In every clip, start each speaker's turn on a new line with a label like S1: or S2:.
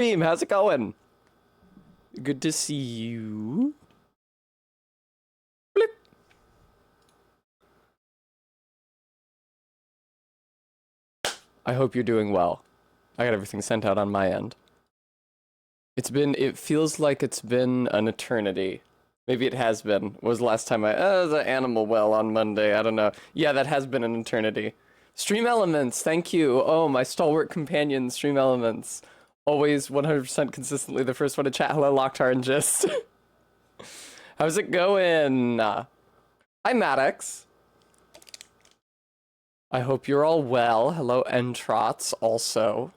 S1: Stream, how's it going? Good to see you. Blip. I hope you're doing well. I got everything sent out on my end. It feels like it's been an eternity. Maybe it has been. What was the last time the Animal Well on Monday, I don't know. Yeah, that has been an eternity. Stream Elements, thank you. Oh, my stalwart companion, Stream Elements. Always 100% consistently the first one to chat. Hello, Locktar and Gist. How's it going? Hi, Maddox. I hope you're all well. Hello, Entrots, also.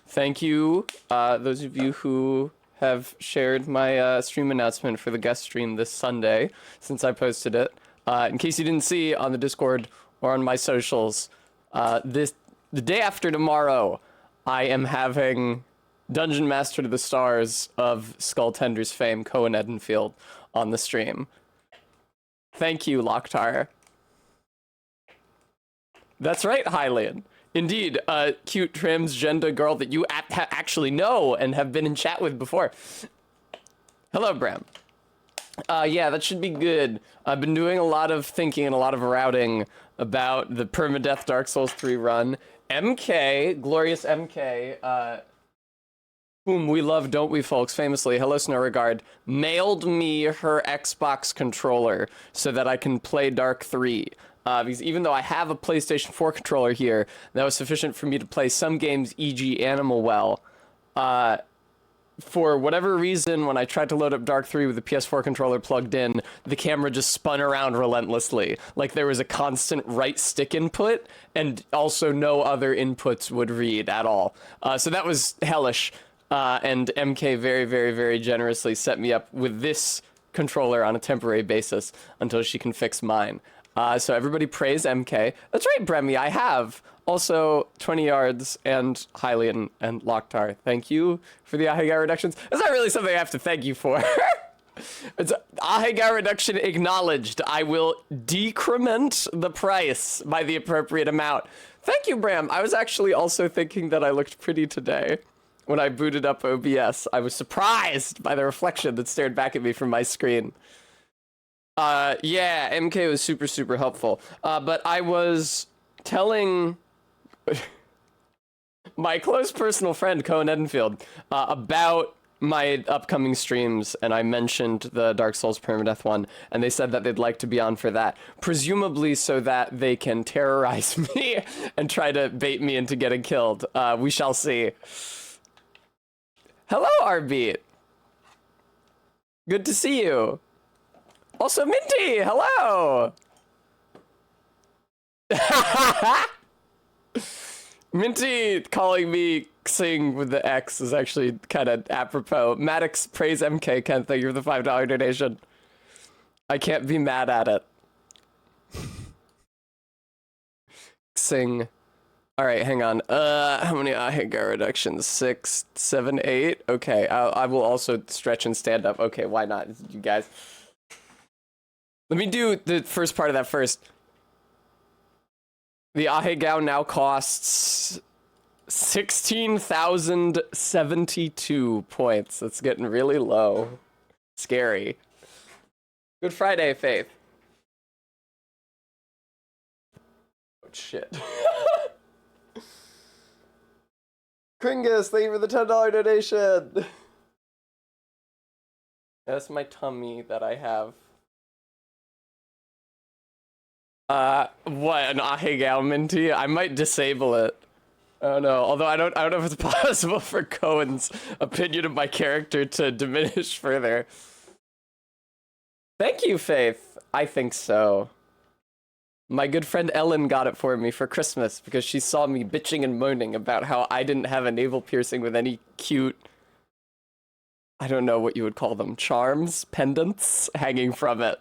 S1: Thank you, those of you who have shared my stream announcement for the guest stream this Sunday, since I posted it. In case you didn't see on the Discord or on my socials, the day after tomorrow, I am having Dungeon Master to the Stars of Skull Tender's fame, Cohen Edenfield, on the stream. Thank you, Locktar. That's right, Hylian. Indeed, a cute transgender girl that you actually know and have been in chat with before. Hello, Bram. Yeah, that should be good. I've been doing a lot of thinking and a lot of routing about the permadeath Dark Souls 3 run. MK, glorious MK, whom we love, don't we, folks, famously, hello, Snowregard, mailed me her Xbox controller so that I can play Dark 3. Because even though I have a PlayStation 4 controller here, that was sufficient for me to play some games, e.g. Animal Well. For whatever reason, when I tried to load up Dark 3 with the PS4 controller plugged in, the camera just spun around relentlessly. Like there was a constant right stick input, and also no other inputs would read at all. So that was hellish. And MK very, very, very generously set me up with this controller on a temporary basis until she can fix mine. So everybody praise MK. That's right, Bremy, I have. Also, 20 yards and Hylian and Locktar. Thank you for the Ahegao reductions. That's not really something I have to thank you for. It's Ahegao reduction acknowledged. I will decrement the price by the appropriate amount. Thank you, Bram. I was actually also thinking that I looked pretty today. When I booted up OBS, I was surprised by the reflection that stared back at me from my screen. Yeah, MK was super, super helpful. But I was telling my close personal friend, Cohen Edenfield, about my upcoming streams, and I mentioned the Dark Souls permadeath one, and they said that they'd like to be on for that, presumably so that they can terrorize me and try to bait me into getting killed. We shall see. Hello, Arbeat. Good to see you. Also, Minty, hello! Minty calling me Xing with the X is actually kind of apropos. Maddox, praise MK, Ken, thank you for the $5 donation. I can't be mad at it. Xing. Alright, hang on. How many Ahegao reductions? 6, 7, 8? Okay, I will also stretch and stand up. Okay, why not, you guys? Let me do the first part of that first. The Ahegao now costs 16,072 points. That's getting really low. Scary. Good Friday, Faith. Oh, shit. Kringus, thank you for the $10 donation. That's my tummy that I have. What, an Ahegao Minty? I might disable it. Oh no, although I don't know if it's possible for Cohen's opinion of my character to diminish further. Thank you, Faith. I think so. My good friend Ellen got it for me for Christmas because she saw me bitching and moaning about how I didn't have a navel piercing with any cute, I don't know what you would call them, charms, pendants hanging from it.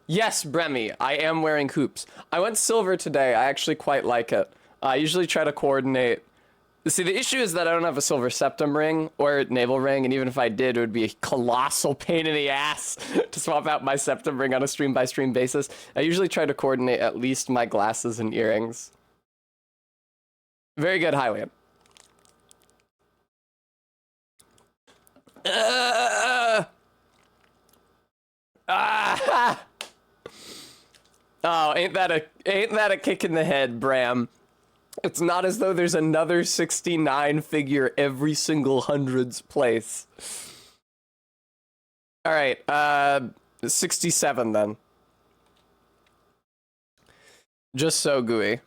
S1: Yes, Bremy, I am wearing hoops. I went silver today. I actually quite like it. I usually try to coordinate. See, the issue is that I don't have a silver septum ring or navel ring, and even if I did, it would be a colossal pain in the ass to swap out my septum ring on a stream-by-stream basis. I usually try to coordinate at least my glasses and earrings. Very good, Hylian. Oh, ain't that a kick in the head, Bram? It's not as though there's another 69 figure every single hundreds place. All right, 67 then. Just so gooey.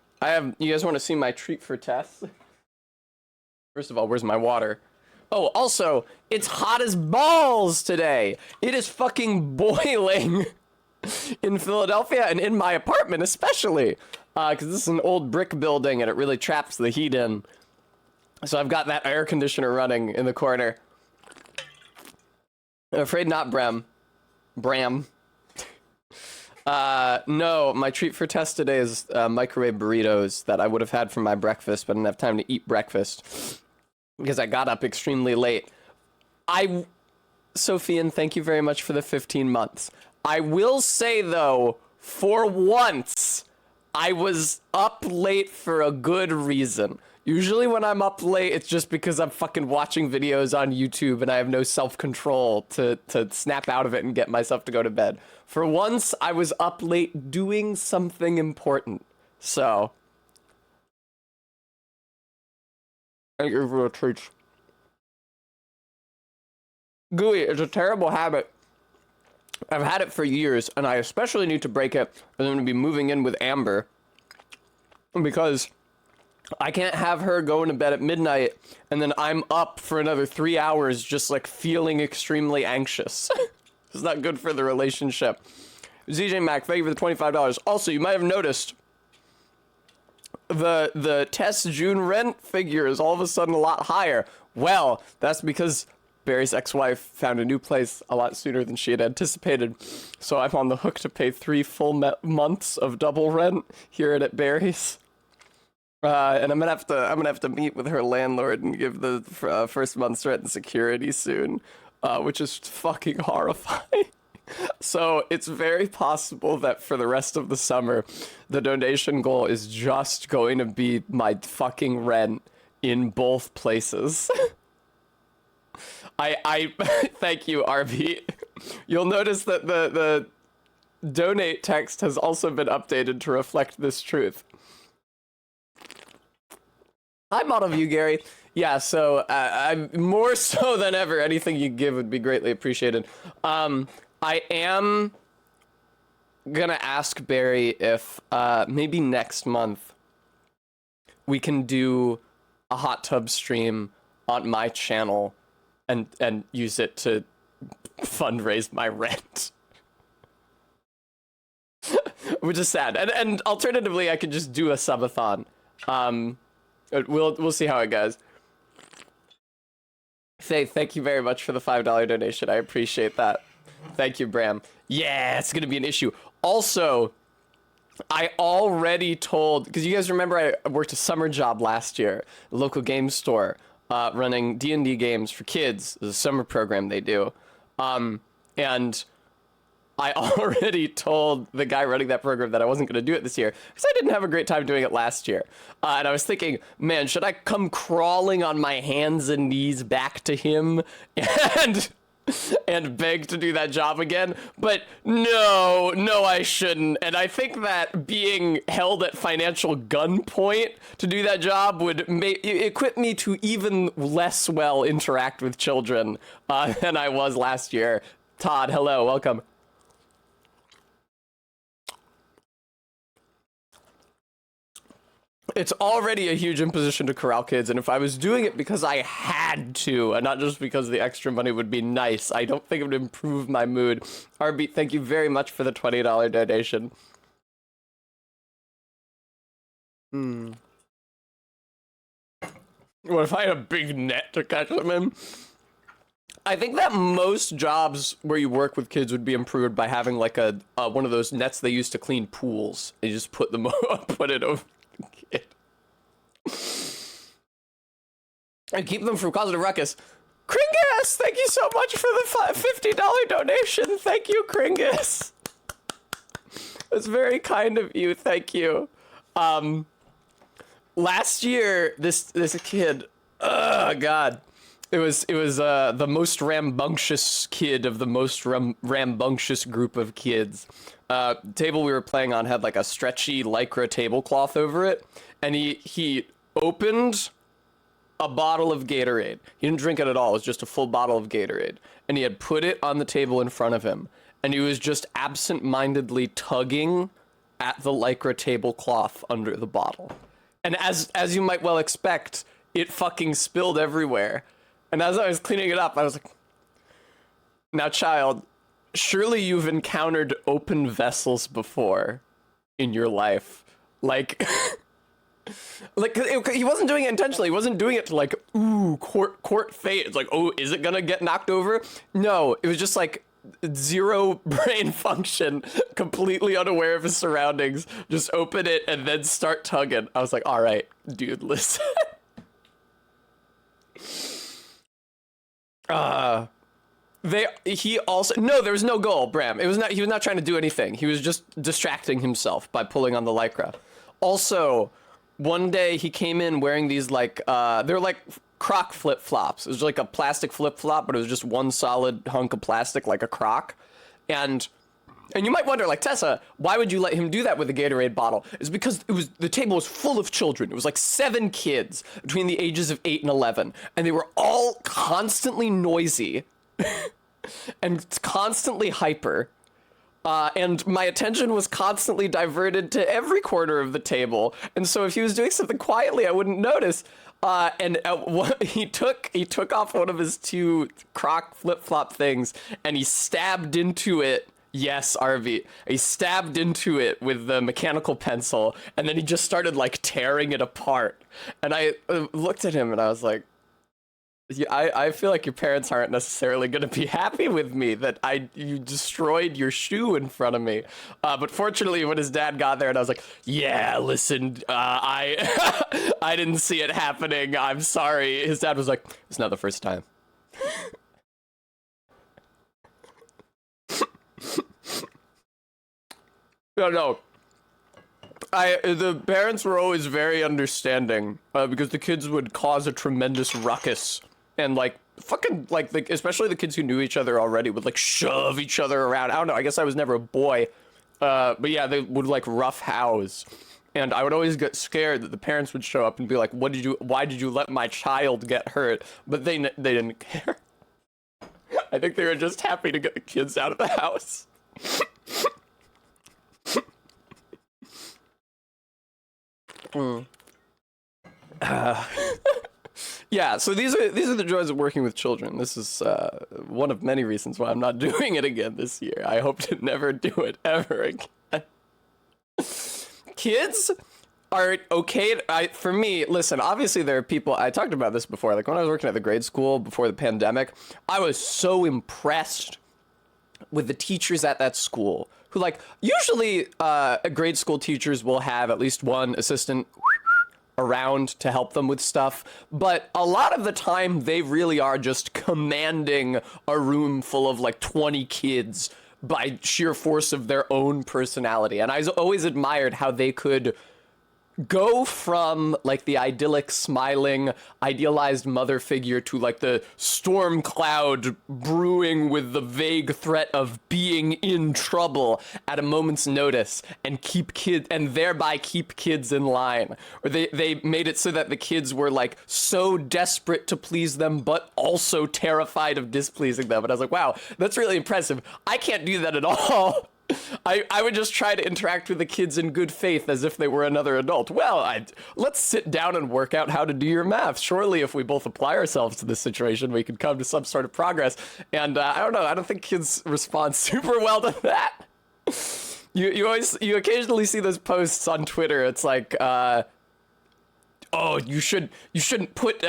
S1: You guys want to see my treat for Tess? First of all, where's my water? Oh, also, it's hot as balls today. It is fucking boiling in Philadelphia and in my apartment especially. Because this is an old brick building and it really traps the heat in. So I've got that air conditioner running in the corner. I'm afraid not, Bram. No, my treat for Tess today is microwave burritos that I would have had for my breakfast, but I didn't have time to eat breakfast because I got up extremely late. Sophian, thank you very much for the 15 months. I will say, though, for once, I was up late for a good reason. Usually when I'm up late, it's just because I'm fucking watching videos on YouTube and I have no self-control to snap out of it and get myself to go to bed. For once, I was up late doing something important. So, thank you for the treats. Gooey, it's a terrible habit. I've had it for years, and I especially need to break it, and I'm going to be moving in with Amber. Because I can't have her going to bed at midnight, and then I'm up for another 3 hours just, like, feeling extremely anxious. It's not good for the relationship. ZJ Mac, thank you for the $25. Also, you might have noticed the Tess June rent figure is all of a sudden a lot higher. Well, that's because Barry's ex-wife found a new place a lot sooner than she had anticipated, so I'm on the hook to pay 3 full months of double rent here at Barry's. And I'm gonna have to meet with her landlord and give the first month's rent and security soon, which is fucking horrifying. So it's very possible that for the rest of the summer, the donation goal is just going to be my fucking rent in both places. I thank you, RB. You'll notice that the donate text has also been updated to reflect this truth. Hi, Model View Gary. Yeah, so I'm more so than ever, anything you give would be greatly appreciated. I am gonna ask Barry if maybe next month we can do a hot tub stream on my channel and use it to fundraise my rent. Which is sad. And alternatively, I could just do a subathon. We'll see how it goes. Faye, thank you very much for the $5 donation. I appreciate that. Thank you, Bram. Yeah, it's gonna be an issue. Also, I already told, because you guys remember I worked a summer job last year, a local game store, running D&D games for kids. It's a summer program they do. And I already told the guy running that program that I wasn't going to do it this year because I didn't have a great time doing it last year. And I was thinking, man, should I come crawling on my hands and knees back to him and beg to do that job again? But no, I shouldn't. And I think that being held at financial gunpoint to do that job would equip me to even less well interact with children than I was last year. Todd, hello, welcome. It's already a huge imposition to corral kids, and if I was doing it because I had to, and not just because the extra money would be nice, I don't think it would improve my mood. RB, thank you very much for the $20 donation. What if I had a big net to catch them in? I think that most jobs where you work with kids would be improved by having like a one of those nets they use to clean pools. You just put them put it over the kid. And keep them from causing a ruckus. Kringus, thank you so much for the $50 donation. Thank you, Kringus. That's very kind of you. Thank you. last year, this kid, oh god, it was the most rambunctious kid of the most rambunctious group of kids. Table we were playing on had like a stretchy lycra tablecloth over it, and he opened a bottle of Gatorade. He didn't drink it at all. It was just a full bottle of Gatorade, and he had put it on the table in front of him, and he was just absent-mindedly tugging at the lycra tablecloth under the bottle. And as you might well expect, it fucking spilled everywhere. And as I was cleaning it up, I was like, now, child, surely you've encountered open vessels before in your life. Like, he wasn't doing it intentionally. He wasn't doing it to like, ooh, court fate. It's like, oh, is it gonna get knocked over? No, it was just like zero brain function, completely unaware of his surroundings. Just open it and then start tugging. I was like, all right, dude, listen. He also, no, there was no goal, Bram. He was not trying to do anything. He was just distracting himself by pulling on the lycra. Also, one day he came in wearing these like, they're like Croc flip-flops. It was like a plastic flip-flop, but it was just one solid hunk of plastic like a Croc. And you might wonder, like, Tessa, why would you let him do that with a Gatorade bottle? It's because the table was full of children. It was like 7 kids between the ages of 8 and 11. And they were all constantly noisy and constantly hyper. And my attention was constantly diverted to every corner of the table. And so if he was doing something quietly, I wouldn't notice. He took off one of his 2 Croc flip-flop things and he stabbed into it. Yes, RV. He stabbed into it with the mechanical pencil, and then he just started like tearing it apart. And I looked at him and I was like, yeah, I feel like your parents aren't necessarily going to be happy with me that you destroyed your shoe in front of me. But fortunately, when his dad got there and I was like, yeah, listen, I didn't see it happening. I'm sorry. His dad was like, it's not the first time. No. The parents were always very understanding, because the kids would cause a tremendous ruckus, and like fucking like especially the kids who knew each other already would like shove each other around. I don't know. I guess I was never a boy, but yeah, they would like rough house, and I would always get scared that the parents would show up and be like, why did you let my child get hurt? But they didn't care. I think they were just happy to get the kids out of the house. Yeah, so these are the joys of working with children. This is one of many reasons why I'm not doing it again this year. I hope to never do it ever again. Kids are okay. For me, listen, obviously there are people, I talked about this before, like when I was working at the grade school before the pandemic, I was so impressed with the teachers at that school who, like, usually grade school teachers will have at least one assistant around to help them with stuff, but a lot of the time they really are just commanding a room full of like 20 kids by sheer force of their own personality. And I always admired how they could go from like the idyllic, smiling, idealized mother figure to like the storm cloud brewing with the vague threat of being in trouble at a moment's notice, and thereby keep kids in line. Or they made it so that the kids were like so desperate to please them but also terrified of displeasing them. And I was like, wow, that's really impressive. I can't do that at all. I would just try to interact with the kids in good faith as if they were another adult. Well, let's sit down and work out how to do your math. Surely if we both apply ourselves to this situation, we could come to some sort of progress. And I don't know, I don't think kids respond super well to that. You occasionally see those posts on Twitter. It's like, oh, you shouldn't put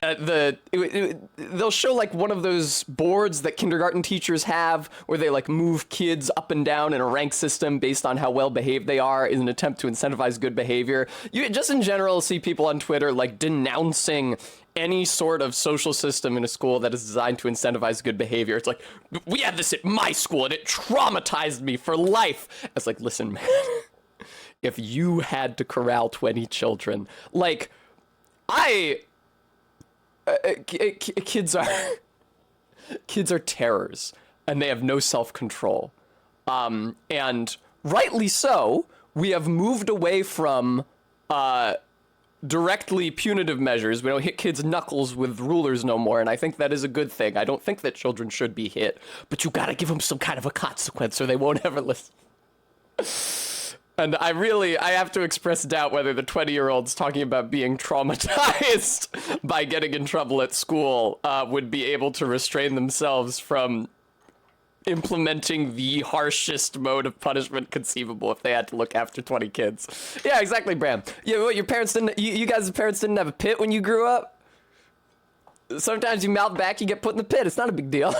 S1: they'll show like one of those boards that kindergarten teachers have where they like move kids up and down in a rank system based on how well behaved they are in an attempt to incentivize good behavior. You just in general see people on Twitter like denouncing any sort of social system in a school that is designed to incentivize good behavior. It's like, we had this at my school and it traumatized me for life. It's like, listen, man, if you had to corral 20 children, like, I kids are kids are terrors, and they have no self-control. And rightly so. We have moved away from directly punitive measures. We don't hit kids' knuckles with rulers no more, and I think that is a good thing. I don't think that children should be hit, but you gotta give them some kind of a consequence or they won't ever listen. And I have to express doubt whether the 20-year-olds talking about being traumatized by getting in trouble at school would be able to restrain themselves from implementing the harshest mode of punishment conceivable if they had to look after 20 kids. Yeah, exactly, Bram. Yeah, what, your parents didn't, you guys' parents didn't have a pit when you grew up? Sometimes you mouth back, you get put in the pit. It's not a big deal.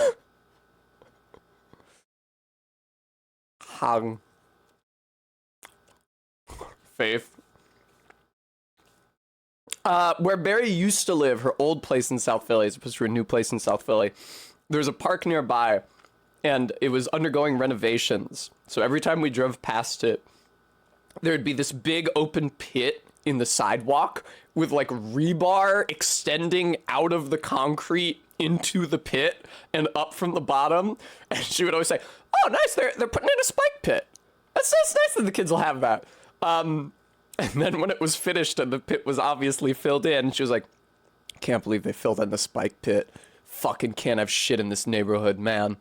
S1: Hung. Faith. Where Barry used to live, her old place in South Philly, as opposed to her new place in South Philly, there's a park nearby, and it was undergoing renovations. So every time we drove past it, there'd be this big open pit in the sidewalk with like rebar extending out of the concrete into the pit and up from the bottom. And she would always say, "Oh, nice, they're putting in a spike pit. That's nice that the kids will have that." And then when it was finished and the pit was obviously filled in, she was like, "Can't believe they filled in the spike pit. Fucking can't have shit in this neighborhood, man."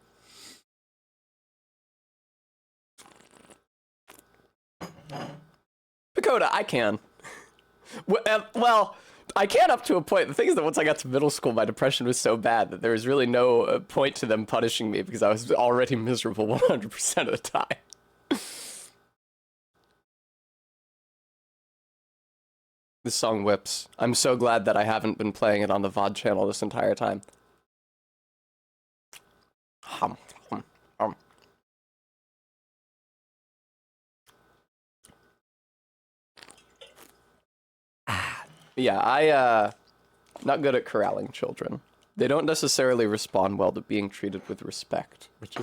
S1: Dakota, I can. Well, I can up to a point. The thing is that once I got to middle school, my depression was so bad that there was really no point to them punishing me because I was already miserable 100% of the time. This song whips. I'm so glad that I haven't been playing it on the VOD channel this entire time. Yeah, not good at corralling children. They don't necessarily respond well to being treated with respect, which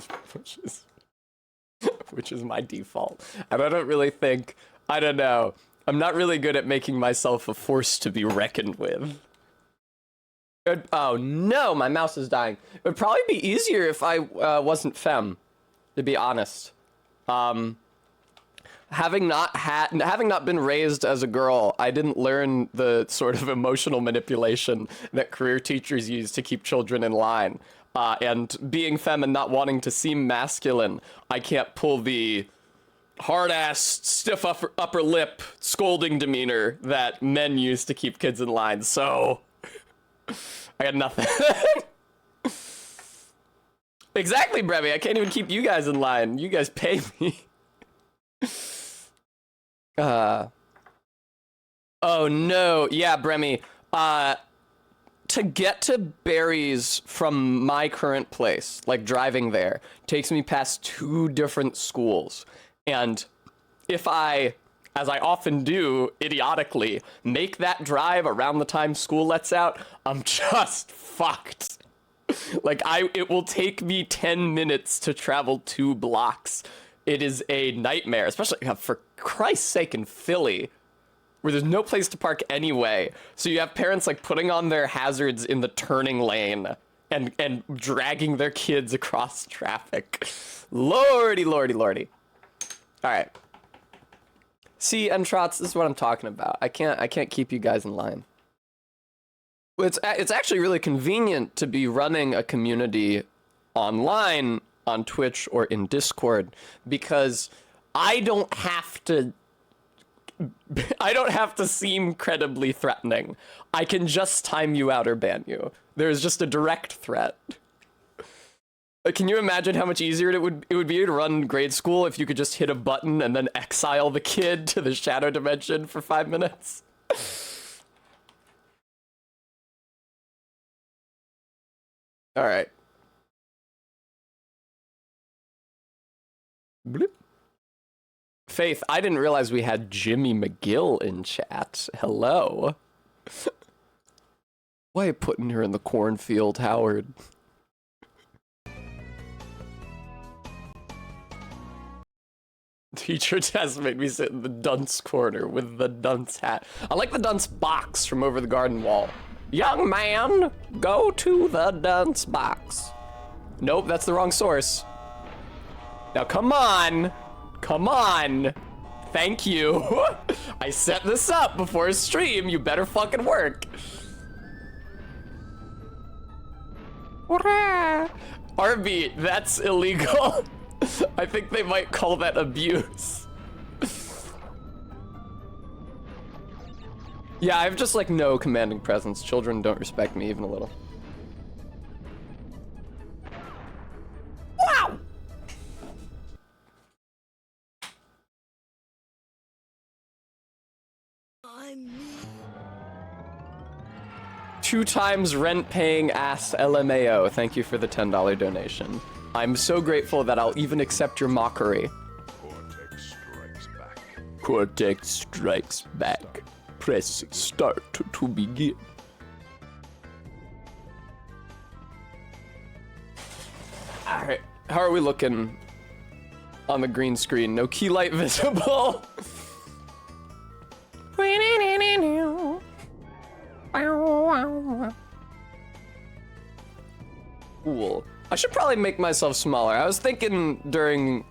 S1: is my default. And I don't really think, I don't know, I'm not really good at making myself a force to be reckoned with. Oh no, my mouse is dying. It would probably be easier if I wasn't femme, to be honest. Having not been raised as a girl, I didn't learn the sort of emotional manipulation that career teachers use to keep children in line. And being femme and not wanting to seem masculine, I can't pull the hard-ass, stiff upper lip, scolding demeanor that men use to keep kids in line, so I got nothing. Exactly, Brevy, I can't even keep you guys in line. You guys pay me. Oh no, yeah, Bremy. To get to Barry's from my current place, like driving there, takes me past 2 different schools. And if I, as I often do, idiotically, make that drive around the time school lets out, I'm just fucked. Like, it will take me 10 minutes to travel 2 blocks. It is a nightmare, especially, for Christ's sake, in Philly, where there's no place to park anyway. So you have parents, like, putting on their hazards in the turning lane and dragging their kids across traffic. Lordy, lordy, lordy. All right. See, Entrots, this is what I'm talking about. I can't keep you guys in line. It's actually really convenient to be running a community online on Twitch or in Discord, because I don't have to seem credibly threatening. I can just time you out or ban you. There's just a direct threat. Can you imagine how much easier it would be to run grade school if you could just hit a button and then exile the kid to the shadow dimension for 5 minutes? All right. Blip. Faith, I didn't realize we had Jimmy McGill in chat. Hello. Why are you putting her in the cornfield, Howard? Teacher test made me sit in the dunce corner with the dunce hat. I like the dunce box from over the garden wall. Young man, go to the dunce box. Nope, that's the wrong source. Now come on. Come on. Thank you. I set this up before a stream. You better fucking work. RB, that's illegal. I think they might call that abuse. Yeah, I have just like no commanding presence. Children don't respect me even a little. Wow! Two times rent paying ass LMAO. Thank you for the $10 donation. I'm so grateful that I'll even accept your mockery.
S2: Cortex strikes back.
S1: Cortex strikes back. Press start to begin. Alright, how are we looking on the green screen? No key light visible. Cool. I should probably make myself smaller. I was thinking during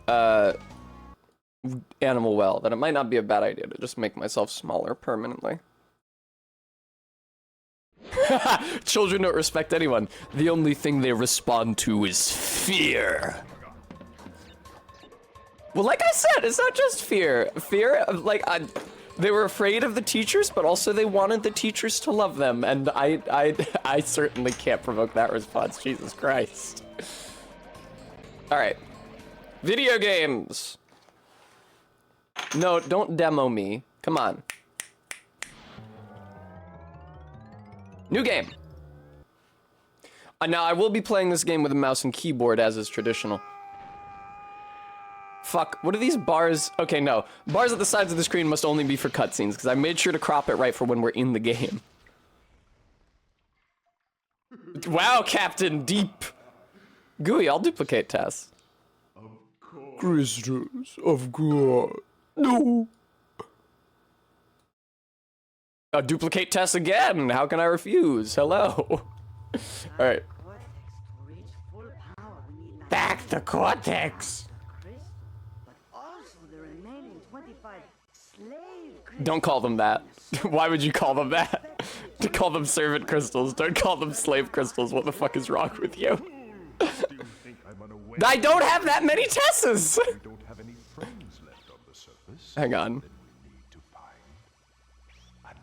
S1: Animal Well that it might not be a bad idea to just make myself smaller permanently. Children don't respect anyone. The only thing they respond to is fear. Well, like I said, it's not just fear. Fear, like, they were afraid of the teachers, but also they wanted the teachers to love them, and I certainly can't provoke that response. Jesus Christ. All right, video games. No, don't demo me. Come on. New game. Now I will be playing this game with a mouse and keyboard, as is traditional. Fuck, what are these bars? Okay, no. Bars at the sides of the screen must only be for cutscenes, because I made sure to crop it right for when we're in the game. Wow, Captain Deep. Gooey, I'll duplicate Tess.
S2: Of course.
S1: Crystals of God. No. Duplicate Tess again. How can I refuse? Hello. All right. Back to Cortex. Don't call them that. Why would you call them that? To call them servant crystals. Don't call them slave crystals. What the fuck is wrong with you? I don't have that many Tesses.
S2: Don't have any friends left on the surface.
S1: Hang on.
S2: We need to find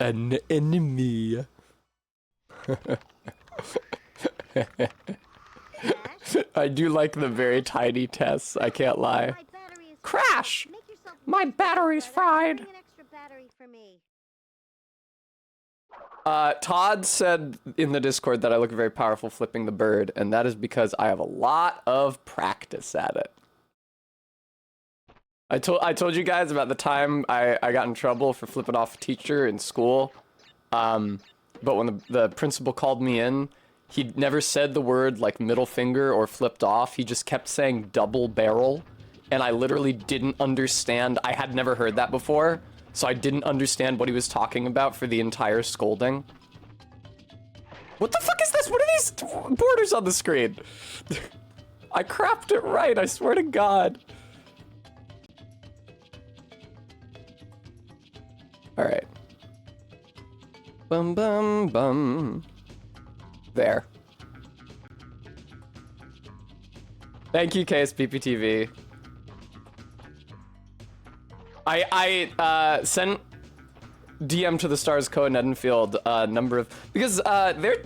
S2: an enemy.
S1: An enemy. I do like the very tiny Tess. I can't lie. Crash! My battery's fried. Todd said in the Discord that I look very powerful flipping the bird, and that is because I have a lot of practice at it. I told you guys about the time I got in trouble for flipping off a teacher in school. But when the principal called me in, he never said the word like middle finger or flipped off. He just kept saying double barrel. And I literally didn't understand. I had never heard that before, so I didn't understand what he was talking about for the entire scolding. What the fuck is this? What are these borders on the screen? I cropped it right, I swear to God. All right. Bum, bum, bum. There. Thank you, KSPPTV. I sent DM to the Stars Co. and Edenfield a number of, because they're,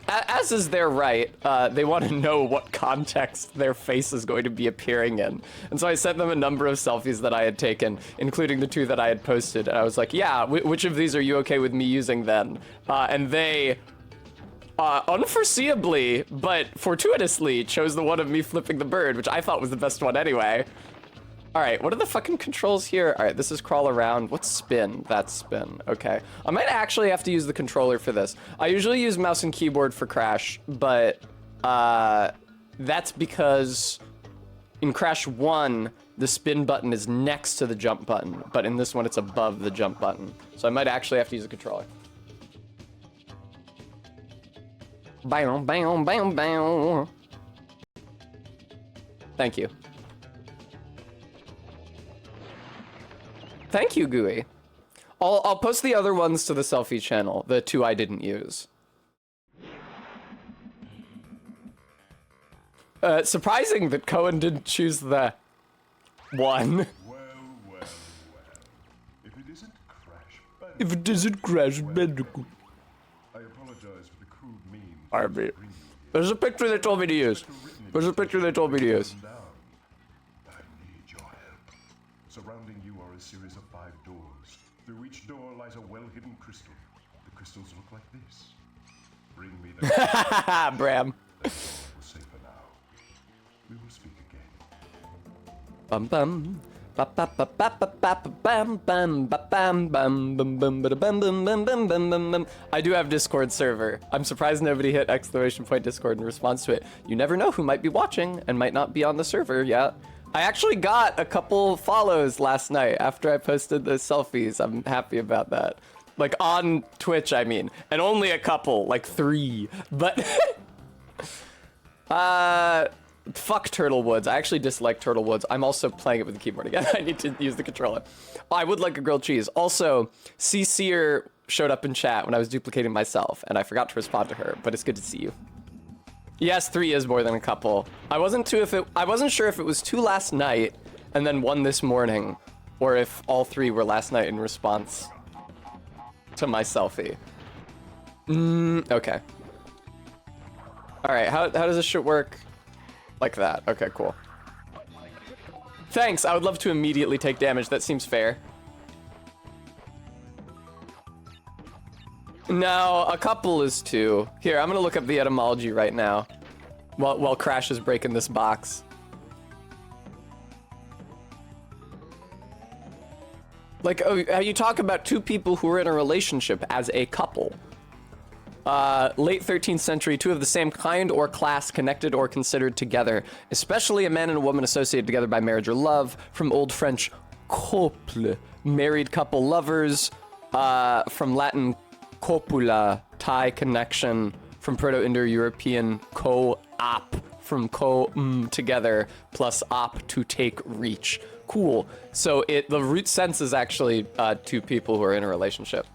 S1: as is their right, they want to know what context their face is going to be appearing in. And so I sent them a number of selfies that I had taken, including the 2 that I had posted. And I was like, yeah, which of these are you okay with me using then? And they, unforeseeably, but fortuitously, chose the one of me flipping the bird, which I thought was the best one anyway. All right, what are the fucking controls here? All right, this is crawl around. What's spin? That's spin. Okay. I might actually have to use the controller for this. I usually use mouse and keyboard for Crash, but that's because In Crash 1, the spin button is next to the jump button, but in this one it's above the jump button. So I might actually have to use a controller. Bam, bam, bam, bam. Thank you. Thank you, Gooey. I'll post the other ones to the selfie channel, the 2 I didn't use. Surprising that Cohen didn't choose the 1.
S2: Well. If it isn't Crash Bandicoot. I apologize for the crude means.
S1: There's a picture they told me to use. There's a picture they told me to use.
S2: I need your help. Surrounding you are a series of 5 doors. Through each door lies a well-hidden crystal. The crystals look like this. Bring me the
S1: Haha, Bram.
S2: safer now. We will speak again.
S1: Bum bum. Ba ba ba ba ba ba ba bam bam ba bam bam bum bum ba bum bum bum bum bum bum bum. I do have Discord server. I'm surprised nobody hit ! Discord in response to it. You never know who might be watching and might not be on the server yet. I actually got a couple follows last night after I posted the selfies. I'm happy about that. Like on Twitch, I mean. And only a couple, like 3. But fuck Turtle Woods. I actually dislike Turtle Woods. I'm also playing it with the keyboard again. I need to use the controller. Oh, I would like a grilled cheese. Also, C-Seer showed up in chat when I was duplicating myself, and I forgot to respond to her, but it's good to see you. Yes, 3 is more than a couple. I wasn't sure if it was 2 last night, and then 1 this morning, or if all 3 were last night in response to my selfie. Okay. Alright, how does this shit work? Like that. Okay, cool. Thanks, I would love to immediately take damage. That seems fair. No, a couple is 2. Here, I'm gonna look up the etymology right now. While Crash is breaking this box. Like, oh, you talk about 2 people who are in a relationship as a couple. Late 13th century, 2 of the same kind or class connected or considered together, especially a man and a woman associated together by marriage or love, from Old French couple, married couple lovers, from Latin copula, tie connection, from Proto-Indo-European co-op, from together, plus op, to take, reach. Cool. So the root sense is actually 2 people who are in a relationship.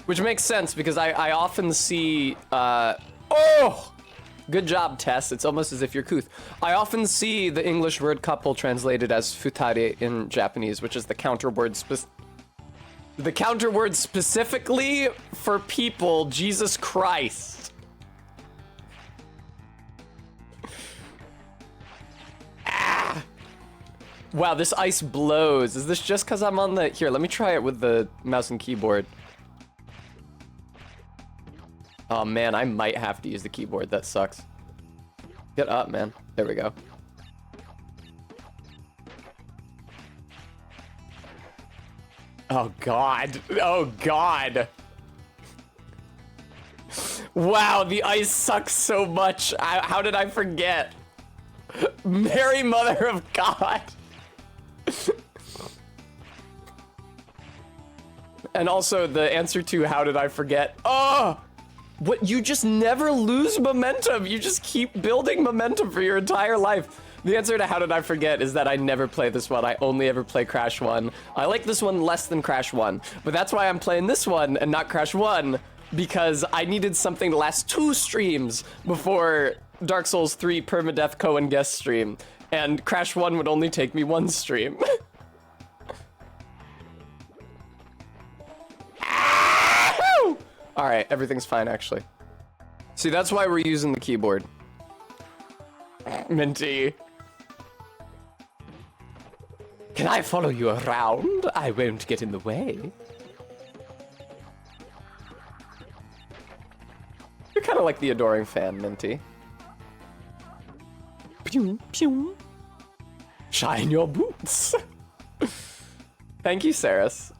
S1: Which makes sense because I often see, oh! Good job, Tess. It's almost as if you're couth. I often see the English word couple translated as futare in Japanese, which is the counter word specifically for people. Jesus Christ. Ah! Wow, this ice blows. Is this just because I'm on the... Here, let me try it with the mouse and keyboard. Oh man, I might have to use the keyboard. That sucks. Get up, man. There we go. Oh god. Oh god. Wow, the ice sucks so much. How did I forget? Mary Mother of God. And also the answer to how did I forget? Oh! What, you just never lose momentum. You just keep building momentum for your entire life. The answer to how did I forget is that I never play this one. I only ever play Crash 1. I like this one less than Crash 1, but that's why I'm playing this one and not Crash 1, because I needed something to last 2 streams before Dark Souls 3 Permadeath Cohen guest stream, and Crash 1 would only take me 1 stream. All right, everything's fine, actually. See, that's why we're using the keyboard. Minty. Can I follow you around? I won't get in the way. You're kind of like the adoring fan, Minty. Pew, pew. Shine your boots. Thank you, Saris.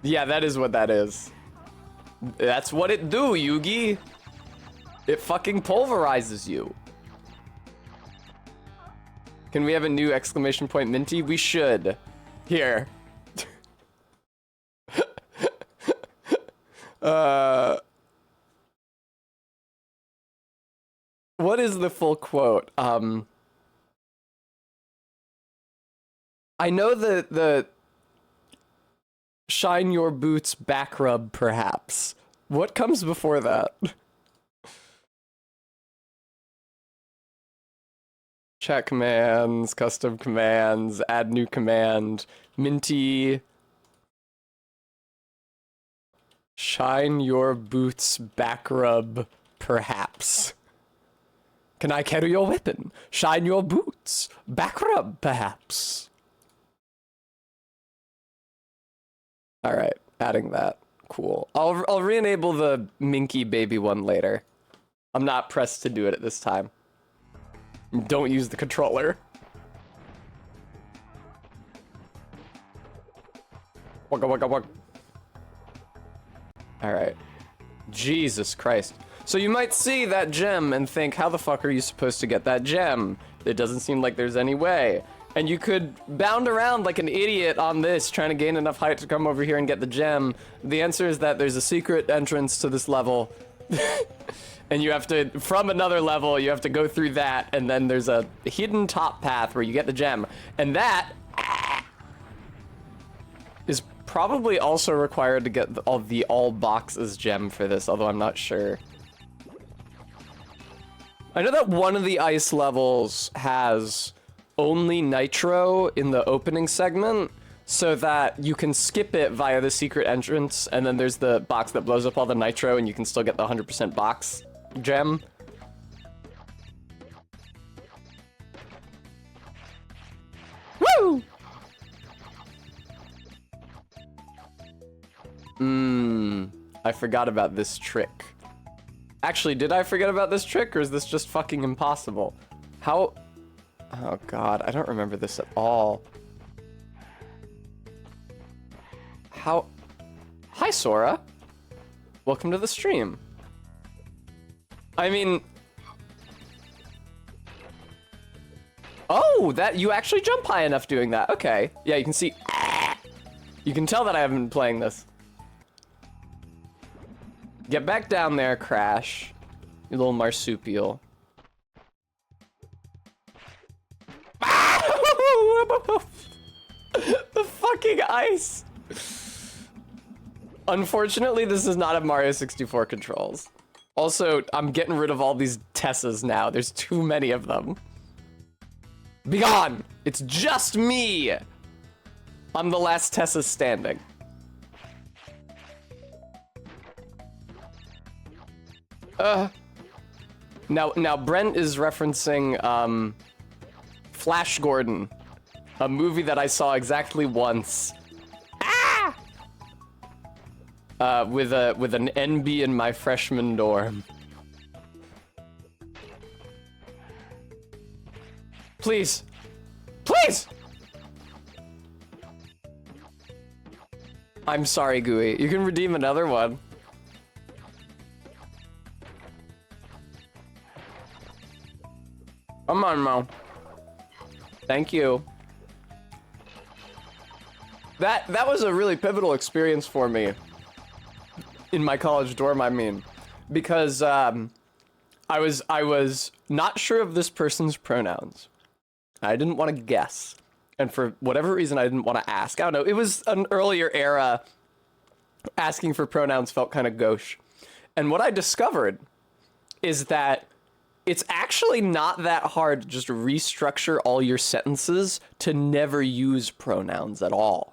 S1: Yeah, that is what that is. That's what it do, Yugi. It fucking pulverizes you. Can we have a new exclamation point Minty? We should. Here. What is the full quote? I know the shine your boots back rub, perhaps. What comes before that? Chat commands, custom commands, add new command, Minty. Shine your boots back rub, perhaps. Can I carry your weapon? Shine your boots back rub, perhaps. All right, adding that. Cool. I'll re-enable the Minky baby one later. I'm not pressed to do it at this time. Don't use the controller. Wugga wugga wugga. Alright. Jesus Christ. So you might see that gem and think, how the fuck are you supposed to get that gem? It doesn't seem like there's any way. And you could bound around like an idiot on this, trying to gain enough height to come over here and get the gem. The answer is that there's a secret entrance to this level. And you have to, from another level, you have to go through that, and then there's a hidden top path where you get the gem. And that is probably also required to get the all boxes gem for this, although I'm not sure. I know that one of the ice levels has only nitro in the opening segment, so that you can skip it via the secret entrance, and then there's the box that blows up all the nitro, and you can still get the 100% box gem. Woo! I forgot about this trick. Actually, did I forget about this trick, or is this just fucking impossible? How? Oh god, I don't remember this at all. How? Hi, Sora. Welcome to the stream. I mean... Oh, that you actually jump high enough doing that. Okay. Yeah, you can see... You can tell that I haven't been playing this. Get back down there, Crash. You little marsupial. The fucking ice! Unfortunately, this does not have Mario 64 controls. Also, I'm getting rid of all these Tessas now. There's too many of them. Be gone! It's just me! I'm the last Tessa standing. Now Brent is referencing, Flash Gordon. A movie that I saw exactly once. With an NB in my freshman dorm. Please. Please! I'm sorry, Gooey. You can redeem another one. Come on, Mo. Thank you. That was a really pivotal experience for me. In my college dorm, I mean. Because, I was not sure of this person's pronouns. I didn't want to guess. And for whatever reason, I didn't want to ask. I don't know. It was an earlier era. Asking for pronouns felt kind of gauche. And what I discovered is that it's actually not that hard to just restructure all your sentences to never use pronouns at all.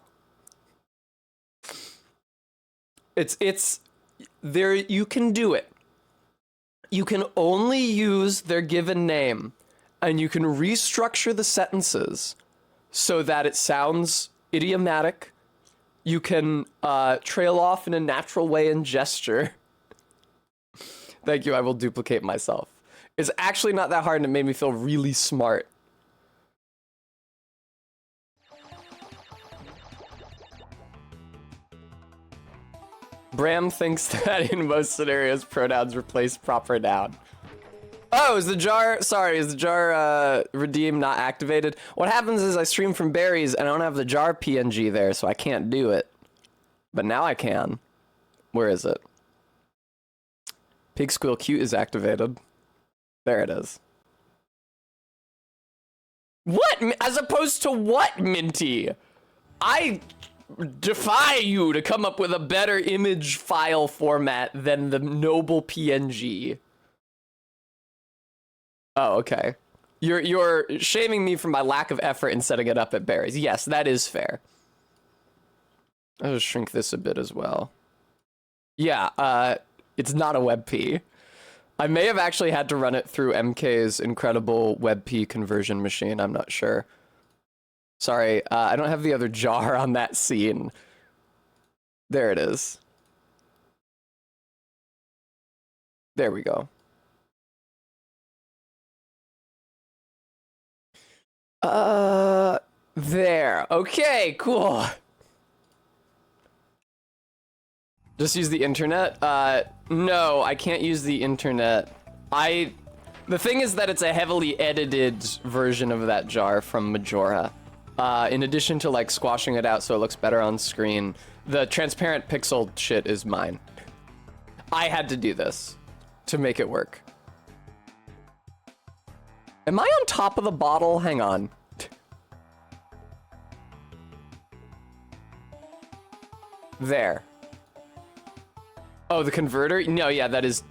S1: It's there, you can do it. You can only use their given name, and you can restructure the sentences so that it sounds idiomatic. You can trail off in a natural way and gesture. Thank you, I will duplicate myself. It's actually not that hard, and it made me feel really smart. Bram thinks that in most scenarios, pronouns replace proper noun. Oh, is the jar, sorry, is the jar redeem not activated? What happens is I stream from berries and I don't have the jar PNG there, so I can't do it. But now I can. Where is it? Pig Squeal Cute is activated. There it is. What? As opposed to what, Minty? I defy you to come up with a better image file format than the noble PNG. Oh, okay. You're shaming me for my lack of effort in setting it up at berries. Yes, that is fair. I'll just shrink this a bit as well. Yeah, it's not a WebP. I may have actually had to run it through MK's incredible WebP conversion machine. I'm not sure. Sorry, I don't have the other jar on that scene. There it is. There we go. There. Okay, cool. Just use the internet? No, I can't use the internet. The thing is that it's a heavily edited version of that jar from Majora. In addition to like squashing it out so it looks better on screen, the transparent pixel shit is mine. I had to do this to make it work. Am I on top of the bottle? Hang on. There. Oh, the converter? No, yeah, that is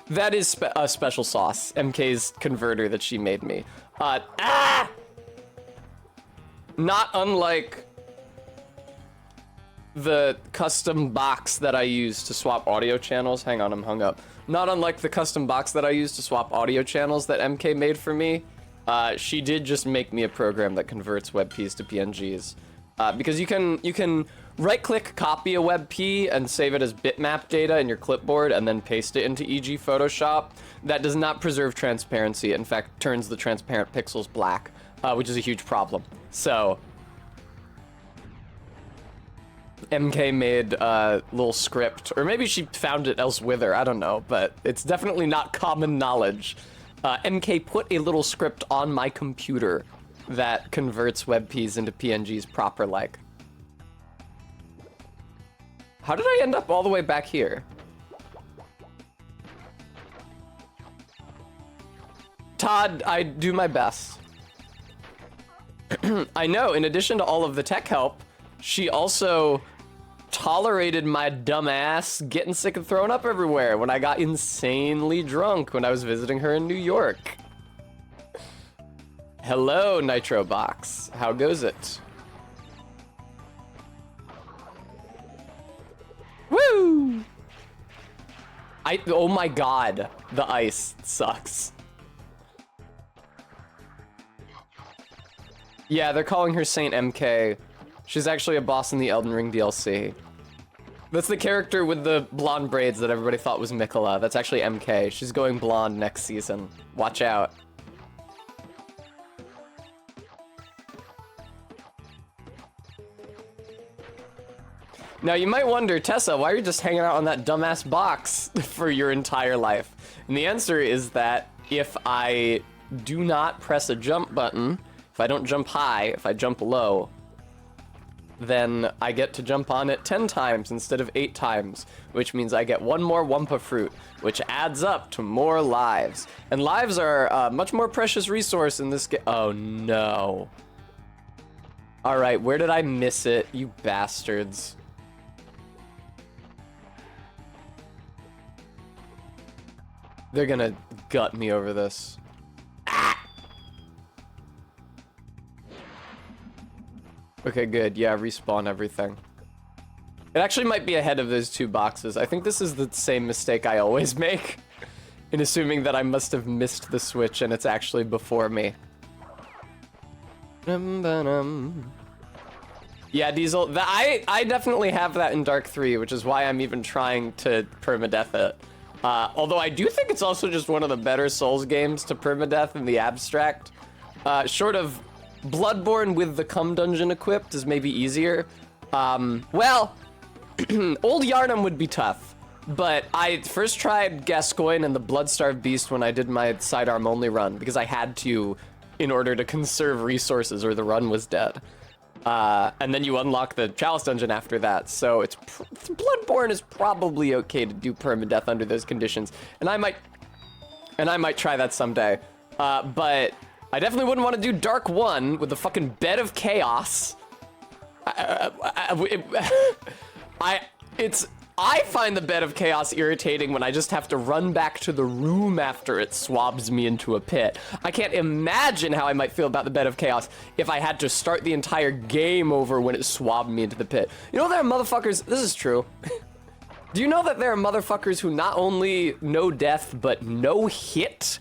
S1: a special sauce. MK's converter that she made me. Not unlike the custom box that I use to swap audio channels. Hang on, I'm hung up. Not unlike the custom box that I use to swap audio channels that MK made for me. She did just make me a program that converts WebPs to PNGs. Because you can right-click copy a WebP and save it as bitmap data in your clipboard and then paste it into EG Photoshop. That does not preserve transparency. In fact, turns the transparent pixels black, which is a huge problem. So, MK made a little script, or maybe she found it elsewhere, I don't know, but it's definitely not common knowledge. MK put a little script on my computer that converts WebPs into PNGs proper-like. How did I end up all the way back here? Todd, I do my best. I know, in addition to all of the tech help, she also tolerated my dumb ass getting sick and throwing up everywhere when I got insanely drunk when I was visiting her in New York. Hello, Nitro Box. How goes it? Woo! Oh my god, the ice sucks. Yeah, they're calling her Saint MK. She's actually a boss in the Elden Ring DLC. That's the character with the blonde braids that everybody thought was Mikola. That's actually MK. She's going blonde next season. Watch out. Now you might wonder, Tessa, why are you just hanging out on that dumbass box for your entire life? And the answer is that if I do not press a jump button, if I don't jump high, if I jump low, then I get to jump on it 10 times instead of 8 times, which means I get one more Wumpa fruit, which adds up to more lives. And lives are a much more precious resource in this game. Oh no. All right, where did I miss it, you bastards? They're gonna gut me over this. Ah! Okay, good. Yeah, respawn everything. It actually might be ahead of those two boxes. I think this is the same mistake I always make in assuming that I must have missed the switch and it's actually before me. Yeah, Diesel, I definitely have that in Dark 3, which is why I'm even trying to permadeath it. Although I do think it's also just one of the better Souls games to permadeath in the abstract. Short of Bloodborne with the Cum Dungeon equipped is maybe easier. Well, Old Yarnum would be tough, but I first tried Gascoigne and the Bloodstarved Beast when I did my sidearm only run, because I had to in order to conserve resources or the run was dead. And then you unlock the Chalice Dungeon after that, so Bloodborne is probably okay to do permadeath under those conditions, and I might try that someday. But I definitely wouldn't want to do Dark 1 with the fucking Bed of Chaos. I find the Bed of Chaos irritating when I just have to run back to the room after it swabs me into a pit. I can't imagine how I might feel about the Bed of Chaos if I had to start the entire game over when it swabbed me into the pit. You know, there are motherfuckers, this is true. Do you know that there are motherfuckers who not only know death, but no hit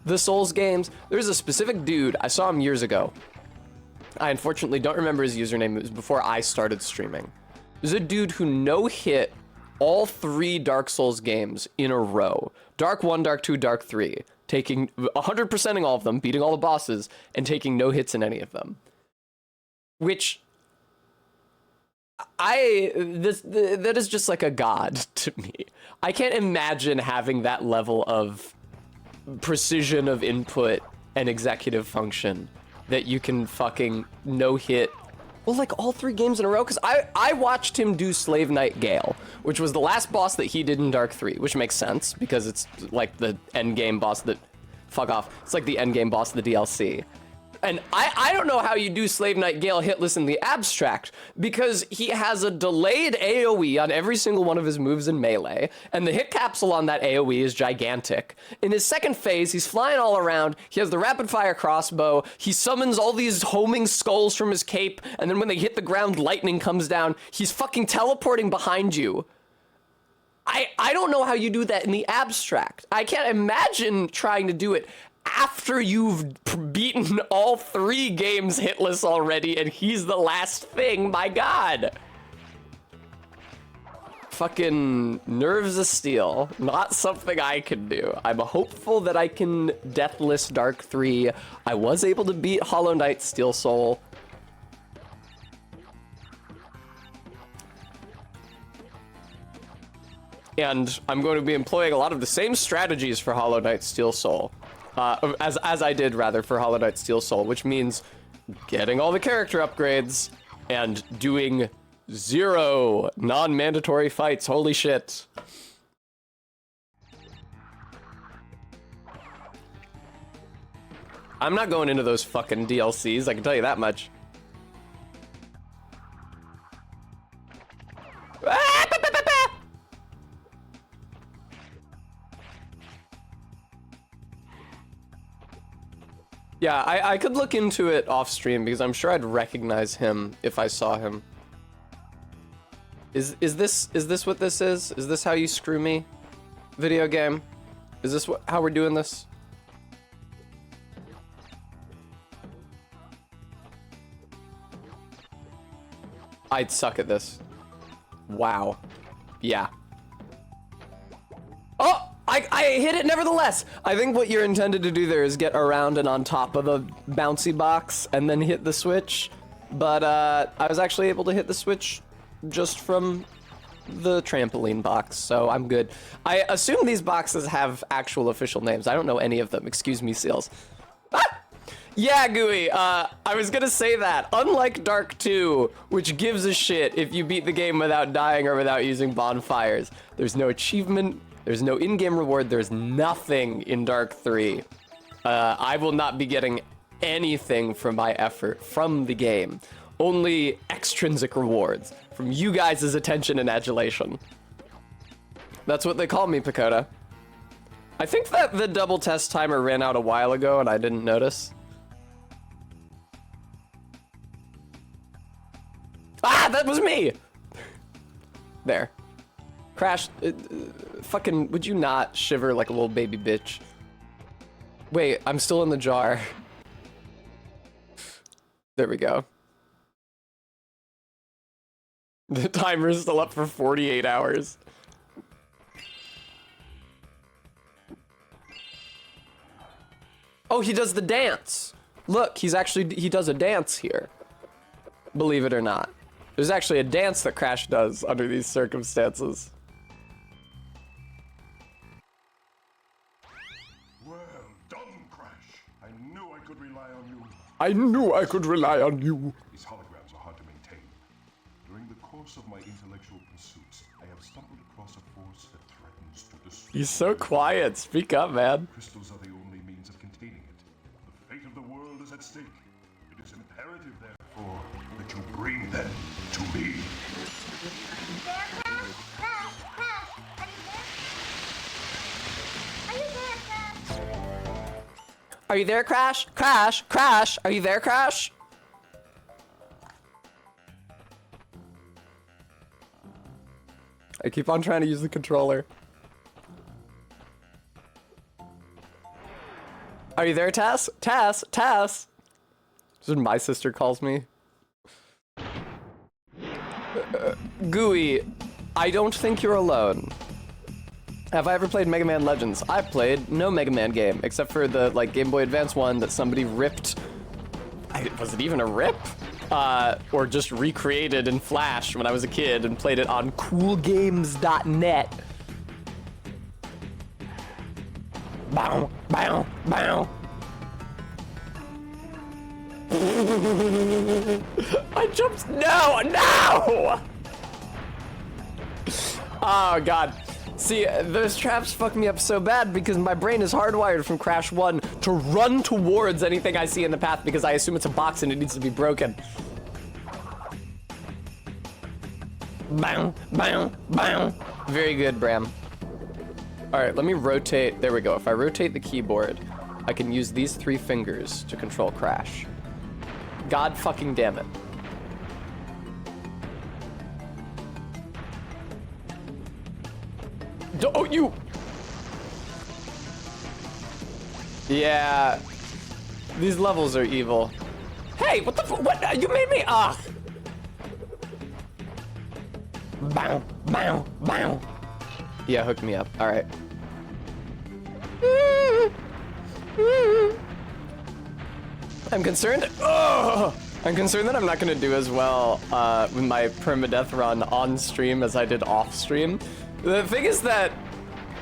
S1: the Souls games? There's a specific dude, I saw him years ago. I unfortunately don't remember his username, it was before I started streaming. There's a dude who no hit all 3 Dark Souls games in a row. Dark 1, Dark 2, Dark 3. Taking 100%ing all of them, beating all the bosses, and taking no hits in any of them. Which, that is just like a god to me. I can't imagine having that level of precision of input and executive function that you can fucking no hit. Well, like all 3 games in a row, because I watched him do Slave Knight Gale, which was the last boss that he did in Dark 3, which makes sense, because it's like the end game boss that, fuck off, it's like the end game boss of the DLC. And I don't know how you do Slave Knight Gale hitless in the abstract, because he has a delayed AoE on every single one of his moves in melee, and the hit capsule on that AoE is gigantic. In his second phase, he's flying all around, he has the rapid fire crossbow, he summons all these homing skulls from his cape, and then when they hit the ground, lightning comes down, he's fucking teleporting behind you. I don't know how you do that in the abstract. I can't imagine trying to do it after you've beaten all 3 games hitless already and he's the last thing. My god. Fucking nerves of steel. Not something I can do. I'm hopeful that I can deathless Dark 3. I was able to beat Hollow Knight Steel Soul. And I'm going to be employing a lot of the same strategies for Hollow Knight Steel Soul. As I did, rather, for Hollow Knight Steel Soul, which means getting all the character upgrades and doing 0 non-mandatory fights. Holy shit. I'm not going into those fucking DLCs, I can tell you that much. Yeah, I could look into it off stream because I'm sure I'd recognize him if I saw him. Is this what this is? Is this how you screw me? Video game? Is this how we're doing this? I'd suck at this. Wow. Yeah. Oh! I hit it nevertheless. I think what you're intended to do there is get around and on top of a bouncy box and then hit the switch. But I was actually able to hit the switch just from the trampoline box, so I'm good. I assume these boxes have actual official names. I don't know any of them. Excuse me, Seals. Ah! Yeah, Gooey, I was gonna say that. Unlike Dark 2, which gives a shit if you beat the game without dying or without using bonfires, there's no achievement, there's no in-game reward, there's nothing in Dark 3. I will not be getting anything from my effort from the game. Only extrinsic rewards from you guys' attention and adulation. That's what they call me, Pakoda. I think that the double test timer ran out a while ago and I didn't notice. Ah, that was me! There. Crash, fucking, would you not shiver like a little baby bitch? Wait, I'm still in the jar. There we go. The timer's still up for 48 hours. Oh, he does the dance. Look, he does a dance here. Believe it or not. There's actually a dance that Crash does under these circumstances.
S2: Well done, Crash. I knew I could rely on you.
S1: I knew I could rely on you.
S2: These holograms are hard to maintain. During the course of my intellectual pursuits, I have stumbled across a force that threatens to destroy.
S1: He's so quiet. Speak up, man.
S2: Crystals are the only means of containing it. The fate of the world is at stake. It is imperative, therefore, that you bring them to me.
S1: Are you there, Crash? Crash? Crash? Are you there, Crash? I keep on trying to use the controller. Are you there, Tess? Tess? Tess? This is when my sister calls me. Gooey, I don't think you're alone. Have I ever played Mega Man Legends? I've played no Mega Man game, except for the, like, Game Boy Advance one that somebody ripped. Was it even a rip? Or just recreated in Flash when I was a kid and played it on coolgames.net. Bow, bow, bow. I jumped. No, no! Oh, God. See, those traps fuck me up so bad because my brain is hardwired from Crash 1 to run towards anything I see in the path because I assume it's a box and it needs to be broken. Bow, bow, bow. Very good, Bram. All right, let me rotate. There we go. If I rotate the keyboard, I can use these 3 fingers to control Crash. God fucking damn it. Oh, you! Yeah. These levels are evil. Hey, what the what? You made me, Bow, bow, bow. Yeah, hook me up. All right. I'm concerned. Oh! I'm concerned that I'm not gonna do as well with my permadeath run on stream as I did off stream. The thing is that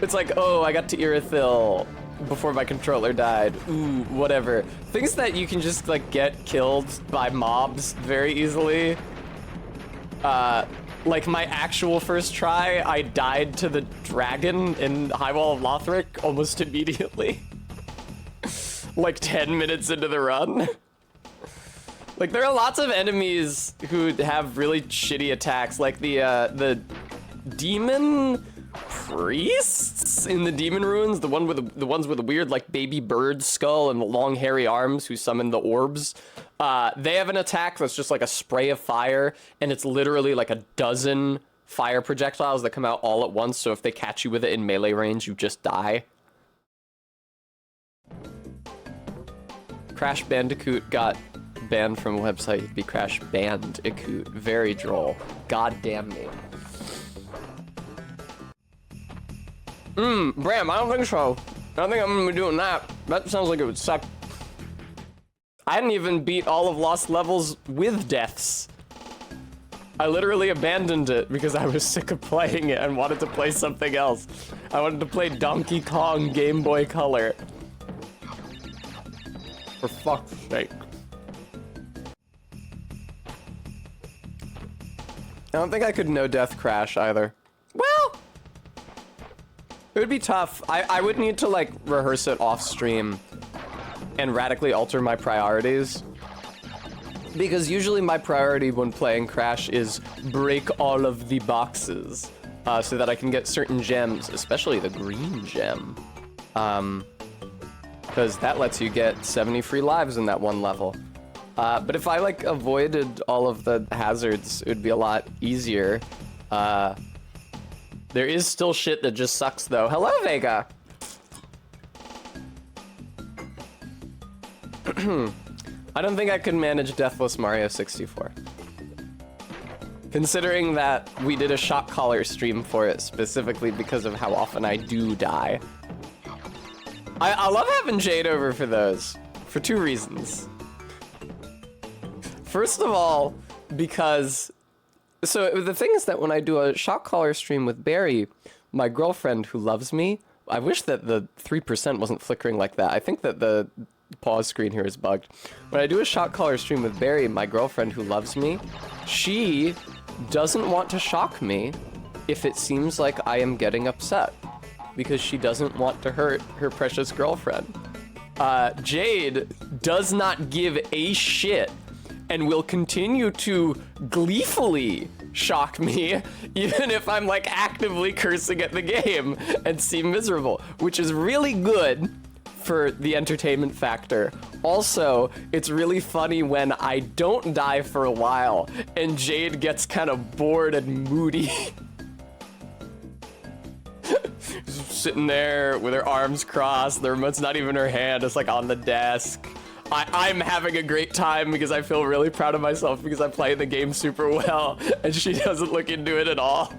S1: it's like, oh, I got to Irithyll before my controller died. Ooh, whatever. Things that you can just like get killed by mobs very easily. Like my actual first try, I died to the dragon in High Wall of Lothric almost immediately. Like 10 minutes into the run. Like there are lots of enemies who have really shitty attacks, like the demon priests in the demon ruins, the ones with the weird like baby bird skull and the long hairy arms who summon the orbs. They have an attack that's just like a spray of fire, and it's literally like a dozen fire projectiles that come out all at once, so if they catch you with it in melee range, you just die. Crash Bandicoot got banned from a website. It'd be Crash Bandicoot. Very droll. God damn me. Bram, I don't think so. I don't think I'm gonna be doing that. That sounds like it would suck. I hadn't even beat all of Lost levels with deaths. I literally abandoned it because I was sick of playing it and wanted to play something else. I wanted to play Donkey Kong Game Boy Color. For fuck's sake. I don't think I could no death Crash either. Well, it would be tough. I would need to like rehearse it off stream and radically alter my priorities. Because usually my priority when playing Crash is break all of the boxes so that I can get certain gems, especially the green gem. Because that lets you get 70 free lives in that one level. But if I like avoided all of the hazards, it would be a lot easier. There is still shit that just sucks though. Hello, Vega! I don't think I could manage Deathless Mario 64. Considering that we did a shot caller stream for it specifically because of how often I do die. I love having Jade over for those, for 2 reasons. First of all, because So the thing is that when I do a shot caller stream with Barry, my girlfriend who loves me, I wish that the 3% wasn't flickering like that. I think that the pause screen here is bugged. When I do a shot caller stream with Barry, my girlfriend who loves me, she doesn't want to shock me if it seems like I am getting upset, because she doesn't want to hurt her precious girlfriend. Jade does not give a shit and will continue to gleefully shock me even if I'm like actively cursing at the game and seem miserable, which is really good for the entertainment factor. Also, it's really funny when I don't die for a while and Jade gets kind of bored and moody. Sitting there with her arms crossed, the remote's not even in her hand, it's like on the desk. I'm having a great time because I feel really proud of myself because I'm playing the game super well and she doesn't look into it at all.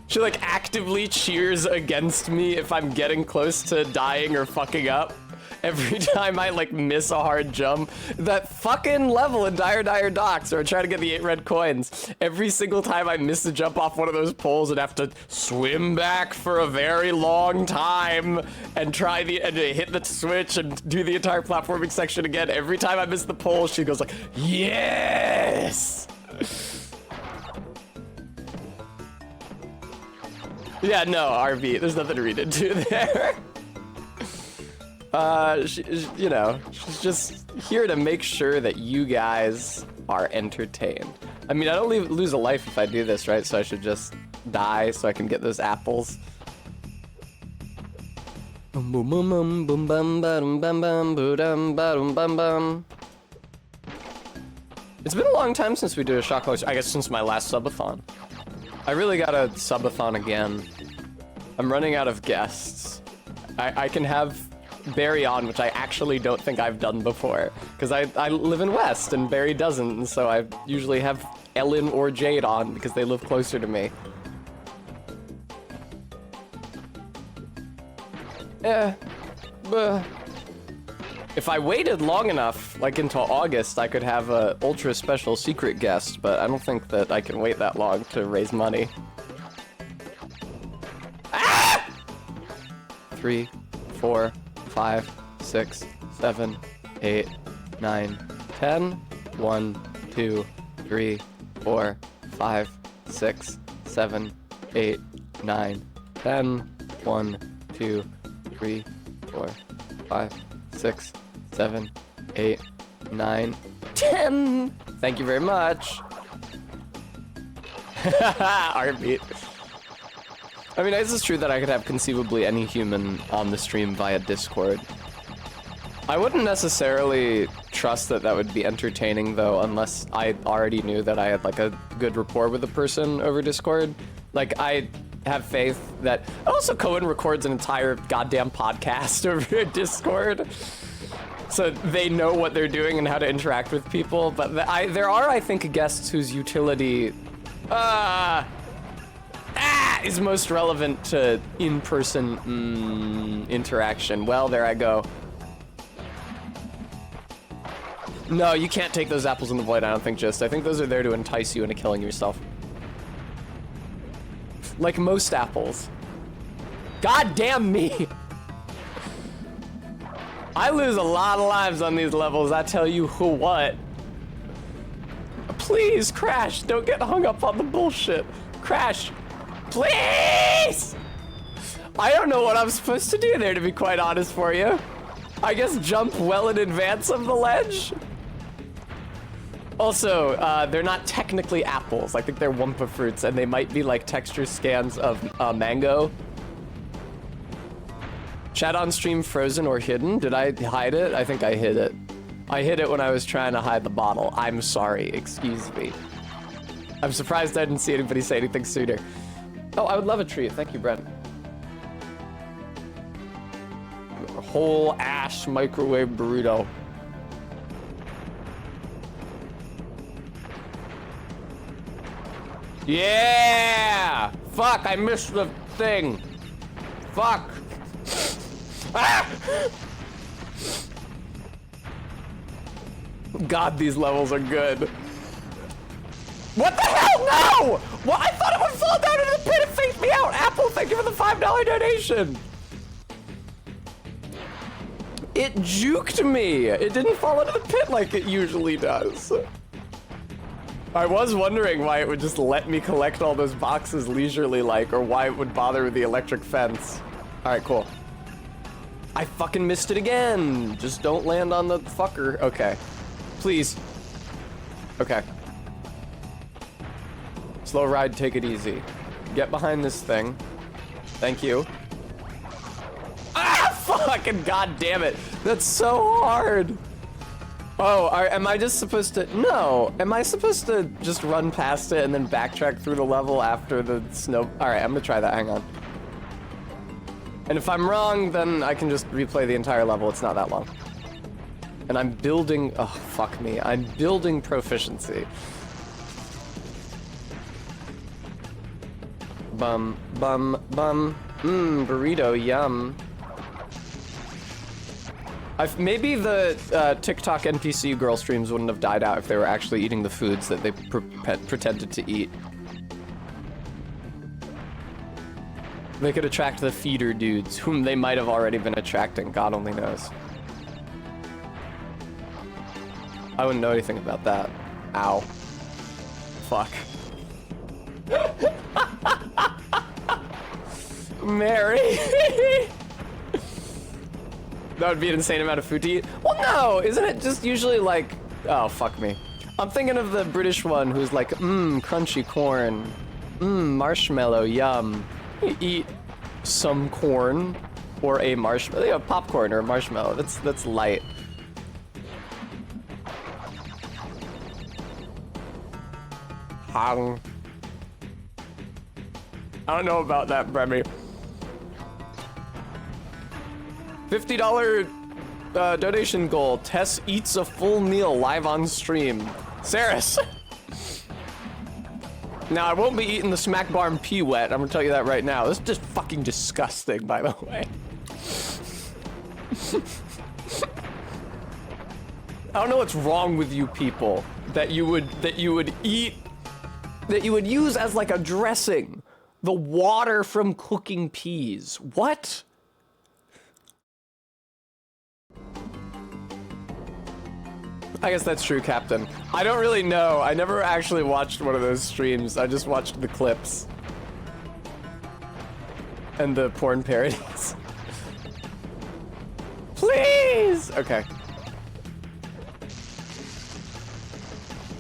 S1: She like actively cheers against me if I'm getting close to dying or fucking up. Every time I like miss a hard jump, that fucking level in Dire Docks where I try to get the 8 red coins, every single time I miss a jump off one of those poles and have to swim back for a very long time and try and hit the switch and do the entire platforming section again. Every time I miss the pole, she goes like, yes! Yeah, no, RB, there's nothing to read into there. You know, she's just here to make sure that you guys are entertained. I mean, I don't lose a life if I do this, right? So I should just die so I can get those apples. Boom boom boom boom boom bum bum bum bum boom bum bum bum. It's been a long time since we did a shot caller. I guess since my last subathon. I really gotta subathon again. I'm running out of guests. I can have Barry on, which I actually don't think I've done before, because I live in West and Barry doesn't, and so I usually have Ellen or Jade on because they live closer to me. If I waited long enough, like until August, I could have a ultra special secret guest, but I don't think that I can wait that long to raise money. Ah! 3, 4, 5, 6, 7, 8, 9, 10. 1, 2, 3, 4, 5, 6, 7, 8, 9, 10. 1, 2, 3, 4, 5, 6, 7, 8, 9, 10. Thank you very much. Heartbeat. I mean, this is true that I could have conceivably any human on the stream via Discord. I wouldn't necessarily trust that that would be entertaining, though, unless I already knew that I had, like, a good rapport with the person over Discord. Like, I have faith that... Also, Cohen records an entire goddamn podcast over Discord. So they know what they're doing and how to interact with people. But there are, I think, guests whose utility... is most relevant to in-person interaction. Well, there I go. No, you can't take those apples in the void, I don't think, I think those are there to entice you into killing yourself. Like most apples. God damn me! I lose a lot of lives on these levels, I tell you who what. Please, Crash, don't get hung up on the bullshit. Crash, please! I don't know what I'm supposed to do there, to be quite honest for you. I guess jump well in advance of the ledge? Also, they're not technically apples. I think they're Wumpa fruits, and they might be like texture scans of mango. Chat on stream frozen or hidden? Did I hide it? I think I hid it. I hid it when I was trying to hide the bottle. I'm sorry, excuse me. I'm surprised I didn't see anybody say anything sooner. Oh, I would love a treat. Thank you, Brent. A whole ash microwave burrito. Yeah! Fuck, I missed the thing. Fuck. Ah! God, these levels are good. What the hell? No! Well, I thought it would fall down into the pit and face me out. Apple, thank you for the $5 donation. It juked me. It didn't fall into the pit like it usually does. I was wondering why it would just let me collect all those boxes leisurely like, or why it would bother with the electric fence. All right, cool. I fucking missed it again. Just don't land on the fucker. Okay. Please. Okay. Slow ride, take it easy. Get behind this thing. Thank you. Ah, fucking god damn it. That's so hard. Oh, am I just supposed to? No. Am I supposed to just run past it and then backtrack through the level after the snow? All right, I'm gonna try that. Hang on. And if I'm wrong, then I can just replay the entire level. It's not that long. And I'm building, oh, fuck me. I'm building proficiency. Bum, bum, bum. Mmm, burrito, yum. Maybe the TikTok NPC girl streams wouldn't have died out if they were actually eating the foods that they pretended to eat. They could attract the feeder dudes, whom they might have already been attracting. God only knows. I wouldn't know anything about that. Ow. Fuck. Mary. That would be an insane amount of food to eat. Well, no, isn't it just usually like, oh, fuck me. I'm thinking of the British one who's like, mmm, crunchy corn. Mmm, marshmallow, yum. You eat some corn or a marshmallow, yeah, popcorn or a marshmallow. That's light. Hang. I don't know about that, Bremy. $50 donation goal. Tess eats a full meal live on stream. Saris. Now, I won't be eating the smack barn pea wet. I'm gonna tell you that right now. This is just fucking disgusting, by the way. I don't know what's wrong with you people that you would use as like a dressing the water from cooking peas. What? I guess that's true, Captain. I don't really know. I never actually watched one of those streams. I just watched the clips. And the porn parodies. Please! Okay.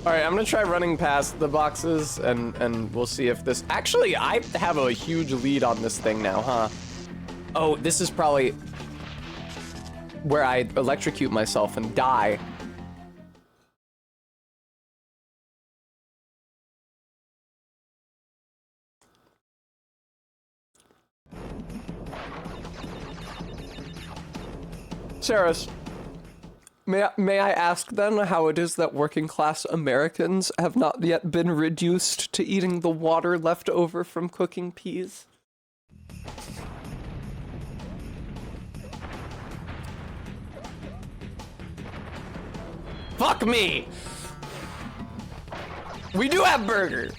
S1: Alright, I'm gonna try running past the boxes and we'll see if this... Actually, I have a huge lead on this thing now, huh? Oh, this is probably where I electrocute myself and die. Saris, may I ask then how it is that working class Americans have not yet been reduced to eating the water left over from cooking peas? Fuck me! We do have burger!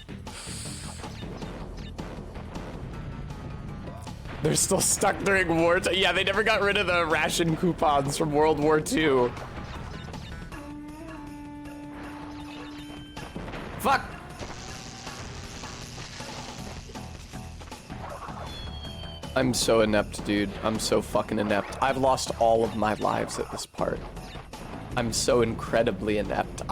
S1: They're still stuck during war time. Yeah, they never got rid of the ration coupons from World War II. Fuck! I'm so inept, dude. I'm so fucking inept. I've lost all of my lives at this part. I'm so incredibly inept.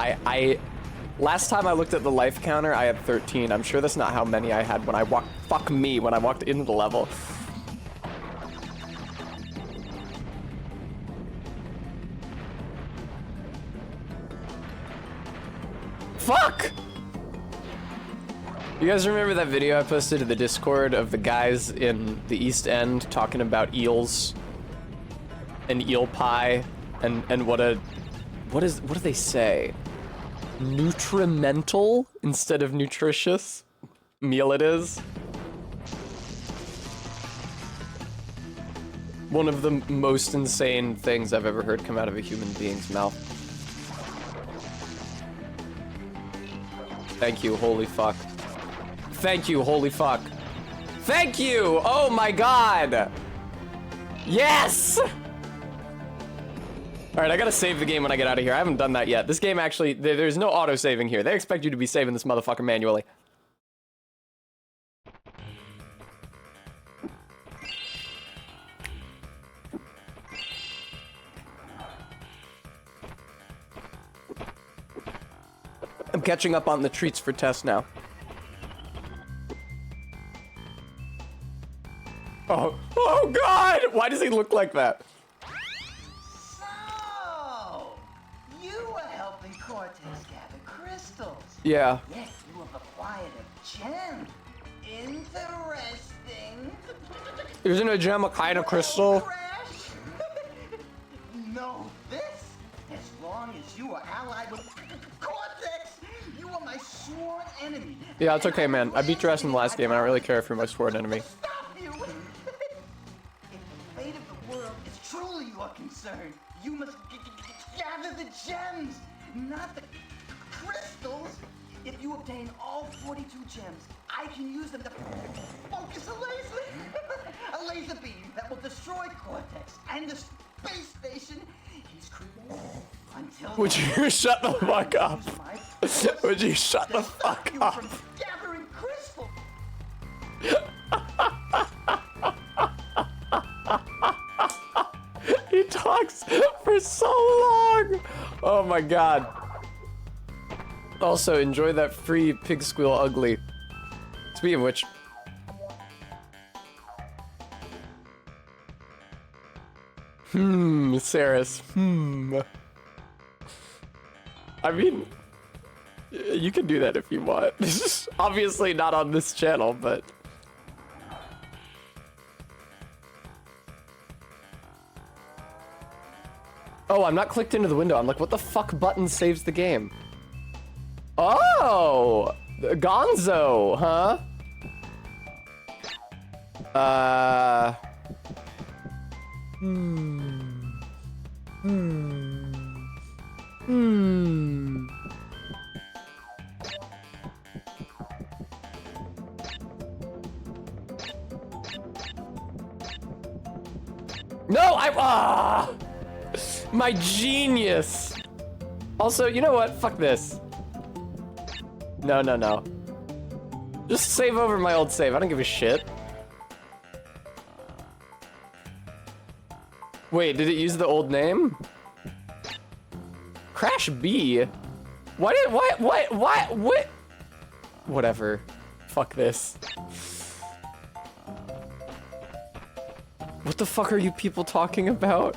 S1: Last time I looked at the life counter, I had 13. I'm sure that's not how many I had when I walked, fuck me, when I walked into the level. Fuck! You guys remember that video I posted to the Discord of the guys in the East End talking about eels and eel pie and what do they say? Nutrimental instead of nutritious meal it is. One of the most insane things I've ever heard come out of a human being's mouth. Thank you, holy fuck. Thank you, holy fuck. Thank you! Oh my god! Yes! Alright, I gotta save the game when I get out of here. I haven't done that yet. This game actually, there's no auto-saving here. They expect you to be saving this motherfucker manually. I'm catching up on the treats for Tess now. Oh, oh god! Why does he look like that?
S3: So, you were helping Cortez gather crystals.
S1: Yeah.
S3: Yes, you have acquired a gem. Interesting.
S1: Isn't a gem a kind of crystal?
S3: Crash. No, this. As long as you are allied with Cortex, you are my sworn enemy.
S1: Yeah, it's okay, man. I beat your ass in the last game. I don't really care if you're my sworn enemy.
S3: Stop you. If the fate of the world is truly your concern, you must gather the gems, not the crystals. If you obtain all 42 gems, I can use them to focus a laser. A laser beam that will destroy Cortex and the space station he's created. Until
S1: Would you shut the fuck up? Would you shut the fuck up?
S3: from gathering crystals.
S1: He talks for so long. Oh my god. Also, enjoy that free pig squeal ugly. Speaking of which. Saris. I mean, you can do that if you want. Obviously not on this channel, but... Oh, I'm not clicked into the window. I'm like, what the fuck button saves the game? Oh! Gonzo, huh? No, my genius! Also, you know what? Fuck this. No, no, no. Just save over my old save. I don't give a shit. Wait, did it use the old name? Crash B? What? Whatever. Fuck this. What the fuck are you people talking about?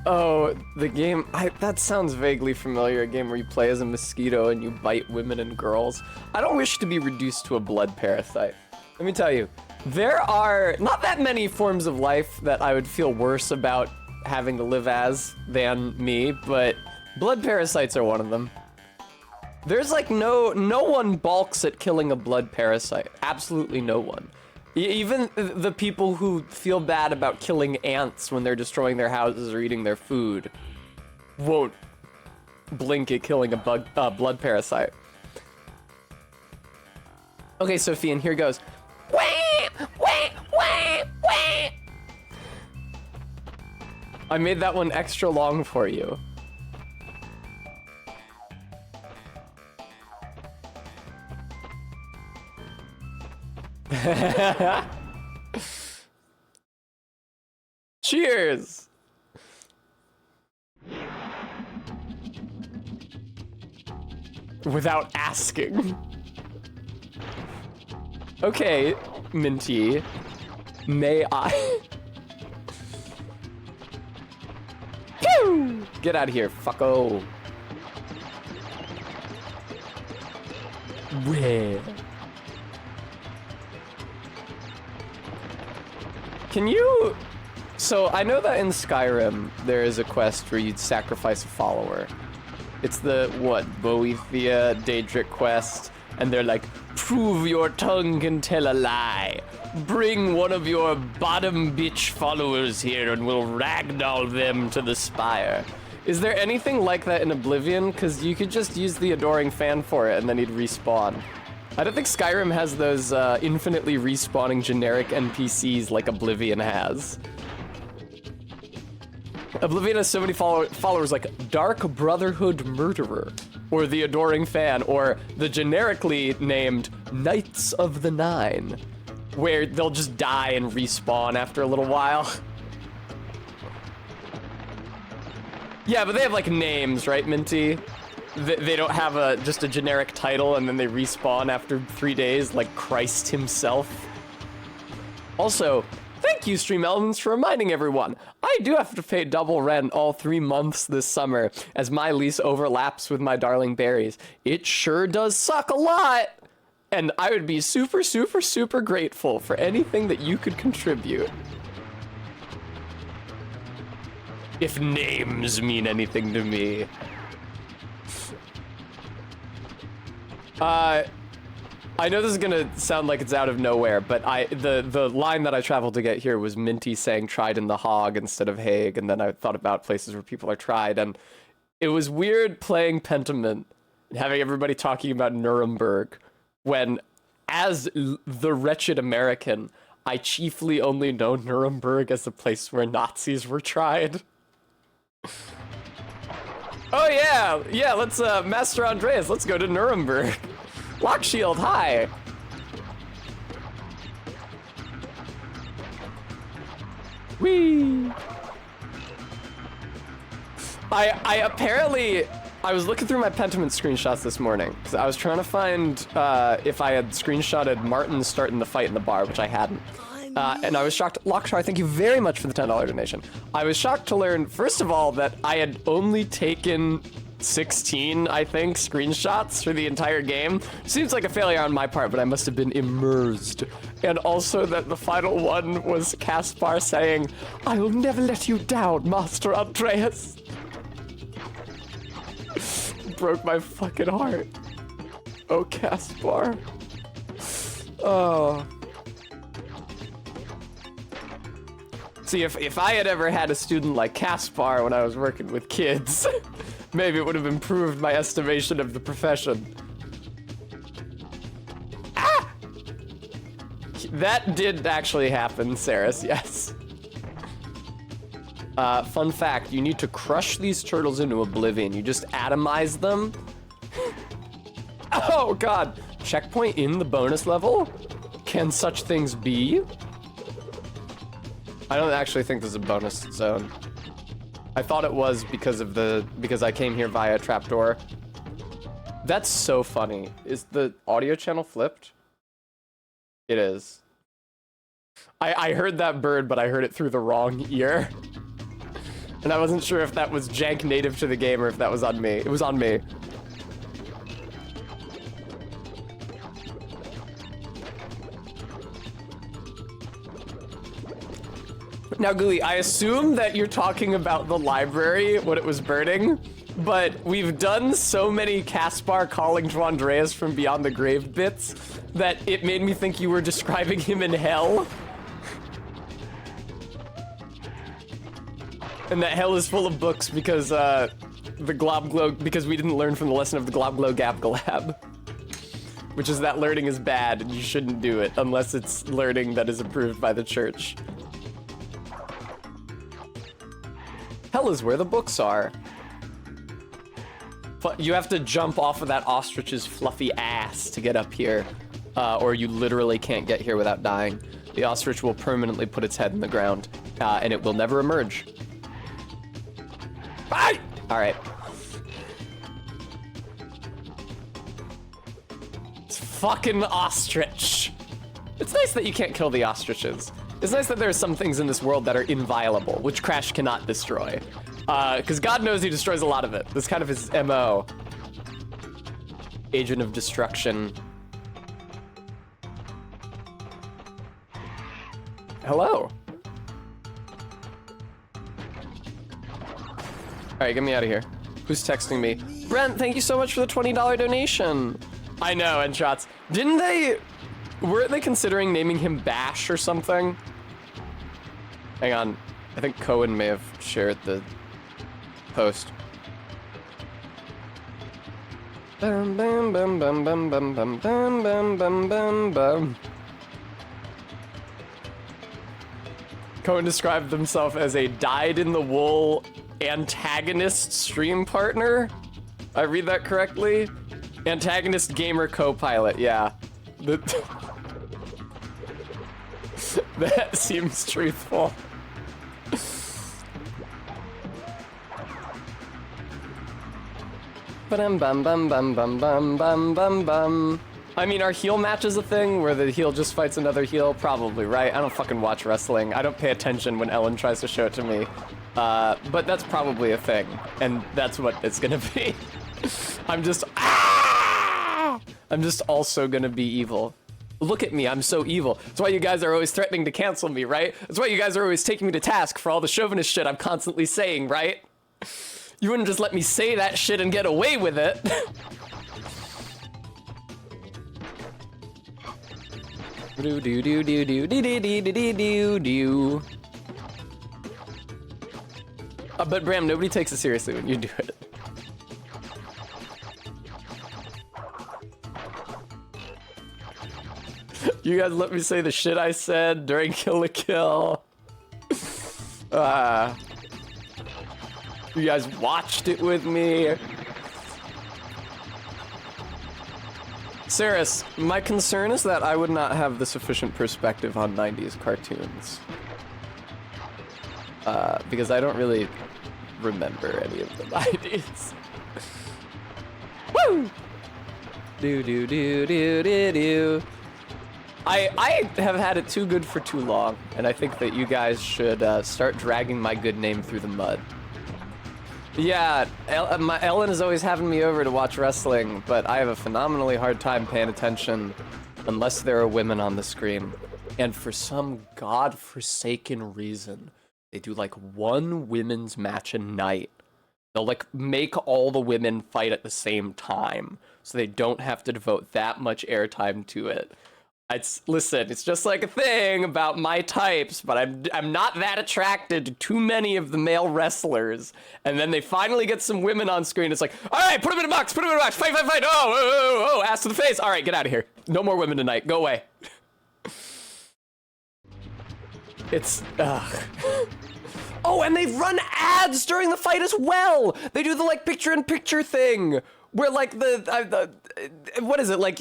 S1: Oh, the game, that sounds vaguely familiar, a game where you play as a mosquito and you bite women and girls. I don't wish to be reduced to a blood parasite. Let me tell you, there are not that many forms of life that I would feel worse about having to live as than me, but blood parasites are one of them. There's like no one balks at killing a blood parasite. Absolutely no one. Even the people who feel bad about killing ants when they're destroying their houses or eating their food won't blink at killing a blood parasite. Okay, Sophie, and here goes. I made that one extra long for you. Cheers! Without asking. Okay, Minty. May I? Pew! Get out of here, fucko. Where? Can you... So, I know that in Skyrim, there is a quest where you'd sacrifice a follower. It's the, what, Boethia Daedric quest, and they're like, prove your tongue can tell a lie. Bring one of your bottom bitch followers here and we'll ragdoll them to the spire. Is there anything like that in Oblivion? Because you could just use the Adoring Fan for it and then he'd respawn. I don't think Skyrim has those infinitely respawning generic NPCs like Oblivion has. Oblivion has so many followers like Dark Brotherhood Murderer, or the Adoring Fan, or the generically named Knights of the Nine, where they'll just die and respawn after a little while. Yeah, but they have like names, right, Minty? They don't have just a generic title and then they respawn after 3 days like Christ himself. Also, thank you, Stream Elements, for reminding everyone. I do have to pay double rent all 3 months this summer as my lease overlaps with my darling berries. It sure does suck a lot. And I would be super, super, super grateful for anything that you could contribute. If names mean anything to me. I know this is gonna sound like it's out of nowhere, but the line that I traveled to get here was Minty saying tried in the hog instead of Hague, and then I thought about places where people are tried, and it was weird playing Pentiment and having everybody talking about Nuremberg when, as the wretched American, I chiefly only know Nuremberg as a place where Nazis were tried. Oh yeah, let's, Master Andreas, let's go to Nuremberg. Lockshield, hi! Whee! I was looking through my Pentiment screenshots this morning, because I was trying to find, if I had screenshotted Martin starting the fight in the bar, which I hadn't. And I was shocked. Lockshar, thank you very much for the $10 donation. I was shocked to learn, first of all, that I had only taken 16, I think, screenshots for the entire game. Seems like a failure on my part, but I must have been immersed. And also that the final one was Caspar saying, "I will never let you down, Master Andreas." Broke my fucking heart. Oh, Caspar. Oh. See, if I had ever had a student like Caspar when I was working with kids, maybe it would have improved my estimation of the profession. Ah! That did actually happen, Saris, yes. Fun fact, you need to crush these turtles into oblivion. You just atomize them. Oh, God. Checkpoint in the bonus level? Can such things be? I don't actually think there's a bonus zone. I thought it was because I came here via trapdoor. That's so funny. Is the audio channel flipped? It is. I heard that bird, but I heard it through the wrong ear. And I wasn't sure if that was jank native to the game or if that was on me. It was on me. Now, Gooey, I assume that you're talking about the library when it was burning, but we've done so many Caspar calling to Andreas from Beyond the Grave bits that it made me think you were describing him in hell. And that hell is full of books because because we didn't learn from the lesson of the Globglow Gabgalab. Which is that learning is bad and you shouldn't do it unless it's learning that is approved by the church. Hell is where the books are. But you have to jump off of that ostrich's fluffy ass to get up here, or you literally can't get here without dying. The ostrich will permanently put its head in the ground, and it will never emerge. Bye! All right. It's fucking ostrich. It's nice that you can't kill the ostriches. It's nice that there are some things in this world that are inviolable, which Crash cannot destroy. Because God knows he destroys a lot of it. That's kind of his MO. Agent of destruction. Hello. Alright, get me out of here. Who's texting me? Brent, thank you so much for the $20 donation. I know, and shots. Weren't they considering naming him Bash or something? Hang on. I think Cohen may have shared the post. Bum, bum, bum, bum, bum, bum, bum, bum, bum, bum, bum, bum. Cohen described himself as a dyed-in-the-wool antagonist stream partner. I read that correctly? Antagonist gamer co-pilot, yeah. That seems truthful. Bum bum bum bum bum bum bum bum bum. I mean, are heel matches a thing where the heel just fights another heel? Probably, right? I don't fucking watch wrestling. I don't pay attention when Ellen tries to show it to me. But that's probably a thing, and that's what it's gonna be. I'm just also gonna be evil. Look at me, I'm so evil. That's why you guys are always threatening to cancel me, right? That's why you guys are always taking me to task for all the chauvinist shit I'm constantly saying, right? You wouldn't just let me say that shit and get away with it. Do do do do do do do do do do do. But Bram, nobody takes it seriously when you do it. You guys let me say the shit I said during Kill la Kill. You guys watched it with me. Saris, my concern is that I would not have the sufficient perspective on 90s cartoons. Because I don't really remember any of the 90s. Woo! Do do do do do do. I have had it too good for too long, and I think that you guys should start dragging my good name through the mud. Yeah, Ellen is always having me over to watch wrestling, but I have a phenomenally hard time paying attention unless there are women on the screen. And for some godforsaken reason, they do like one women's match a night. They'll like make all the women fight at the same time, so they don't have to devote that much airtime to it. Listen, it's just like a thing about my types, but I'm not that attracted to too many of the male wrestlers. And then they finally get some women on screen. It's like, all right, put them in a box, fight, fight. Oh, ass to the face. All right, get out of here. No more women tonight. Go away. It's, ugh. Oh, and they run ads during the fight as well. They do the like picture-in-picture thing where like what is it? Like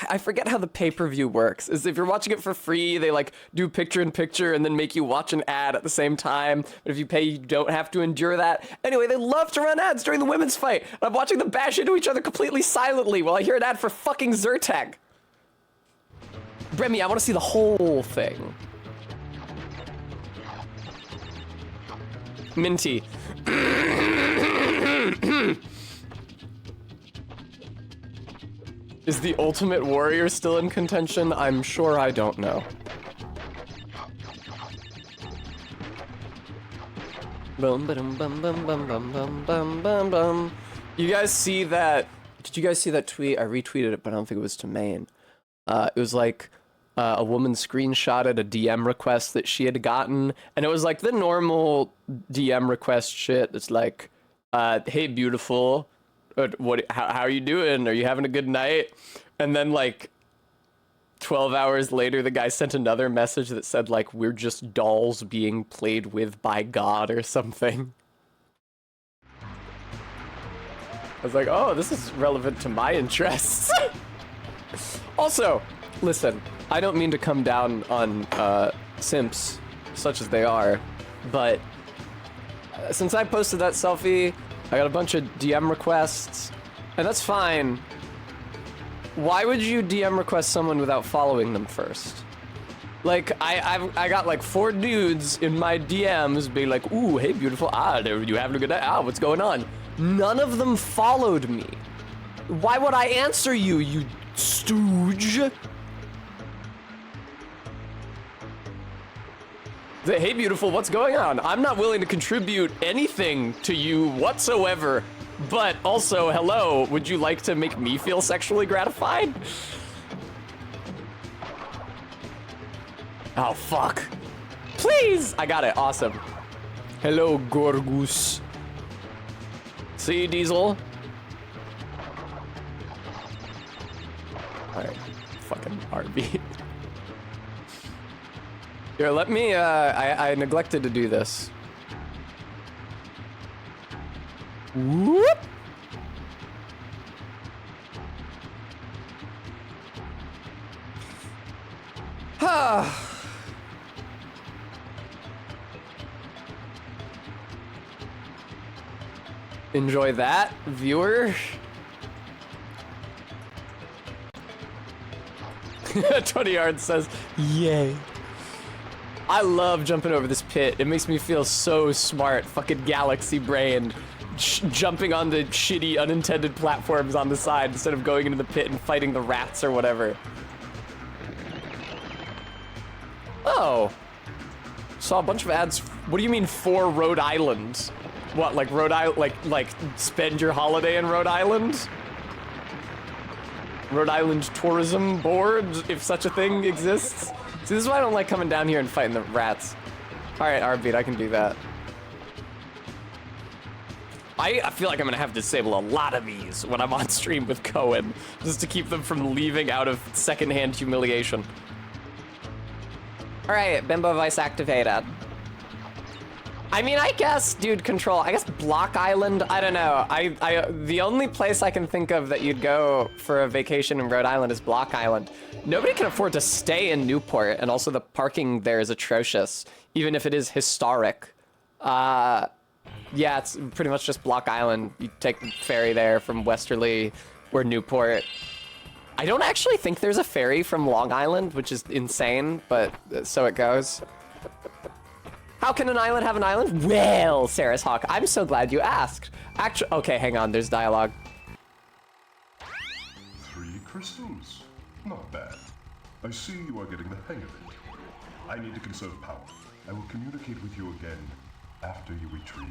S1: I forget how the pay-per-view works. Is if you're watching it for free, they like do picture-in-picture and then make you watch an ad at the same time. But if you pay, you don't have to endure that. Anyway, they love to run ads during the women's fight. And I'm watching them bash into each other completely silently while I hear an ad for fucking Zyrtec. Bremy, I want to see the whole thing. Minty. Is the Ultimate Warrior still in contention? I'm sure I don't know. Bum bum bum bum bum bum bum bum bum bum. You guys see that? Did you guys see that tweet? I retweeted it, but I don't think it was to Maine. It was like a woman screenshotted a DM request that she had gotten, and it was like the normal DM request shit. It's like, "Hey, beautiful. How are you doing? Are you having a good night?" And then like 12 hours later, the guy sent another message that said like, "We're just dolls being played with by God," or something. I was like, oh, this is relevant to my interests. Also, listen, I don't mean to come down on simps, such as they are, but since I posted that selfie, I got a bunch of DM requests, and that's fine. Why would you DM request someone without following them first? Like, I got like 4 dudes in my DMs being like, "Ooh, hey, beautiful, you having a good night? What's going on?" None of them followed me. Why would I answer you, you stooge? Hey, beautiful, what's going on? I'm not willing to contribute anything to you whatsoever, but also, hello, would you like to make me feel sexually gratified? Oh, fuck. Please! I got it, awesome. Hello, Gorgus. See, Diesel? Alright, fucking RB. Here, let me, I neglected to do this. Whoop! Enjoy that, viewer. 20 yards says, yay. I love jumping over this pit. It makes me feel so smart. Fucking galaxy brain. Jumping on the shitty unintended platforms on the side instead of going into the pit and fighting the rats or whatever. Oh. Saw a bunch of ads. What do you mean for Rhode Island? What, like Rhode Island, like spend your holiday in Rhode Island? Rhode Island Tourism Board, if such a thing exists. See, this is why I don't like coming down here and fighting the rats. All right, Arbeat, I can do that. I feel like I'm gonna have to disable a lot of these when I'm on stream with Cohen, just to keep them from leaving out of secondhand humiliation. All right, Bimbo Vice activated. I mean, I guess, dude, control. I guess Block Island. I don't know. The only place I can think of that you'd go for a vacation in Rhode Island is Block Island. Nobody can afford to stay in Newport, and also the parking there is atrocious, even if it is historic. Yeah, it's pretty much just Block Island. You take the ferry there from Westerly or Newport. I don't actually think there's a ferry from Long Island, which is insane, but so it goes. How can an island have an island? Well, Sarah's Hawk, I'm so glad you asked. Actually, okay, hang on, there's dialogue.
S2: 3 crystals. Not bad. I see you are getting the hang of it. I need to conserve power. I will communicate with you again after you retrieve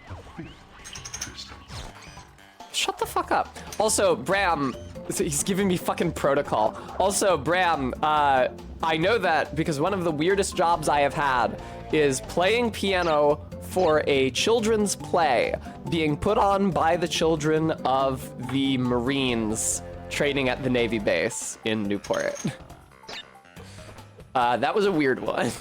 S2: the 5th crystal.
S1: Shut the fuck up. Also, Bram, he's giving me fucking protocol. Also, Bram, I know that because one of the weirdest jobs I have had is playing piano for a children's play being put on by the children of the Marines training at the Navy base in Newport. That was a weird one.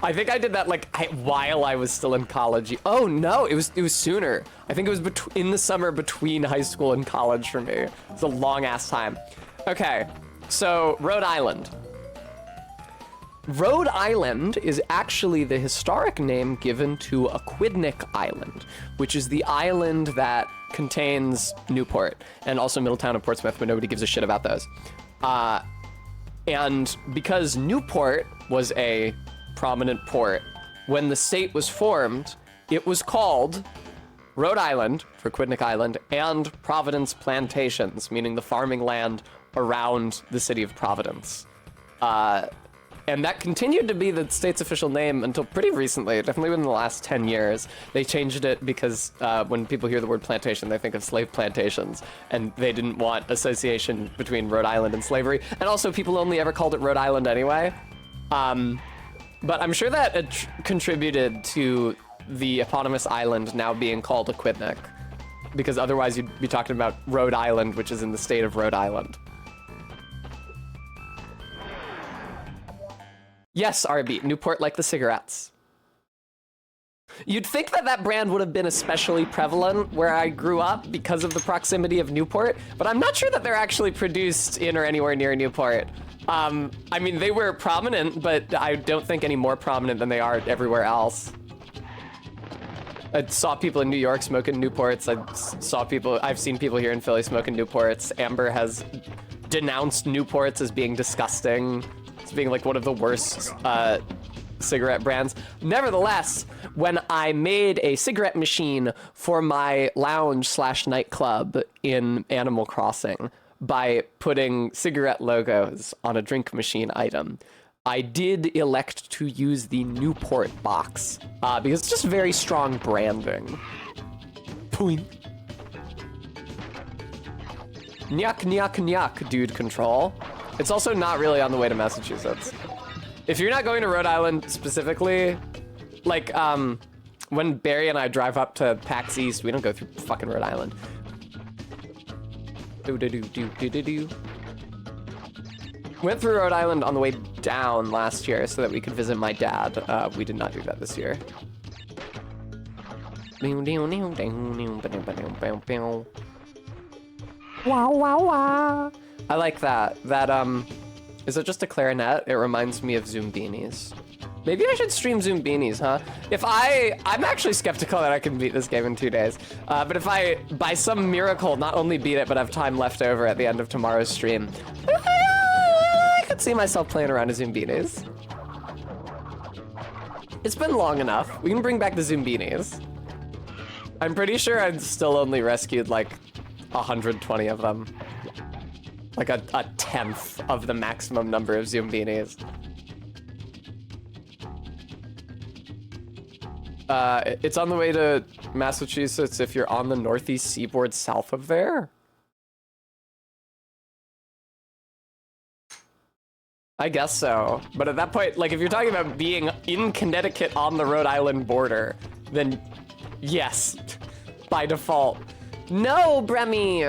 S1: I think I did that like while I was still in college. Oh no, it was sooner. I think it was in the summer between high school and college for me. It's a long ass time. Okay, so Rhode Island. Rhode Island is actually the historic name given to Aquidneck Island, which is the island that contains Newport and also Middletown and Portsmouth, but nobody gives a shit about those. And because Newport was a prominent port, when the state was formed, it was called Rhode Island for Aquidneck Island and Providence Plantations, meaning the farming land around the city of Providence. And that continued to be the state's official name until pretty recently, definitely within the last 10 years. They changed it because when people hear the word plantation, they think of slave plantations, and they didn't want association between Rhode Island and slavery. And also, people only ever called it Rhode Island anyway. But I'm sure that it contributed to the eponymous island now being called Aquidneck, because otherwise you'd be talking about Rhode Island, which is in the state of Rhode Island. Yes, RB, Newport like the cigarettes. You'd think that that brand would have been especially prevalent where I grew up because of the proximity of Newport, but I'm not sure that they're actually produced in or anywhere near Newport. I mean, they were prominent, but I don't think any more prominent than they are everywhere else. I saw people in New York smoking Newports. I've seen people here in Philly smoking Newports. Amber has denounced Newports as being disgusting. As being like one of the worst cigarette brands. Nevertheless, when I made a cigarette machine for my lounge/nightclub in Animal Crossing by putting cigarette logos on a drink machine item, I did elect to use the Newport box because it's just very strong branding. Point. Nyuk, nyuk, nyuk, dude control. It's also not really on the way to Massachusetts. If you're not going to Rhode Island specifically, like, when Barry and I drive up to PAX East, we don't go through fucking Rhode Island. Do-do-do-do-do-do-do. Went through Rhode Island on the way down last year so that we could visit my dad. We did not do that this year. Wow, wow, wow. I like that. Is it just a clarinet? It reminds me of Zoombinis. Maybe I should stream Zoombinis, huh? I'm actually skeptical that I can beat this game in 2 days. But if I, by some miracle, not only beat it, but have time left over at the end of tomorrow's stream, I could see myself playing around with Zoombinis. It's been long enough. We can bring back the Zoombinis. I'm pretty sure I've still only rescued like 120 of them. Like a tenth of the maximum number of Zoombinis. It's on the way to Massachusetts if you're on the northeast seaboard south of there. I guess so. But at that point, like if you're talking about being in Connecticut on the Rhode Island border, then yes, by default. No, Bremy!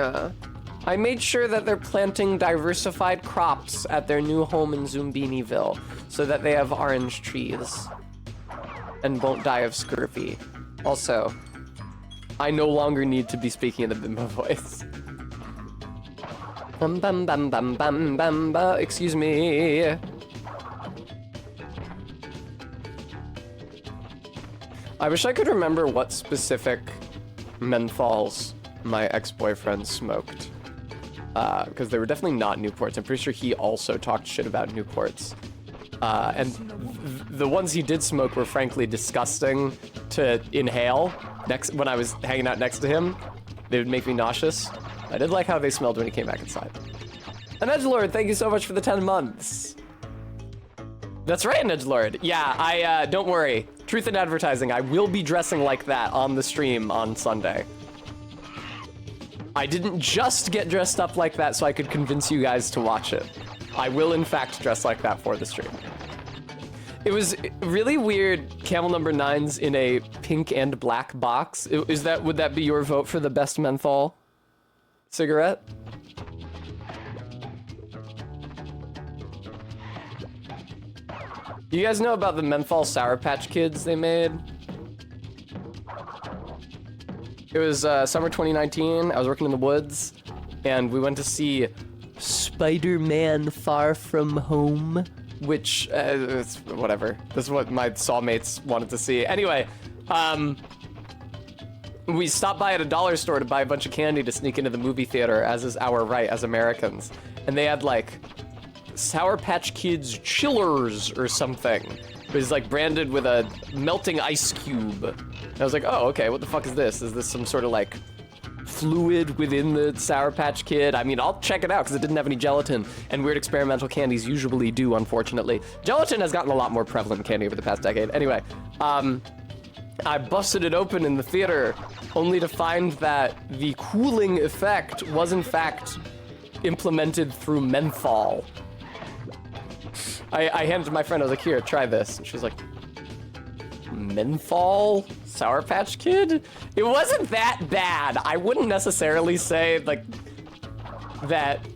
S1: I made sure that they're planting diversified crops at their new home in Zoombiniville so that they have orange trees and won't die of scurvy. Also, I no longer need to be speaking in the bimbo voice. Bum bum bum bum bum bum ba, excuse me. I wish I could remember what specific menthols my ex-boyfriend smoked. Because they were definitely not Newports. I'm pretty sure he also talked shit about Newports. And the ones he did smoke were frankly disgusting to inhale. When I was hanging out next to him, they would make me nauseous. I did like how they smelled when he came back inside. And Edgelord, thank you so much for the 10 months. That's right, Edgelord. Yeah, don't worry. Truth in advertising, I will be dressing like that on the stream on Sunday. I didn't just get dressed up like that so I could convince you guys to watch it. I will in fact dress like that for the stream. It was really weird. Camel number 9's in a pink and black box. Would that be your vote for the best menthol cigarette? You guys know about the menthol Sour Patch Kids they made? It was summer 2019. I was working in the woods, and we went to see Spider-Man Far From Home, which, it's whatever. This is what my soulmates wanted to see. Anyway, we stopped by at a dollar store to buy a bunch of candy to sneak into the movie theater, as is our right as Americans. And they had, like, Sour Patch Kids Chillers or something. It was, like, branded with a melting ice cube. And I was like, oh, okay, what the fuck is this? Is this some sort of, like, fluid within the Sour Patch Kid? I mean, I'll check it out, because it didn't have any gelatin, and weird experimental candies usually do, unfortunately. Gelatin has gotten a lot more prevalent in candy over the past decade. Anyway, I busted it open in the theater, only to find that the cooling effect was, in fact, implemented through menthol. I handed it to my friend, I was like, here, try this. And she was like, menthol Sour Patch Kid? It wasn't that bad. I wouldn't necessarily say, like, that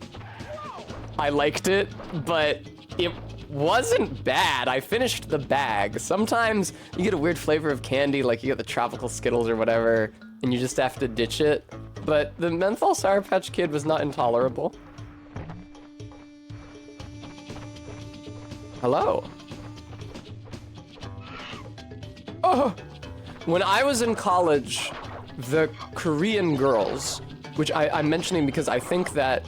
S1: I liked it, but it wasn't bad. I finished the bag. Sometimes you get a weird flavor of candy, like you get the tropical Skittles or whatever, and you just have to ditch it. But the menthol Sour Patch Kid was not intolerable. Hello. Oh, when I was in college, the Korean girls, which I'm mentioning because I think that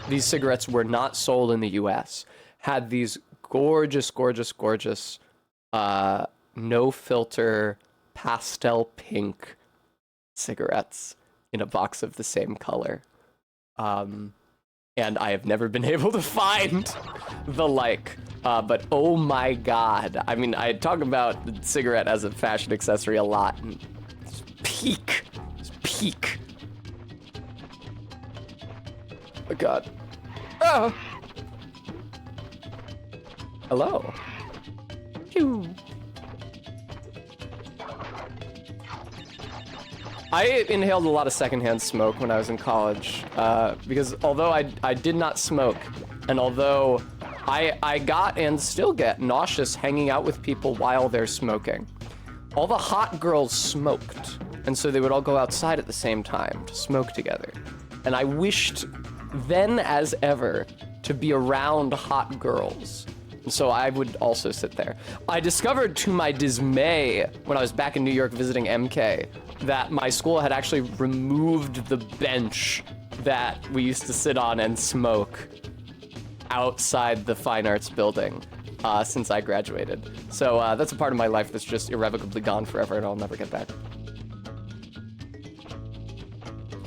S1: these cigarettes were not sold in the US, had these gorgeous, gorgeous, gorgeous, no filter, pastel pink cigarettes in a box of the same color. And I have never been able to find the like. But oh my god. I mean, I talk about the cigarette as a fashion accessory a lot. And it's peak. It's peak. Oh god. Oh! Hello. Phew. I inhaled a lot of secondhand smoke when I was in college, because although I did not smoke, and although I got and still get nauseous hanging out with people while they're smoking, all the hot girls smoked, and so they would all go outside at the same time to smoke together. And I wished then as ever to be around hot girls. And so I would also sit there. I discovered to my dismay when I was back in New York visiting MK that my school had actually removed the bench that we used to sit on and smoke outside the fine arts building since I graduated. So that's a part of my life that's just irrevocably gone forever and I'll never get back.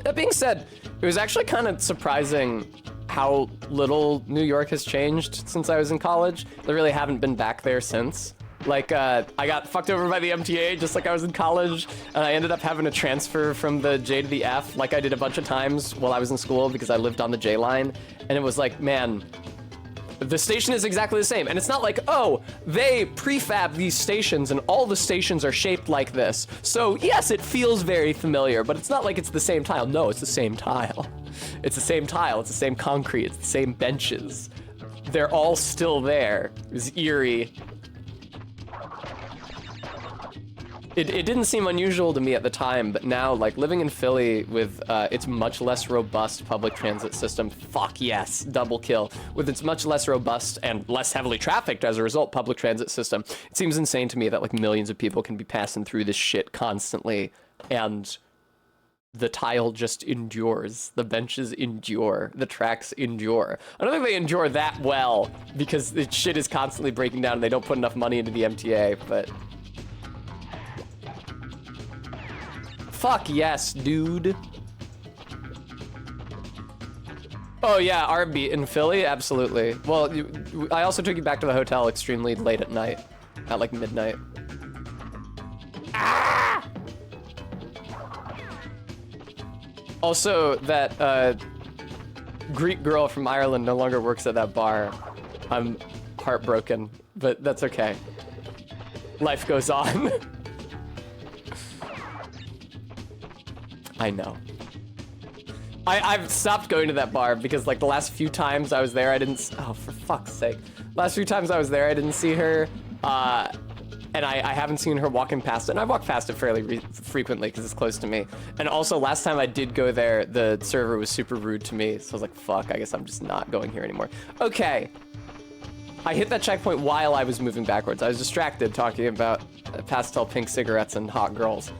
S1: That being said, it was actually kind of surprising how little New York has changed since I was in college. I really haven't been back there since. Like, I got fucked over by the MTA just like I was in college, and I ended up having to transfer from the J to the F like I did a bunch of times while I was in school because I lived on the J line, and it was like, man, the station is exactly the same. And it's not like, oh, they prefab these stations and all the stations are shaped like this. So yes, it feels very familiar, but it's not like it's the same tile. No, it's the same tile. It's the same tile, it's the same concrete, it's the same benches. They're all still there. It was eerie. It didn't seem unusual to me at the time, but now, like, living in Philly with its much less robust public transit system, fuck yes, double kill. With its much less robust and less heavily trafficked, as a result, public transit system, it seems insane to me that, like, millions of people can be passing through this shit constantly, and the tile just endures. The benches endure. The tracks endure. I don't think they endure that well, because the shit is constantly breaking down and they don't put enough money into the MTA, but... Fuck yes, dude. Oh yeah, our beat in Philly, absolutely. Well, I also took you back to the hotel extremely late at night, at like midnight. Ah! Also, that Greek girl from Ireland no longer works at that bar. I'm heartbroken, but that's okay. Life goes on. I know. I've stopped going to that bar because, like, the last few times I was there, I didn't... Oh, for fuck's sake. Last few times I was there, I didn't see her. And I haven't seen her walking past it. And I walk past it fairly frequently because it's close to me. And also, last time I did go there, the server was super rude to me. So I was like, fuck, I guess I'm just not going here anymore. Okay. I hit that checkpoint while I was moving backwards. I was distracted talking about pastel pink cigarettes and hot girls.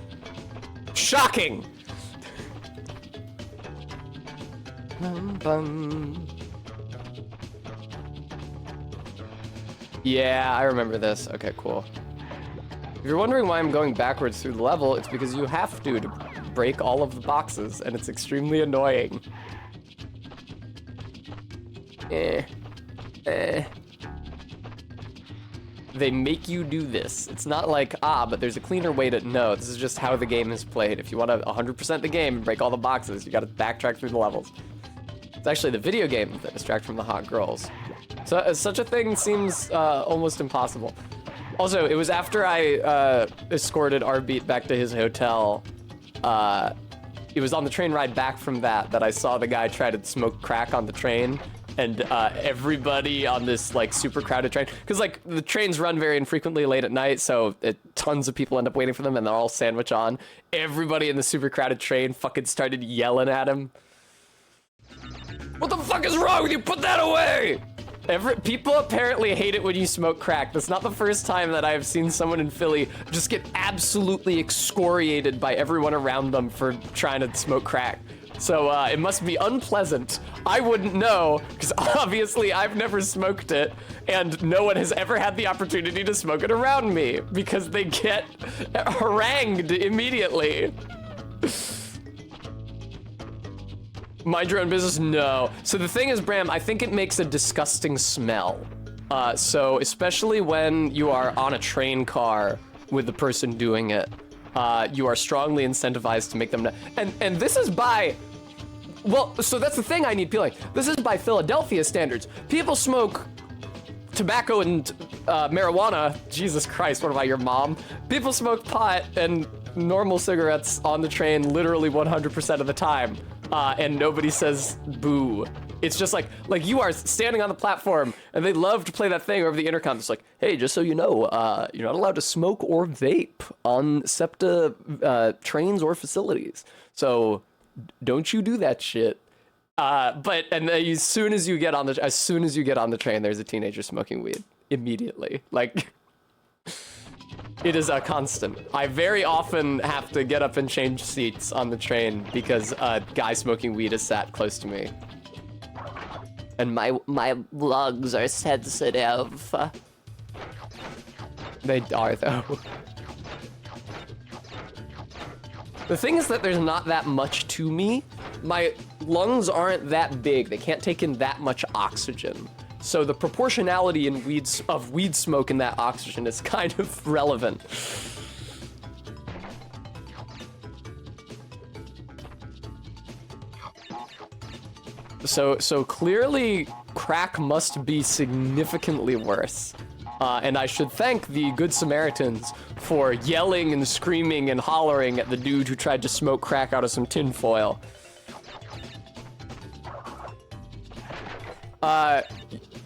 S1: Shocking! Yeah, I remember this. Okay, cool. If you're wondering why I'm going backwards through the level, it's because you have to break all of the boxes, and it's extremely annoying. They make you do this. It's not like, but there's a cleaner way to... No, this is just how the game is played. If you want to 100% the game and break all the boxes, you gotta backtrack through the levels. It's actually the video game that distracts from the hot girls. So such a thing seems almost impossible. Also, it was after I escorted Arbeat back to his hotel. It was on the train ride back from that I saw the guy try to smoke crack on the train. And everybody on this, like, super crowded train, because, like, the trains run very infrequently late at night, so tons of people end up waiting for them, and they're all sandwich on. Everybody in the super crowded train fucking started yelling at him. What the fuck is wrong with you? Put that away! People apparently hate it when you smoke crack. That's not the first time that I have seen someone in Philly just get absolutely excoriated by everyone around them for trying to smoke crack. So it must be unpleasant. I wouldn't know, because obviously I've never smoked it, and no one has ever had the opportunity to smoke it around me, because they get harangued immediately. Mind your own business? No. So the thing is, Bram, I think it makes a disgusting smell. So especially when you are on a train car with the person doing it, you are strongly incentivized to make them... And this is by... Well, so that's the thing I need peeling. This is by Philadelphia standards. People smoke tobacco and marijuana. Jesus Christ, what about your mom? People smoke pot and normal cigarettes on the train literally 100% of the time, and nobody says boo. It's just like you are standing on the platform, and they love to play that thing over the intercom. It's like, hey, just so you know, you're not allowed to smoke or vape on SEPTA trains or facilities. So don't you do that shit. And as soon as you get on the train, there's a teenager smoking weed immediately. Like, it is a constant. I very often have to get up and change seats on the train because a guy smoking weed is sat close to me. And my lungs are sensitive. They are, though. The thing is that there's not that much to me. My lungs aren't that big. They can't take in that much oxygen. So the proportionality in weed smoke in that oxygen is kind of relevant. So clearly crack must be significantly worse. And I should thank the Good Samaritans for yelling and screaming and hollering at the dude who tried to smoke crack out of some tinfoil.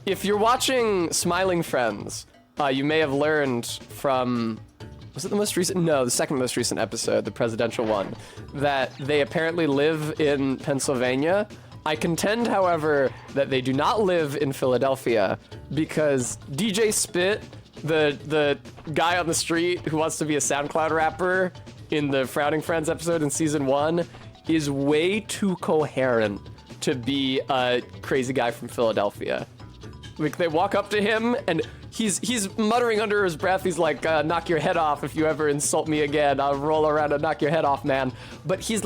S1: If you're watching Smiling Friends, you may have learned from, was it the most recent? No, the second most recent episode, the presidential one, that they apparently live in Pennsylvania. I contend, however, that they do not live in Philadelphia because DJ Spit, the guy on the street who wants to be a SoundCloud rapper in the Frowning Friends episode in season 1, is way too coherent to be a crazy guy from Philadelphia. Like, they walk up to him and he's muttering under his breath. He's like, knock your head off if you ever insult me again. I'll roll around and knock your head off, man. But he's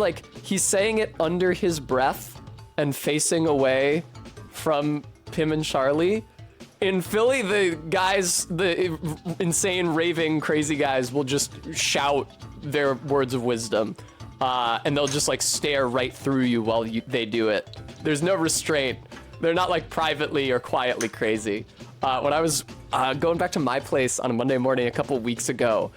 S1: saying it under his breath and facing away from Pim and Charlie. In Philly, the insane, raving, crazy guys will just shout their words of wisdom. And they'll just like stare right through you while they do it. There's no restraint. They're not like privately or quietly crazy. When I was going back to my place on a Monday morning a couple weeks ago,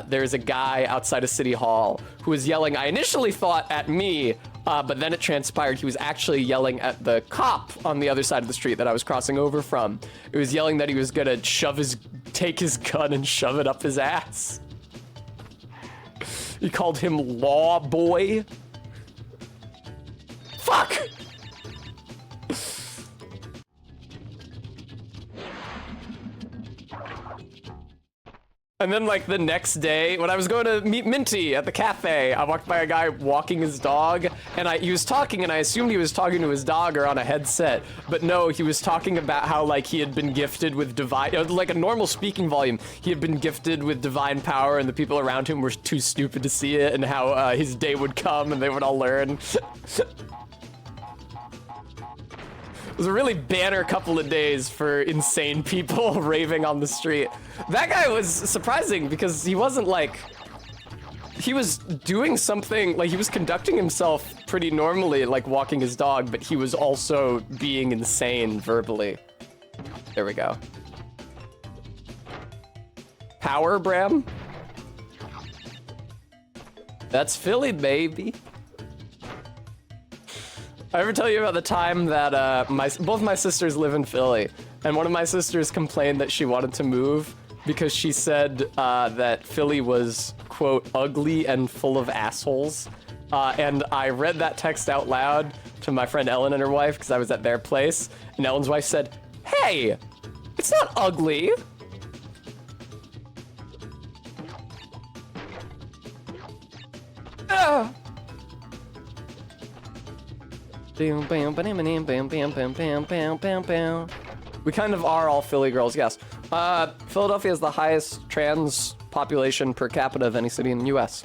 S1: there's a guy outside of City Hall who was yelling, I initially thought at me, but then it transpired he was actually yelling at the cop on the other side of the street that I was crossing over from. It was yelling that he was gonna take his gun and shove it up his ass. He called him Law Boy. Fuck! And then, like, the next day, when I was going to meet Minty at the cafe, I walked by a guy walking his dog, and he was talking, and I assumed he was talking to his dog or on a headset, but no, he was talking about how, like, he had been gifted with like a normal speaking volume, he had been gifted with divine power, and the people around him were too stupid to see it, and how his day would come, and they would all learn. It was a really banner couple of days for insane people raving on the street. That guy was surprising because he wasn't like... He was doing something, like he was conducting himself pretty normally, like walking his dog, but he was also being insane verbally. There we go. Power, Bram? That's Philly, baby. I ever tell you about the time that both my sisters live in Philly, and one of my sisters complained that she wanted to move because she said that Philly was, quote, ugly and full of assholes. And I read that text out loud to my friend Ellen and her wife because I was at their place, and Ellen's wife said, hey, it's not ugly. Ugh. We kind of are all Philly girls, yes. Philadelphia has the highest trans population per capita of any city in the US.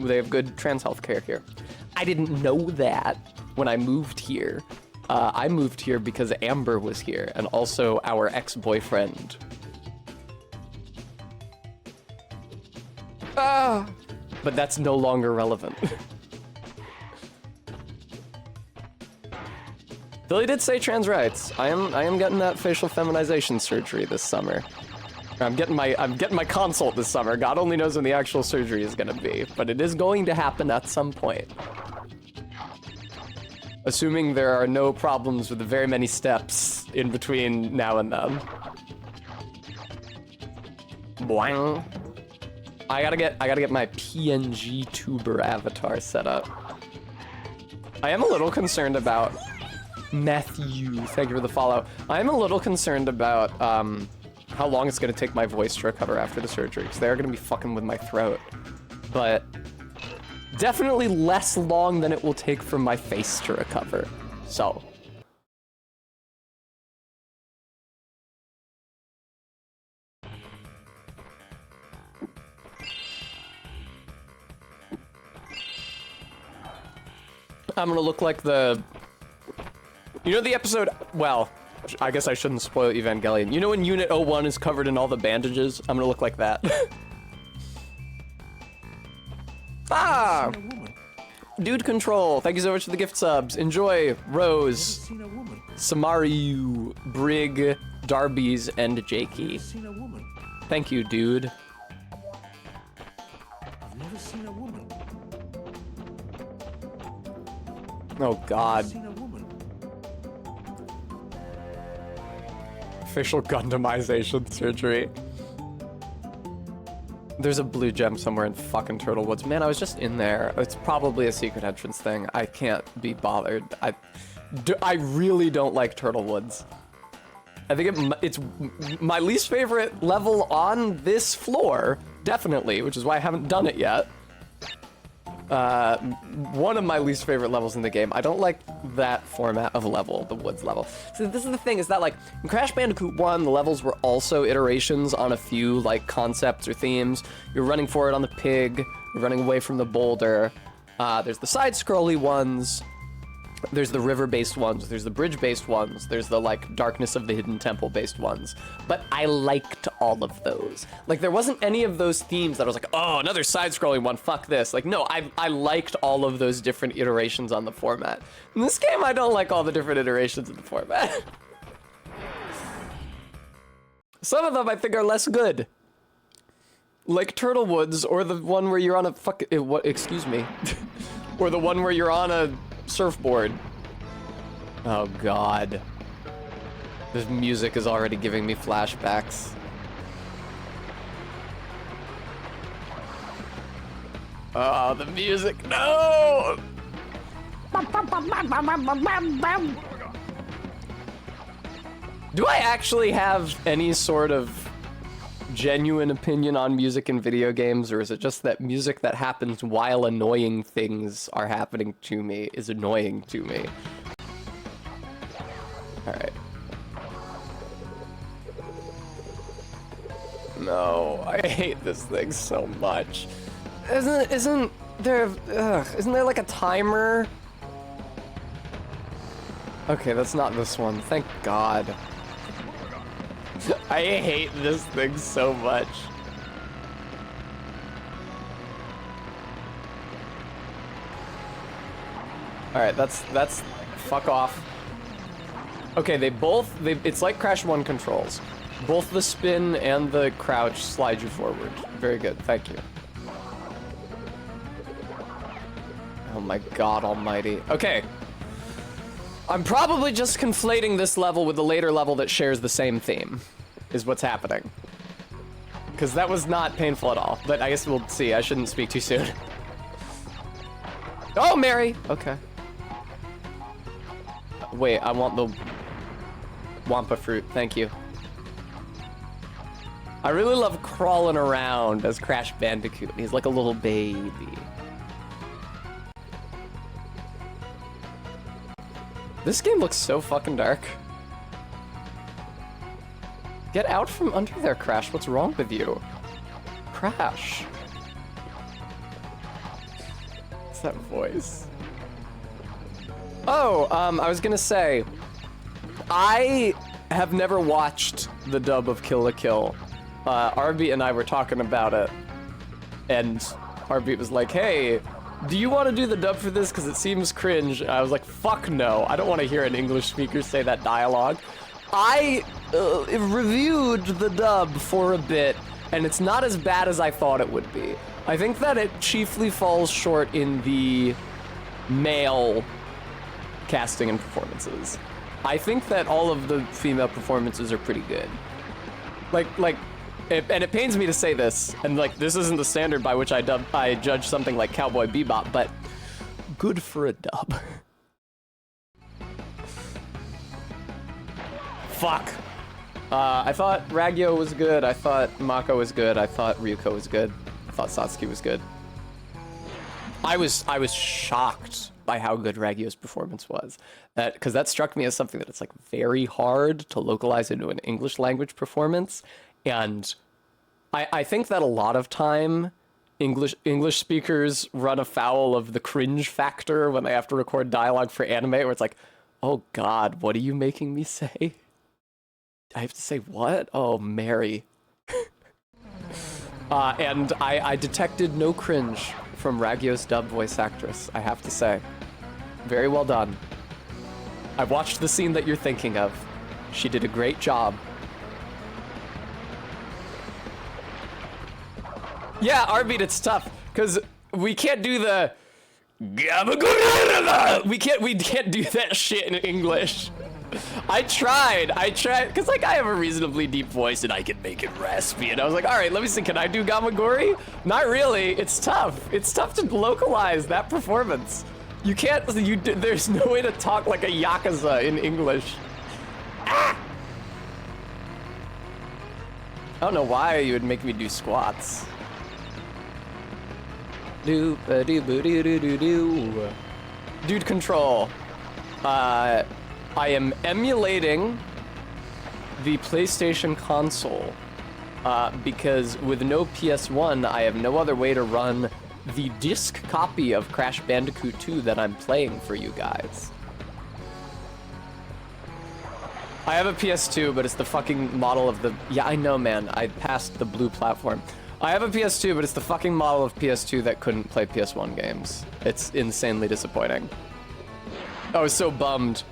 S1: They have good trans health care here. I didn't know that when I moved here. I moved here because Amber was here, and also our ex-boyfriend. But that's no longer relevant. Philly did say trans rights. I am getting that facial feminization surgery this summer. I'm getting my consult this summer. God only knows when the actual surgery is gonna be, but it is going to happen at some point. Assuming there are no problems with the very many steps in between now and then. Boing. I gotta get my PNG tuber avatar set up. I am a little concerned about Matthew. Thank you for the follow. I am a little concerned about how long it's gonna take my voice to recover after the surgery, because they're gonna be fucking with my throat. But definitely less long than it will take for my face to recover. So. I'm gonna look like the... You know the episode... Well, I guess I shouldn't spoil Evangelion. You know when Unit 01 is covered in all the bandages? I'm gonna look like that. Ah! Dude Control, thank you so much for the gift subs. Enjoy, Rose, Samariu, Brig, Darby's, and Jakey. Thank you, dude.
S4: I've never seen a woman.
S1: Oh God. Facial Gundamization surgery. There's a blue gem somewhere in fucking Turtle Woods. Man, I was just in there. It's probably a secret entrance thing. I can't be bothered. I really don't like Turtle Woods. I think it's my least favorite level on this floor, definitely, which is why I haven't done it yet. One of my least favorite levels in the game. I don't like that format of level, the woods level. So this is the thing, is that like, in Crash Bandicoot 1, the levels were also iterations on a few like concepts or themes. You're running forward on the pig, you're running away from the boulder. There's the side-scrolly ones, there's the river-based ones, there's the bridge-based ones, there's the like Darkness of the Hidden Temple-based ones. But I liked all of those. Like there wasn't any of those themes that I was like, oh, another side-scrolling one, fuck this. Like no, I liked all of those different iterations on the format. In this game, I don't like all the different iterations of the format. Some of them I think are less good. Like Turtle Woods, or the one where you're on a excuse me. Or the one where you're on a surfboard. Oh God. This music is already giving me flashbacks. Oh, the music, no! Do I actually have any sort of genuine opinion on music in video games, or is it just that music that happens while annoying things are happening to me is annoying to me? Alright. No, I hate this thing so much. Isn't there like a timer? Okay, that's not this one, thank God. I hate this thing so much. Alright, that's fuck off. Okay, it's like Crash 1 controls. Both the spin and the crouch slide you forward. Very good, thank you. Oh my God almighty. Okay. I'm probably just conflating this level with the later level that shares the same theme, is what's happening. Because that was not painful at all, but I guess we'll see. I shouldn't speak too soon. Oh, Mary! Okay. Wait, I want the Wampa fruit, thank you. I really love crawling around as Crash Bandicoot. He's like a little baby. This game looks so fucking dark. Get out from under there, Crash. What's wrong with you? Crash. What's that voice? Oh, I was gonna say, I have never watched the dub of Kill la Kill. Arby and I were talking about it, and Arby was like, hey, do you want to do the dub for this? Because it seems cringe. I was like, fuck no. I don't want to hear an English speaker say that dialogue. I reviewed the dub for a bit, and it's not as bad as I thought it would be. I think that it chiefly falls short in the male casting and performances. I think that all of the female performances are pretty good. And it pains me to say this, and like this isn't the standard by which I judge something like Cowboy Bebop, but good for a dub. Fuck. I thought Ragyo was good. I thought Mako was good. I thought Ryuko was good. I thought Satsuki was good. I was shocked by how good Ragyo's performance was. Because that struck me as something that it's like very hard to localize into an English language performance. And I think that a lot of time English speakers run afoul of the cringe factor when they have to record dialogue for anime, where it's like, oh God, what are you making me say? I have to say what? Oh, Mary. And I detected no cringe from Ragyo's dub voice actress, I have to say. Very well done. I watched the scene that you're thinking of. She did a great job. Yeah, Arbeat, it's tough, because we can't do the... We can't do that shit in English. I tried, because like I have a reasonably deep voice and I can make it raspy, and I was like, all right, let me see, can I do Gamagori? Not really, it's tough. It's tough to localize that performance. You can't, there's no way to talk like a Yakuza in English. Ah! I don't know why you would make me do squats. Dude control. I am emulating the PlayStation console because with no PS1, I have no other way to run the disc copy of Crash Bandicoot 2 that I'm playing for you guys. I have a PS2, but it's the fucking model of the... Yeah, I know, man. I passed the blue platform. I have a PS2, but it's the fucking model of PS2 that couldn't play PS1 games. It's insanely disappointing. I was so bummed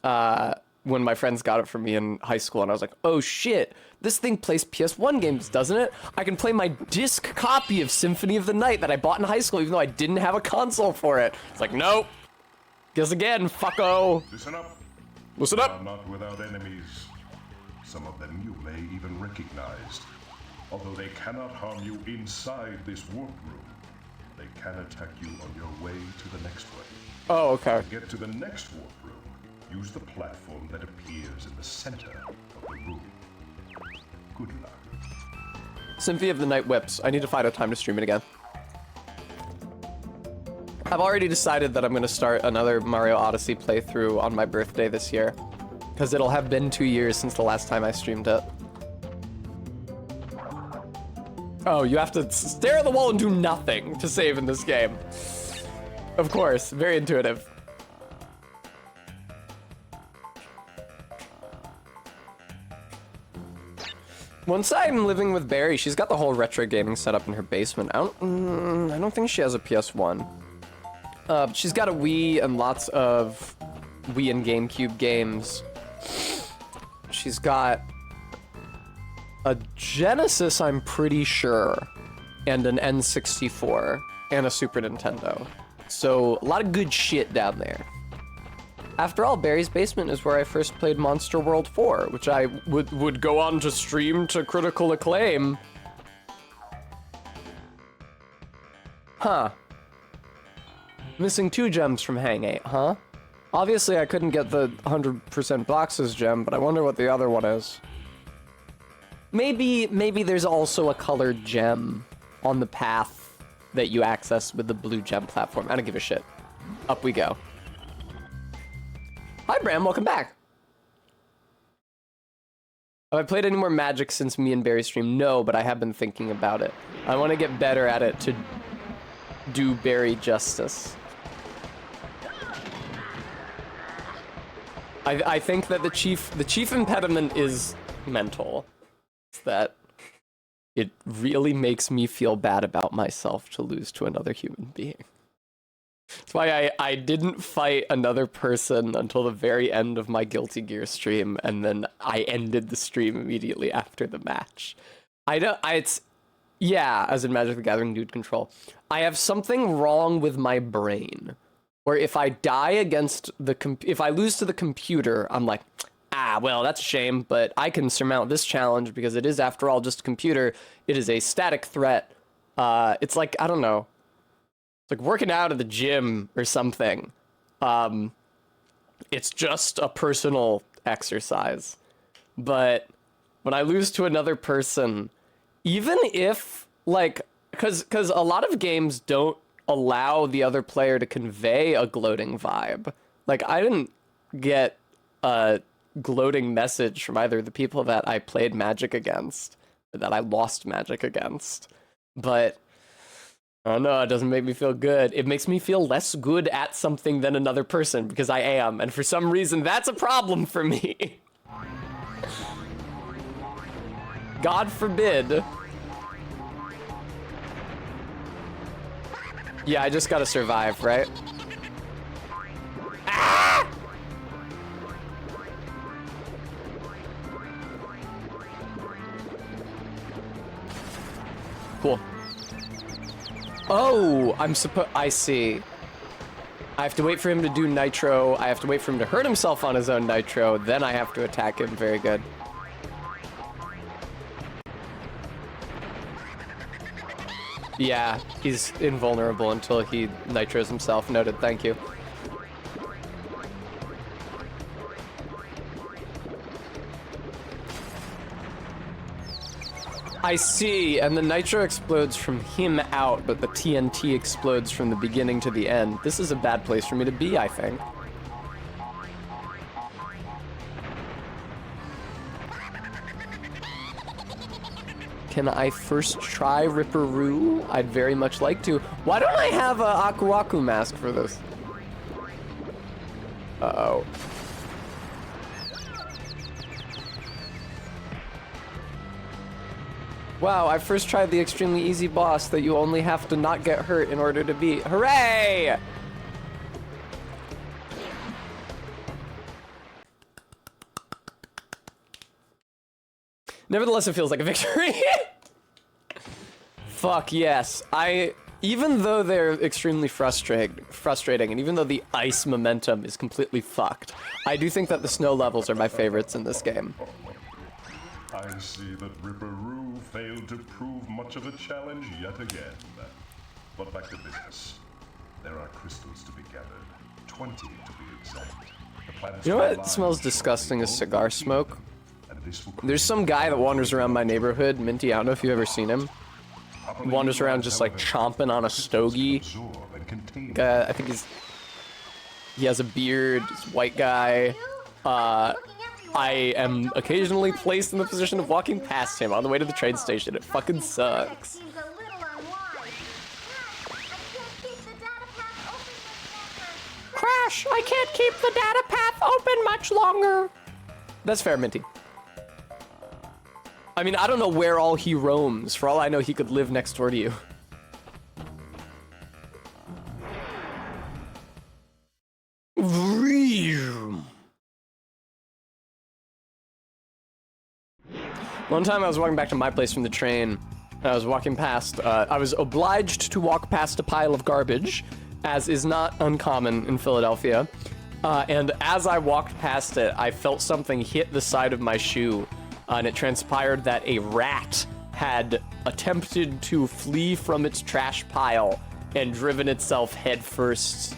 S1: when my friends got it for me in high school, and I was like, oh shit, this thing plays PS1 games, doesn't it? I can play my disc copy of Symphony of the Night that I bought in high school, even though I didn't have a console for it. It's like, nope. Guess again, fucko.
S2: Listen up.
S1: Listen up.
S2: You are not without enemies. Some of them you may even recognize. Although they cannot harm you inside this warp room, they can attack you on your way to the next way.
S1: Oh, okay.
S2: To get to the next warp room, use the platform that appears in the center of the room. Good luck.
S1: Symphony of the Night whips. I need to find a time to stream it again. I've already decided that I'm going to start another Mario Odyssey playthrough on my birthday this year, because it'll have been 2 years since the last time I streamed it. Oh, you have to stare at the wall and do nothing to save in this game. Of course, very intuitive. Once I'm living with Barry, she's got the whole retro gaming setup in her basement. I don't think she has a PS1. She's got a Wii and lots of Wii and GameCube games. She's got a Genesis, I'm pretty sure, and an N64, and a Super Nintendo. So, a lot of good shit down there. After all, Barry's basement is where I first played Monster World 4, which I would go on to stream to critical acclaim. Huh. Missing 2 gems from Hang 8, huh? Obviously, I couldn't get the 100% boxes gem, but I wonder what the other one is. Maybe there's also a colored gem on the path that you access with the blue gem platform. I don't give a shit. Up we go. Hi, Bram. Welcome back. Have I played any more Magic since me and Barry streamed? No, but I have been thinking about it. I want to get better at it to do Barry justice. I think that the chief impediment is mental. It's that it really makes me feel bad about myself to lose to another human being. That's why I didn't fight another person until the very end of my Guilty Gear stream, and then I ended the stream immediately after the match. Yeah, as in Magic the Gathering Dude Control. I have something wrong with my brain, where if I die against if I lose to the computer, I'm like, well, that's a shame, but I can surmount this challenge because it is, after all, just a computer. It is a static threat. It's like, I don't know. It's like working out at the gym or something. It's just a personal exercise. But when I lose to another person, even if, like, because a lot of games don't allow the other player to convey a gloating vibe. Like, I didn't get a gloating message from either the people that I played Magic against, or that I lost Magic against. But, I don't know, it doesn't make me feel good. It makes me feel less good at something than another person, because I am, and for some reason, that's a problem for me. God forbid. Yeah, I just gotta survive, right? Ah! Cool. Oh, I see. I have to wait for him to do nitro. I have to wait for him to hurt himself on his own nitro. Then I have to attack him. Very good. Yeah, he's invulnerable until he nitros himself. Noted, thank you. I see, and the nitro explodes from him out, but the TNT explodes from the beginning to the end. This is a bad place for me to be, I think. Can I first try Ripperoo? I'd very much like to. Why don't I have a Aku Aku mask for this? Uh-oh. Wow, I first tried the extremely easy boss that you only have to not get hurt in order to beat. Hooray! Nevertheless, it feels like a victory. Fuck yes. Even though they're extremely frustrating, and even though the ice momentum is completely fucked, I do think that the snow levels are my favorites in this game.
S2: I see that Ripperoo failed to prove much of a challenge yet again. But back to business. There are crystals to be gathered. 20 to be exact. The planet's
S1: You know what smells disgusting as cigar smoke? There's some guy that wanders around my neighborhood, Minty, I don't know if you've ever seen him. He wanders around just like chomping on a stogie. I think he has a beard, he's a white guy. I am occasionally placed in the position of walking past him on the way to the train station. It fucking sucks. Crash! I can't keep the data path open much longer. That's fair, Minty. I mean, I don't know where all he roams. For all I know, he could live next door to you. One time I was walking back to my place from the train, and I was walking past, I was obliged to walk past a pile of garbage, as is not uncommon in Philadelphia. And as I walked past it, I felt something hit the side of my shoe, and it transpired that a rat had attempted to flee from its trash pile and driven itself headfirst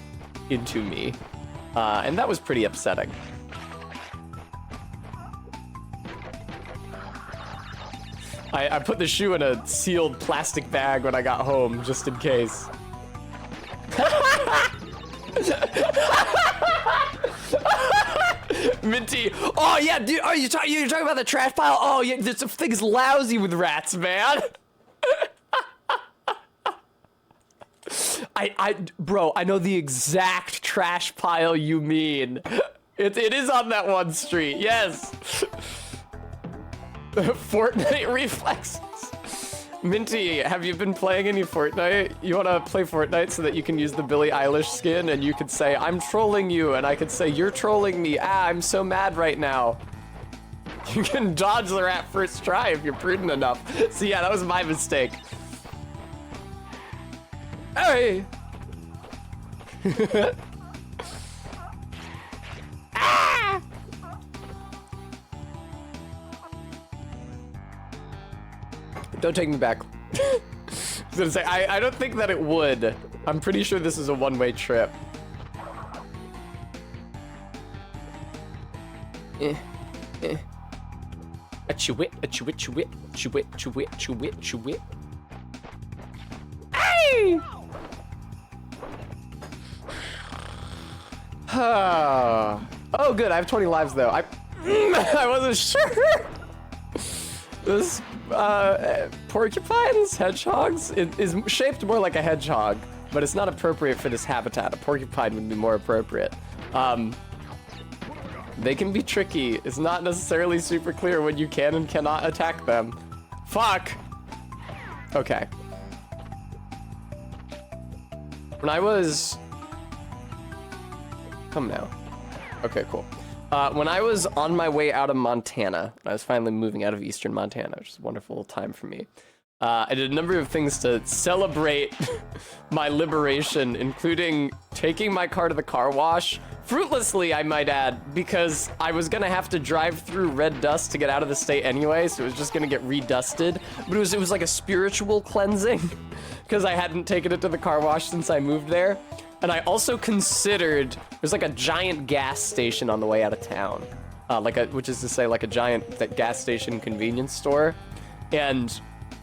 S1: into me. And that was pretty upsetting. I put the shoe in a sealed plastic bag when I got home, just in case. Minty. Oh yeah, dude. Oh, you're talking about the trash pile? Oh yeah, this thing's lousy with rats, man. Bro, I know the exact trash pile you mean. It is on that one street. Yes. Fortnite reflexes. Minty, have you been playing any Fortnite? You wanna play Fortnite so that you can use the Billie Eilish skin and you could say, I'm trolling you, and I could say, you're trolling me. Ah, I'm so mad right now. You can dodge the rat first try if you're prudent enough. So yeah, that was my mistake. Hey! Ah! Don't take me back. I was gonna say, I don't think that it would. I'm pretty sure this is a one-way trip. A chew-it, a chew-it, chew-it, chew-it, chew-it, chew-it, chew-it. Hey! Oh, good, I have 20 lives though. I wasn't sure. This, porcupines, hedgehogs, it is shaped more like a hedgehog, but it's not appropriate for this habitat. A porcupine would be more appropriate. They can be tricky. It's not necessarily super clear when you can and cannot attack them. Fuck! Okay. When I was... Come now. Okay, cool. When I was on my way out of Montana, I was finally moving out of eastern Montana, which is a wonderful time for me. I did a number of things to celebrate my liberation, including taking my car to the car wash, fruitlessly, I might add, because I was gonna have to drive through red dust to get out of the state anyway, so it was just gonna get redusted. But it was like a spiritual cleansing, because I hadn't taken it to the car wash since I moved there. And I also considered, there's like a giant gas station on the way out of town, which is to say like a giant gas station convenience store. And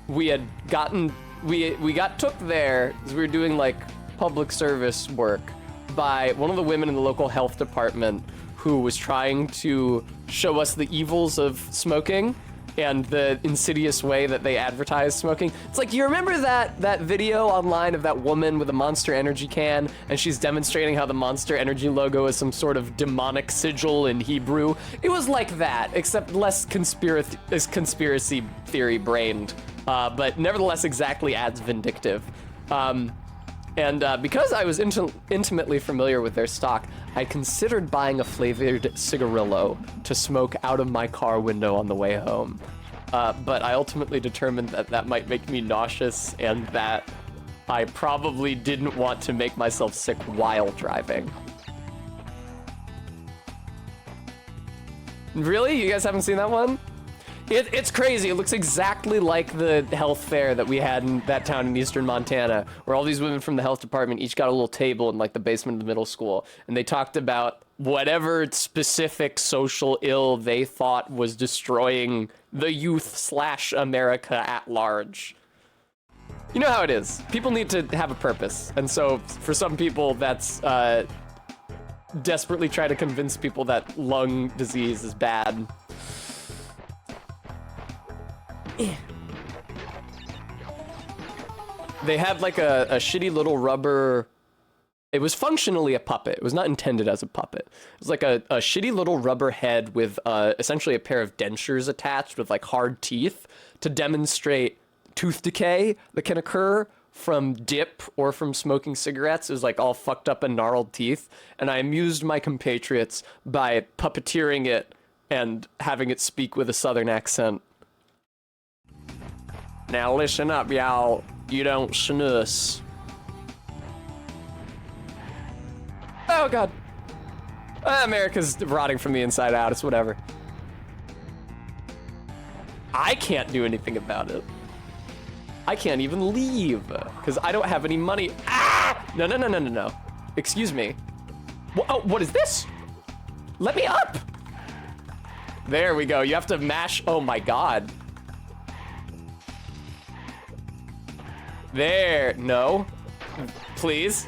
S1: we had gotten, we got took there as we were doing like public service work by one of the women in the local health department who was trying to show us the evils of smoking and the insidious way that they advertise smoking. It's like, you remember that video online of that woman with a Monster Energy can, and she's demonstrating how the Monster Energy logo is some sort of demonic sigil in Hebrew? It was like that, except less conspiracy theory brained, but nevertheless exactly as vindictive. Because I was intimately familiar with their stock, I considered buying a flavored cigarillo to smoke out of my car window on the way home. But I ultimately determined that that might make me nauseous and that I probably didn't want to make myself sick while driving. Really? You guys haven't seen that one? It's crazy. It looks exactly like the health fair that we had in that town in eastern Montana, where all these women from the health department each got a little table in like the basement of the middle school, and they talked about whatever specific social ill they thought was destroying the youth / America at large. You know how it is. People need to have a purpose, and so for some people that's desperately try to convince people that lung disease is bad. They had like a shitty little rubber, it was functionally a puppet. It was not intended as a puppet. It was like a shitty little rubber head with essentially a pair of dentures attached with like hard teeth to demonstrate tooth decay that can occur from dip or from smoking cigarettes. It was like all fucked up and gnarled teeth. And I amused my compatriots by puppeteering it and having it speak with a southern accent. Now listen up, y'all. You don't snus. Oh god. America's rotting from the inside out. It's whatever. I can't do anything about it. I can't even leave because I don't have any money. Ah! No. Excuse me. Oh, what is this? Let me up. There we go. You have to mash. Oh my god. There, no, please.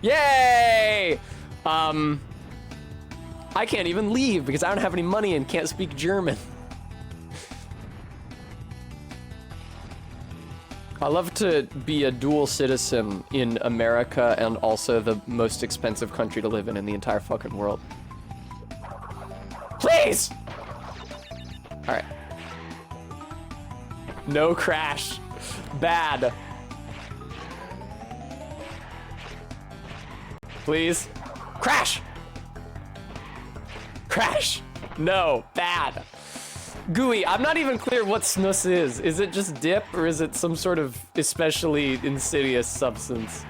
S1: Yay! I can't even leave because I don't have any money and can't speak German. I love to be a dual citizen in America and also the most expensive country to live in the entire fucking world. Please! All right. No crash. Bad. Please. Crash! Crash! No, bad. Gooey, I'm not even clear what snus is. Is it just dip, or is it some sort of especially insidious substance?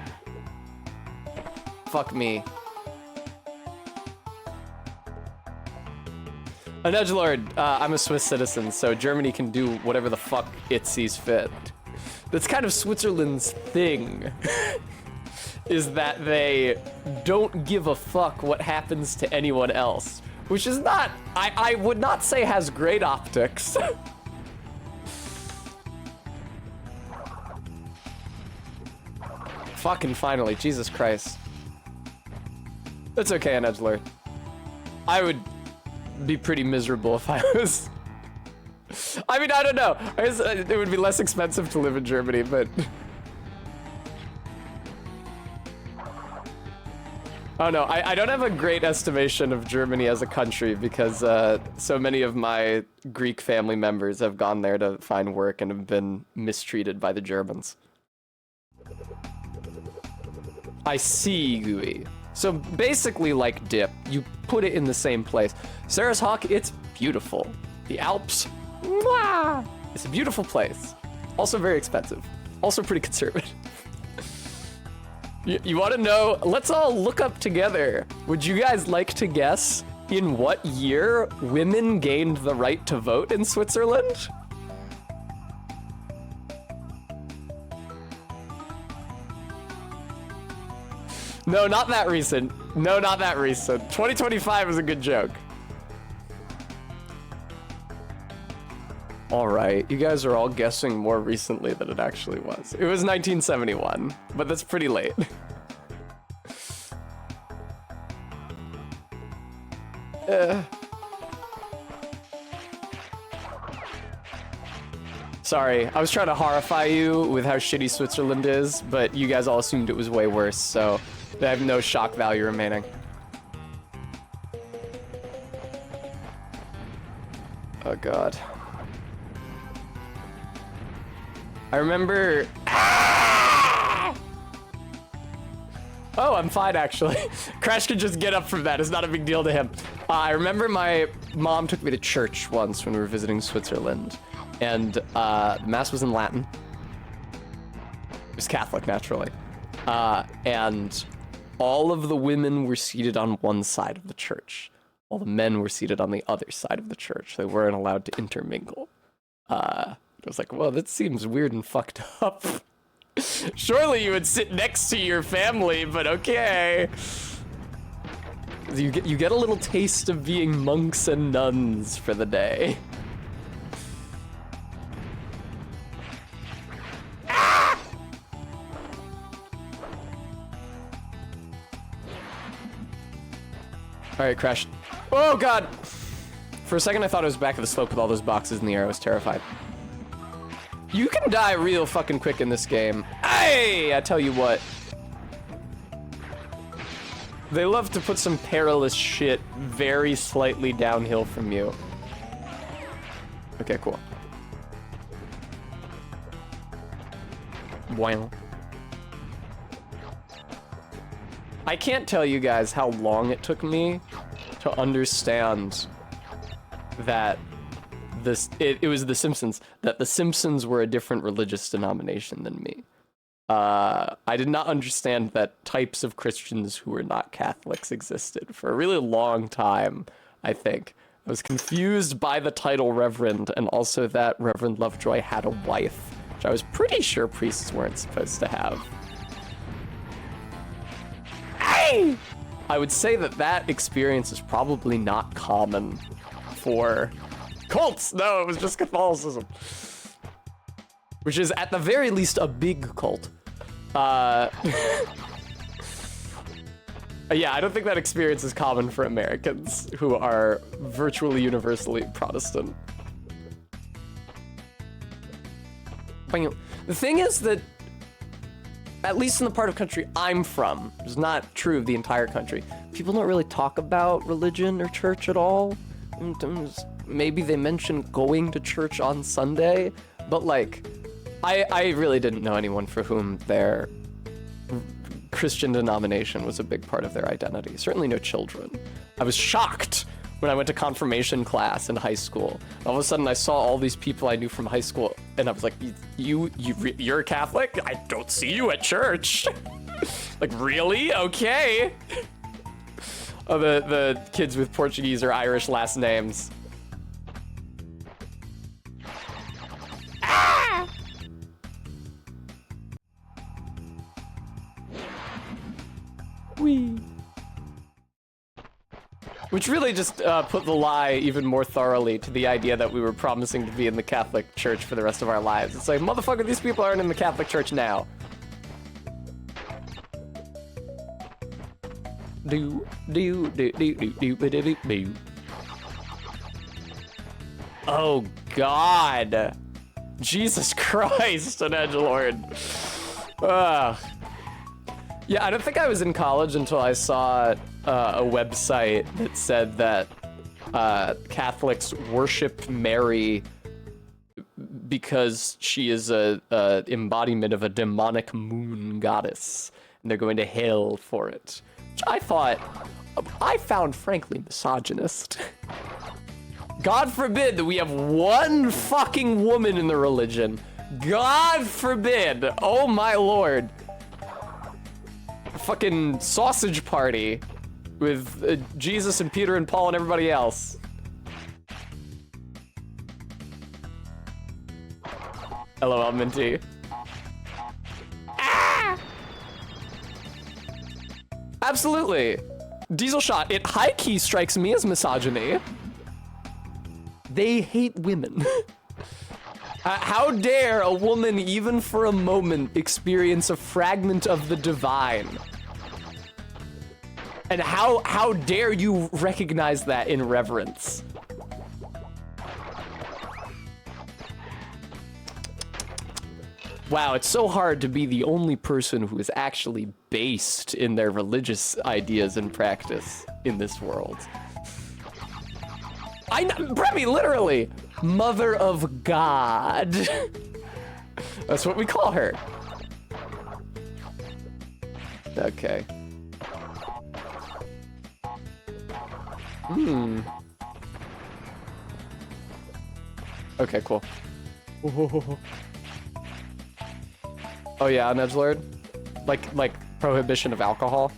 S1: Fuck me. An edgelord, I'm a Swiss citizen, so Germany can do whatever the fuck it sees fit. That's kind of Switzerland's thing, is that they don't give a fuck what happens to anyone else, which is not, I would not say has great optics. Fucking finally, Jesus Christ. It's okay, an edgelord. I would be pretty miserable if I was. I mean, I don't know. It would be less expensive to live in Germany, but. Oh no, I don't have a great estimation of Germany as a country because so many of my Greek family members have gone there to find work and have been mistreated by the Germans. I see, Gooey. So basically like dip, you put it in the same place. Sarah's Hawk, it's beautiful. The Alps, mwah! It's a beautiful place. Also very expensive. Also pretty conservative. You want to know? Let's all look up together. Would you guys like to guess in what year women gained the right to vote in Switzerland? No, not that recent. No, not that recent. 2025 is a good joke. All right, you guys are all guessing more recently than it actually was. It was 1971, but that's pretty late. Sorry, I was trying to horrify you with how shitty Switzerland is, but you guys all assumed it was way worse, so I have no shock value remaining. Oh god. I remember... Ah! Oh, I'm fine, actually. Crash could just get up from that. It's not a big deal to him. I remember my mom took me to church once when we were visiting Switzerland, and Mass was in Latin. It was Catholic, naturally. And all of the women were seated on one side of the church. All the men were seated on the other side of the church. They weren't allowed to intermingle. I was like, well, that seems weird and fucked up. Surely you would sit next to your family, but okay. You get a little taste of being monks and nuns for the day. Ah! All right, Crash. Oh god! For a second I thought I was back at the slope with all those boxes in the air. I was terrified. You can die real fucking quick in this game. Hey, I tell you what. They love to put some perilous shit very slightly downhill from you. Okay, cool. Wow. I can't tell you guys how long it took me to understand that it was The Simpsons, that The Simpsons were a different religious denomination than me. I did not understand that types of Christians who were not Catholics existed for a really long time, I think. I was confused by the title Reverend, and also that Reverend Lovejoy had a wife, which I was pretty sure priests weren't supposed to have. Hey! I would say that experience is probably not common for cults. No, it was just Catholicism. Which is, at the very least, a big cult. Yeah, I don't think that experience is common for Americans who are virtually universally Protestant. The thing is that, at least in the part of the country I'm from, it's not true of the entire country, people don't really talk about religion or church at all. Maybe they mention going to church on Sunday, but like, I really didn't know anyone for whom their Christian denomination was a big part of their identity. Certainly no children. I was shocked when I went to confirmation class in high school. All of a sudden I saw all these people I knew from high school and I was like, you're a Catholic? I don't see you at church. Like, really? Okay. Oh, the kids with Portuguese or Irish last names. Ah! Whee. Which really just put the lie even more thoroughly to the idea that we were promising to be in the Catholic Church for the rest of our lives. It's like, motherfucker, these people aren't in the Catholic Church now. Oh God, Jesus Christ, an edgelord. Yeah, I don't think I was in college until I saw a website that said that Catholics worship Mary because she is a embodiment of a demonic moon goddess, and they're going to hell for it. Which I found frankly misogynist. God forbid that we have one fucking woman in the religion. God forbid. Oh my lord. Fucking sausage party with Jesus and Peter and Paul and everybody else. LOL, Minty. Ah! Absolutely. Diesel shot, it high-key strikes me as misogyny. They hate women. How dare a woman, even for a moment, experience a fragment of the divine? And how dare you recognize that in reverence? Wow, it's so hard to be the only person who is actually based in their religious ideas and practice in this world. Bremy, literally, Mother of God. That's what we call her. Okay. Okay, cool. Oh yeah, an edgelord? Like prohibition of alcohol?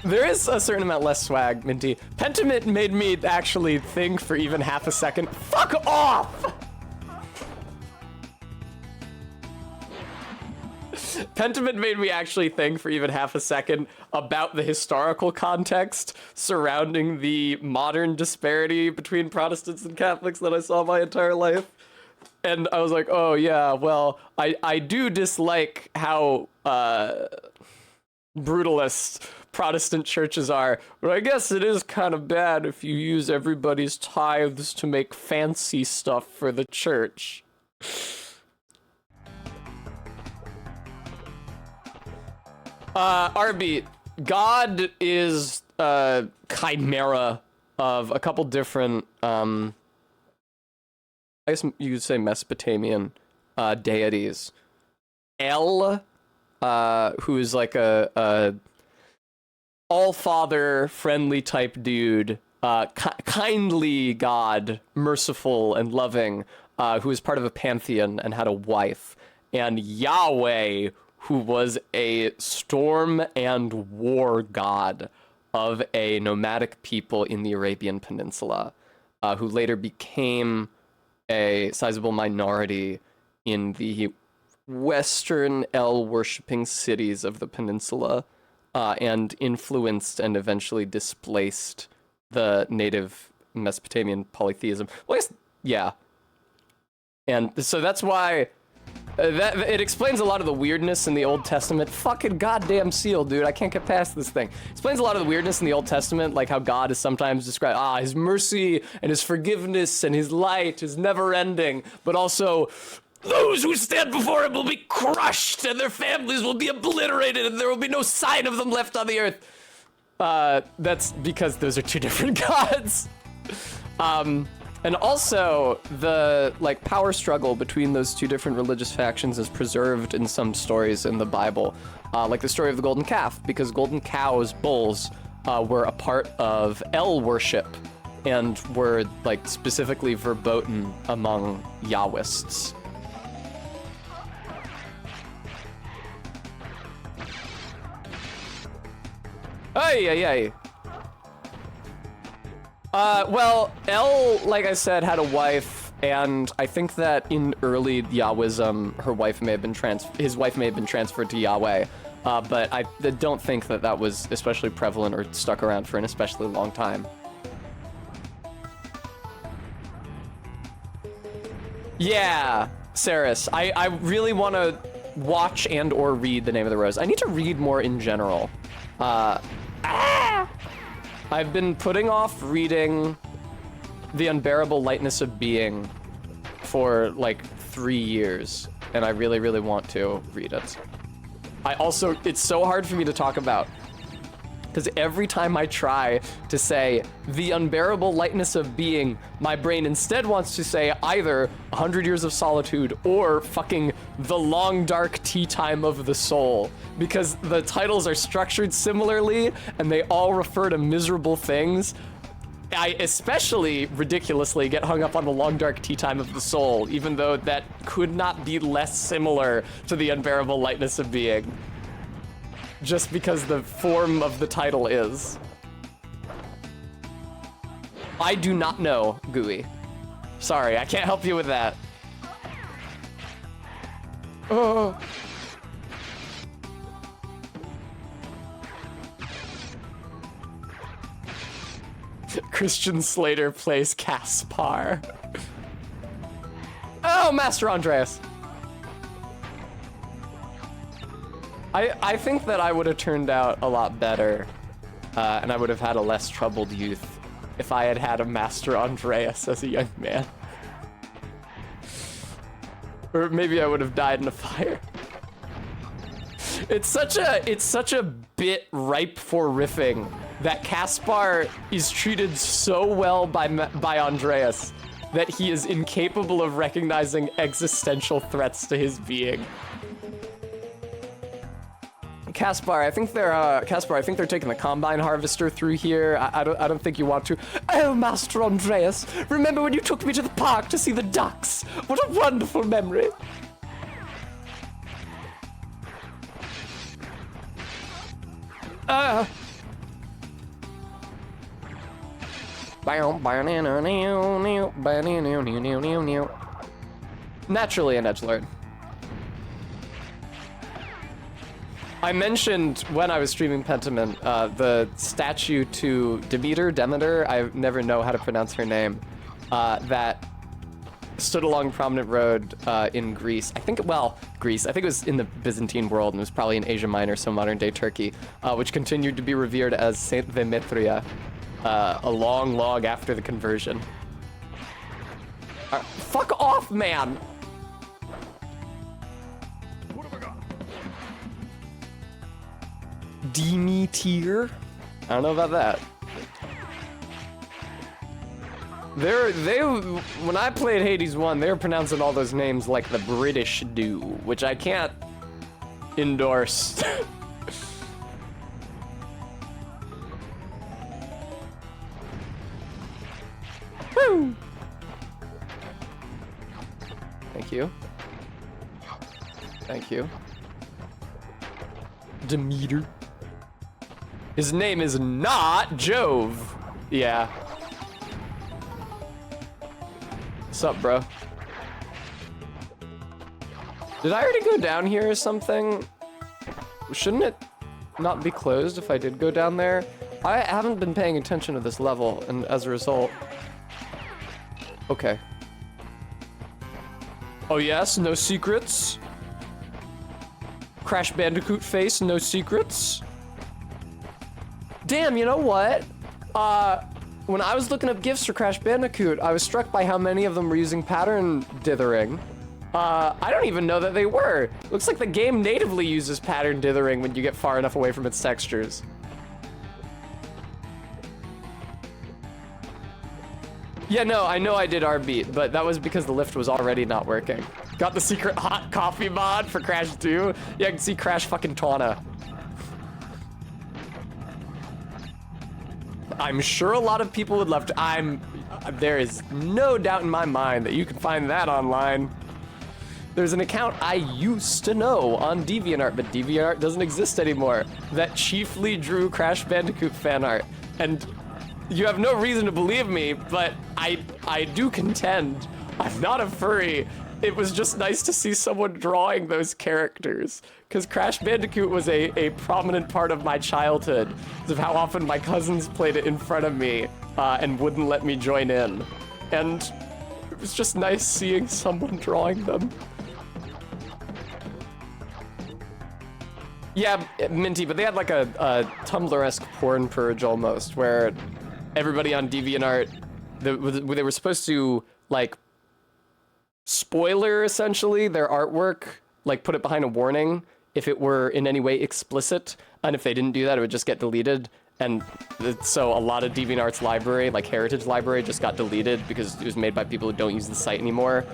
S1: There is a certain amount less swag, Minty. Pentiment made me actually think for even half a second. Fuck off! Pentiment made me actually think for even half a second about the historical context surrounding the modern disparity between Protestants and Catholics that I saw my entire life. And I was like, oh yeah, well, I do dislike how brutalist Protestant churches are, but I guess it is kind of bad if you use everybody's tithes to make fancy stuff for the church. Arby, God is a chimera of a couple different, I guess you could say Mesopotamian deities. El, who is like a all-father, friendly type dude, kindly God, merciful and loving, who is part of a pantheon and had a wife. And Yahweh, who was a storm and war god of a nomadic people in the Arabian Peninsula, who later became a sizable minority in the Western El-worshipping cities of the peninsula, and influenced and eventually displaced the native Mesopotamian polytheism. Well, I guess, yeah. And so that's why that it explains a lot of the weirdness in the Old Testament. Fucking goddamn seal, dude. I can't get past this thing. Explains a lot of the weirdness in the Old Testament, like how God is sometimes described, his mercy and his forgiveness and his light is never ending, but also those who stand before him will be crushed and their families will be obliterated and there will be no sign of them left on the earth. That's because those are two different gods. And also, the like power struggle between those two different religious factions is preserved in some stories in the Bible, like the story of the golden calf, because golden cows, bulls, were a part of El worship, and were like specifically verboten among Yahwists. Ay, ay, ay. Well, El, like I said, had a wife, and I think that in early Yahwism, his wife may have been transferred to Yahweh, but I don't think that that was especially prevalent or stuck around for an especially long time. Yeah, Saris, I really want to watch and or read The Name of the Rose. I need to read more in general. I've been putting off reading The Unbearable Lightness of Being for like 3 years, and I really, really want to read it. It's so hard for me to talk about, because every time I try to say The Unbearable Lightness of Being, my brain instead wants to say either 100 Years of Solitude or fucking The Long Dark Tea Time of the Soul, because the titles are structured similarly and they all refer to miserable things. I especially ridiculously get hung up on The Long Dark Tea Time of the Soul, even though that could not be less similar to The Unbearable Lightness of Being. Just because the form of the title is. I do not know, Gooey. Sorry, I can't help you with that. Oh. Christian Slater plays Caspar. Oh, Master Andreas. I think that I would have turned out a lot better, and I would have had a less troubled youth if I had had a Master Andreas as a young man. Or maybe I would have died in a fire. It's such a bit ripe for riffing that Caspar is treated so well by Andreas that he is incapable of recognizing existential threats to his being. Caspar, I think they're taking the combine harvester through here. I don't think you want to. Oh, Master Andreas, remember when you took me to the park to see the ducks? What a wonderful memory. Naturally an edgelord. I mentioned when I was streaming Pentiment, the statue to Demeter, I never know how to pronounce her name, that stood along Prominent Road in Greece. Greece. I think it was in the Byzantine world, and it was probably in Asia Minor, so modern-day Turkey, which continued to be revered as Saint Demetria a long after the conversion. Fuck off, man! Demeter? I don't know about that. When I played Hades 1, they were pronouncing all those names like the British do, which I can't endorse. Woo! Thank you. Thank you. Demeter. His name is not Jove. Yeah. What's up, bro? Did I already go down here or something? Shouldn't it not be closed if I did go down there? I haven't been paying attention to this level, and as a result... Okay. Oh yes, no secrets? Crash Bandicoot face, no secrets? Damn, you know what? When I was looking up gifts for Crash Bandicoot, I was struck by how many of them were using pattern dithering. I don't even know that they were. Looks like the game natively uses pattern dithering when you get far enough away from its textures. Yeah, no, I know I did R-Beat, but that was because the lift was already not working. Got the secret hot coffee mod for Crash 2. Yeah, I can see Crash fucking Tawna. I'm sure a lot of people would love to. There is no doubt in my mind that you can find that online. There's an account I used to know on DeviantArt, but DeviantArt doesn't exist anymore, that chiefly drew Crash Bandicoot fan art. And you have no reason to believe me, but I do contend I'm not a furry. It was just nice to see someone drawing those characters, because Crash Bandicoot was a prominent part of my childhood, because of how often my cousins played it in front of me and wouldn't let me join in. And it was just nice seeing someone drawing them. Yeah, Minty, but they had like a Tumblr-esque porn purge almost, where everybody on DeviantArt, they were supposed to, like, spoiler, essentially, their artwork, like, put it behind a warning if it were in any way explicit, and if they didn't do that, it would just get deleted. And so a lot of DeviantArt's library, like Heritage Library, just got deleted because it was made by people who don't use the site anymore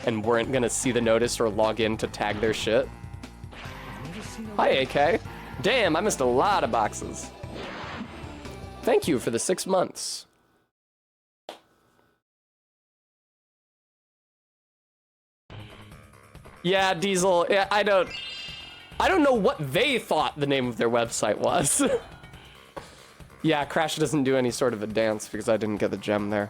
S1: and weren't gonna see the notice or log in to tag their shit. Hi, AK. Damn, I missed a lot of boxes. Thank you for the 6 months. Yeah, Diesel, yeah, I don't know what they thought the name of their website was. Yeah, Crash doesn't do any sort of a dance because I didn't get the gem there.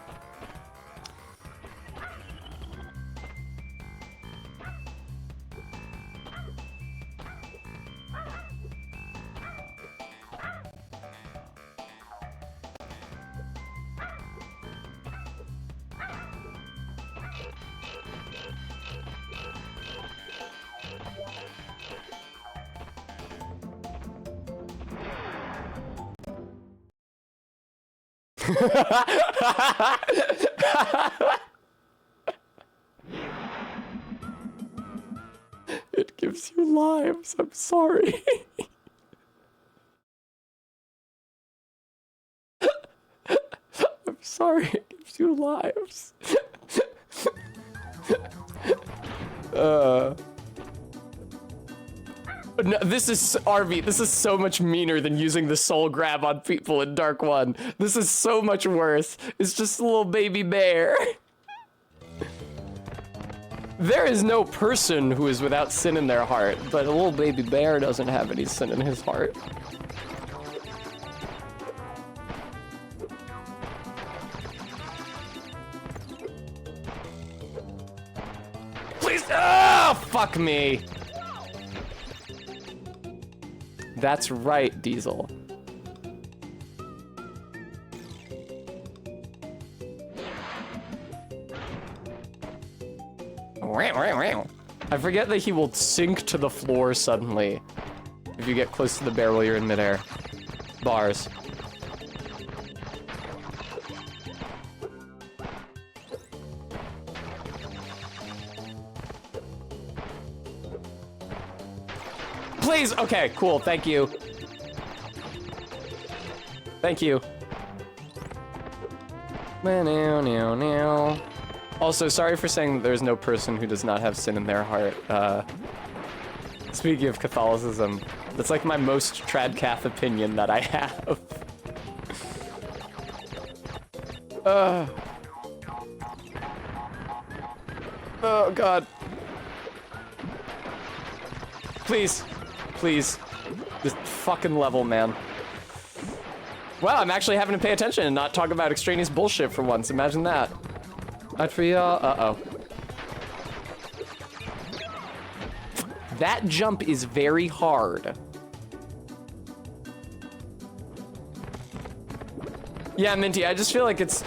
S1: It gives you lives. I'm sorry. I'm sorry. It gives you lives. No, this is RV. This is so much meaner than using the soul grab on people in Dark 1. This is so much worse. It's just a little baby bear. There is no person who is without sin in their heart, but a little baby bear doesn't have any sin in his heart. Please, oh, fuck me. That's right, Diesel. I forget that he will sink to the floor suddenly if you get close to the bear while you're in midair. Bars. Please! Okay, cool, thank you. Thank you. Also, sorry for saying that there's no person who does not have sin in their heart. Speaking of Catholicism, that's like my most tradcath opinion that I have. Oh, God. Please. Please. This fucking level, man. Wow, I'm actually having to pay attention and not talk about extraneous bullshit for once. Imagine that. Not for y'all. Uh-oh. That jump is very hard. Yeah, Minty, I just feel like it's...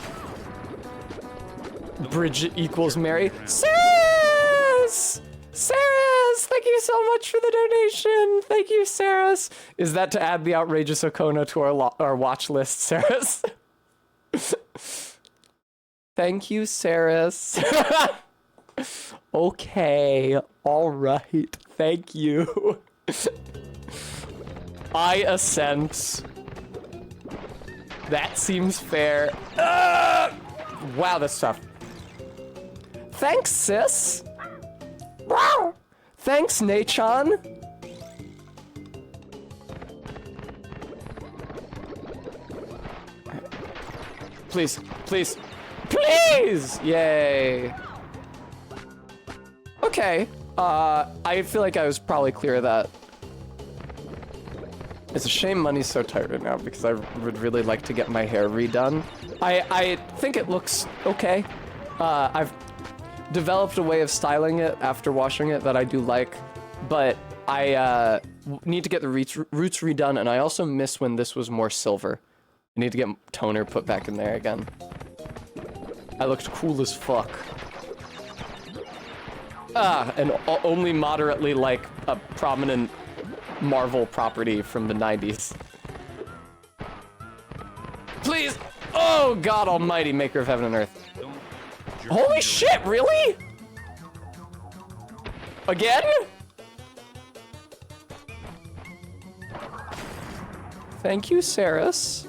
S1: Bridget equals Mary. Saras! Saras! Thank you so much for the donation. Thank you, Saras. Is that to add the outrageous Okona to our watch list, Saras? Thank you, Saras. Okay, all right. Thank you. I assent. That seems fair. Wow, that's tough. Thanks, sis. Wow. Thanks, Nachon. Please, please, please! Yay. Okay. I feel like I was probably clear of that. It's a shame money's so tight right now because I would really like to get my hair redone. I think it looks okay. I've developed a way of styling it after washing it that I do like, but I need to get the roots redone, and I also miss when this was more silver. I need to get toner put back in there again. I looked cool as fuck. And only moderately like a prominent Marvel property from the 90s. Please! Oh, God almighty, maker of heaven and earth. Holy shit, really? Again? Thank you, Saris.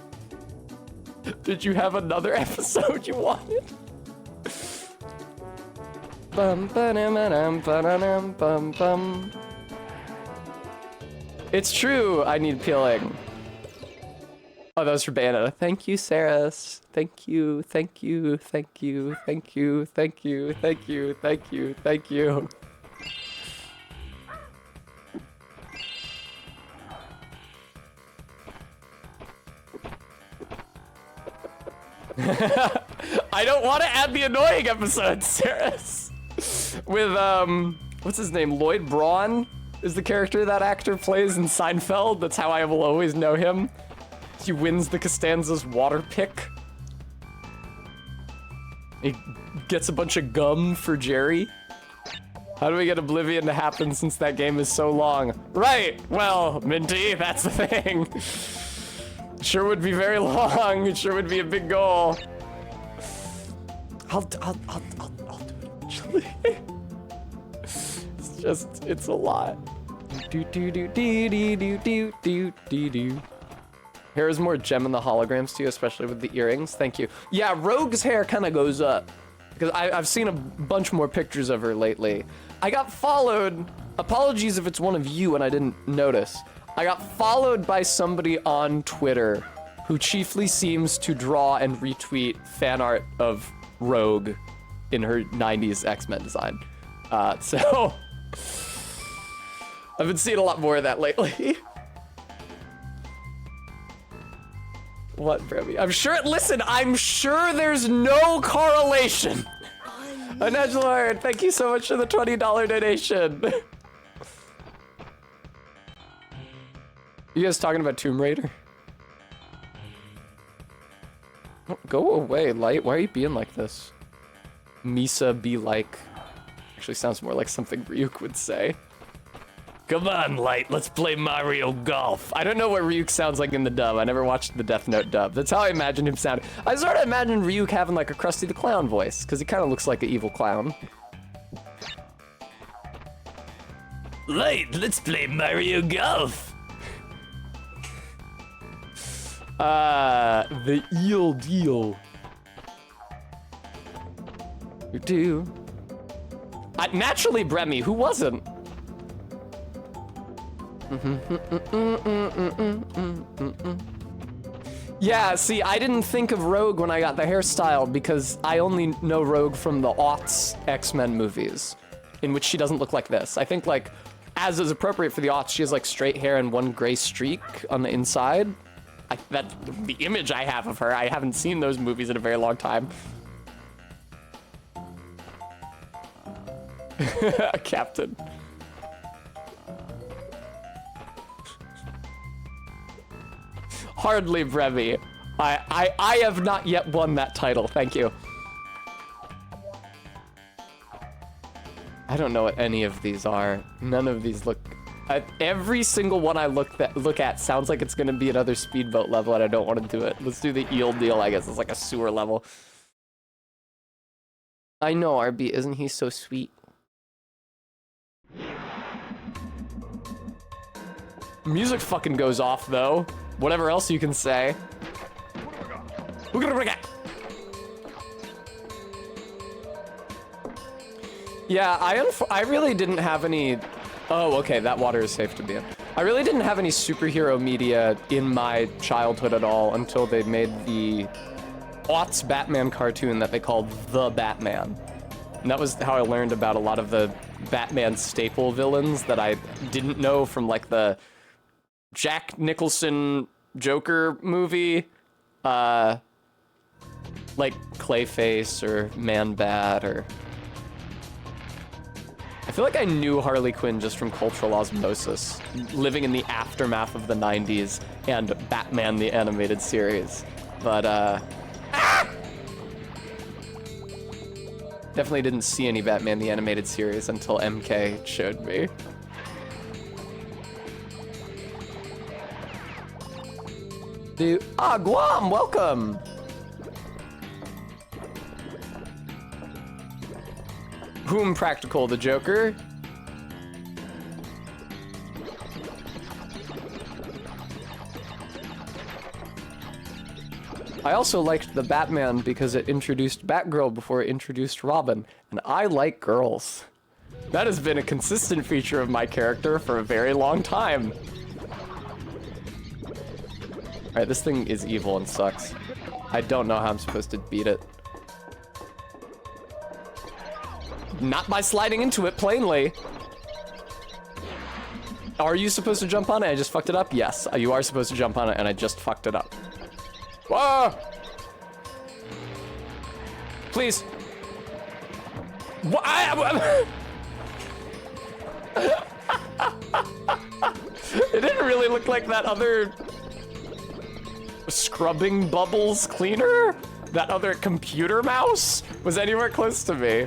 S1: Did you have another episode you wanted? Bum ba-dum ba-dum bum bum. It's true, I need peeling. Oh, that was for Bayonetta. Thank you, Saris. Thank you, thank you, thank you, thank you, thank you, thank you, thank you, thank you. I don't want to add the annoying episode, Saris. With, what's his name? Lloyd Braun is the character that actor plays in Seinfeld. That's how I will always know him. He wins the Costanza's water pick. He gets a bunch of gum for Jerry. How do we get Oblivion to happen since that game is so long? Right, well, Minty, that's the thing. Sure would be very long. It sure would be a big goal. I'll do it eventually. It's just, it's a lot. Hair is more gem in the holograms too, especially with the earrings. Thank you. Yeah, Rogue's hair kind of goes up because I've seen a bunch more pictures of her lately. I got followed. Apologies if it's one of you and I didn't notice. I got followed by somebody on Twitter who chiefly seems to draw and retweet fan art of Rogue in her 90s X-Men design. So I've been seeing a lot more of that lately. What, Brevy? I'm sure, listen, I'm sure there's no correlation. Anaj Lord, thank you so much for the $20 donation. You guys talking about Tomb Raider? Oh, go away, Light. Why are you being like this? Misa be like. Actually sounds more like something Ryuk would say. Come on, Light, let's play Mario Golf. I don't know what Ryuk sounds like in the dub. I never watched the Death Note dub. That's how I imagined him sounding. I sort of imagined Ryuk having like a Krusty the Clown voice, because he kind of looks like an evil clown. Light, let's play Mario Golf. The eel deal. You do. Naturally, Bremy, who wasn't? Yeah, see, I didn't think of Rogue when I got the hairstyle because I only know Rogue from the aughts X-Men movies, in which she doesn't look like this. I think, like, as is appropriate for the aughts, she has, like, straight hair and one gray streak on the inside. That's the image I have of her. I haven't seen those movies in a very long time. Captain. Hardly, Brevy. I have not yet won that title. Thank you. I don't know what any of these are. None of these look. Every single one I look at sounds like it's gonna be another speedboat level, and I don't want to do it. Let's do the eel deal. I guess it's like a sewer level. I know, RB. Isn't he so sweet? Music fucking goes off though. Whatever else you can say. Yeah, I really didn't have any... Oh, okay, that water is safe to be in. I really didn't have any superhero media in my childhood at all until they made the aughts Batman cartoon that they called The Batman. And that was how I learned about a lot of the Batman staple villains that I didn't know from, like, the Jack Nicholson Joker movie, like Clayface or Man-Bat, or... I feel like I knew Harley Quinn just from cultural osmosis, living in the aftermath of the 90s and Batman the Animated Series. But, definitely didn't see any Batman the Animated Series until MK showed me. Guam, welcome! Whom practical, the Joker? I also liked the Batman because it introduced Batgirl before it introduced Robin, and I like girls. That has been a consistent feature of my character for a very long time. Alright, this thing is evil and sucks. I don't know how I'm supposed to beat it. Not by sliding into it, plainly. Are you supposed to jump on it? I just fucked it up? Yes, you are supposed to jump on it, and I just fucked it up. Whoa! Please. What? It didn't really look like that other scrubbing bubbles cleaner? That other computer mouse was anywhere close to me.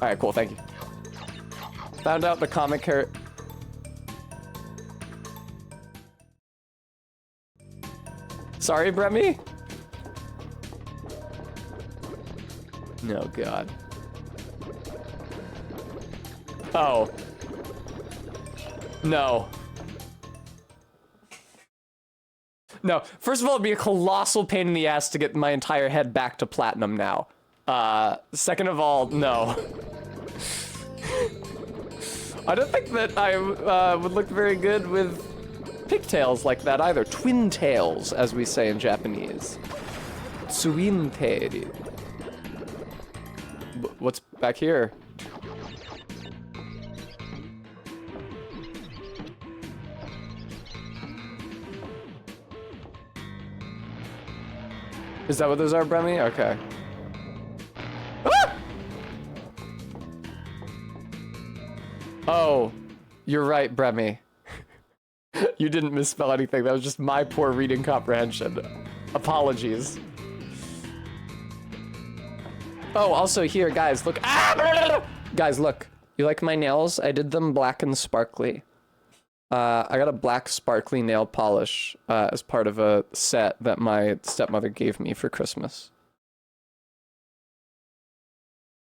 S1: Alright, cool, thank you. Found out the comic character. Sorry, Bremy? No, God. Oh. No. No, first of all, it'd be a colossal pain in the ass to get my entire head back to platinum now. Second of all, no. I don't think that I would look very good with pigtails like that either. Twin tails, as we say in Japanese. Tsuinte. What's back here? Is that what those are, Bremy? Okay. Ah! Oh, you're right, Bremy. You didn't misspell anything. That was just my poor reading comprehension. Apologies. Oh, also here, guys, look. Ah! Guys, look. You like my nails? I did them black and sparkly. I got a black sparkly nail polish as part of a set that my stepmother gave me for Christmas.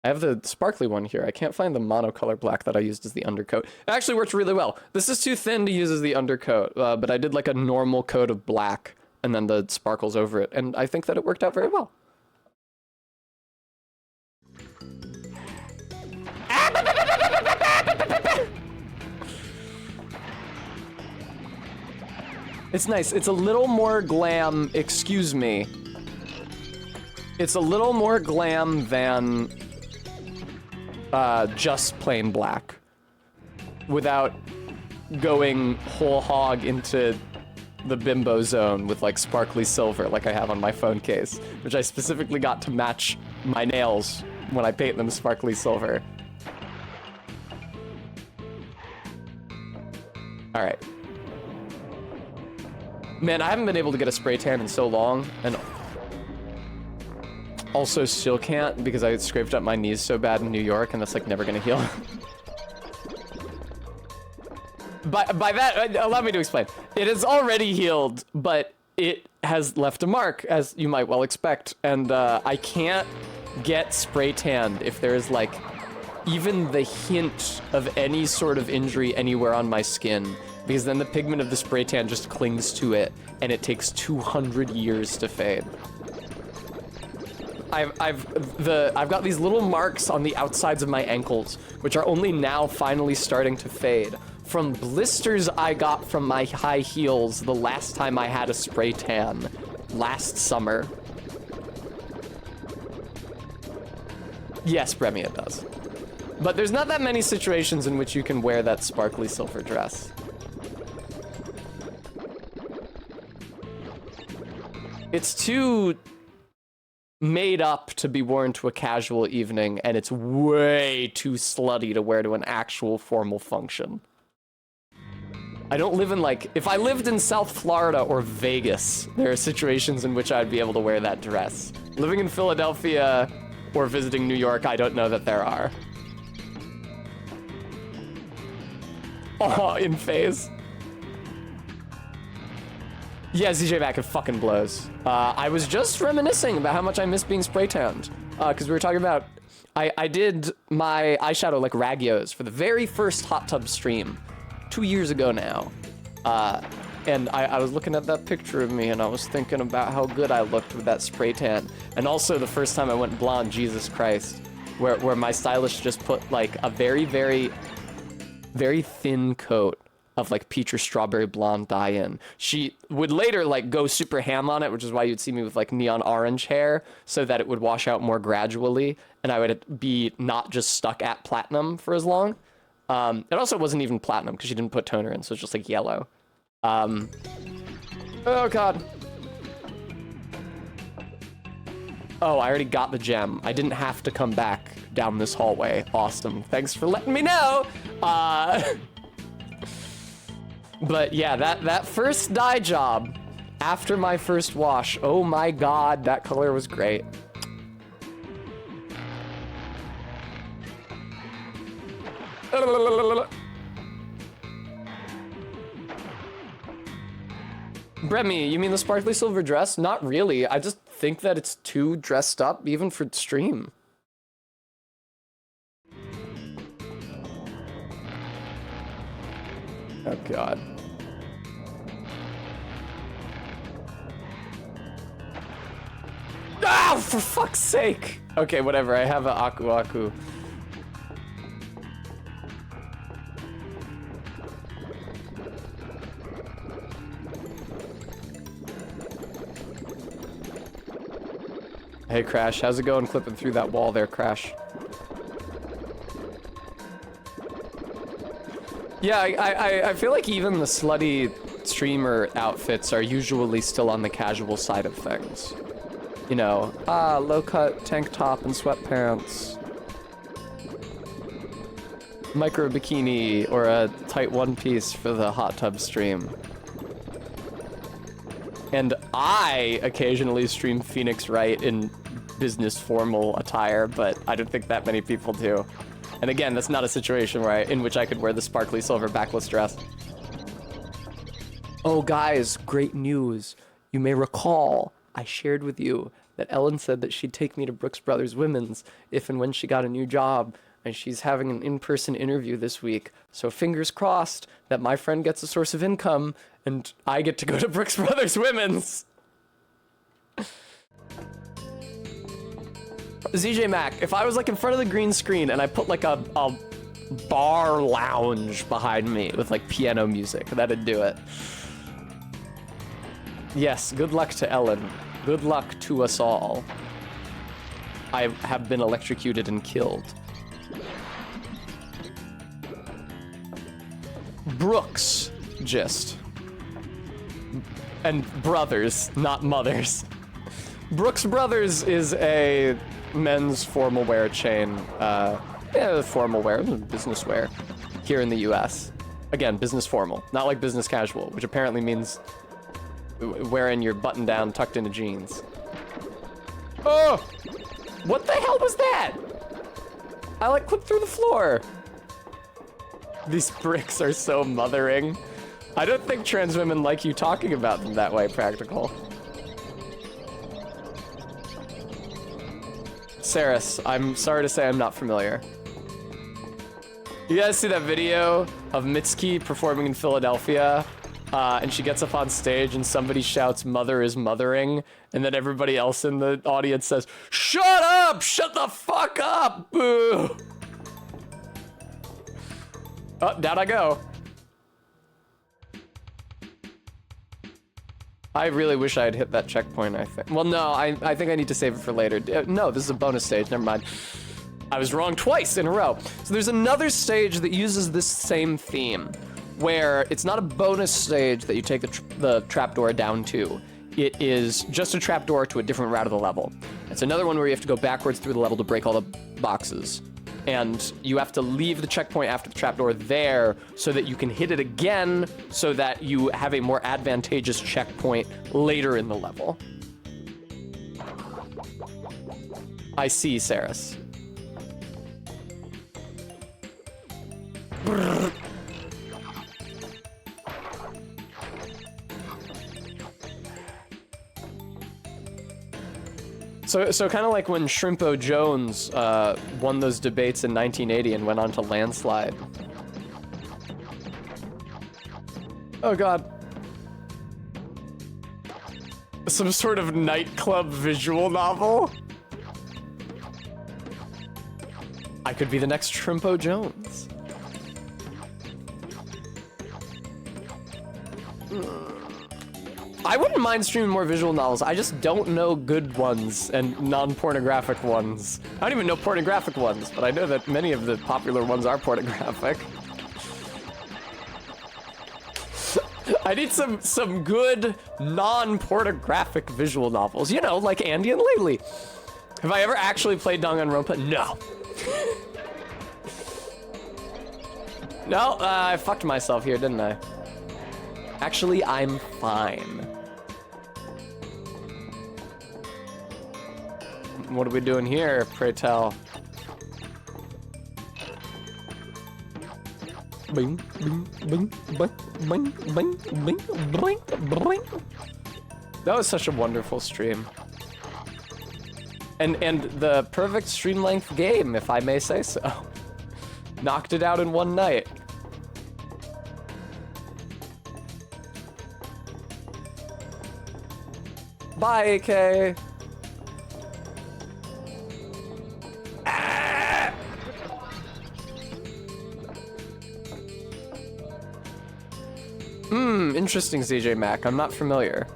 S1: I have the sparkly one here. I can't find the monocolor black that I used as the undercoat. It actually worked really well. This is too thin to use as the undercoat, but I did like a normal coat of black and then the sparkles over it, and I think that it worked out very well. It's nice. It's a little more glam, excuse me. It's a little more glam than just plain black. Without going whole hog into the bimbo zone with like sparkly silver like I have on my phone case, which I specifically got to match my nails when I paint them sparkly silver. All right. Man, I haven't been able to get a spray tan in so long, and also still can't because I scraped up my knees so bad in New York, and that's like never gonna heal. By that, allow me to explain. It has already healed, but it has left a mark, as you might well expect, and I can't get spray tanned if there is like even the hint of any sort of injury anywhere on my skin, because then the pigment of the spray tan just clings to it, and it takes 200 years to fade. I've got these little marks on the outsides of my ankles, which are only now finally starting to fade from blisters I got from my high heels the last time I had a spray tan last summer. Yes, Bremy, it does. But there's not that many situations in which you can wear that sparkly silver dress. It's too made up to be worn to a casual evening, and it's way too slutty to wear to an actual formal function. I don't live in, like, if I lived in South Florida or Vegas, there are situations in which I'd be able to wear that dress. Living in Philadelphia or visiting New York, I don't know that there are. Oh, in phase. Yeah, ZJ Mac, it fucking blows. I was just reminiscing about how much I miss being spray tanned. Because we were talking about, I did my eyeshadow like Ragios for the very first hot tub stream 2 years ago now. And I was looking at that picture of me and I was thinking about how good I looked with that spray tan. And also the first time I went blonde, Jesus Christ, where my stylist just put like a very, very, very thin coat of like peach or strawberry blonde dye in. She would later like go super ham on it, which is why you'd see me with like neon orange hair so that it would wash out more gradually and I would be not just stuck at platinum for as long. It also wasn't even platinum because she didn't put toner in, so it's just like yellow. Oh God. Oh, I already got the gem. I didn't have to come back down this hallway. Awesome. Thanks for letting me know. But yeah, that first dye job after my first wash, oh my God, that color was great. Bremy, you mean the sparkly silver dress? Not really. I just think that it's too dressed up, even for stream. Oh God. Ah, for fuck's sake! Okay, whatever, I have a Aku Aku. Hey Crash, how's it going clipping through that wall there, Crash? Yeah, I feel like even the slutty streamer outfits are usually still on the casual side of things. You know, low-cut tank top and sweatpants. Micro bikini or a tight one-piece for the hot tub stream. And I occasionally stream Phoenix Wright in business formal attire, but I don't think that many people do. And again, that's not a situation where in which I could wear the sparkly silver backless dress. Oh, guys, great news. You may recall I shared with you that Ellen said that she'd take me to Brooks Brothers Women's if and when she got a new job, and she's having an in-person interview this week. So fingers crossed that my friend gets a source of income and I get to go to Brooks Brothers Women's. ZJ Mac, if I was like in front of the green screen and I put like a bar lounge behind me with like piano music, that'd do it. Yes, good luck to Ellen. Good luck to us all. I have been electrocuted and killed. Brooks, gist. And brothers, not mothers. Brooks Brothers is a men's formal wear chain. Yeah, formal wear, business wear here in the US. Again, business formal, not like business casual, which apparently means wearing your button down tucked into jeans. Oh! What the hell was that? I like clipped through the floor. These bricks are so mothering. I don't think trans women like you talking about them that way, Practical. Saris, I'm sorry to say I'm not familiar. You guys see that video of Mitski performing in Philadelphia and she gets up on stage and somebody shouts, "Mother is mothering," and then everybody else in the audience says, "Shut up! Shut the fuck up! Boo!" Oh, down I go. I really wish I had hit that checkpoint, I think. Well, no, I think I need to save it for later. No, this is a bonus stage, never mind. I was wrong twice in a row. So there's another stage that uses this same theme, where it's not a bonus stage that you take the trapdoor down to. It is just a trapdoor to a different route of the level. It's another one where you have to go backwards through the level to break all the boxes. And you have to leave the checkpoint after the trapdoor there so that you can hit it again so that you have a more advantageous checkpoint later in the level. I see, Saris. So kind of like when Shrimpo Jones won those debates in 1980 and went on to Landslide. Oh god. Some sort of nightclub visual novel? I could be the next Shrimpo Jones. I wouldn't mind streaming more visual novels. I just don't know good ones and non-pornographic ones. I don't even know pornographic ones, but I know that many of the popular ones are pornographic. I need some good non-pornographic visual novels. You know, like Andy and Laylee. Have I ever actually played Danganronpa? No. No, I fucked myself here, didn't I? Actually, I'm fine. What are we doing here, pray tell? Bing, bing, bing, bing, bing, bing, bing, bing, bing. That was such a wonderful stream. And the perfect stream length game, if I may say so. Knocked it out in one night. Bye, AK. Interesting, CJ Mac. I'm not familiar.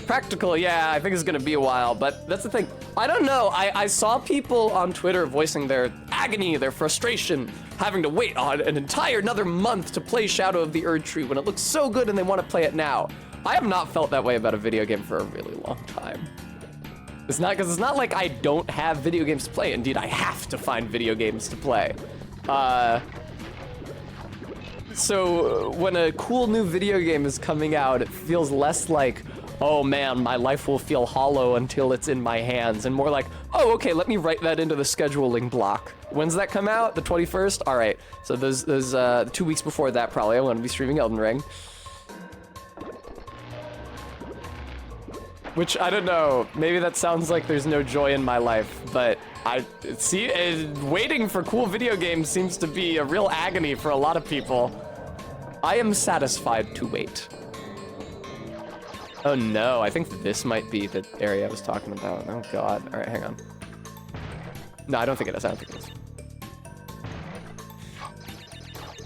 S1: Practical, yeah, I think it's gonna be a while, but that's the thing. I don't know, I saw people on Twitter voicing their agony, their frustration, having to wait on an entire another month to play Shadow of the Erdtree when it looks so good and they want to play it now. I have not felt that way about a video game for a really long time. It's not because it's not like I don't have video games to play. Indeed, I have to find video games to play. So when a cool new video game is coming out, it feels less like, oh man, my life will feel hollow until it's in my hands, and more like, oh, okay, let me write that into the scheduling block. When's that come out? The 21st? All right, so there's 2 weeks before that probably, I'm gonna be streaming Elden Ring. Which, I don't know, maybe that sounds like there's no joy in my life, but I see, waiting for cool video games seems to be a real agony for a lot of people. I am satisfied to wait. Oh no, I think this might be the area I was talking about. Oh god, all right, hang on. No, I don't think it is, I don't think it is.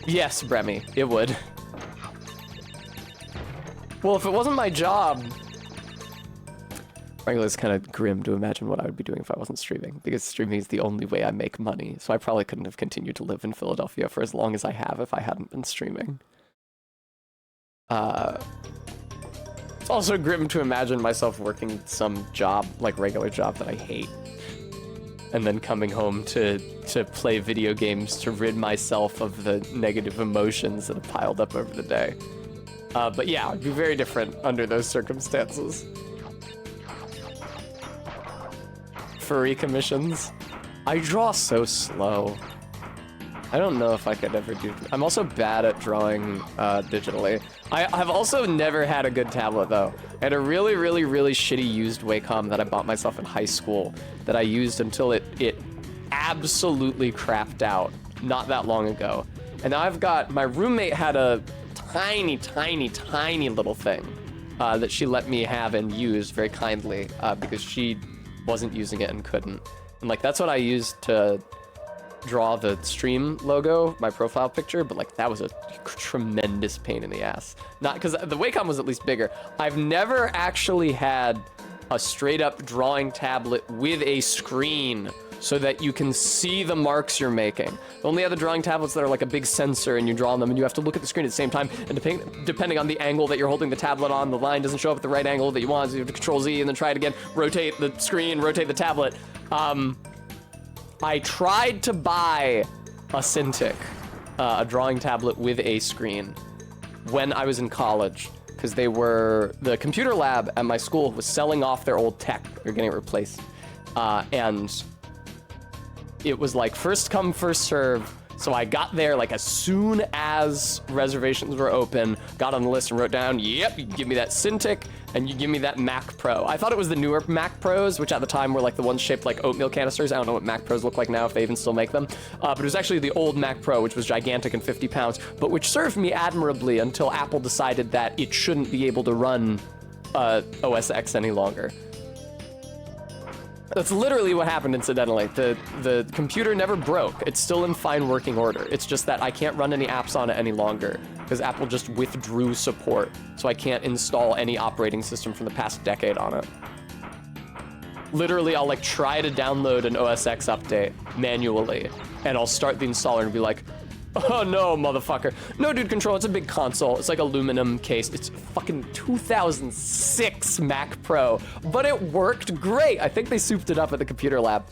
S1: Yes, Bremy, it would. Well, if it wasn't my job, frankly, it's kind of grim to imagine what I would be doing if I wasn't streaming, because streaming is the only way I make money, so I probably couldn't have continued to live in Philadelphia for as long as I have if I hadn't been streaming. It's also grim to imagine myself working some job, like regular job that I hate, and then coming home to play video games to rid myself of the negative emotions that have piled up over the day. But yeah, it'd be very different under those circumstances. Furry commissions. I draw so slow. I don't know if I could ever do... I'm also bad at drawing digitally. I've also never had a good tablet, though. I had a really, really, really shitty used Wacom that I bought myself in high school that I used until it absolutely crapped out not that long ago. And now I've got... My roommate had a tiny, tiny, tiny little thing that she let me have and use very kindly because she wasn't using it and couldn't. And like that's what I used to draw the stream logo, my profile picture, but like that was a tremendous pain in the ass. Not because the Wacom was at least bigger. I've never actually had a straight up drawing tablet with a screen so that you can see the marks you're making. The only other drawing tablets that are like a big sensor and you draw on them and you have to look at the screen at the same time, and depending on the angle that you're holding the tablet on, the line doesn't show up at the right angle that you want, so you have to Control Z and then try it again, rotate the screen, rotate the tablet. I tried to buy a Cintiq, a drawing tablet with a screen, when I was in college, because the computer lab at my school was selling off their old tech. They're getting it replaced. And it was like first come, first serve. So I got there like as soon as reservations were open, got on the list and wrote down, yep, you give me that Cintiq and you give me that Mac Pro. I thought it was the newer Mac Pros, which at the time were like the ones shaped like oatmeal canisters. I don't know what Mac Pros look like now, if they even still make them. But it was actually the old Mac Pro, which was gigantic and 50 pounds, but which served me admirably until Apple decided that it shouldn't be able to run OS X any longer. That's literally what happened, incidentally. The computer never broke. It's still in fine working order. It's just that I can't run any apps on it any longer because Apple just withdrew support, so I can't install any operating system from the past decade on it. Literally, I'll like try to download an OS X update manually, and I'll start the installer and be like, oh no, motherfucker. No, dude, Control, it's a big console. It's like aluminum case. It's fucking 2006 Mac Pro, but it worked great. I think they souped it up at the computer lab.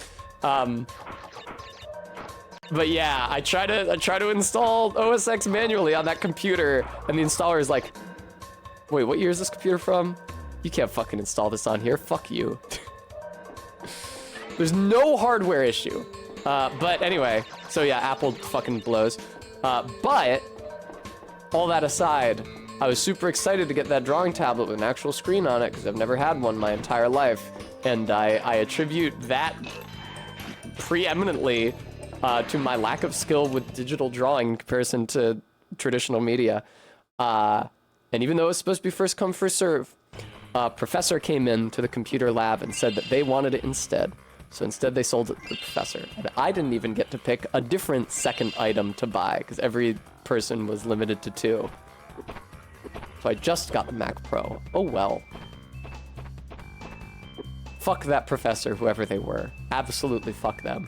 S1: But yeah, I try to install OS X manually on that computer, and the installer is like, wait, what year is this computer from? You can't fucking install this on here. Fuck you. There's no hardware issue. But anyway, so yeah, Apple fucking blows. But all that aside, I was super excited to get that drawing tablet with an actual screen on it because I've never had one my entire life. And I attribute that preeminently to my lack of skill with digital drawing in comparison to traditional media. And even though it was supposed to be first come, first serve, a professor came in to the computer lab and said that they wanted it instead. So instead they sold it to the professor. And I didn't even get to pick a different second item to buy because every person was limited to 2. So I just got the Mac Pro. Oh well. Fuck that professor, whoever they were. Absolutely fuck them.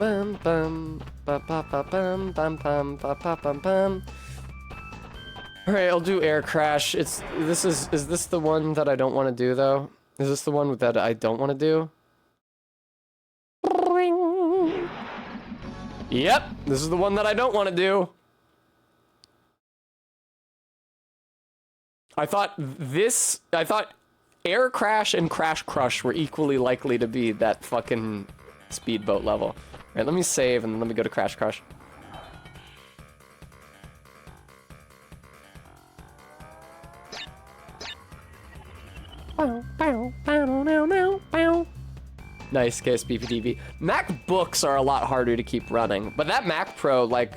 S1: Bum bum ba ba ba bum bum bum ba ba bum bum. All right, I'll do air crash. Is this the one that I don't want to do though? Is this the one that I don't want to do? Yep, this is the one that I don't want to do. I thought air crash and crash crush were equally likely to be that fucking speedboat level. All right, let me save and then let me go to crash crush. Nice case, BPDB. MacBooks are a lot harder to keep running, but that Mac Pro, like,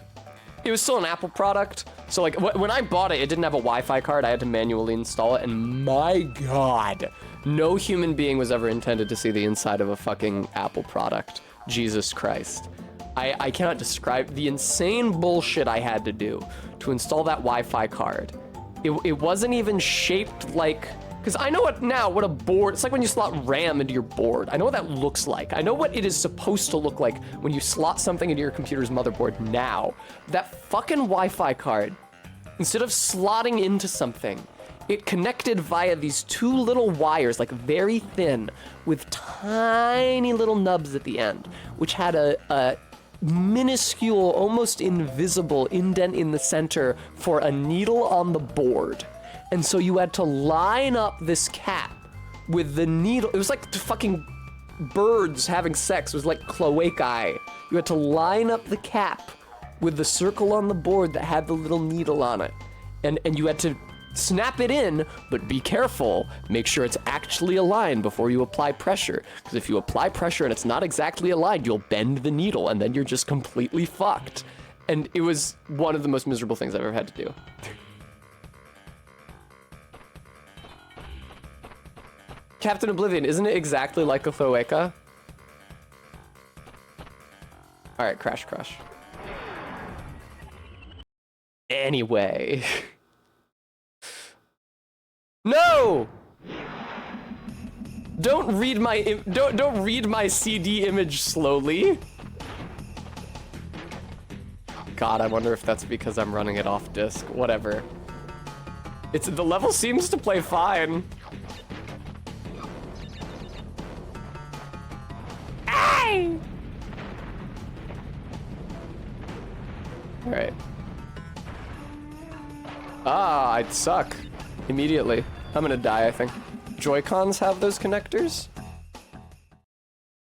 S1: it was still an Apple product. So like, when I bought it, it didn't have a Wi-Fi card. I had to manually install it, and my God, no human being was ever intended to see the inside of a fucking Apple product. Jesus Christ. I cannot describe the insane bullshit I had to do to install that Wi-Fi card. It wasn't even shaped like... Because I know what a board, it's like when you slot RAM into your board. I know what that looks like. I know what it is supposed to look like when you slot something into your computer's motherboard now. That fucking Wi-Fi card, instead of slotting into something, it connected via these 2 little wires, like very thin, with tiny little nubs at the end, which had a minuscule, almost invisible indent in the center for a needle on the board. And so you had to line up this cap with the needle. It was like fucking birds having sex. It was like cloacae. You had to line up the cap with the circle on the board that had the little needle on it. And you had to snap it in, but be careful. Make sure it's actually aligned before you apply pressure. Because if you apply pressure and it's not exactly aligned, you'll bend the needle and then you're just completely fucked. And it was one of the most miserable things I've ever had to do. Captain Oblivion, isn't it exactly like a Thoeka? All right, crash. Anyway. No! Don't read my CD image slowly. God, I wonder if that's because I'm running it off disk. Whatever. The level seems to play fine. Ay! All right. Ah, I'd suck. Immediately. I'm gonna die, I think. Joy-Cons have those connectors?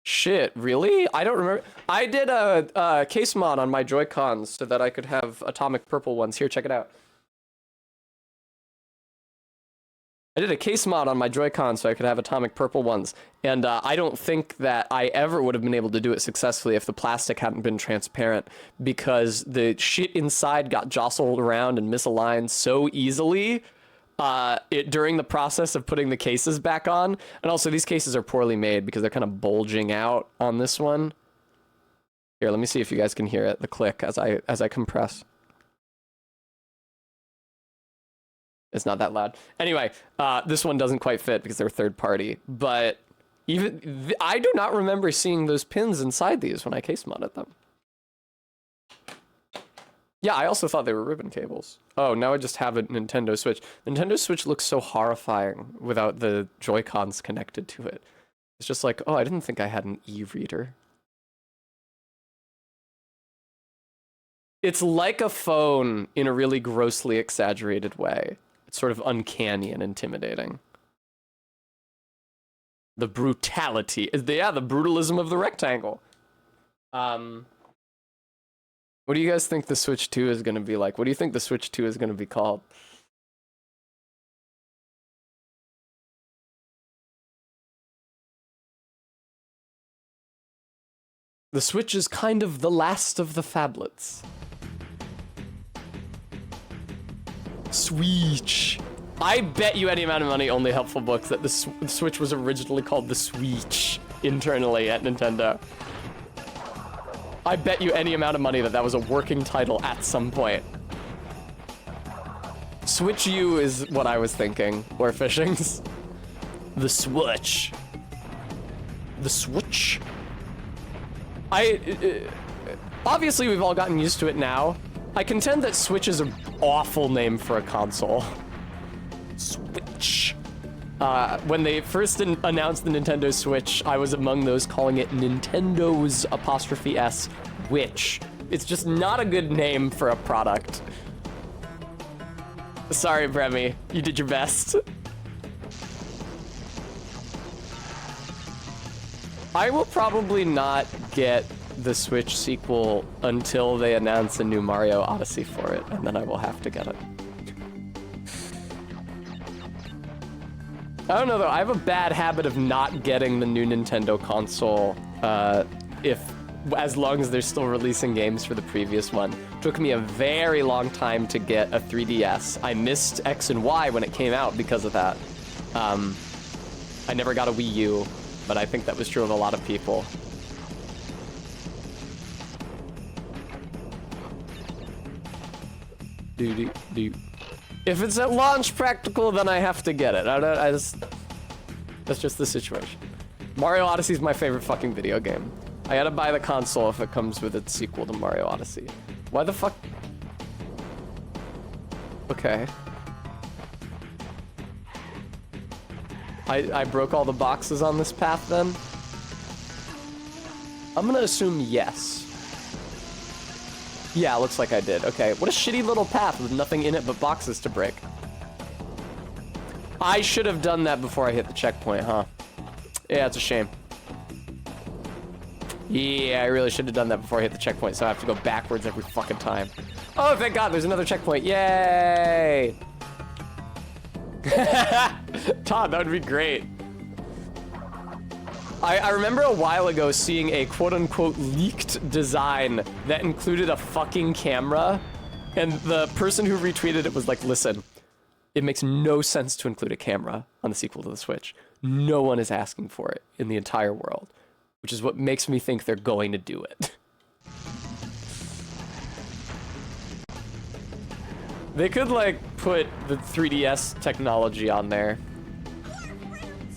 S1: Shit, really? I don't remember. I did a case mod on my Joy-Cons so that I could have atomic purple ones. Here, check it out. I did a case mod on my Joy-Con so I could have atomic purple ones. And I don't think that I ever would have been able to do it successfully if the plastic hadn't been transparent, because the shit inside got jostled around and misaligned so easily during the process of putting the cases back on. And also, these cases are poorly made because they're kind of bulging out on this one. Here, let me see if you guys can hear it, the click as I compress. It's not that loud. Anyway, this one doesn't quite fit because they're third party, but even I do not remember seeing those pins inside these when I case modded them. Yeah, I also thought they were ribbon cables. Oh, now I just have a Nintendo Switch. The Nintendo Switch looks so horrifying without the Joy-Cons connected to it. It's just like, oh, I didn't think I had an e-reader. It's like a phone in a really grossly exaggerated way. It's sort of uncanny and intimidating. The brutality. Yeah, the brutalism of the rectangle. What do you guys think the Switch 2 is going to be like? What do you think the Switch 2 is going to be called? The Switch is kind of the last of the phablets. Switch. I bet you any amount of money, Only Helpful Books, that the Switch was originally called the Switch internally at Nintendo. I bet you any amount of money that that was a working title at some point. Switch U is what I was thinking, or Fishings. The Switch. The Switch. Obviously we've all gotten used to it now. I contend that Switch is an awful name for a console. Switch. When they first announced the Nintendo Switch, I was among those calling it Nintendo's ''S, which. It's just not a good name for a product. Sorry, Bremy. You did your best. I will probably not get the Switch sequel until they announce a new Mario Odyssey for it, and then I will have to get it. I don't know though, I have a bad habit of not getting the new Nintendo console as long as they're still releasing games for the previous one. It took me a very long time to get a 3DS. I missed X and Y when it came out because of that. I never got a Wii U, but I think that was true of a lot of people. If it's at launch practical, then I have to get it. That's just the situation. Mario Odyssey is my favorite fucking video game. I gotta buy the console if it comes with its sequel to Mario Odyssey. Why the fuck? Okay. I broke all the boxes on this path then? I'm gonna assume yes. Yeah, looks like I did. Okay, what a shitty little path with nothing in it but boxes to break. I should have done that before I hit the checkpoint, huh? Yeah, it's a shame. Yeah, I really should have done that before I hit the checkpoint, so I have to go backwards every fucking time. Oh, thank God, there's another checkpoint. Yay! Todd, that would be great. I remember a while ago seeing a quote-unquote leaked design that included a fucking camera, and the person who retweeted it was like, listen, it makes no sense to include a camera on the sequel to the Switch. No one is asking for it in the entire world, which is what makes me think they're going to do it. They could, like, put the 3DS technology on there.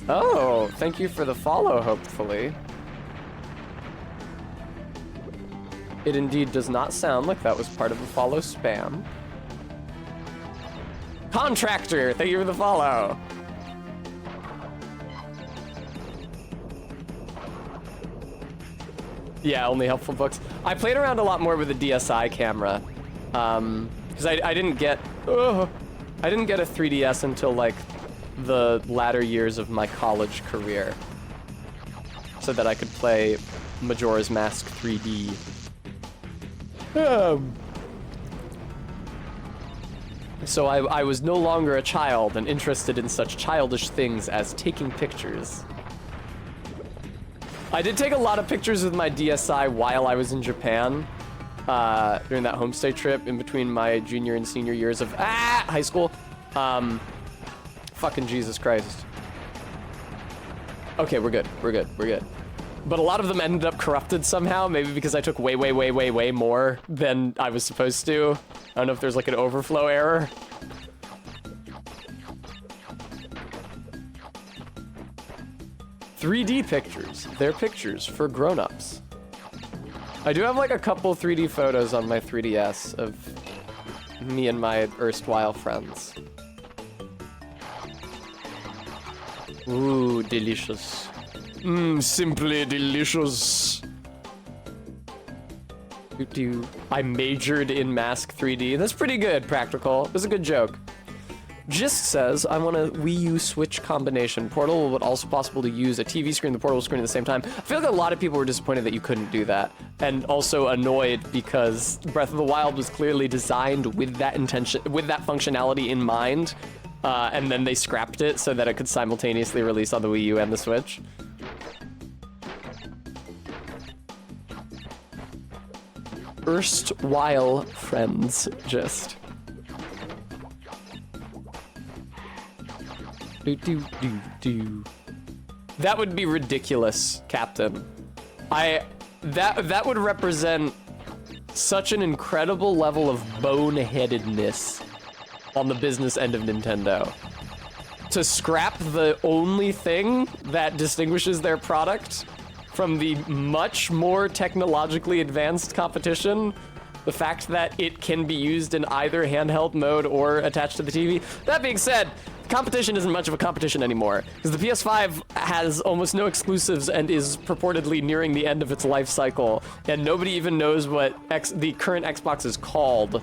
S1: Oh, thank you for the follow, hopefully. It indeed does not sound like that was part of a follow spam. Contractor, thank you for the follow. Yeah, only helpful books. I played around a lot more with a DSi camera. Because I didn't get a 3DS until like the latter years of my college career, so that I could play Majora's Mask 3D. So I was no longer a child and interested in such childish things as taking pictures. I did take a lot of pictures with my DSi while I was in Japan. During that homestay trip in between my junior and senior years of high school. Fucking Jesus Christ. Okay, we're good. But a lot of them ended up corrupted somehow, maybe because I took way more than I was supposed to. I don't know if there's like an overflow error. "3D pictures. They're pictures for grown-ups." I do have like a couple 3D photos on my 3DS of me and my erstwhile friends. Ooh, delicious. Simply delicious. I majored in Mask 3D. That's pretty good, Practical. It was a good joke. Gist says, I want a Wii U Switch combination. Portal, but also possible to use a TV screen and the portable screen at the same time. I feel like a lot of people were disappointed that you couldn't do that. And also annoyed because Breath of the Wild was clearly designed with that intention, with that functionality in mind. And then they scrapped it so that it could simultaneously release on the Wii U and the Switch. Erstwhile friends, just. That would be ridiculous, Captain. That would represent such an incredible level of boneheadedness on the business end of Nintendo. To scrap the only thing that distinguishes their product from the much more technologically advanced competition, the fact that it can be used in either handheld mode or attached to the TV. That being said, competition isn't much of a competition anymore, because the PS5 has almost no exclusives and is purportedly nearing the end of its life cycle, and nobody even knows what the current Xbox is called.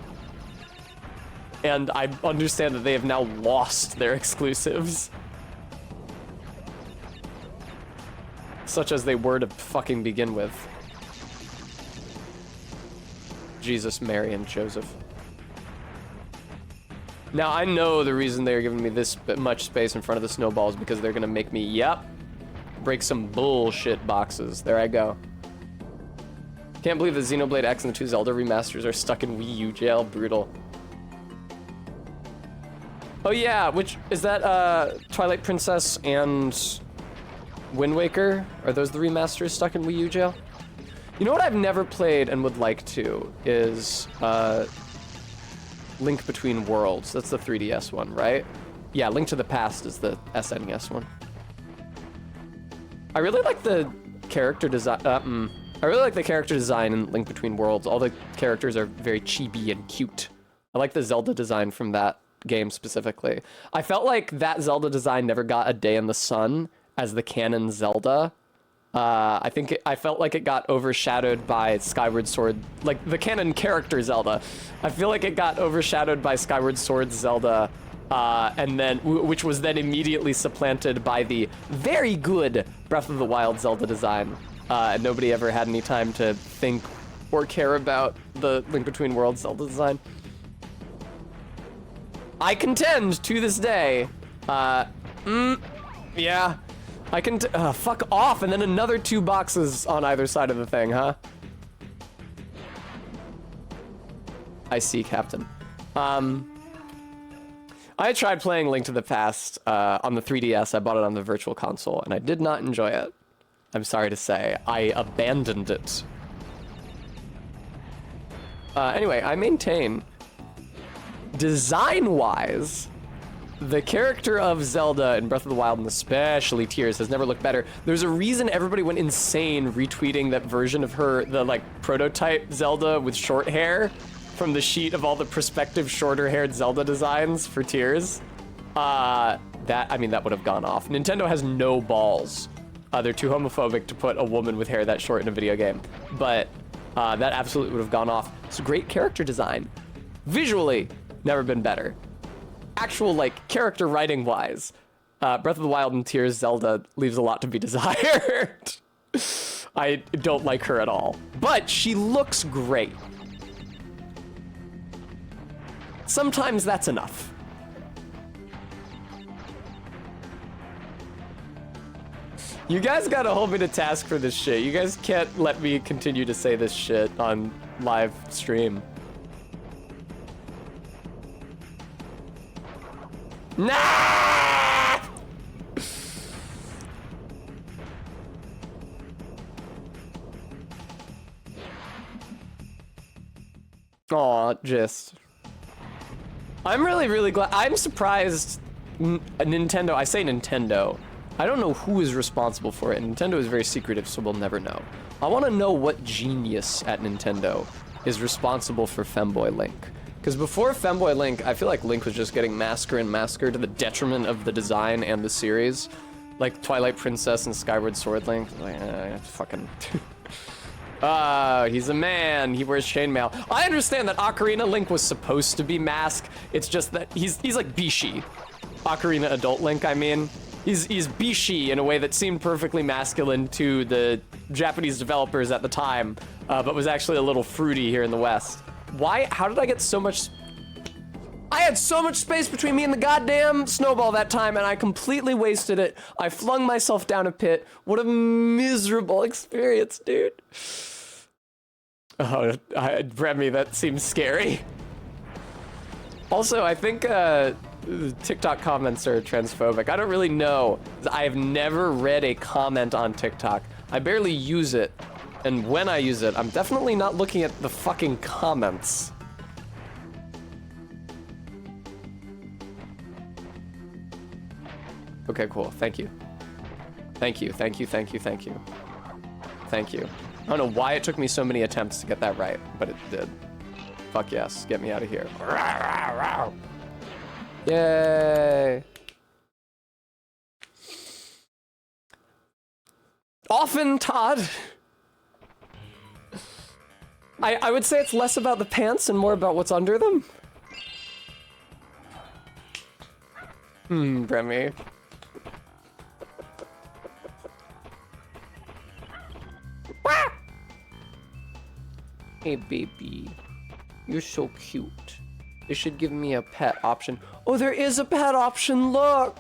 S1: And I understand that they have now lost their exclusives. Such as they were to fucking begin with. Jesus, Mary, and Joseph. Now, I know the reason they're giving me this much space in front of the snowball is because they're gonna make me, break some bullshit boxes. There I go. Can't believe the Xenoblade X and the 2 Zelda remasters are stuck in Wii U jail. Brutal. Oh yeah, which, is that, Twilight Princess and Wind Waker? Are those the remasters stuck in Wii U jail? You know what I've never played and would like to is, Link Between Worlds. That's the 3DS one, right? Yeah, Link to the Past is the SNES one. I really like the character design. I really like the character design in Link Between Worlds. All the characters are very chibi and cute. I like the Zelda design from that game specifically. I felt like that Zelda design never got a day in the sun as the canon Zelda. I felt like it got overshadowed by Skyward Sword, like the canon character Zelda. I feel like it got overshadowed by Skyward Sword Zelda, and then, which was then immediately supplanted by the very good Breath of the Wild Zelda design. And nobody ever had any time to think or care about the Link Between Worlds Zelda design. I contend to this day Yeah. I can fuck off, and then another 2 boxes on either side of the thing, huh? I see, Captain. I tried playing Link to the Past on the 3DS. I bought it on the Virtual Console, and I did not enjoy it. I'm sorry to say. I abandoned it. Anyway, I maintain, design-wise, the character of Zelda in Breath of the Wild, and especially Tears, has never looked better. There's a reason everybody went insane retweeting that version of her, the, like, prototype Zelda with short hair from the sheet of all the prospective shorter-haired Zelda designs for Tears. I mean, that would have gone off. Nintendo has no balls. They're too homophobic to put a woman with hair that short in a video game. But that absolutely would have gone off. It's a great character design. Visually, never been better. Actual, like, character writing-wise, Breath of the Wild and Tears Zelda leaves a lot to be desired. I don't like her at all. But she looks great. Sometimes that's enough. You guys gotta hold me to task for this shit. You guys can't let me continue to say this shit on live stream. Nah! Aw, just. I'm really glad. I'm surprised Nintendo, I say Nintendo, I don't know who is responsible for it, and Nintendo is very secretive, so we'll never know. I want to know what genius at Nintendo is responsible for Femboy Link. Because before Femboy Link, I feel like Link was just getting masker and masker to the detriment of the design and the series. Like Twilight Princess and Skyward Sword Link. Like, fucking... he's a man. He wears chainmail. I understand that Ocarina Link was supposed to be masked. It's just that he's like Bishi. Ocarina Adult Link, I mean. He's Bishi in a way that seemed perfectly masculine to the Japanese developers at the time, but was actually a little fruity here in the West. Why? How did I get so much... I had so much space between me and the goddamn snowball that time, and I completely wasted it. I flung myself down a pit. What a miserable experience, dude. Oh, Remy, that seems scary. Also, I think TikTok comments are transphobic. I don't really know. I have never read a comment on TikTok. I barely use it. And when I use it, I'm definitely not looking at the fucking comments. Okay, cool. Thank you. Thank you, thank you, thank you, thank you. Thank you. I don't know why it took me so many attempts to get that right, but it did. Fuck yes, get me out of here. Yay! Often, Todd. I would say it's less about the pants and more about what's under them. Remy. Hey, baby. You're so cute. They should give me a pet option. Oh, there is a pet option, look!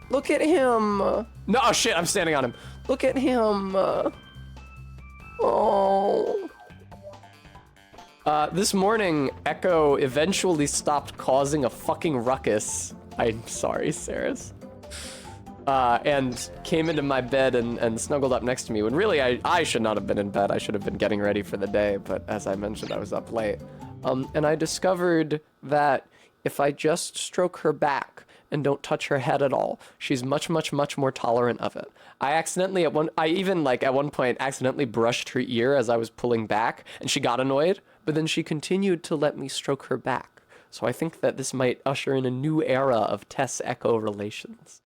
S1: Look at him! No, oh shit, I'm standing on him. Look at him! Oh. This morning, Echo eventually stopped causing a fucking ruckus. I'm sorry, Saris. And came into my bed and snuggled up next to me when really I should not have been in bed. I should have been getting ready for the day, but as I mentioned, I was up late. And I discovered that if I just stroke her back and don't touch her head at all, she's much more tolerant of it. I accidentally at one point accidentally brushed her ear as I was pulling back, and she got annoyed, but then she continued to let me stroke her back. So I think that this might usher in a new era of Tess-Echo relations.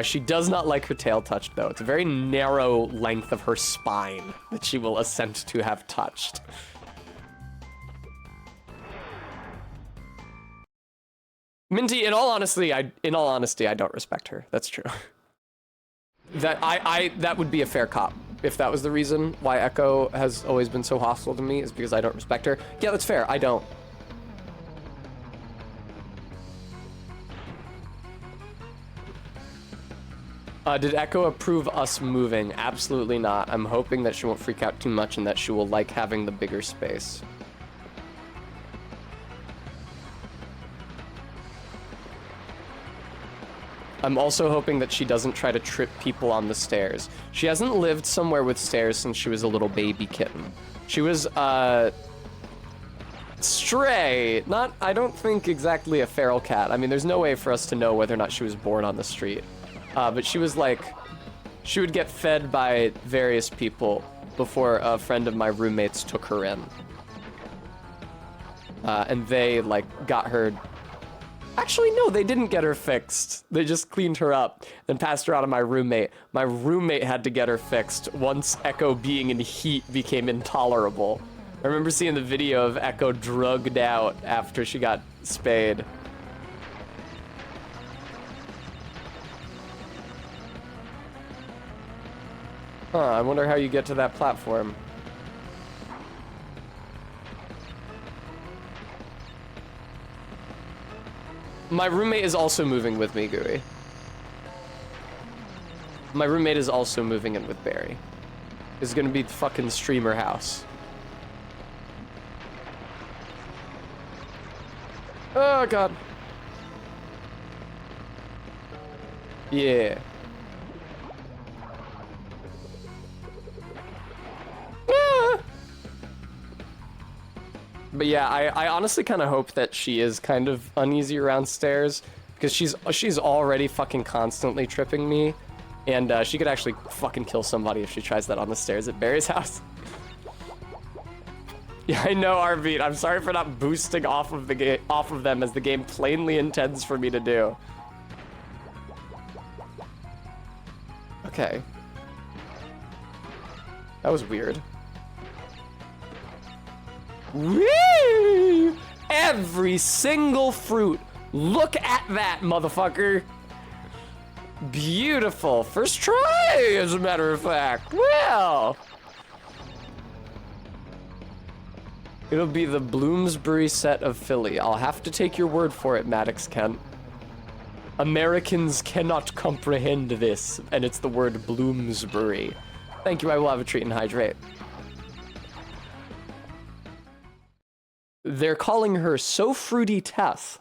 S1: She does not like her tail touched, though. It's a very narrow length of her spine that she will assent to have touched. Minty, in all honesty, I don't respect her. That's true. That would be a fair cop. if that was the reason why Echo has always been so hostile to me, is because I don't respect her. Yeah, that's fair. I don't. Did Echo approve us moving? Absolutely not. I'm hoping that she won't freak out too much and that she will like having the bigger space. I'm also hoping that she doesn't try to trip people on the stairs. She hasn't lived somewhere with stairs since she was a little baby kitten. She was, stray. Not, I don't think exactly a feral cat. I mean, there's no way for us to know whether or not she was born on the street. But she was like, she would get fed by various people before a friend of my roommates took her in. And they, like, got her... Actually, no, they didn't get her fixed. They just cleaned her up and passed her out to my roommate. My roommate had to get her fixed once Echo being in heat became intolerable. I remember seeing the video of Echo drugged out after she got spayed. Huh, I wonder how you get to that platform. My roommate is also moving with me, Gooey. My roommate is also moving in with Barry. It's gonna be the fucking streamer house. Oh, God. Yeah. Ah. But yeah, I honestly kind of hope that she is kind of uneasy around stairs, because she's already fucking constantly tripping me, and she could actually fucking kill somebody if she tries that on the stairs at Barry's house. Yeah, I know, Arbeat. I'm sorry for not boosting off of them as the game plainly intends for me to do. Okay. That was weird. Whee! Every single fruit. Look at that, motherfucker. Beautiful. First try, as a matter of fact. Well. It'll be the Bloomsbury set of Philly. I'll have to take your word for it, Maddox Kent. Americans cannot comprehend this, and it's the word Bloomsbury. Thank you, I will have a treat and hydrate. They're calling her So Fruity Tess.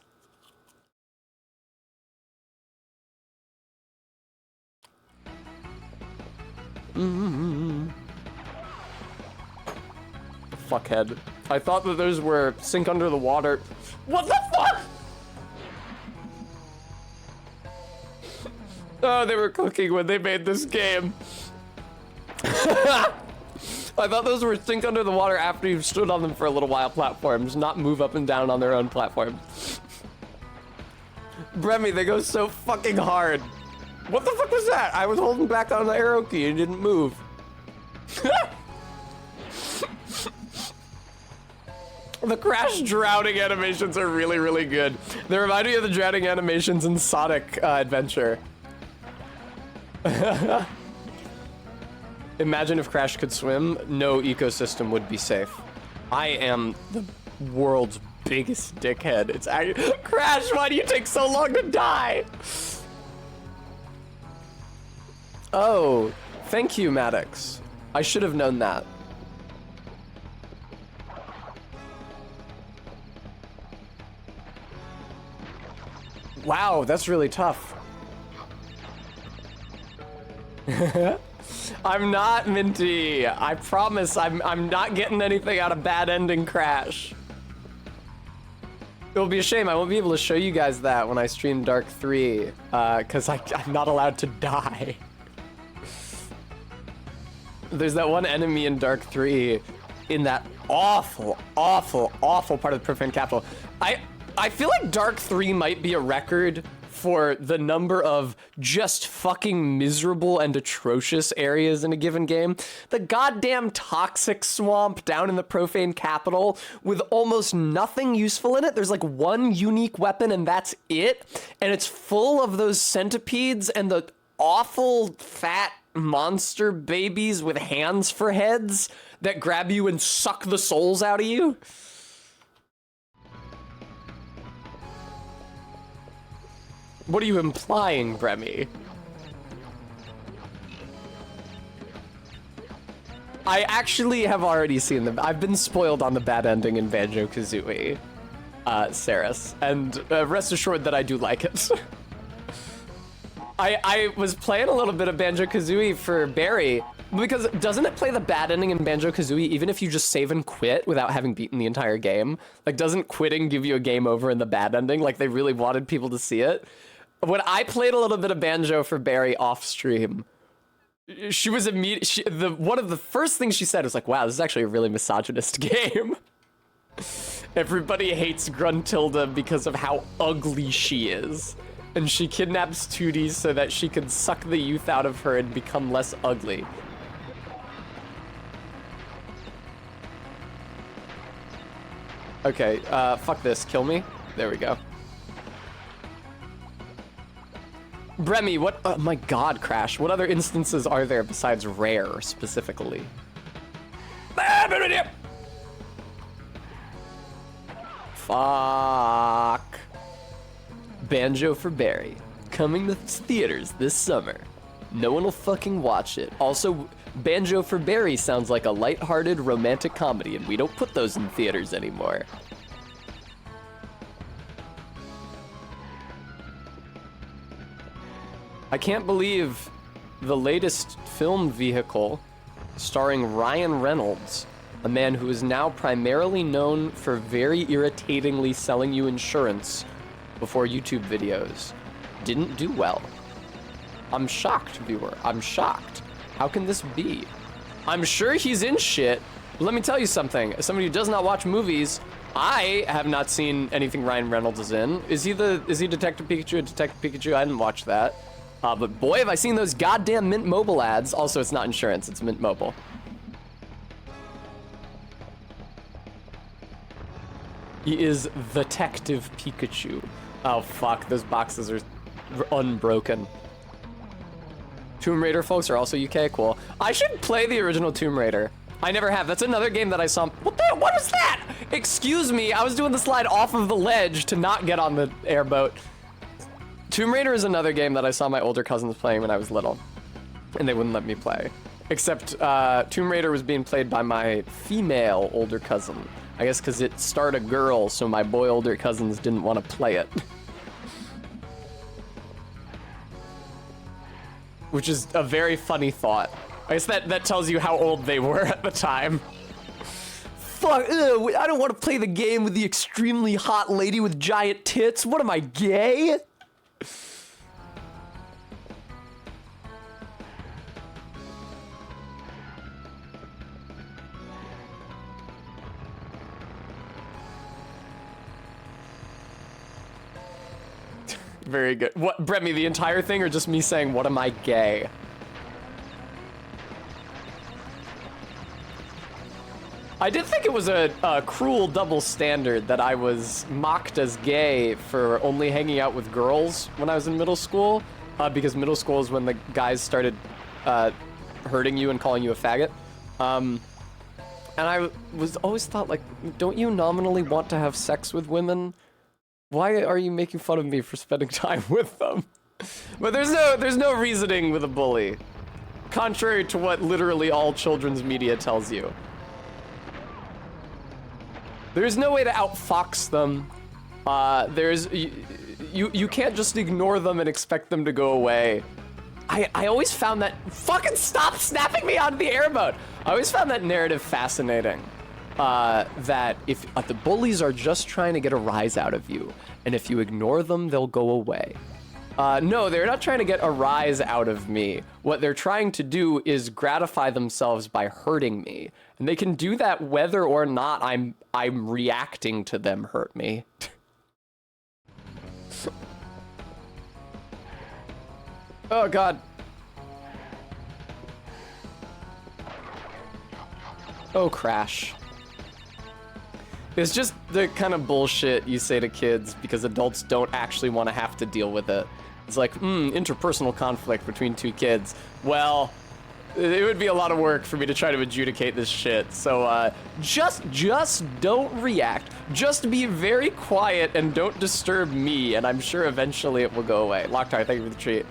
S1: Fuckhead. I thought that those were sink under the water. What the fuck? Oh, they were cooking when they made this game. I thought those were sink under the water after you've stood on them for a little while platforms, not move up and down on their own platforms. Bremy, they go so fucking hard. What the fuck was that? I was holding back on the arrow key and didn't move. The crash drowning animations are really, really good. They remind me of the drowning animations in Sonic Adventure. Imagine if Crash could swim, no ecosystem would be safe. I am the world's biggest dickhead. It's Crash, why do you take so long to die? Oh, thank you, Maddox. I should have known that. Wow, that's really tough. I'm not Minty. I promise I'm not getting anything out of bad ending Crash. It'll be a shame. I won't be able to show you guys that when I stream Dark 3, because I'm not allowed to die. There's that one enemy in Dark 3 in that awful, awful, awful part of the Profane Capital. I feel like Dark 3 might be a record for the number of just fucking miserable and atrocious areas in a given game. The goddamn toxic swamp down in the Profane Capital with almost nothing useful in it. There's like one unique weapon and that's it. And it's full of those centipedes and the awful fat monster babies with hands for heads that grab you and suck the souls out of you? What are you implying, Bremy? I actually have already seen them. I've been spoiled on the bad ending in Banjo-Kazooie, Saris, and rest assured that I do like it. I was playing a little bit of Banjo-Kazooie for Barry, because doesn't it play the bad ending in Banjo-Kazooie even if you just save and quit without having beaten the entire game? Like, doesn't quitting give you a game over in the bad ending? Like, they really wanted people to see it? When I played a little bit of Banjo for Barry off stream, she was one of the first things she said was like, wow, this is actually a really misogynist game. Everybody hates Gruntilda because of how ugly she is. And she kidnaps Tootie so that she can suck the youth out of her and become less ugly. Okay, fuck this, kill me. There we go. Bremy, what, oh my god, Crash, what other instances are there besides rare, specifically? Fuck. Banjo for Barry, coming to theaters this summer. No one will fucking watch it. Also, Banjo for Barry sounds like a lighthearted romantic comedy, and we don't put those in theaters anymore. I can't believe the latest film vehicle starring Ryan Reynolds, a man who is now primarily known for very irritatingly selling you insurance before YouTube videos, didn't do well. I'm shocked, viewer. I'm shocked. How can this be? I'm sure he's in shit. But let me tell you something. As somebody who does not watch movies, I have not seen anything Ryan Reynolds is in. Is he Detective Pikachu? Detective Pikachu? I didn't watch that. But boy, have I seen those goddamn Mint Mobile ads. Also, it's not insurance, it's Mint Mobile. He is Detective Pikachu. Oh fuck, those boxes are unbroken. Tomb Raider folks are also UK, cool. I should play the original Tomb Raider. I never have. That's another game that I saw. What was that? Excuse me, I was doing the slide off of the ledge to not get on the airboat. Tomb Raider is another game that I saw my older cousins playing when I was little, and they wouldn't let me play. Except Tomb Raider was being played by my female older cousin. I guess because it starred a girl, so my boy older cousins didn't want to play it. Which is a very funny thought. I guess that tells you how old they were at the time. Fuck, I don't want to play the game with the extremely hot lady with giant tits. What am I, gay? Very good. What, Bremy, the entire thing or just me saying, what am I, gay? I did think it was a cruel double standard that I was mocked as gay for only hanging out with girls when I was in middle school, because middle school is when the guys started hurting you and calling you a faggot. And I was always thought, like, don't you nominally want to have sex with women? Why are you making fun of me for spending time with them? But there's no reasoning with a bully, contrary to what literally all children's media tells you. There's no way to outfox them. You can't just ignore them and expect them to go away. I always found that, fucking stop snapping me onto the airboat. I always found that narrative fascinating. That if the bullies are just trying to get a rise out of you, and if you ignore them, they'll go away. No, they're not trying to get a rise out of me. What they're trying to do is gratify themselves by hurting me. And they can do that whether or not I'm reacting to them hurt me. Oh god. Oh, Crash. It's just the kind of bullshit you say to kids because adults don't actually want to have to deal with it. It's like, interpersonal conflict between two kids. Well, It would be a lot of work for me to try to adjudicate this shit. So just don't react. Just be very quiet and don't disturb me, and I'm sure eventually it will go away. Lockhart, thank you for the treat.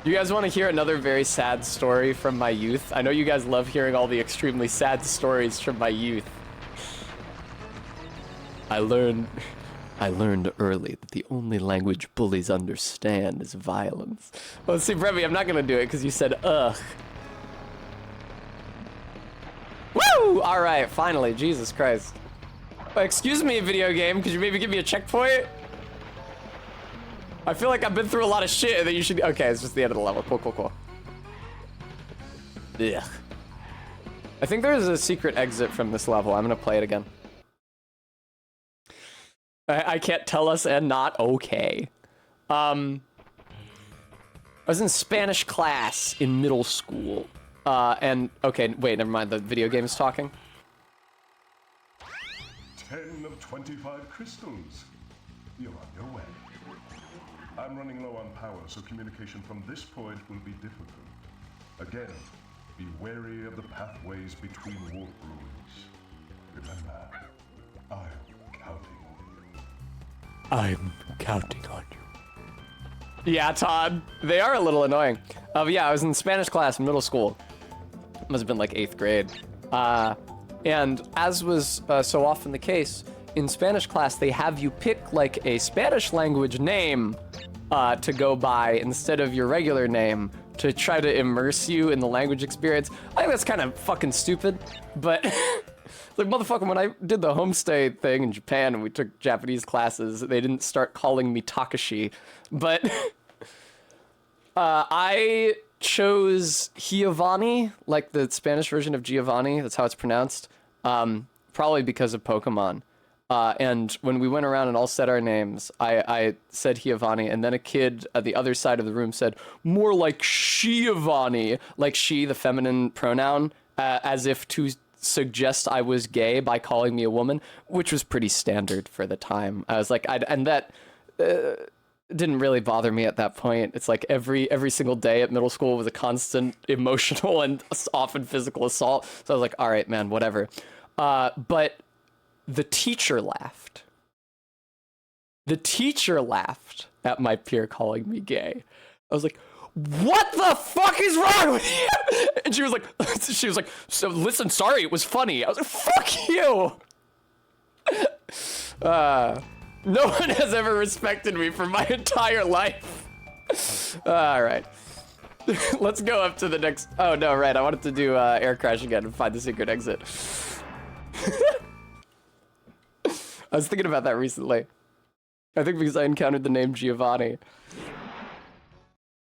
S1: You guys want to hear another very sad story from my youth? I know you guys love hearing all the extremely sad stories from my youth. I learned early that the only language bullies understand is violence. Well, see, Brevy, I'm not gonna do it because you said ugh. Woo! All right, finally, Jesus Christ. Excuse me, video game, could you maybe give me a checkpoint? I feel like I've been through a lot of shit that you should. Okay, it's just the end of the level. Cool. Ugh. I think there's a secret exit from this level. I'm gonna play it again. I can't tell us and not okay. I was in Spanish class in middle school. And okay, wait, never mind. The video game is talking.
S2: 10 of 25 crystals. You're on your way. I'm running low on power, so communication from this point will be difficult. Again, be wary of the pathways between warp rooms. Remember, I'm counting on you.
S1: I'm counting on you. Yeah, Todd. They are a little annoying. Yeah, I was in Spanish class in middle school. Must have been like 8th grade. And as was so often the case, in Spanish class, they have you pick like a Spanish language name to go by instead of your regular name to try to immerse you in the language experience. I think that's kind of fucking stupid, but like, motherfucker, when I did the homestay thing in Japan and we took Japanese classes, they didn't start calling me Takashi, but I chose Giovanni, like the Spanish version of Giovanni, that's how it's pronounced, probably because of Pokemon. And when we went around and all said our names, I said Giovanni, and then a kid at the other side of the room said, more like Giovanni, like she, the feminine pronoun, as if to suggest I was gay by calling me a woman, which was pretty standard for the time. I was like, and that didn't really bother me at that point. It's like every single day at middle school was a constant emotional and often physical assault. So I was like, all right, man, whatever. But the teacher laughed. The teacher laughed at my peer calling me gay. I was like, what the fuck is wrong with you? And she was like, so listen, sorry, it was funny. I was like, fuck you. No one has ever respected me for my entire life. All right. Let's go up to the next. Oh, no, right. I wanted to do air crash again and find the secret exit. I was thinking about that recently. I think because I encountered the name Giovanni.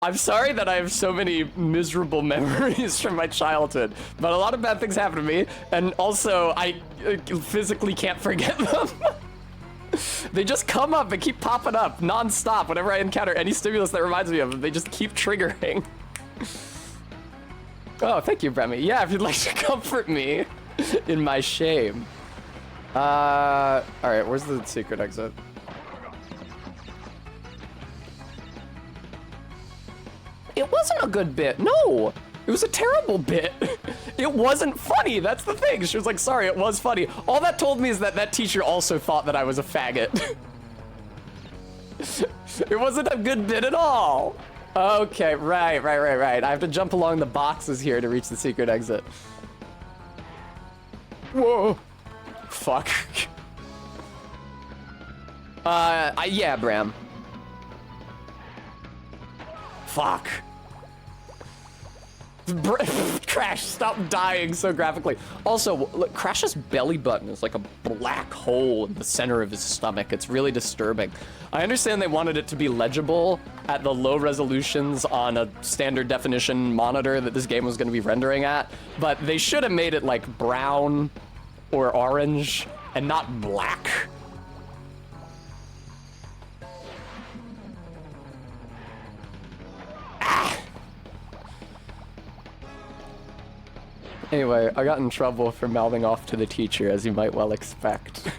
S1: I'm sorry that I have so many miserable memories from my childhood, but a lot of bad things happen to me, and also I physically can't forget them. They just come up and keep popping up non-stop whenever I encounter any stimulus that reminds me of them. They just keep triggering. Oh, thank you, Bremy. Yeah, if you'd like to comfort me in my shame. All right, where's the secret exit? It wasn't a good bit. No, it was a terrible bit. It wasn't funny. That's the thing. She was like, sorry, it was funny. All that told me is that that teacher also thought that I was a faggot. It wasn't a good bit at all. Okay, right. I have to jump along the boxes here to reach the secret exit. Whoa. Fuck. Yeah, Bram. Fuck. Crash, stop dying so graphically. Also, look, Crash's belly button is like a black hole in the center of his stomach. It's really disturbing. I understand they wanted it to be legible at the low resolutions on a standard definition monitor that this game was going to be rendering at, but they should have made it like brown or orange and not black. Anyway, I got in trouble for mouthing off to the teacher, as you might well expect.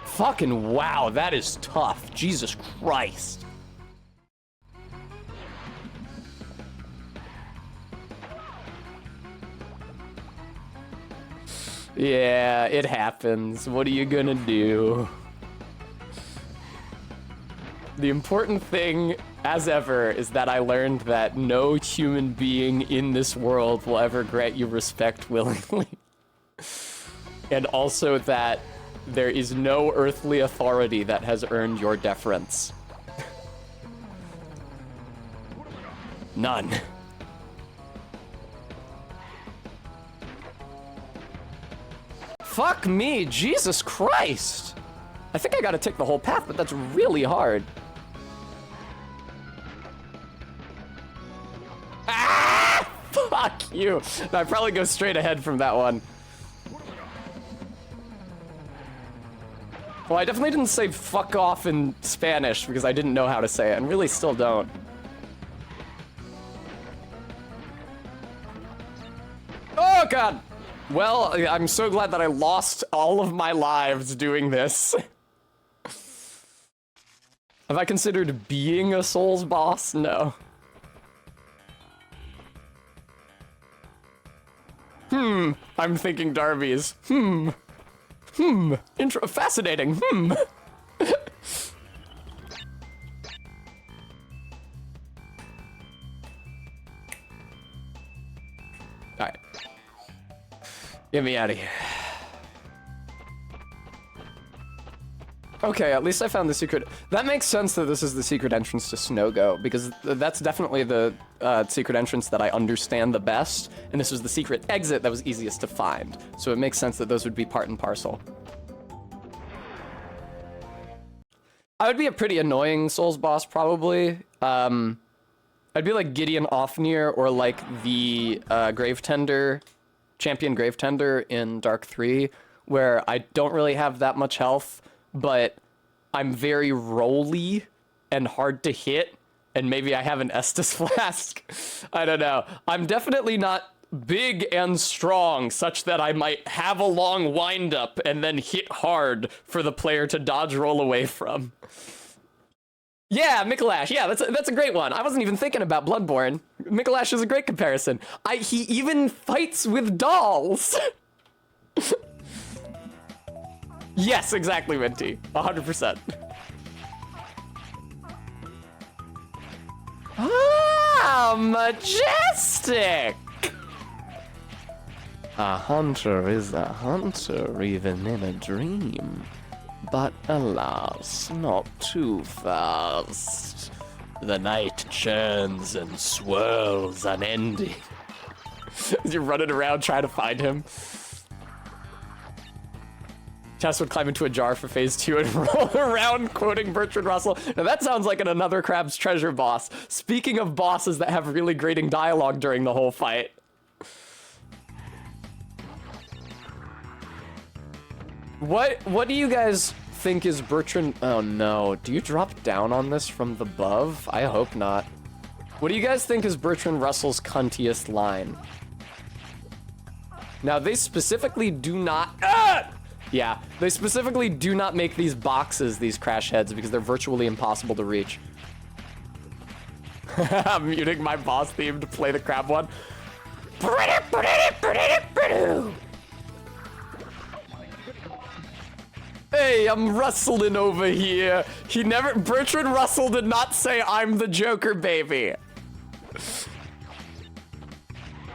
S1: Fucking wow, that is tough. Jesus Christ. Yeah, it happens. What are you gonna do? The important thing, as ever, is that I learned that no human being in this world will ever grant you respect willingly. And also that there is no earthly authority that has earned your deference. None. Fuck me, Jesus Christ! I think I gotta take the whole path, but that's really hard. Ah! Fuck you! No, I'd probably go straight ahead from that one. Well, I definitely didn't say fuck off in Spanish because I didn't know how to say it, and really still don't. Oh god! Well, I'm so glad that I lost all of my lives doing this. Have I considered being a Souls boss? No. I'm thinking Darby's. Fascinating. Alright. Get me out of here. Okay, at least I found the secret. That makes sense that this is the secret entrance to Snowgo, because that's definitely the secret entrance that I understand the best, and this was the secret exit that was easiest to find. So it makes sense that those would be part and parcel. I would be a pretty annoying Souls boss, probably. I'd be like Gideon Ofnir, or like the Gravetender, Champion Gravetender in Dark 3, where I don't really have that much health, but I'm very rolly and hard to hit, and maybe I have an Estus Flask. I don't know. I'm definitely not big and strong, such that I might have a long wind-up and then hit hard for the player to dodge roll away from. Yeah, Mikolash. Yeah, that's a great one. I wasn't even thinking about Bloodborne. Mikolash is a great comparison. He even fights with dolls. Yes, exactly, Minty. 100%. Ah, majestic! A hunter is a hunter even in a dream. But alas, not too fast. The night churns and swirls unending. As you're running around trying to find him. Tess would climb into a jar for phase 2 and roll around quoting Bertrand Russell. Now that sounds like an Another Crab's Treasure boss. Speaking of bosses that have really grating dialogue during the whole fight. What do you guys think is Bertrand? Oh no, do you drop down on this from the above? I hope not. What do you guys think is Bertrand Russell's cuntiest line? Now they specifically do not, yeah, they specifically do not make these boxes, these crash heads, because they're virtually impossible to reach. I'm muting my boss theme to play the crab one. Hey, I'm rustling over here. Bertrand Russell did not say I'm the Joker, baby.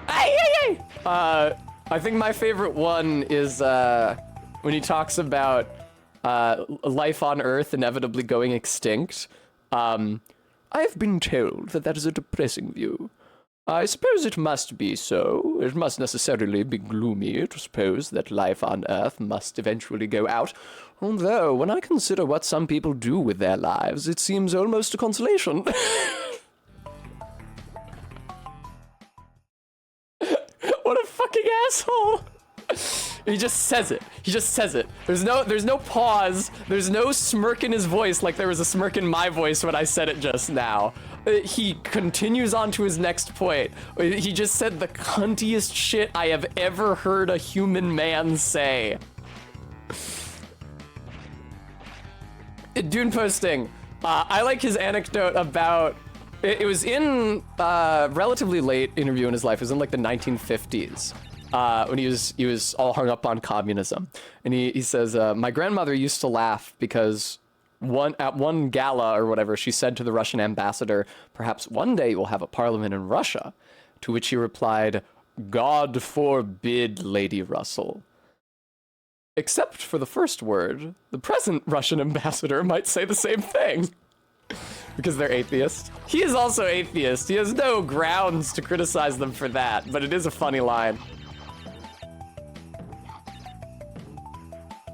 S1: Hey. I think my favorite one is when he talks about life on Earth inevitably going extinct. I've been told that is a depressing view. I suppose it must be so. It must necessarily be gloomy to suppose that life on Earth must eventually go out. Although, when I consider what some people do with their lives, it seems almost a consolation. What a fucking asshole! He just says it. He just says it. There's no pause. There's no smirk in his voice like there was a smirk in my voice when I said it just now. He continues on to his next point. He just said the cuntiest shit I have ever heard a human man say. Dune posting. I like his anecdote about, it was in relatively late interview in his life. It was in like the 1950s. when he was all hung up on communism, and he says, my grandmother used to laugh because at one gala or whatever, she said to the Russian ambassador, perhaps one day we'll have a parliament in Russia, to which he replied, God forbid, Lady Russell. Except for the first word, the present Russian ambassador might say the same thing. Because they're atheist. He is also atheist. He has no grounds to criticize them for that, but it is a funny line.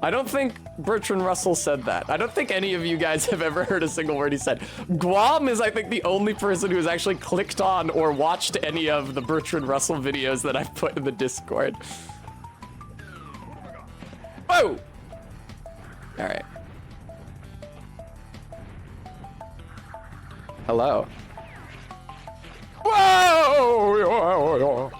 S1: I don't think Bertrand Russell said that. I don't think any of you guys have ever heard a single word he said. Guam is, I think, the only person who has actually clicked on or watched any of the Bertrand Russell videos that I've put in the Discord. Whoa! All right. Hello. Whoa!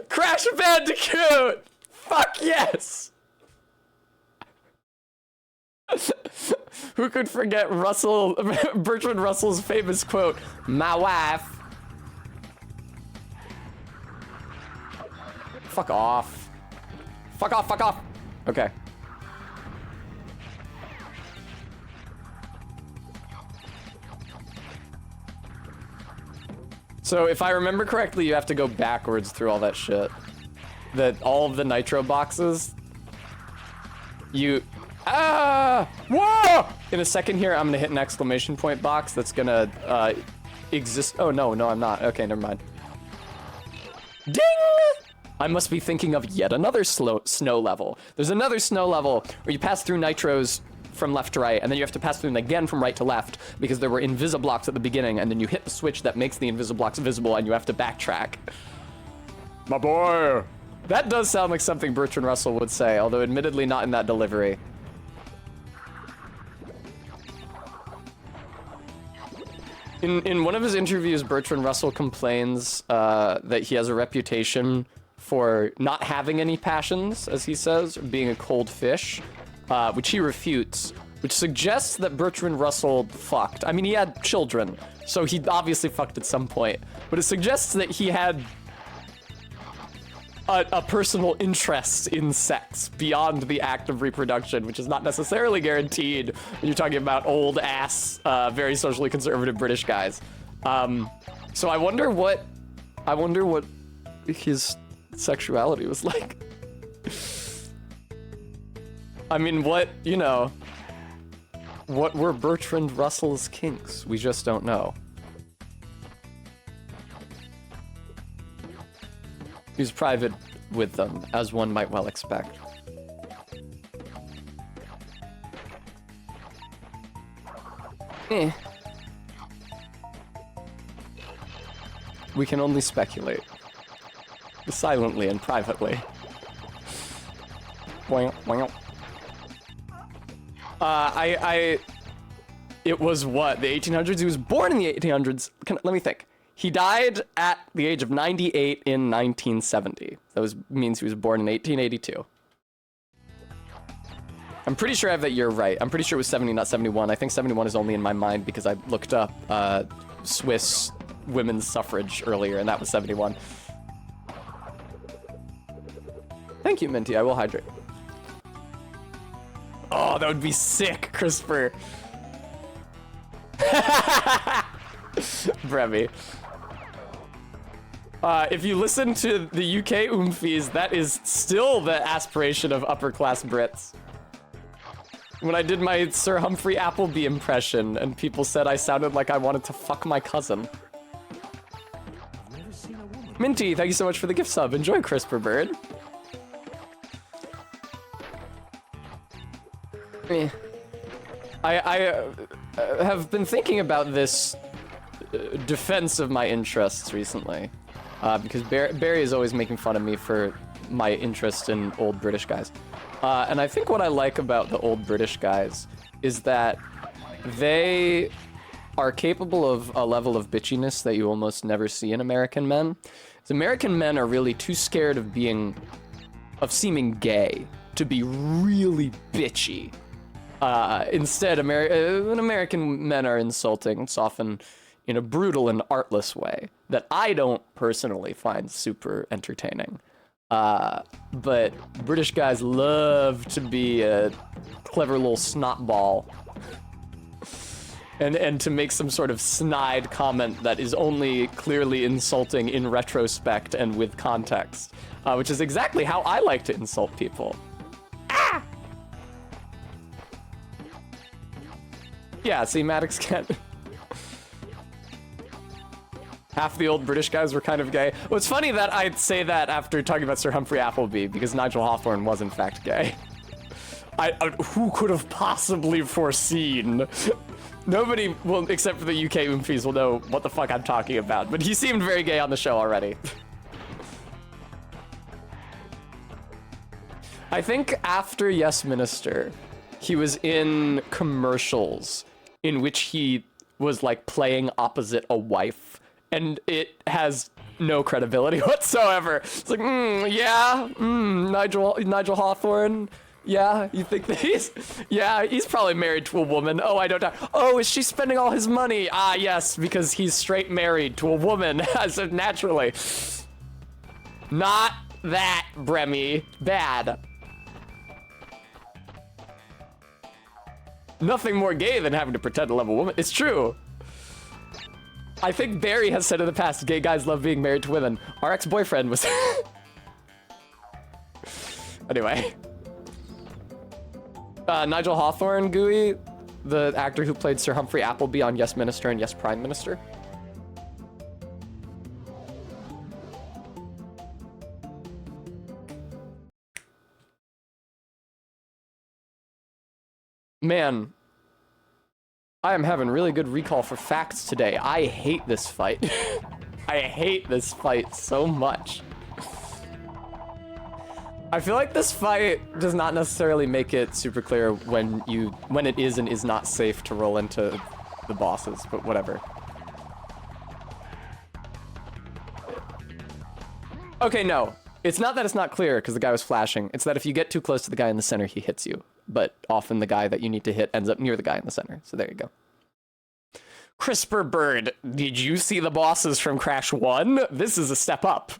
S1: Crash Bandicoot! Fuck yes! Who could forget Bertrand Russell's famous quote, "My wife." Fuck off. Fuck off, fuck off. Okay. So if I remember correctly, you have to go backwards through all that shit. All of the nitro boxes. Whoa! In a second here, I'm gonna hit an exclamation point box that's gonna exist. Oh no, I'm not. Okay, never mind. Ding! I must be thinking of yet another snow level. There's another snow level where you pass through nitros from left to right, and then you have to pass through them again from right to left because there were invisiblocks at the beginning, and then you hit the switch that makes the invisiblocks visible, and you have to backtrack. My boy! That does sound like something Bertrand Russell would say, although admittedly not in that delivery. In one of his interviews, Bertrand Russell complains that he has a reputation for not having any passions, as he says, being a cold fish, which he refutes, which suggests that Bertrand Russell fucked. I mean, he had children, so he obviously fucked at some point, but it suggests that he had a personal interest in sex beyond the act of reproduction, which is not necessarily guaranteed when you're talking about old ass, very socially conservative British guys. So I wonder what his sexuality was like. I mean, what were Bertrand Russell's kinks? We just don't know. He's private with them, as one might well expect. We can only speculate. Silently and privately. It was what, the 1800s? He was born in the 1800s. Let me think. He died at the age of 98 in 1970. That means he was born in 1882. I'm pretty sure I have that year right. I'm pretty sure it was 70, not 71. I think 71 is only in my mind because I looked up Swiss women's suffrage earlier, and that was 71. Thank you, Minty. I will hydrate. Oh, that would be sick, CRISPR. Brevy. If you listen to the UK Oomfies, that is still the aspiration of upper-class Brits. When I did my Sir Humphrey Appleby impression, and people said I sounded like I wanted to fuck my cousin. Minty, thank you so much for the gift sub. Enjoy, CRISPR Bird. I have been thinking about this defense of my interests recently, because Barry is always making fun of me for my interest in old British guys. And I think what I like about the old British guys is that they are capable of a level of bitchiness that you almost never see in American men. Because American men are really too scared of seeming gay to be really bitchy. Instead, when American men are insulting, it's often, in a brutal and artless way that I don't personally find super entertaining. But British guys love to be a clever little snot ball. And to make some sort of snide comment that is only clearly insulting in retrospect and with context. Which is exactly how I like to insult people. Ah! Yeah, see, Maddox can't... Half the old British guys were kind of gay. Well, it's funny that I'd say that after talking about Sir Humphrey Appleby, because Nigel Hawthorne was in fact gay. Who could have possibly foreseen? Nobody, well, except for the UK oomfies, will know what the fuck I'm talking about, but he seemed very gay on the show already. I think after Yes Minister, he was in commercials in which he was like playing opposite a wife, and it has no credibility whatsoever. It's like, Nigel Hawthorne. Yeah, you think that he's probably married to a woman. Oh, I don't know. Oh, is she spending all his money? Ah, yes, because he's straight married to a woman, so naturally. Not that, Bremy. Bad. Nothing more gay than having to pretend to love a woman. It's true. I think Barry has said in the past, gay guys love being married to women. Our ex-boyfriend was... Anyway. Nigel Hawthorne, Gooey, the actor who played Sir Humphrey Appleby on Yes Minister and Yes Prime Minister. Man, I am having really good recall for facts today. I hate this fight. I hate this fight so much. I feel like this fight does not necessarily make it super clear when it is and is not safe to roll into the bosses, but whatever. Okay, no. It's not that it's not clear because the guy was flashing. It's that if you get too close to the guy in the center, he hits you. But often the guy that you need to hit ends up near the guy in the center. So there you go. CRISPR Bird, did you see the bosses from Crash 1? This is a step up.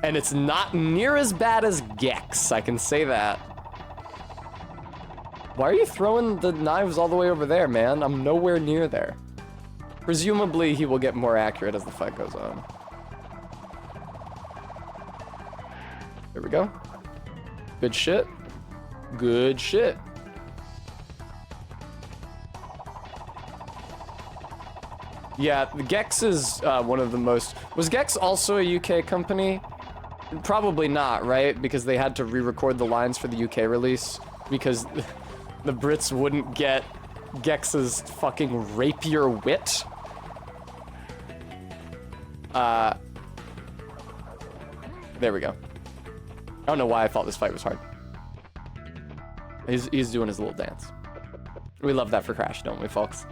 S1: And it's not near as bad as Gex, I can say that. Why are you throwing the knives all the way over there, man? I'm nowhere near there. Presumably, he will get more accurate as the fight goes on. There we go. Good shit. Good shit. Yeah, Gex is one of the most... Was Gex also a UK company? Probably not, right? Because they had to re-record the lines for the UK release. Because the Brits wouldn't get Gex's fucking rapier wit. There we go. I don't know why I thought this fight was hard. He's doing his little dance. We love that for Crash, don't we, folks?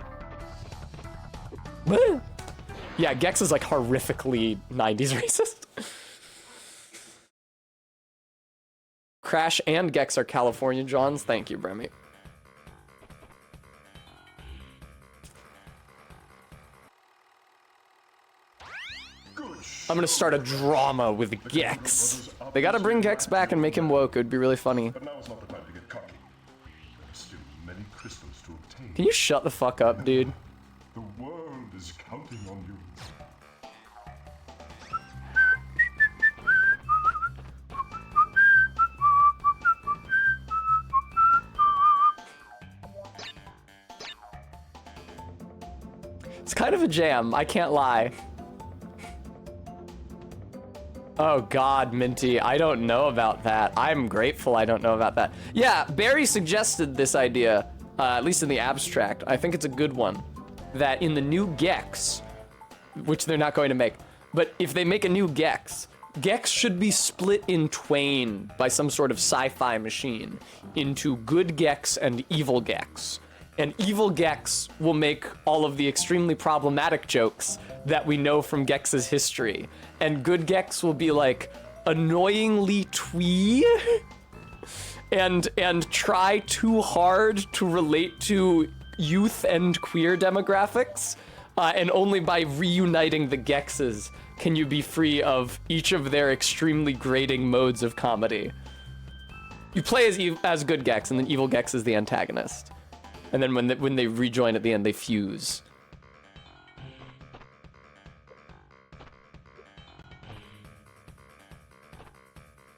S1: Yeah, Gex is like horrifically 90s racist. Crash and Gex are California Johns. Thank you, Bremy. I'm gonna start a drama with Gex. They gotta bring Gex back and make him woke. It would be really funny.
S2: But now is not the time to get cocky. There are still many crystals to obtain.
S1: Can you shut the fuck up, dude?
S2: The world is counting on you.
S1: It's kind of a jam, I can't lie. Oh God, Minty, I don't know about that. I'm grateful I don't know about that. Yeah, Barry suggested this idea, at least in the abstract. I think it's a good one. That in the new Gex, which they're not going to make, but if they make a new Gex, Gex should be split in twain by some sort of sci-fi machine into good Gex and evil Gex. And evil Gex will make all of the extremely problematic jokes that we know from Gex's history. And good Gex will be like annoyingly twee. and try too hard to relate to youth and queer demographics, and only by reuniting the Gexes can you be free of each of their extremely grating modes of comedy. You play as good Gex, and then evil Gex is the antagonist. And then when they rejoin at the end, they fuse.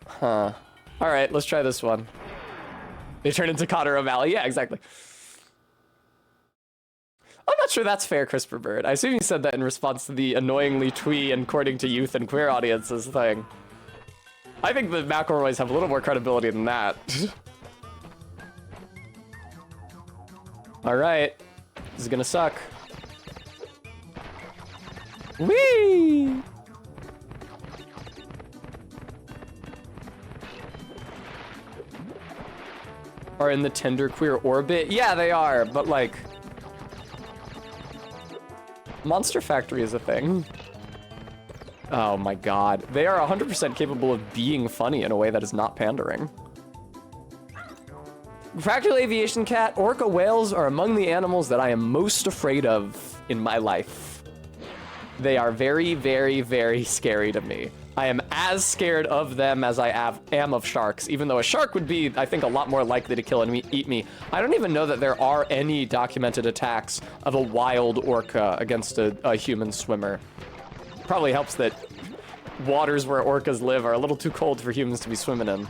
S1: Huh. All right, let's try this one. They turn into Connor O'Malley. Yeah, exactly. I'm not sure that's fair, Christopher Bird. I assume you said that in response to the annoyingly twee and courting to youth and queer audiences thing. I think the McElroys have a little more credibility than that. All right, this is gonna suck. Whee! Are in the tender queer orbit? Yeah, they are, but like... Monster Factory is a thing. Oh my god. They are 100% capable of being funny in a way that is not pandering. Fractal Aviation Cat, orca whales are among the animals that I am most afraid of in my life. They are very, very, very scary to me. I am as scared of them as I am of sharks, even though a shark would be, I think, a lot more likely to kill and eat me. I don't even know that there are any documented attacks of a wild orca against a human swimmer. Probably helps that waters where orcas live are a little too cold for humans to be swimming in.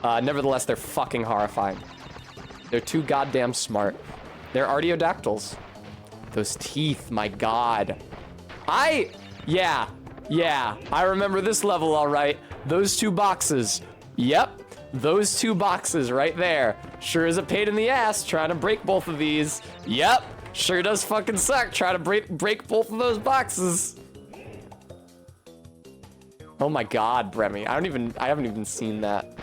S1: Nevertheless, they're fucking horrifying. They're too goddamn smart. They're artiodactyls. Those teeth, my god. Yeah, I remember this level all right. Those two boxes. Yep, those two boxes right there. Sure is a pain in the ass trying to break both of these. Yep, sure does fucking suck trying to break both of those boxes. Oh my god, Bremy. I haven't even seen that.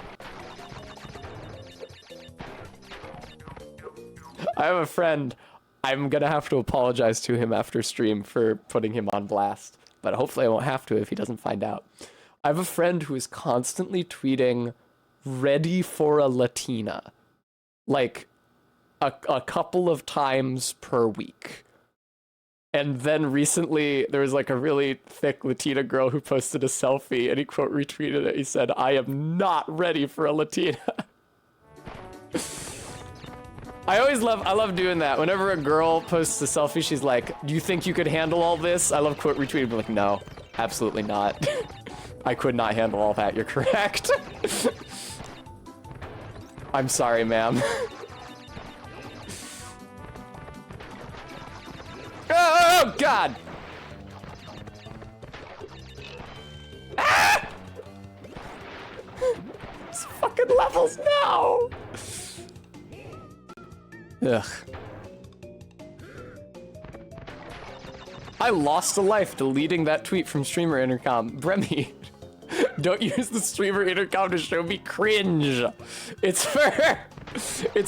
S1: I have a friend. I'm gonna have to apologize to him after stream for putting him on blast, but hopefully I won't have to if he doesn't find out. I have a friend who is constantly tweeting, "Ready for a Latina," like a couple of times per week. And then recently there was like a really thick Latina girl who posted a selfie and he quote retweeted it. He said, "I am not ready for a Latina." I love doing that. Whenever a girl posts a selfie, she's like, "Do you think you could handle all this?" I love quote retweeting, but like, no, absolutely not. I could not handle all that, you're correct. I'm sorry, ma'am. Oh, God! Ah! These fucking levels, no! Ugh. I lost a life deleting that tweet from streamer intercom. Bremy, don't use the streamer intercom to show me cringe. It's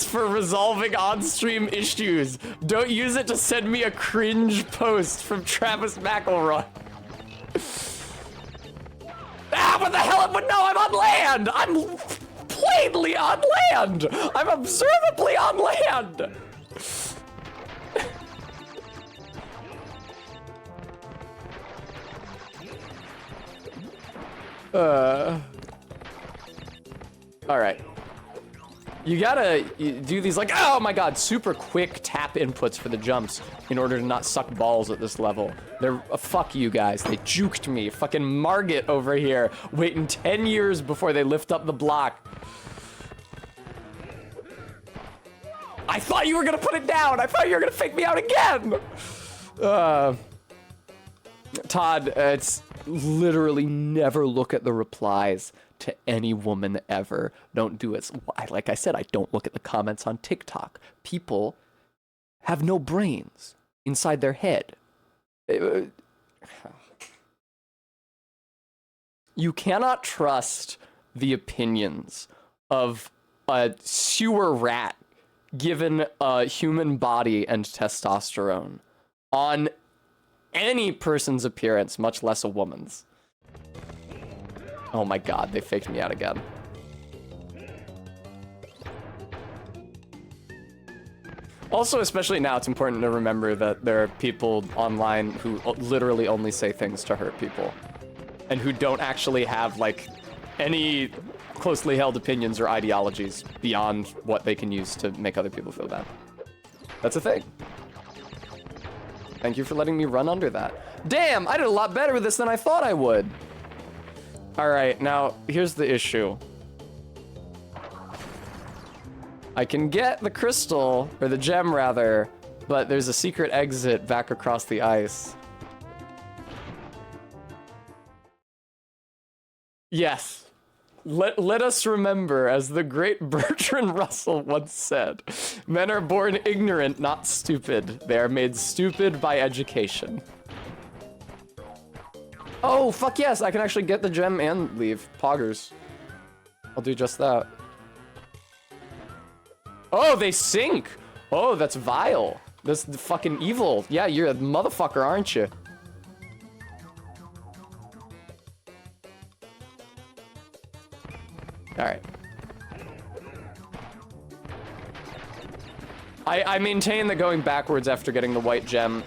S1: for resolving on-stream issues. Don't use it to send me a cringe post from Travis McElroy. Ah, what the hell? But no, I'm on land. I'm plainly on land. I'm observably on land. All right. You gotta do these like, oh my god, super quick tap inputs for the jumps in order to not suck balls at this level. They're, fuck you guys, they juked me. Fucking Margit over here, waiting 10 years before they lift up the block. I thought you were gonna put it down. I thought you were gonna fake me out again. Todd, it's literally never look at the replies to any woman ever. Don't do it. Like I said, I don't look at the comments on TikTok. People have no brains inside their head. You cannot trust the opinions of a sewer rat given a human body and testosterone on any person's appearance, much less a woman's. Oh my god, they faked me out again. Also, especially now, it's important to remember that there are people online who literally only say things to hurt people. And who don't actually have, like, any closely held opinions or ideologies beyond what they can use to make other people feel bad. That's a thing. Thank you for letting me run under that. Damn, I did a lot better with this than I thought I would. All right, now, here's the issue. I can get the crystal, or the gem rather, but there's a secret exit back across the ice. Yes. Let us remember, as the great Bertrand Russell once said, men are born ignorant, not stupid. They are made stupid by education. Oh, fuck yes, I can actually get the gem and leave. Poggers. I'll do just that. Oh, they sink! Oh, that's vile. That's fucking evil. Yeah, you're a motherfucker, aren't you? Alright. I maintain that going backwards after getting the white gem,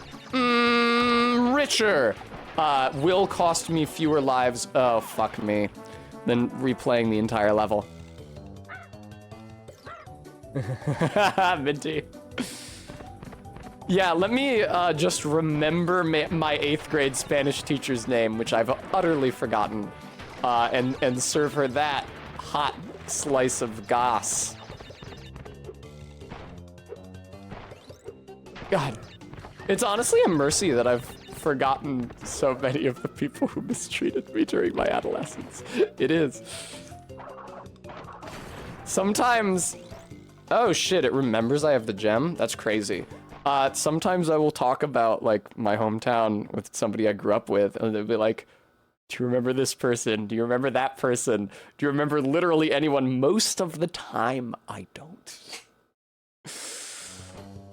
S1: richer, will cost me fewer lives, oh fuck me, than replaying the entire level. Minty. Yeah, let me just remember my 8th grade Spanish teacher's name, which I've utterly forgotten, and serve her that hot slice of gas. God, it's honestly a mercy that I've forgotten so many of the people who mistreated me during my adolescence. It is. Sometimes, oh shit, it remembers I have the gem? That's crazy. Sometimes I will talk about, like, my hometown with somebody I grew up with, and they'll be like, do you remember this person? Do you remember that person? Do you remember literally anyone? Most of the time, I don't.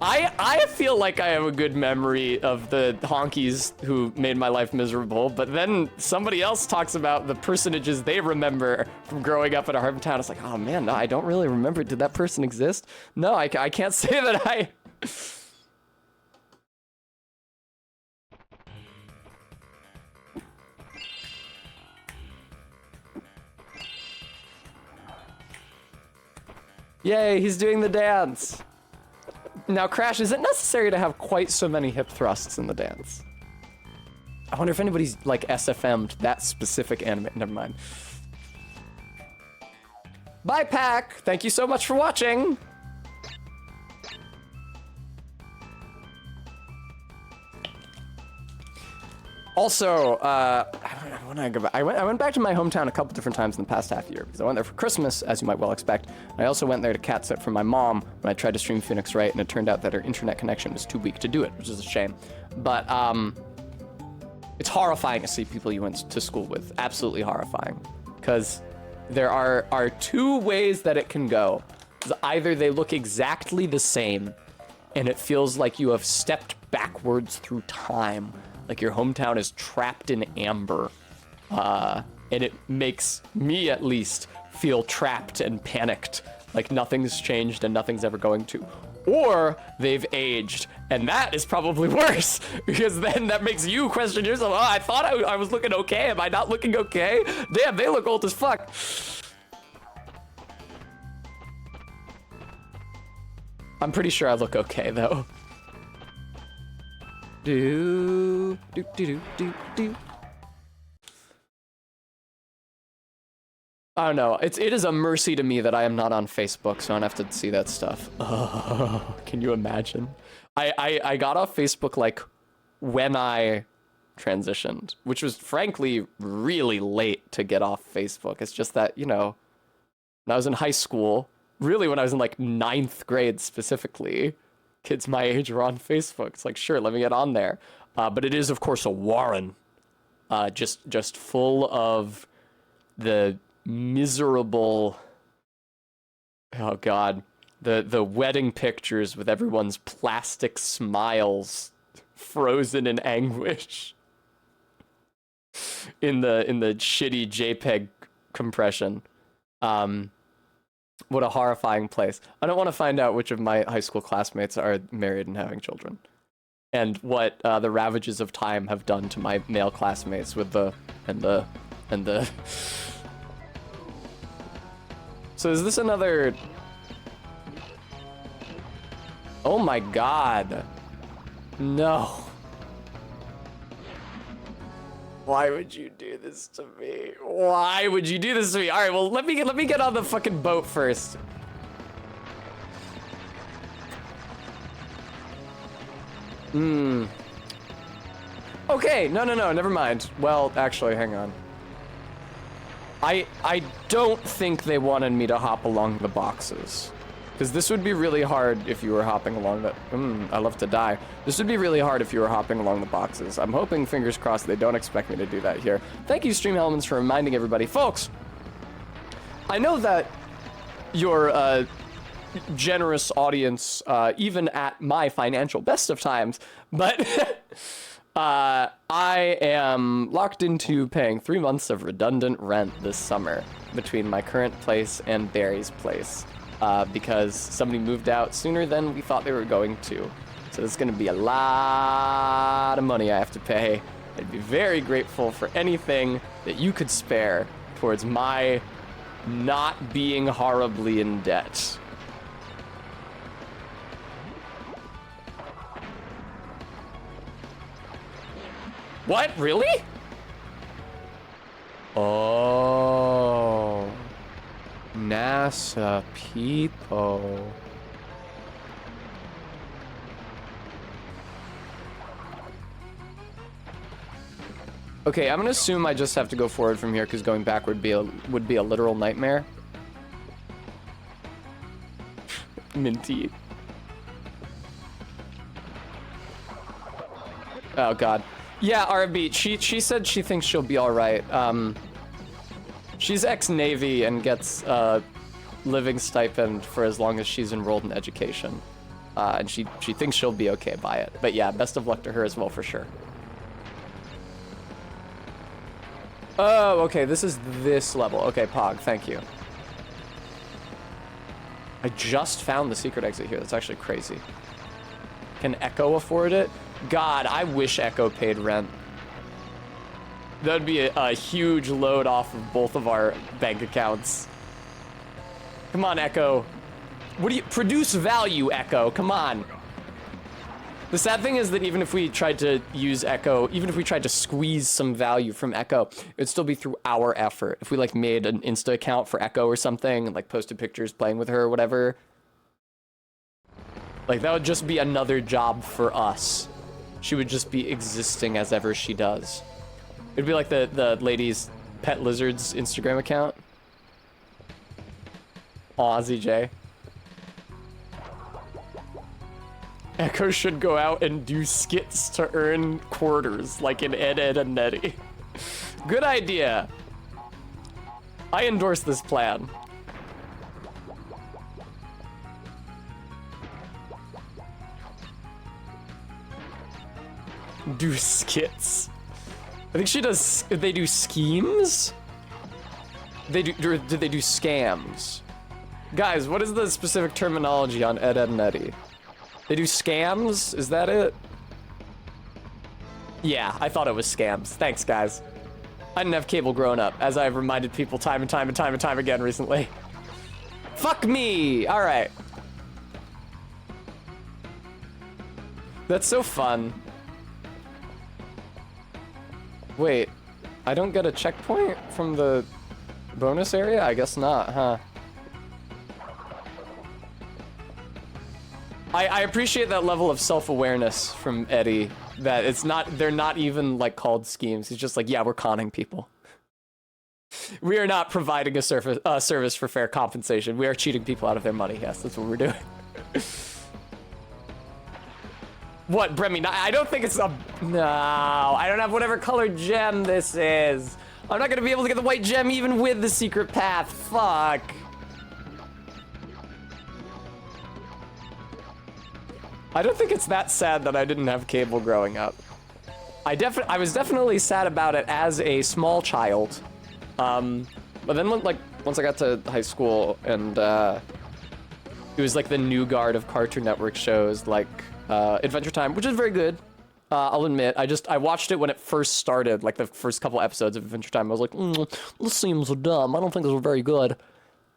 S1: I feel like I have a good memory of the honkies who made my life miserable, but then somebody else talks about the personages they remember from growing up in our hometown. It's like, oh man, no, I don't really remember. Did that person exist? No, I can't say that I... Yay, he's doing the dance. Now, Crash, is it necessary to have quite so many hip thrusts in the dance? I wonder if anybody's, like, SFM'd that specific anime. Never mind. Bye, Pack! Thank you so much for watching! Also, when I go back, I went back to my hometown a couple different times in the past half year because I went there for Christmas, as you might well expect. I also went there to cat sit for my mom when I tried to stream Phoenix Wright, and it turned out that her internet connection was too weak to do it, which is a shame. But it's horrifying to see people you went to school with. Absolutely horrifying, because there are two ways that it can go. Either they look exactly the same, and it feels like you have stepped backwards through time. Like your hometown is trapped in amber. And it makes me, at least, feel trapped and panicked. Like nothing's changed and nothing's ever going to. Or they've aged, and that is probably worse, because then that makes you question yourself. Oh, I thought I was looking okay. Am I not looking okay? Damn, they look old as fuck. I'm pretty sure I look okay, though. Do do do do do do. I don't know. It is a mercy to me that I am not on Facebook, so I don't have to see that stuff. Oh, can you imagine? I got off Facebook like when I transitioned, which was frankly really late to get off Facebook. It's just that, you know, when I was in high school, really when I was in like 9th grade specifically, kids my age were on Facebook. It's like, sure, let me get on there. But it is, of course, a warren. Just full of the miserable... Oh, God. The wedding pictures with everyone's plastic smiles frozen in anguish. in the shitty JPEG compression. What a horrifying place. I don't want to find out which of my high school classmates are married and having children, and what the ravages of time have done to my male classmates with the. So is this another? Oh my god. No. Why would you do this to me? Why would you do this to me? All right, well, let me get on the fucking boat first. Okay, no, never mind. Well, actually, hang on. I don't think they wanted me to hop along the boxes. Because this would be really hard if you were hopping along the... I love to die. This would be really hard if you were hopping along the boxes. I'm hoping, fingers crossed, they don't expect me to do that here. Thank you, Stream Elements, for reminding everybody. Folks, I know that your generous audience, even at my financial best of times, but I am locked into paying 3 months of redundant rent this summer between my current place and Barry's place. Because somebody moved out sooner than we thought they were going to. So there's gonna be a lot of money I have to pay. I'd be very grateful for anything that you could spare towards my not being horribly in debt. What? Really? Oh. NASA people. Okay, I'm gonna assume I just have to go forward from here because going back would be a literal nightmare. Minty. Oh god. Yeah, RB. She said she thinks she'll be all right. She's ex-Navy and gets a living stipend for as long as she's enrolled in education. And she thinks she'll be okay by it. But yeah, best of luck to her as well for sure. Oh, okay, this is this level. Okay, Pog, thank you. I just found the secret exit here. That's actually crazy. Can Echo afford it? God, I wish Echo paid rent. That'd be a huge load off of both of our bank accounts. Come on, Echo. What do you produce value, Echo? Come on. The sad thing is that even if we tried to use Echo, even if we tried to squeeze some value from Echo, it'd still be through our effort. If we like made an Insta account for Echo or something, and like posted pictures playing with her or whatever, like that would just be another job for us. She would just be existing as ever she does. It'd be like the lady's pet lizard's Instagram account. Aw, ZJ. Echo should go out and do skits to earn quarters, like in Ed, Ed, and Nettie. Good idea. I endorse this plan. Do skits. I think she does. They do schemes. They do. Or did they do scams? Guys, what is the specific terminology on Ed, Ed, and Eddie? They do scams? Is that it? Yeah, I thought it was scams. Thanks, guys. I didn't have cable growing up, as I've reminded people time and time and time and time again recently. Fuck me! All right. That's so fun. Wait, I don't get a checkpoint from the bonus area? I guess not, huh? I appreciate that level of self-awareness from Eddie, that it's not, they're not even like called schemes. He's just like, yeah, we're conning people. We are not providing a service for fair compensation. We are cheating people out of their money. Yes, that's what we're doing. What, Bremy? I don't think it's a... No, I don't have whatever color gem this is. I'm not gonna be able to get the white gem even with the secret path. Fuck. I don't think it's that sad that I didn't have cable growing up. I was definitely sad about it as a small child. But then once I got to high school and it was like the new guard of Cartoon Network shows like Adventure Time, which is very good. I'll admit, I watched it when it first started, like the first couple episodes of Adventure Time. I was like, this seems dumb. I don't think this is very good.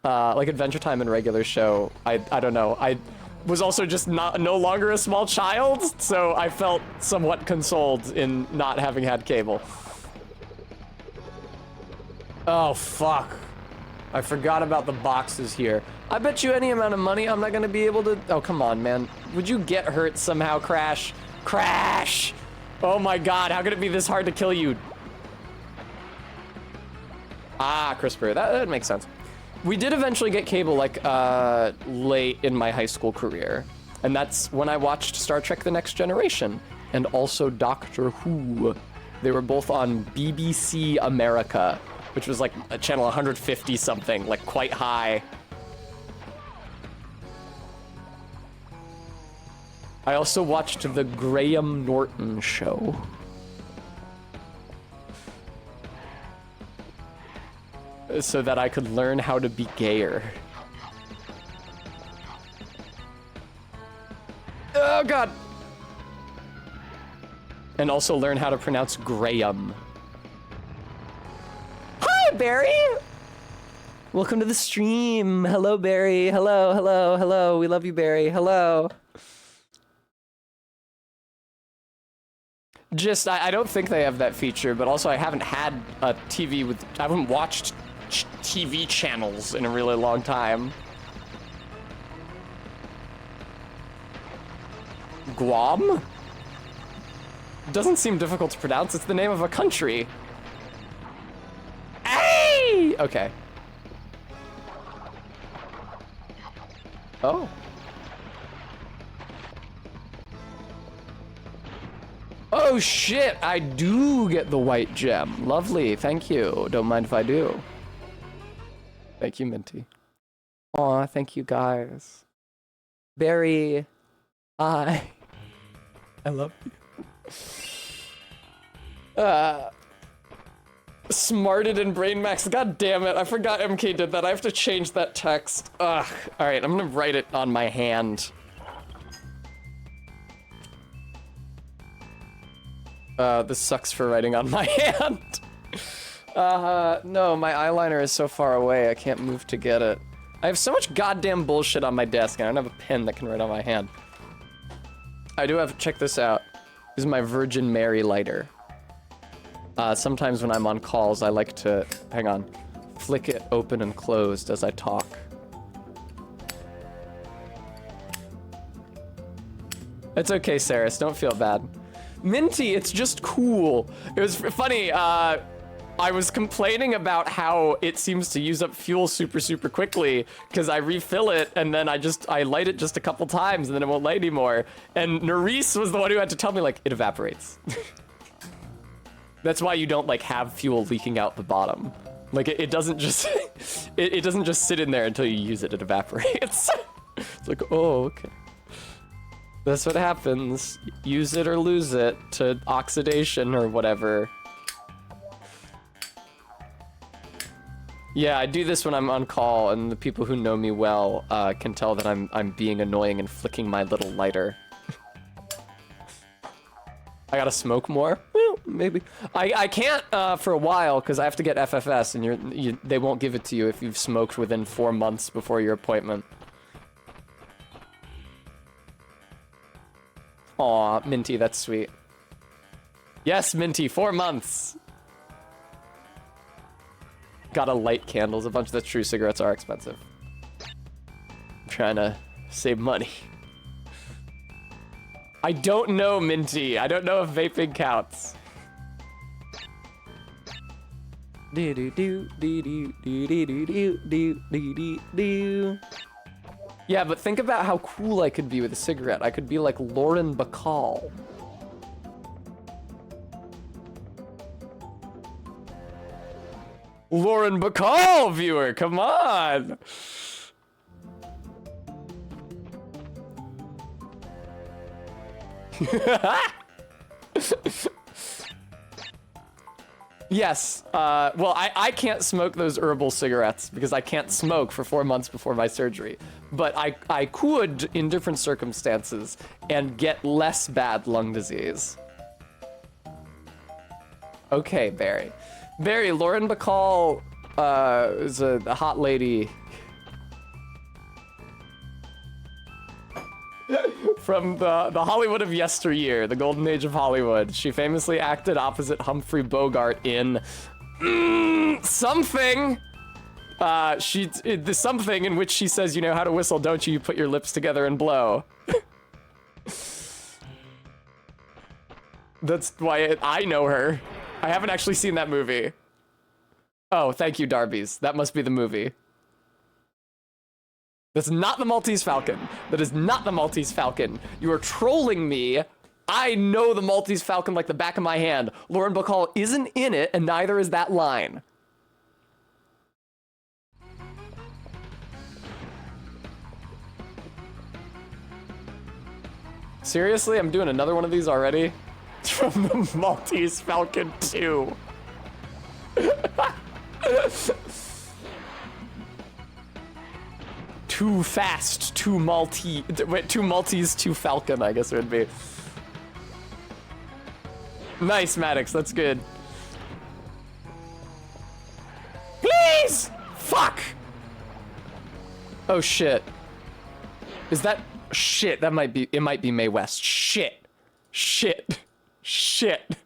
S1: Like Adventure Time and regular show, I don't know. I was also just no longer a small child, so I felt somewhat consoled in not having had cable. Oh, fuck. I forgot about the boxes here. I bet you any amount of money I'm not gonna be able to... Oh, come on, man. Would you get hurt somehow, Crash? Crash! Oh my god, how could it be this hard to kill you? Ah, CRISPR, that makes sense. We did eventually get cable, like, late in my high school career. And that's when I watched Star Trek: The Next Generation. And also Doctor Who. They were both on BBC America, which was like a channel 150 something, like quite high. I also watched the Graham Norton show. So that I could learn how to be gayer. Oh god! And also learn how to pronounce Graham. Hi, Barry! Welcome to the stream. Hello, Barry. Hello, hello, hello. We love you, Barry. Hello. Just, I don't think they have that feature, but also I haven't had a TV with, I haven't watched TV channels in a really long time. Guam? Doesn't seem difficult to pronounce. It's the name of a country. Hey! Okay. Oh. Oh shit, I do get the white gem. Lovely, thank you. Don't mind if I do. Thank you, Minty. Aw, thank you guys. Barry, I love you. Smarted and Brain Max, god damn it, I forgot MK did that. I have to change that text. Ugh, alright, I'm gonna write it on my hand. This sucks for writing on my hand. No, my eyeliner is so far away, I can't move to get it. I have so much goddamn bullshit on my desk, and I don't have a pen that can write on my hand. I do have, check this out. This is my Virgin Mary lighter. Sometimes when I'm on calls, I like to, hang on, flick it open and closed as I talk. It's okay, Saris, don't feel bad. Minty, it's just cool. It was funny, I was complaining about how it seems to use up fuel super quickly because I refill it and then I light it just a couple times and then it won't light anymore. And Nerisse was the one who had to tell me, like, it evaporates. That's why you don't, like, have fuel leaking out the bottom. Like, it doesn't just, it doesn't just sit in there until you use it, it evaporates. It's like, oh, okay. That's what happens. Use it or lose it to oxidation or whatever. Yeah, I do this when I'm on call, and the people who know me well can tell that I'm being annoying and flicking my little lighter. I gotta smoke more? Well, maybe. I can't for a while because I have to get FFS, and they won't give it to you if you've smoked within 4 months before your appointment. Aw, Minty, that's sweet. Yes, Minty, 4 months. Gotta light candles a bunch. That's true, cigarettes are expensive. I'm trying to save money. I don't know, Minty. I don't know if vaping counts. Yeah, but think about how cool I could be with a cigarette. I could be like Lauren Bacall. Lauren Bacall, viewer, come on! Yes. Well, I can't smoke those herbal cigarettes because I can't smoke for 4 months before my surgery. But I could, in different circumstances, and get less bad lung disease. Okay, Barry. Barry, Lauren Bacall is a hot lady. From the Hollywood of yesteryear, the golden age of Hollywood. She famously acted opposite Humphrey Bogart in something. The something in which she says, "You know how to whistle, don't you? You put your lips together and blow." That's why I know her. I haven't actually seen that movie. Oh, thank you, Darby's. That must be the movie. That's not the Maltese Falcon. That is not the Maltese Falcon. You are trolling me. I know the Maltese Falcon like the back of my hand. Lauren Bacall isn't in it, and neither is that line. Seriously? I'm doing another one of these already? It's from the Maltese Falcon 2. Too fast, too Maltese. Wait, too Maltese, too Falcon, I guess it would be. Nice, Maddox, that's good. Please! Fuck! Oh shit. Is that... Shit, that might be... It might be Mae West. Shit. Shit. Shit.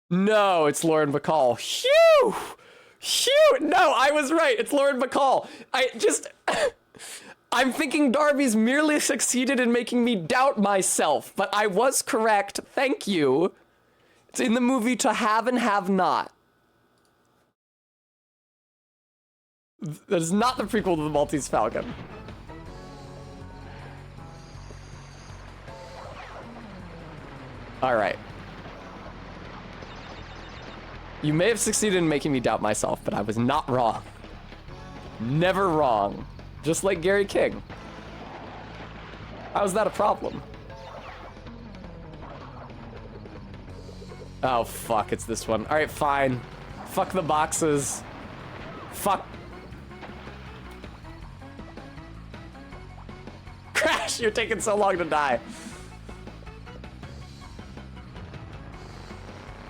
S1: No, it's Lauren Bacall. Phew! Phew! No, I was right. It's Lauren Bacall. I'm thinking Darby's merely succeeded in making me doubt myself, but I was correct. Thank you. It's in the movie To Have and Have Not. That is not the prequel to the Maltese Falcon. All right. You may have succeeded in making me doubt myself, but I was not wrong. Never wrong. Just like Gary King. How is that a problem? Oh, fuck, it's this one. All right, fine. Fuck the boxes. Fuck. Crash, you're taking so long to die.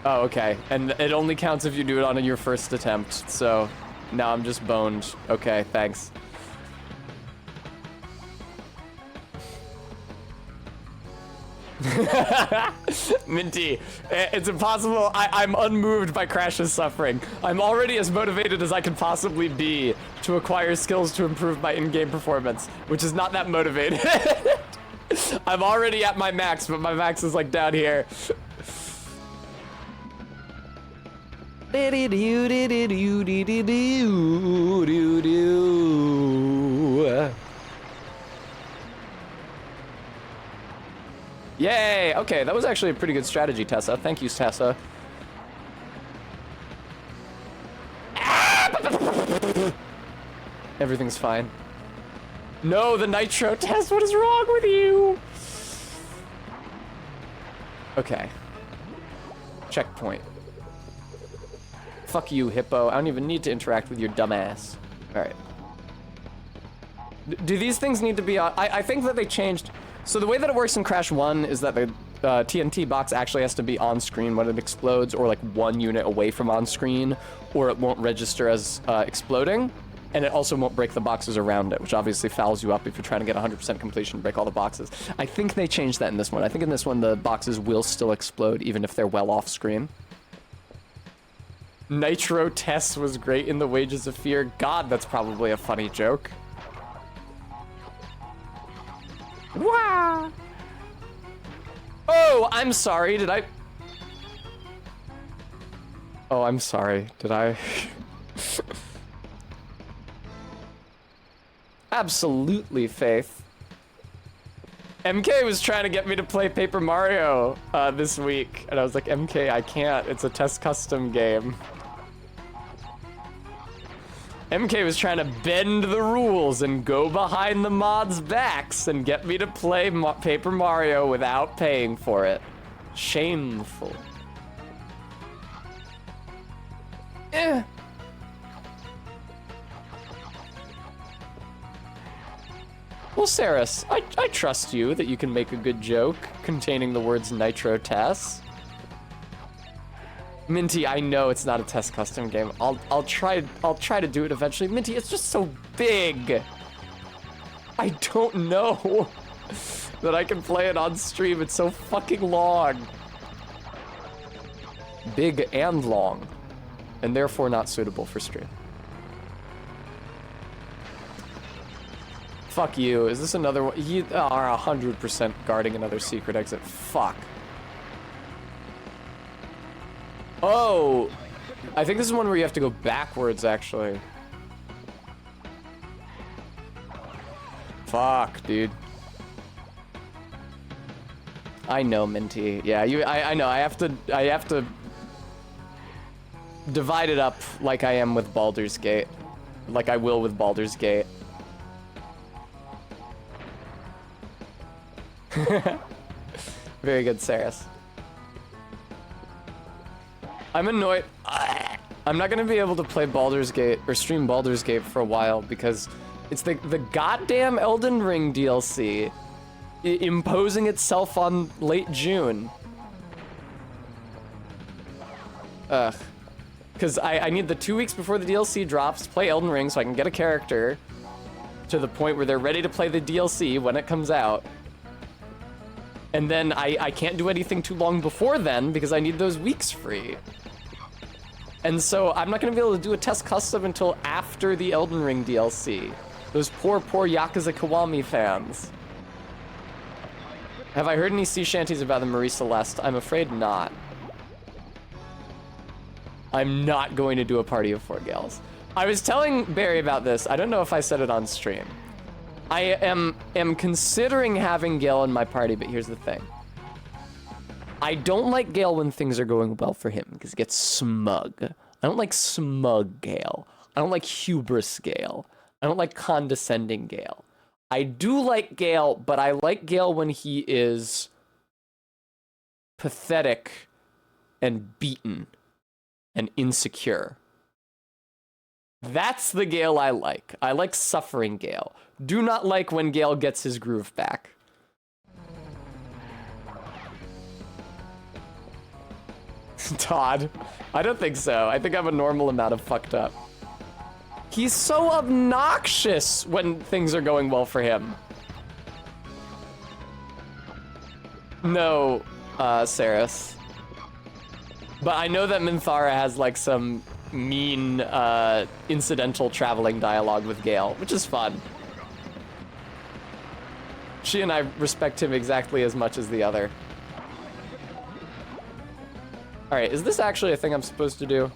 S1: Oh, okay. And it only counts if you do it on your first attempt, so now I'm just boned. Okay, thanks. Minty, it's impossible. I'm unmoved by Crash's suffering. I'm already as motivated as I can possibly be to acquire skills to improve my in-game performance, which is not that motivated. I'm already at my max, but my max is like down here. Yay! Okay, that was actually a pretty good strategy, Tessa. Thank you, Tessa. Everything's fine. No, the nitro test! What is wrong with you? Okay. Checkpoint. Fuck you, Hippo. I don't even need to interact with your dumbass. Alright. Do these things need to be on? I think that they changed... So the way that it works in Crash 1 is that the TNT box actually has to be on screen when it explodes, or like 1 unit away from on screen, or it won't register as exploding, and it also won't break the boxes around it, which obviously fouls you up if you're trying to get 100% completion, break all the boxes. I think they changed that in this one. I think in this one the boxes will still explode even if they're well off screen. Nitro Tess was great in The Wages of Fear. God, that's probably a funny joke. Wow. Oh, I'm sorry. Did I? Oh, I'm sorry. Did I? Absolutely, Faith. MK was trying to get me to play Paper Mario this week, and I was like, MK, I can't. It's a test custom game. MK was trying to bend the rules and go behind the mods' backs and get me to play Paper Mario without paying for it. Shameful. Eh. Well, Saris, I trust you that you can make a good joke containing the words Nitro Tess. Minty, I know it's not a test custom game. I'll try to do it eventually. Minty, it's just so big. I don't know that I can play it on stream. It's so fucking long. Big and long, and therefore not suitable for stream. Fuck you. Is this another one? You are 100% guarding another secret exit. Fuck. Oh, I think this is one where you have to go backwards, actually. Fuck, dude. I know, Minty. Yeah, I know. I have to divide it up like I am with Baldur's Gate, like I will with Baldur's Gate. Very good, Saris. I'm annoyed. I'm not gonna be able to play Baldur's Gate or stream Baldur's Gate for a while because it's the goddamn Elden Ring DLC imposing itself on late June. Ugh. Because I need the 2 weeks before the DLC drops to play Elden Ring so I can get a character to the point where they're ready to play the DLC when it comes out. And then I can't do anything too long before then because I need those weeks free. And so I'm not gonna be able to do a test custom until after the Elden Ring DLC. Those poor Yakuza Kiwami fans. Have I heard any sea shanties about the Marie Celeste? I'm afraid not. I'm not going to do a party of 4 gals. I was telling Barry about this. I don't know if I said it on stream. I am considering having Gale in my party, but here's the thing. I don't like Gale when things are going well for him, because he gets smug. I don't like smug Gale. I don't like hubris Gale. I don't like condescending Gale. I do like Gale, but I like Gale when he is pathetic and beaten and insecure. That's the Gale I like. I like suffering Gale. Do not like when Gale gets his groove back. Todd, I don't think so. I think I have a normal amount of fucked up. He's so obnoxious when things are going well for him. No, Saris. But I know that Minthara has like some mean, incidental traveling dialogue with Gale, which is fun. She and I respect him exactly as much as the other. Alright, is this actually a thing I'm supposed to do?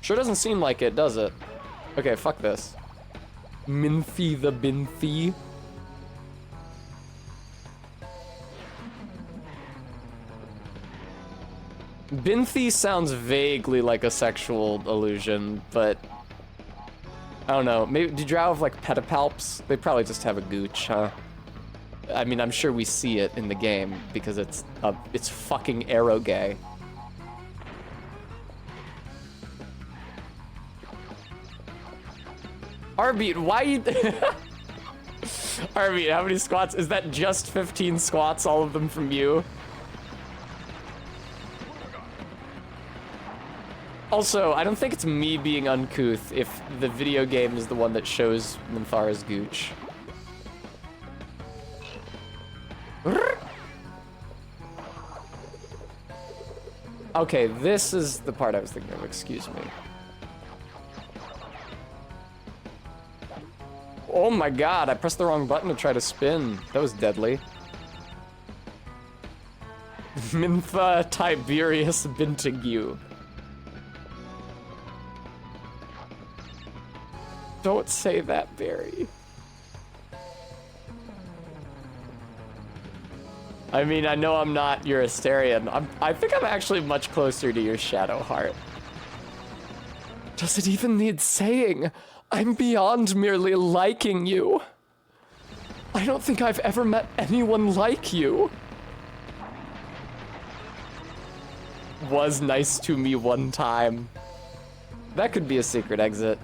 S1: Sure doesn't seem like it, does it? Okay, fuck this. Minthy the Binthy. Binthy sounds vaguely like a sexual allusion, but I don't know. Maybe do Drow have like pedipalps? They probably just have a gooch, huh? I mean, I'm sure we see it in the game because it's fucking arrow gay. Arbeat, why you? Arbeat, how many squats? Is that just 15 squats? All of them from you? Also, I don't think it's me being uncouth if the video game is the one that shows Minthara's gooch. Okay, this is the part I was thinking of, excuse me. Oh my god, I pressed the wrong button to try to spin. That was deadly. Mintha Tiberius Bintigue. Don't say that, Barry. I mean, I know I'm not your Asterion. I think I'm actually much closer to your Shadow Heart. Does it even need saying? I'm beyond merely liking you. I don't think I've ever met anyone like you. Was nice to me one time. That could be a secret exit.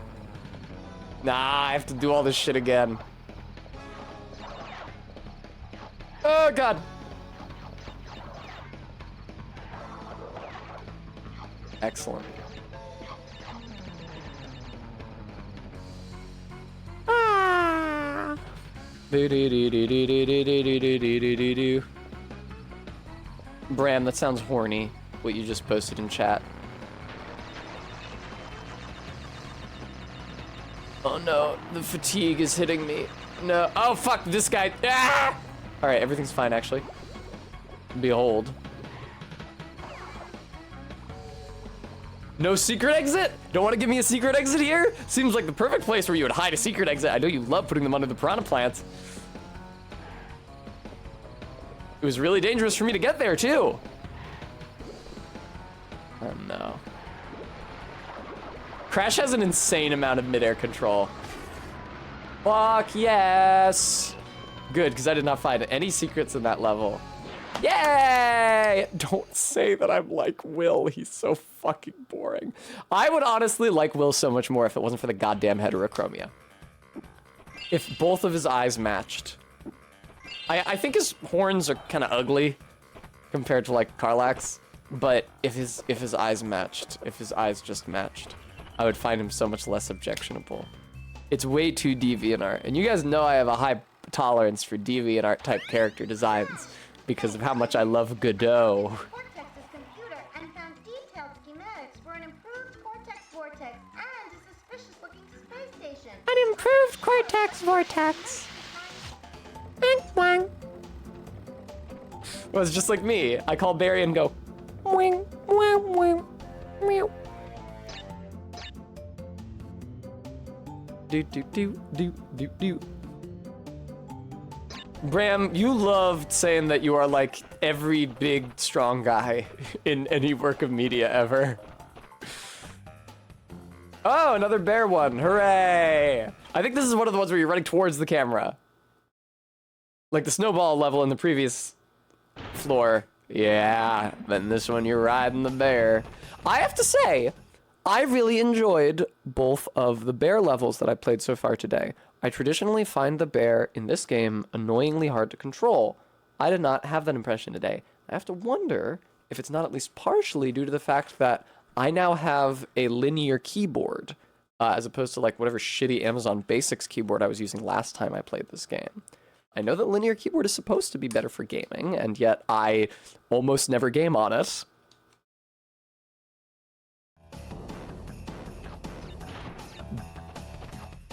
S1: Nah, I have to do all this shit again. Oh, God. Excellent. Ah. Bram, that sounds horny, what you just posted in chat. Oh no, the fatigue is hitting me. No, oh fuck, this guy. Ah! All right, everything's fine actually. Behold. No secret exit? Don't want to give me a secret exit here? Seems like the perfect place where you would hide a secret exit. I know you love putting them under the piranha plants. It was really dangerous for me to get there too. Oh no. Crash has an insane amount of midair control. Fuck yes. Good, because I did not find any secrets in that level. Yay! Don't say that I'm like Will. He's so fucking boring. I would honestly like Will so much more if it wasn't for the goddamn heterochromia. If both of his eyes matched. I think his horns are kind of ugly compared to like Karlach's, but if his eyes matched, if his eyes just matched, I would find him so much less objectionable. It's way too DeviantArt, and you guys know I have a high tolerance for DeviantArt type character designs because of how much I love Godot.
S4: Cortex's computer and found detailed schematics for an improved Cortex Vortex and a suspicious-looking space station.
S1: An improved Cortex Vortex. Well, it's just like me. I call Barry and go, wing, wing, wing, meow. Do, do, do, do, do, do. Bram, you loved saying that you are like every big, strong guy in any work of media ever. Oh, another bear one. Hooray! I think this is one of the ones where you're running towards the camera. Like the snowball level in the previous floor. Yeah, but in this one you're riding the bear. I have to say, I really enjoyed both of the bear levels that I played so far today. I traditionally find the bear in this game annoyingly hard to control. I did not have that impression today. I have to wonder if it's not at least partially due to the fact that I now have a linear keyboard, as opposed to like whatever shitty Amazon Basics keyboard I was using last time I played this game. I know that linear keyboard is supposed to be better for gaming, and yet I almost never game on it.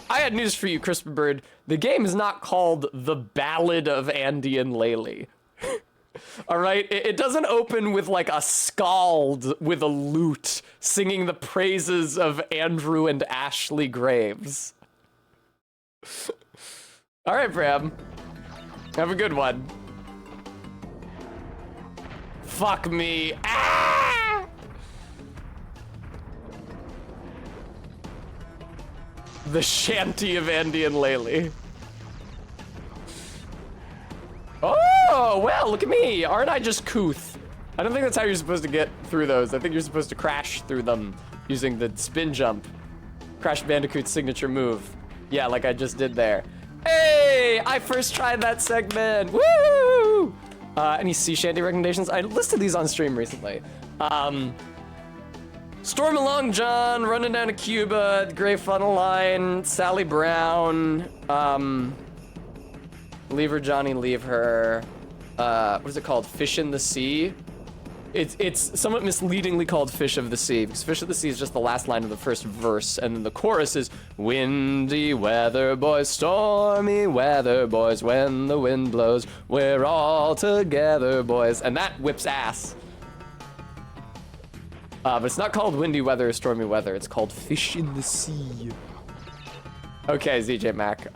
S1: I had news for you, Crispy Bird. The game is not called The Ballad of Andy and Laylee. All right? It doesn't open with like a skald with a lute singing the praises of Andrew and Ashley Graves. All right, Bram. Have a good one. Fuck me. Ah! The shanty of Andy and Laylee. Oh, well, look at me. Aren't I just couth? I don't think that's how you're supposed to get through those. I think you're supposed to crash through them using the spin jump. Crash Bandicoot's signature move. Yeah, like I just did there. Hey, I first tried that segment. Woo! Any sea shanty recommendations? I listed these on stream recently. Storm Along John, Running Down to Cuba, Gray Funnel Line, Sally Brown, Leave Her Johnny, Leave Her, what is it called? Fish in the Sea? It's somewhat misleadingly called Fish of the Sea, because Fish of the Sea is just the last line of the first verse, and then the chorus is, windy weather boys, stormy weather boys, when the wind blows, we're all together boys, and that whips ass. But it's not called windy weather or stormy weather, it's called Fish in the Sea. Okay, ZJ Mac,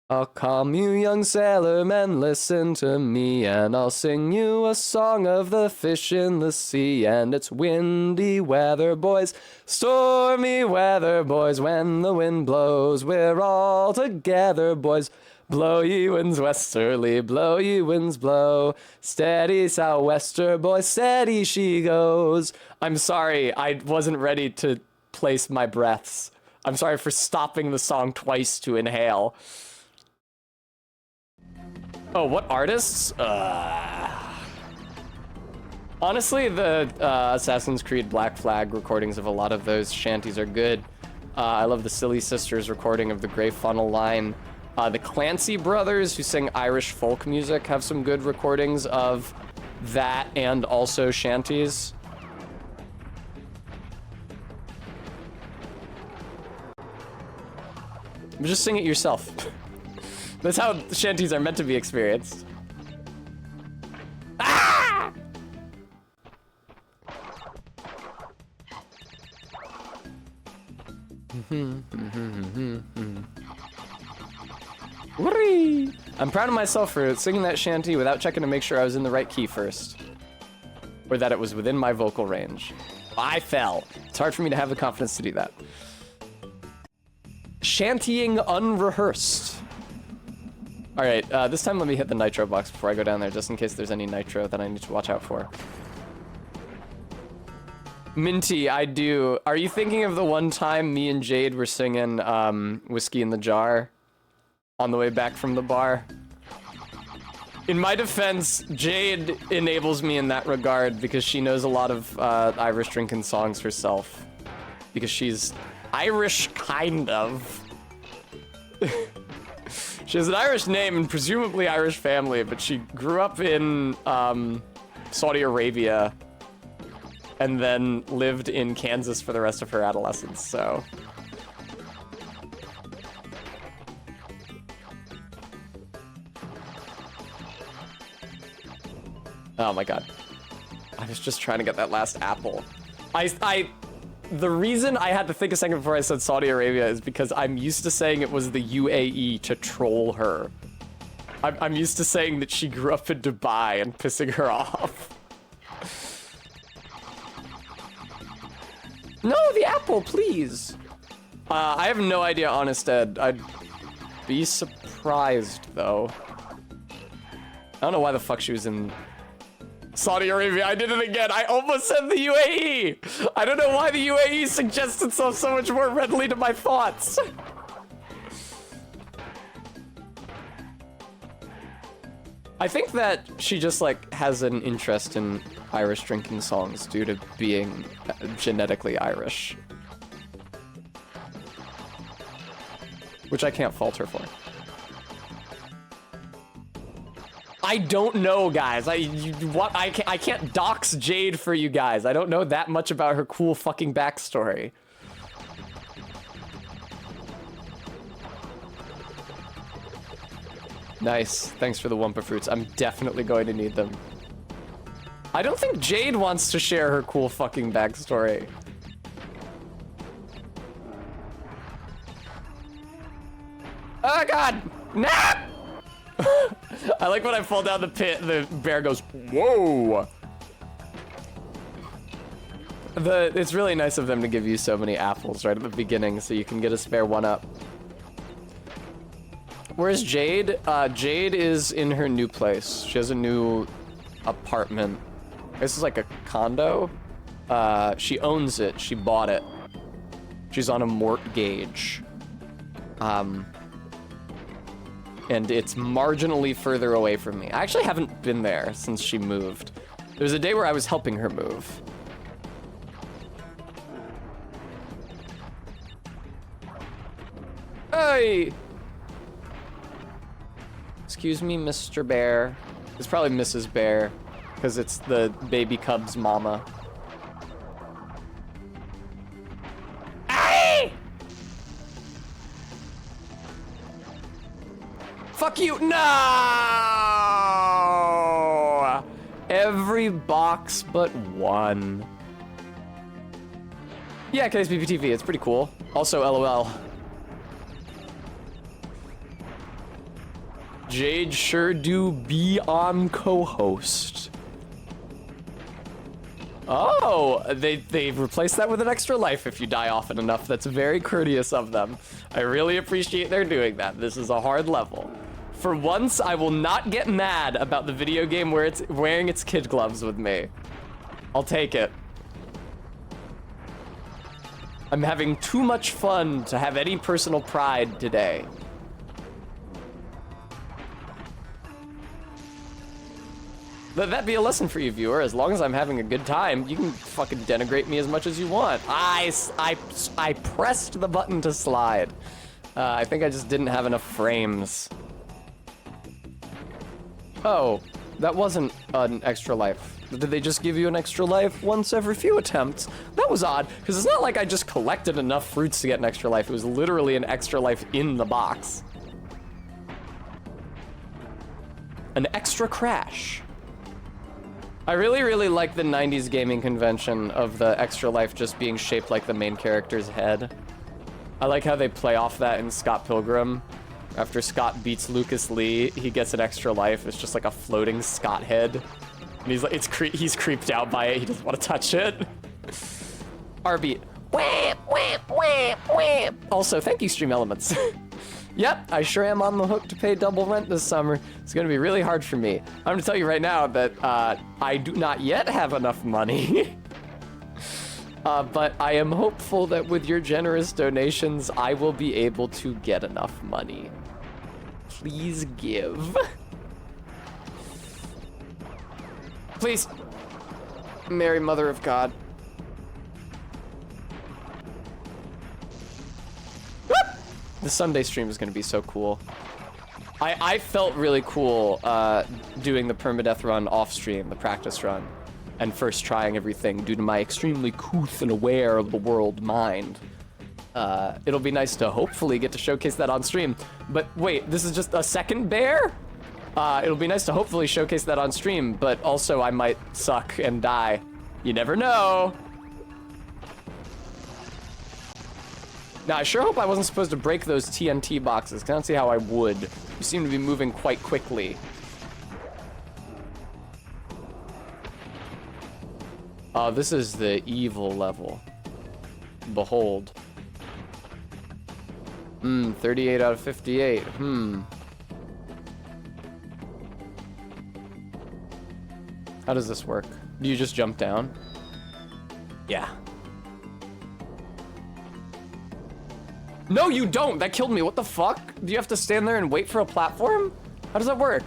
S1: I'll come, you young sailormen, listen to me, and I'll sing you a song of the fish in the sea. And it's windy weather, boys, stormy weather, boys. When the wind blows, we're all together, boys. Blow ye winds westerly, blow ye winds blow. Steady sou'wester, boys, steady she goes. I'm sorry, I wasn't ready to place my breaths. I'm sorry for stopping the song twice to inhale. Oh, what artists? Honestly, the Assassin's Creed Black Flag recordings of a lot of those shanties are good. I love the Silly Sisters recording of the Grey Funnel Line. The Clancy brothers, who sing Irish folk music, have some good recordings of that and also shanties. Just sing it yourself. That's how shanties are meant to be experienced. Ah! Whee! I'm proud of myself for singing that shanty without checking to make sure I was in the right key first. Or that it was within my vocal range. I fell. It's hard for me to have the confidence to do that. Shantying unrehearsed. All right, this time let me hit the nitro box before I go down there, just in case there's any nitro that I need to watch out for. Minty, I do. Are you thinking of the one time me and Jade were singing Whiskey in the Jar on the way back from the bar? In my defense, Jade enables me in that regard because she knows a lot of Irish drinking songs herself. Because she's Irish, kind of. She has an Irish name and presumably Irish family, but she grew up in Saudi Arabia and then lived in Kansas for the rest of her adolescence, so. Oh my god. I was just trying to get that last apple. The reason I had to think a second before I said Saudi Arabia is because I'm used to saying it was the UAE to troll her. I'm used to saying that she grew up in Dubai and pissing her off. No, the apple, please. I have no idea, honest Ed. I'd be surprised, though. I don't know why the fuck she was in Saudi Arabia. I did it again. I almost said the UAE. I don't know why the UAE suggests itself so much more readily to my thoughts. I think that she just, like, has an interest in Irish drinking songs due to being genetically Irish. Which I can't fault her for. I don't know, guys. I can't dox Jade for you guys. I don't know that much about her cool fucking backstory. Nice. Thanks for the Wumpa fruits. I'm definitely going to need them. I don't think Jade wants to share her cool fucking backstory. Oh god! Nah! I like when I fall down the pit, the bear goes, whoa! It's really nice of them to give you so many apples right at the beginning so you can get a spare one up. Where's Jade? Jade is in her new place. She has a new apartment. This is like a condo. She owns it. She bought it. She's on a mortgage. And it's marginally further away from me. I actually haven't been there since she moved. There was a day where I was helping her move. Hey! Excuse me, Mr. Bear. It's probably Mrs. Bear, because it's the baby cub's mama. Hey! Fuck you! No! Every box but one. Yeah, KSBPTV, it's pretty cool. Also, LOL. Jade sure do be on co-host. Oh, they've replaced that with an extra life if you die often enough. That's very courteous of them. I really appreciate their doing that. This is a hard level. For once, I will not get mad about the video game where it's wearing its kid gloves with me. I'll take it. I'm having too much fun to have any personal pride today. Let that be a lesson for you, viewer. As long as I'm having a good time, you can fucking denigrate me as much as you want. I pressed the button to slide. I think I just didn't have enough frames. Oh, that wasn't an extra life. Did they just give you an extra life once every few attempts? That was odd, because it's not like I just collected enough fruits to get an extra life. It was literally an extra life in the box. An extra crash. I really like the 90s gaming convention of the extra life just being shaped like the main character's head. I like how they play off that in Scott Pilgrim. After Scott beats Lucas Lee, he gets an extra life. It's just like a floating Scott head. And he's like, he's creeped out by it. He doesn't want to touch it. R-beat. Wham, wham, wham, wham. Also, thank you, Stream Elements. Yep, I sure am on the hook to pay double rent this summer. It's gonna be really hard for me. I'm gonna tell you right now that I do not yet have enough money. But I am hopeful that with your generous donations, I will be able to get enough money. Please give. Please. Mary, Mother of God. The Sunday stream is going to be so cool. I felt really cool doing the permadeath run off stream, the practice run, and first trying everything due to my extremely couth and aware of the world mind. It'll be nice to hopefully get to showcase that on stream. But wait, this is just a second bear? It'll be nice to hopefully showcase that on stream, but also I might suck and die. You never know. Now, I sure hope I wasn't supposed to break those TNT boxes, 'cause I don't see how I would. You seem to be moving quite quickly. This is the evil level. Behold. 38 out of 58. How does this work? Do you just jump down? Yeah. No, you don't! That killed me. What the fuck? Do you have to stand there and wait for a platform? How does that work?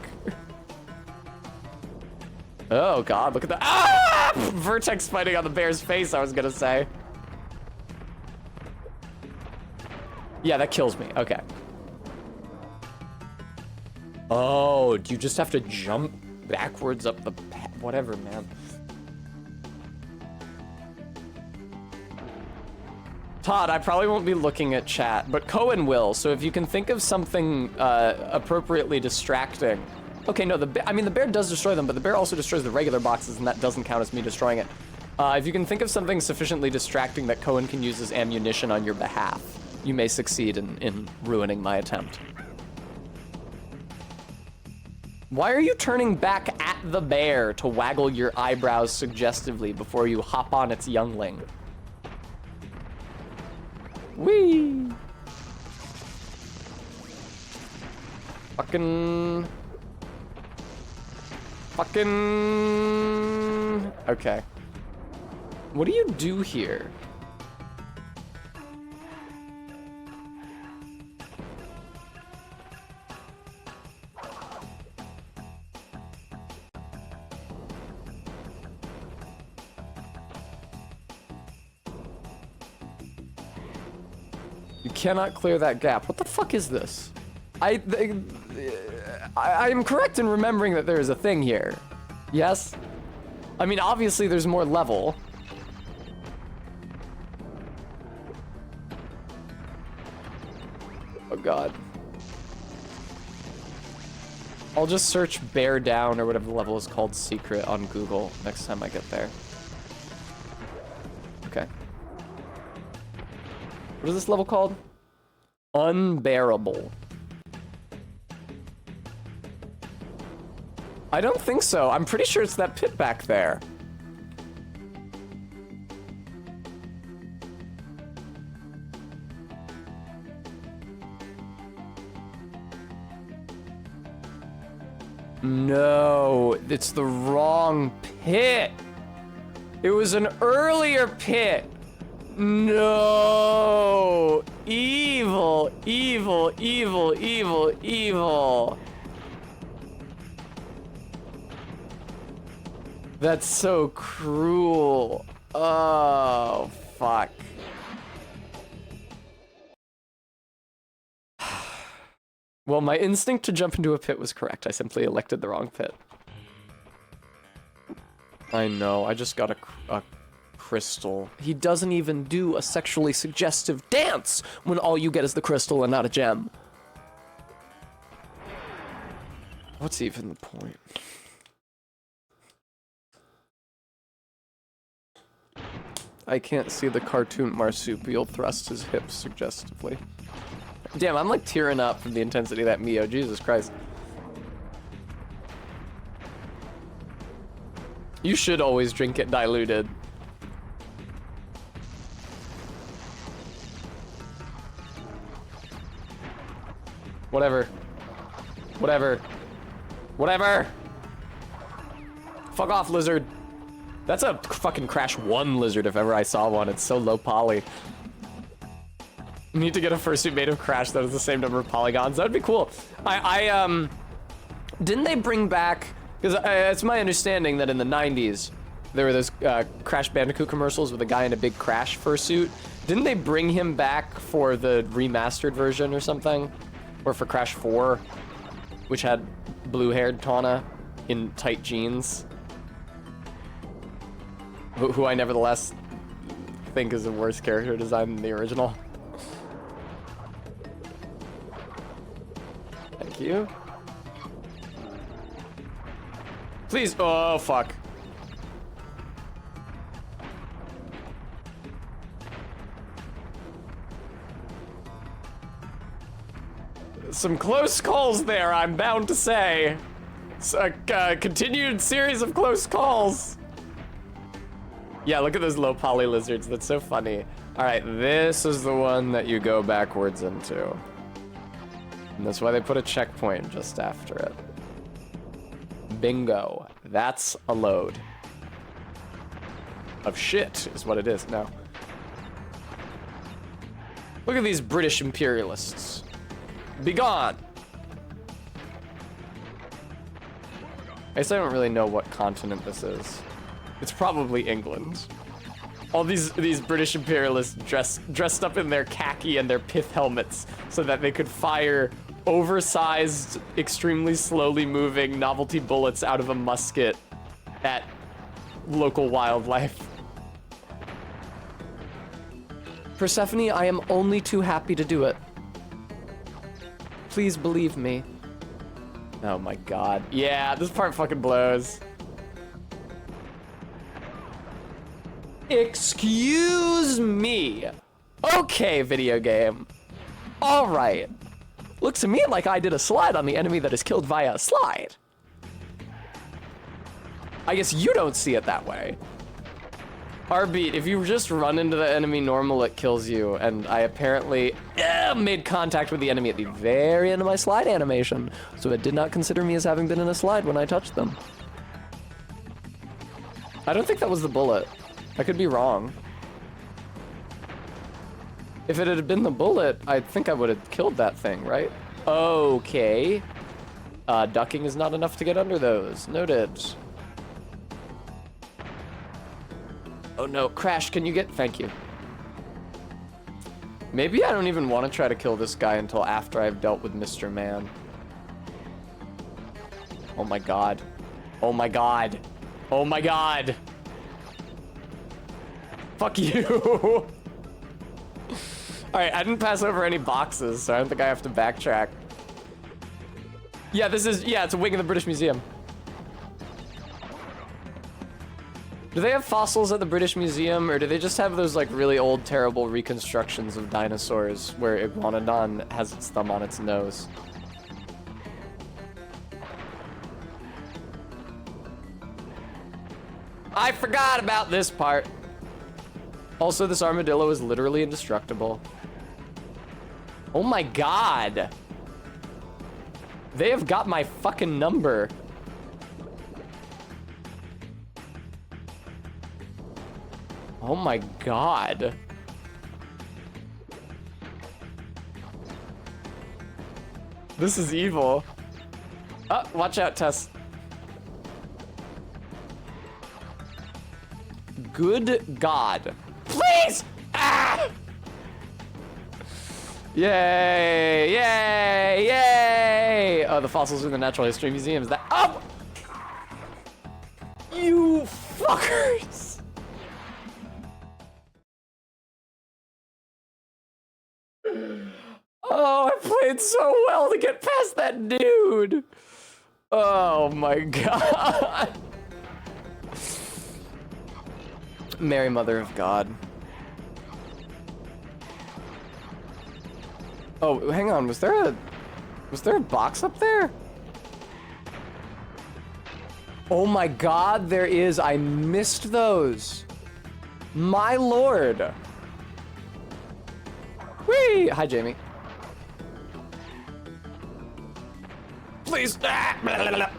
S1: Oh god, look at that. Ah! Vertex fighting on the bear's face, I was gonna say. Yeah, that kills me. Okay. Oh, do you just have to jump backwards up the path? Whatever, man. Todd, I probably won't be looking at chat, but Cohen will, so if you can think of something appropriately distracting. Okay, no, the bear does destroy them, but the bear also destroys the regular boxes, and that doesn't count as me destroying it. If you can think of something sufficiently distracting that Cohen can use as ammunition on your behalf, you may succeed in ruining my attempt. Why are you turning back at the bear to waggle your eyebrows suggestively before you hop on its youngling? Whee! Fucking... Okay. What do you do here? You cannot clear that gap. What the fuck is this? I am correct in remembering that there is a thing here. Yes? I mean, obviously there's more level. Oh god. I'll just search bear down or whatever the level is called secret on Google next time I get there. Okay. What is this level called? Unbearable. I don't think so. I'm pretty sure it's that pit back there. No, it's the wrong pit. It was an earlier pit. No. Evil, evil, evil, evil, evil. That's so cruel. Oh, fuck. Well, my instinct to jump into a pit was correct. I simply elected the wrong pit. I know, I just got a crystal. He doesn't even do a sexually suggestive dance when all you get is the crystal and not a gem. What's even the point? I can't see the cartoon marsupial thrust his hips suggestively. Damn, I'm like tearing up from the intensity of that Mio. Jesus Christ. You should always drink it diluted. Whatever. Whatever. Whatever! Fuck off, lizard. That's a fucking Crash 1 lizard if ever I saw one. It's so low poly. Need to get a fursuit made of Crash that has the same number of polygons. That would be cool. Didn't they bring back, because it's my understanding that in the 90s, there were those Crash Bandicoot commercials with a guy in a big Crash fursuit. Didn't they bring him back for the remastered version or something? Or for Crash 4, which had blue-haired Tawna in tight jeans? Who I nevertheless think is a worse character design than the original. Thank you. Please, oh fuck. Some close calls there, I'm bound to say. It's a continued series of close calls. Yeah, look at those low poly lizards. That's so funny. All right, this is the one that you go backwards into. And that's why they put a checkpoint just after it. Bingo. That's a load of shit is what it is now. Look at these British imperialists. Be gone. I guess I don't really know what continent this is. It's probably England. All these British imperialists dressed up in their khaki and their pith helmets so that they could fire oversized, extremely slowly moving novelty bullets out of a musket at local wildlife. Persephone, I am only too happy to do it. Please believe me. Oh my god. Yeah, this part fucking blows. Excuse me. Okay, video game. All right. Looks to me like I did a slide on the enemy that is killed via a slide. I guess you don't see it that way. Arbeat, if you just run into the enemy normal, it kills you. And I apparently made contact with the enemy at the very end of my slide animation. So it did not consider me as having been in a slide when I touched them. I don't think that was the bullet. I could be wrong. If it had been the bullet, I think I would have killed that thing, right? Okay. Ducking is not enough to get under those. Noted. Oh no, Crash, can you get... Thank you. Maybe I don't even want to try to kill this guy until after I've dealt with Mr. Man. Oh my god. Oh my god. Oh my god. Fuck you. Alright, I didn't pass over any boxes, so I don't think I have to backtrack. Yeah, it's a wing of the British Museum. Do they have fossils at the British Museum, or do they just have those, like, really old, terrible reconstructions of dinosaurs where Iguanodon has its thumb on its nose? I forgot about this part. Also, this armadillo is literally indestructible. Oh my god. They have got my fucking number. Oh my god. This is evil. Oh, watch out, Tess. Good God. Please! Ah! Yay! Yay! Yay! Oh, the fossils in the Natural History Museum. Is that... Oh! You fuckers! Oh, I played so well to get past that dude. Oh my god. Mary, Mother of God. Oh, hang on. Was there a box up there? Oh my god, there is. I missed those. My lord. Whee! Hi, Jamie. Please. Ah, blah, blah, blah.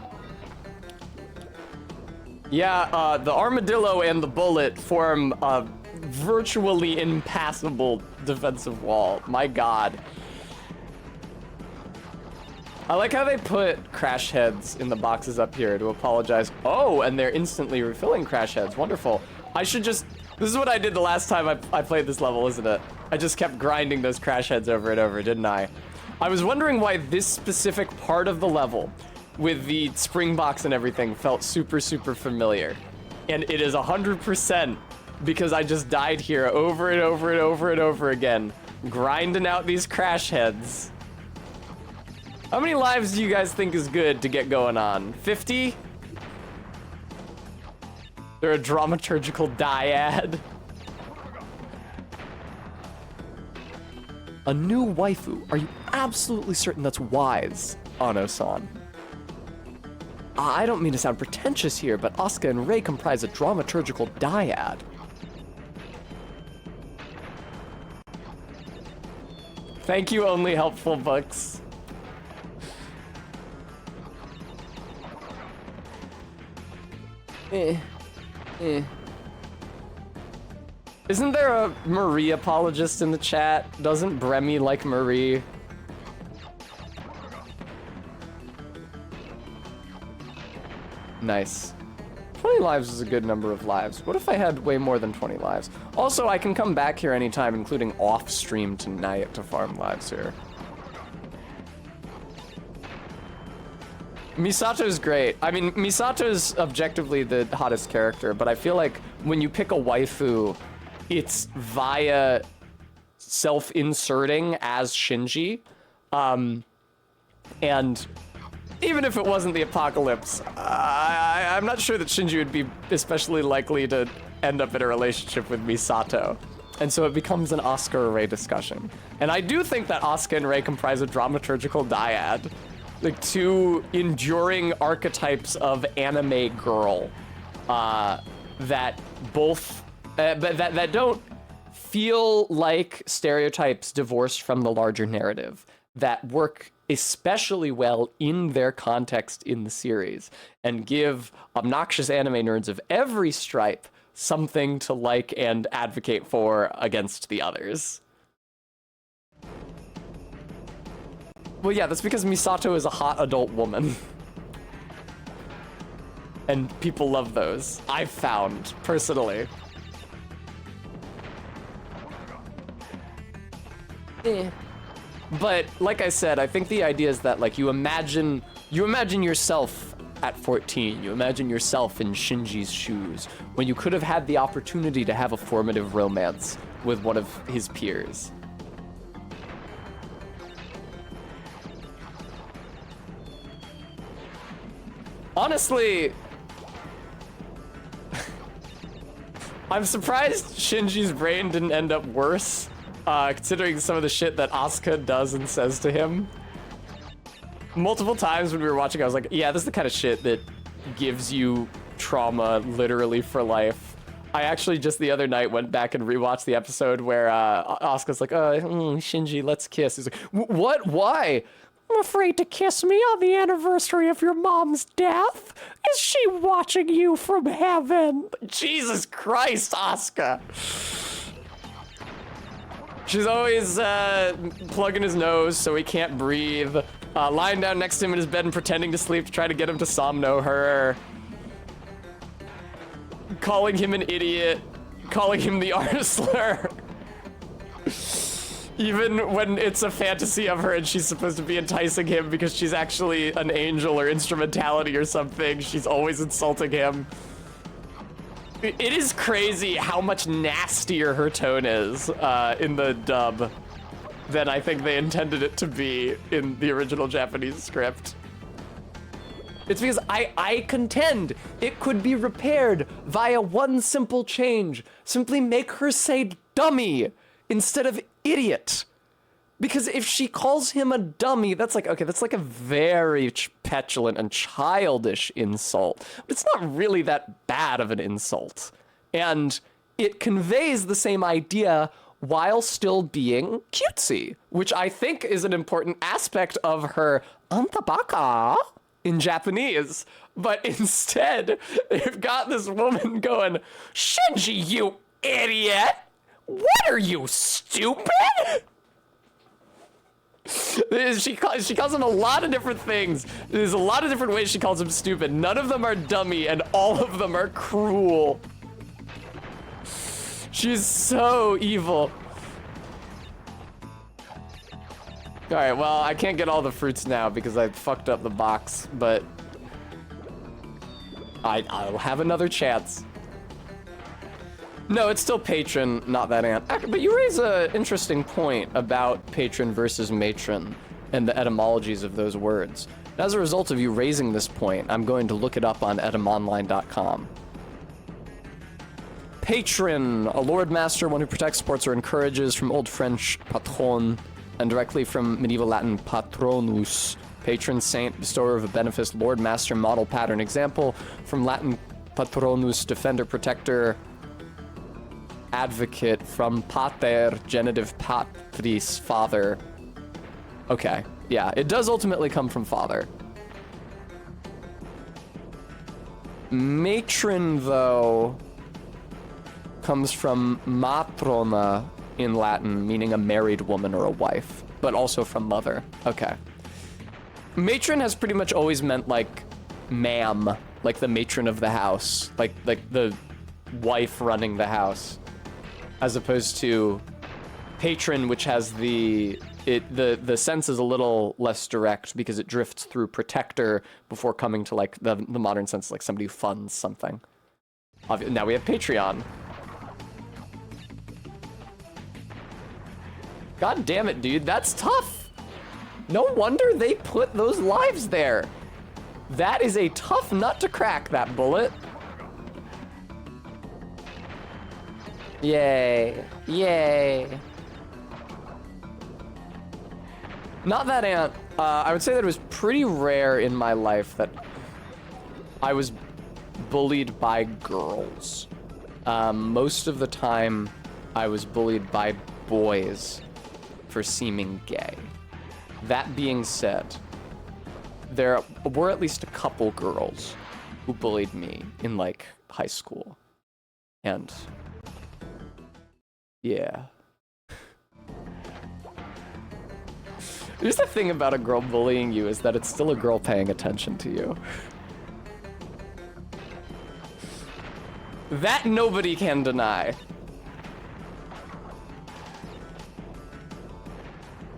S1: Yeah, the armadillo and the bullet form a virtually impassable defensive wall. My god. I like how they put crash heads in the boxes up here to apologize. Oh, and they're instantly refilling crash heads. Wonderful. I should just... This is what I did the last time I played this level, isn't it? I just kept grinding those crash heads over and over, didn't I? I was wondering why this specific part of the level with the spring box and everything felt super, super familiar. And it is 100% because I just died here over and over and over and over again, grinding out these crash heads. How many lives do you guys think is good to get going on? 50? They're a dramaturgical dyad. A new waifu. Are you absolutely certain that's wise, Ano-san? I don't mean to sound pretentious here, but Asuka and Rei comprise a dramaturgical dyad. Thank you, only helpful books. Isn't there a Marie apologist in the chat? Doesn't Bremy like Marie? Nice. 20 lives is a good number of lives. What if I had way more than 20 lives? Also, I can come back here anytime, including off stream tonight, to farm lives here. Misato's great. I mean, Misato's objectively the hottest character, but I feel like when you pick a waifu, it's via self-inserting as Shinji. And even if it wasn't the apocalypse, I'm not sure that Shinji would be especially likely to end up in a relationship with Misato. And so it becomes an Asuka or Rei discussion. And I do think that Asuka and Rei comprise a dramaturgical dyad. Like two enduring archetypes of anime girl that both, that don't feel like stereotypes divorced from the larger narrative, that work especially well in their context in the series and give obnoxious anime nerds of every stripe something to like and advocate for against the others. Well, yeah, that's because Misato is a hot adult woman. And people love those, I've found, personally. But, like I said, I think the idea is that, like, you imagine yourself at 14. You imagine yourself in Shinji's shoes, when you could have had the opportunity to have a formative romance with one of his peers. Honestly, I'm surprised Shinji's brain didn't end up worse, considering some of the shit that Asuka does and says to him. Multiple times when we were watching, I was like, yeah, this is the kind of shit that gives you trauma literally for life. I actually just the other night went back and rewatched the episode where Asuka's like, Shinji, let's kiss. He's like, what? Why? I'm afraid to kiss me on the anniversary of your mom's death? Is she watching you from heaven? Jesus Christ, Asuka. She's always plugging his nose so he can't breathe, lying down next to him in his bed and pretending to sleep to try to get him to somno her. Calling him an idiot, calling him the artist slur. Even when it's a fantasy of her and she's supposed to be enticing him because she's actually an angel or instrumentality or something, she's always insulting him. It is crazy how much nastier her tone is in the dub than I think they intended it to be in the original Japanese script. It's because I contend it could be repaired via one simple change. Simply make her say dummy instead of idiot. Because if she calls him a dummy, that's like, okay, that's like a very petulant and childish insult. But it's not really that bad of an insult. And it conveys the same idea while still being cutesy, which I think is an important aspect of her anta baka in Japanese. But instead, they've got this woman going, Shinji, you idiot! What are you, stupid? She calls him a lot of different things. There's a lot of different ways she calls him stupid. None of them are dummy, and all of them are cruel. She's so evil. All right, well, I can't get all the fruits now because I fucked up the box, but I'll have another chance. No, it's still patron, not that ant. But you raise an interesting point about patron versus matron and the etymologies of those words. And as a result of you raising this point, I'm going to look it up on etymonline.com. Patron, a lord master, one who protects, supports, or encourages, from Old French patron, and directly from medieval Latin patronus, patron saint, bestower of a benefice, lord master, model, pattern, example, from Latin patronus, defender, protector, advocate, from pater, genitive patris, father. Okay, yeah, it does ultimately come from father. Matron, though, comes from matrona in Latin, meaning a married woman or a wife, but also from mother. Okay. Matron has pretty much always meant like ma'am, like the matron of the house, like the wife running the house, as opposed to patron, which has the sense is a little less direct because it drifts through protector before coming to like the modern sense, like somebody who funds something. Now we have Patreon. God damn it, dude, that's tough. No wonder they put those lives there. That is a tough nut to crack, that bullet. Yay. Yay. Not that ant. I would say that it was pretty rare in my life that I was bullied by girls. Most of the time, I was bullied by boys for seeming gay. That being said, there were at least a couple girls who bullied me in like high school. And yeah. Here's the thing about a girl bullying you is that it's still a girl paying attention to you. That nobody can deny.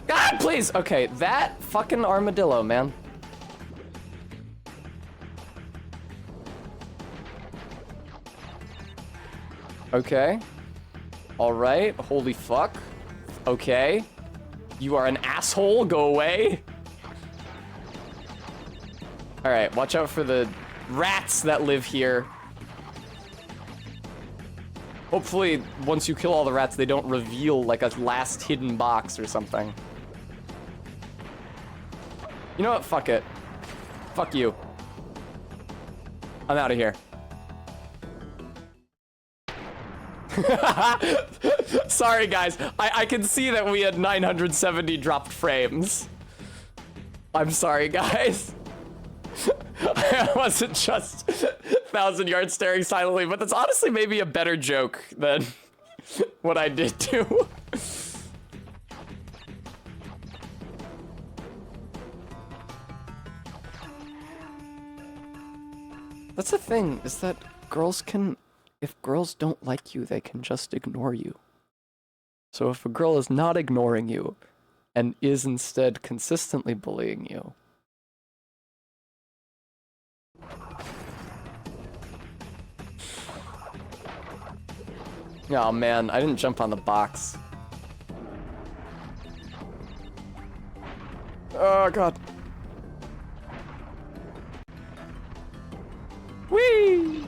S1: God, please! Okay, that fucking armadillo, man. Okay. Alright, holy fuck. Okay. You are an asshole, go away. Alright, watch out for the rats that live here. Hopefully, once you kill all the rats, they don't reveal like a last hidden box or something. You know what? Fuck it. Fuck you. I'm out of here. Sorry, guys. I can see that we had 970 dropped frames. I'm sorry, guys. I wasn't just 1,000 yards staring silently, but that's honestly maybe a better joke than what I did do. That's the thing, is that girls can, if girls don't like you, they can just ignore you. So if a girl is not ignoring you and is instead consistently bullying you, oh man, I didn't jump on the box. Oh god. Whee!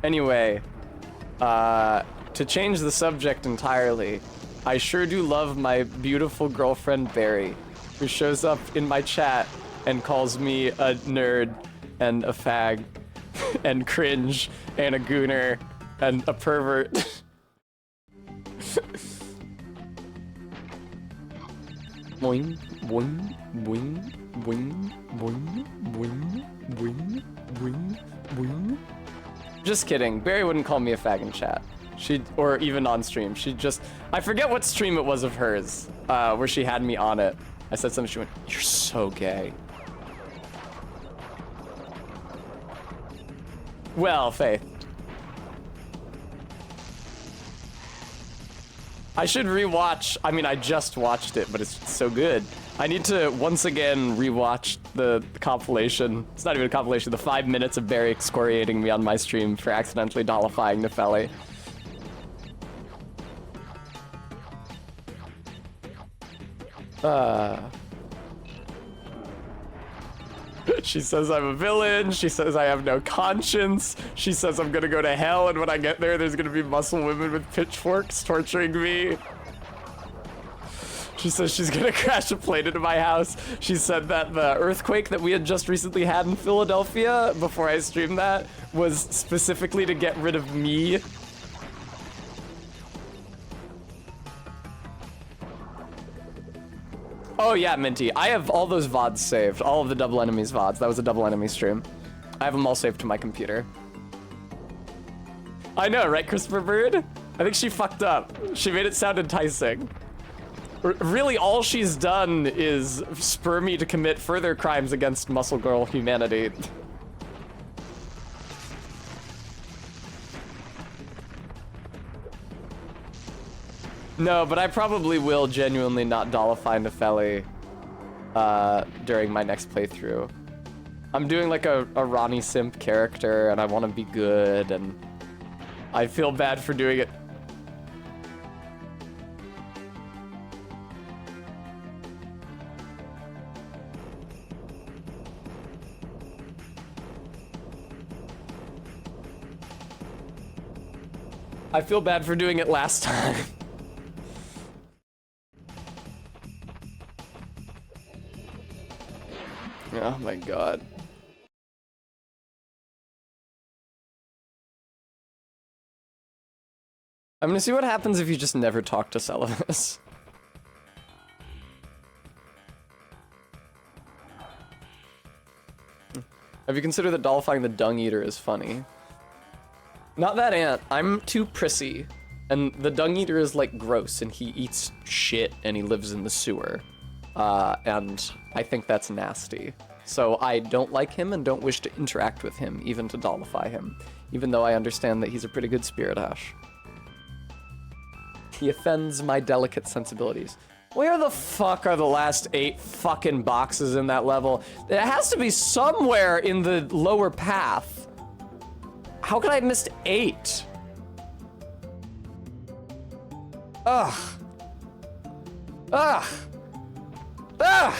S1: Anyway, to change the subject entirely, I sure do love my beautiful girlfriend Barry, who shows up in my chat and calls me a nerd and a fag and cringe and a gooner and a pervert. Boing, boing, boing, boing, boing, boing, boing, boing, boing. Just kidding. Barry wouldn't call me a fag in chat. Or even on stream. I forget what stream it was of hers, where she had me on it. I said something, she went, "You're so gay." Well, Faith. I should rewatch, I mean, I just watched it, but it's so good. I need to once again rewatch the compilation. It's not even a compilation, the 5 minutes of Barry excoriating me on my stream for accidentally dollifying Nefelli. She says I'm a villain, she says I have no conscience, she says I'm gonna go to hell, and when I get there, there's gonna be muscle women with pitchforks torturing me. She says she's gonna crash a plane into my house. She said that the earthquake that we had just recently had in Philadelphia, before I streamed that, was specifically to get rid of me. Oh yeah, Minty. I have all those VODs saved. All of the Double Enemies VODs. That was a Double Enemy stream. I have them all saved to my computer. I know, right, Christopher Bird? I think she fucked up. She made it sound enticing. Really, all she's done is spur me to commit further crimes against Muscle Girl humanity. No, but I probably will genuinely not dollify Nefelli during my next playthrough. I'm doing like a Ronnie Simp character, and I want to be good, and I feel bad for doing it. I feel bad for doing it last time. Oh my god. I'm gonna see what happens if you just never talk to Celadus. Have you considered that dollifying the Dung Eater is funny? Not that ant. I'm too prissy. And the Dung Eater is like gross and he eats shit and he lives in the sewer. And I think that's nasty. So I don't like him and don't wish to interact with him, even to dollify him. Even though I understand that he's a pretty good spirit hash. He offends my delicate sensibilities. Where the fuck are the last 8 fucking boxes in that level? It has to be somewhere in the lower path. How could I have missed 8? Ugh. Ugh. Ugh.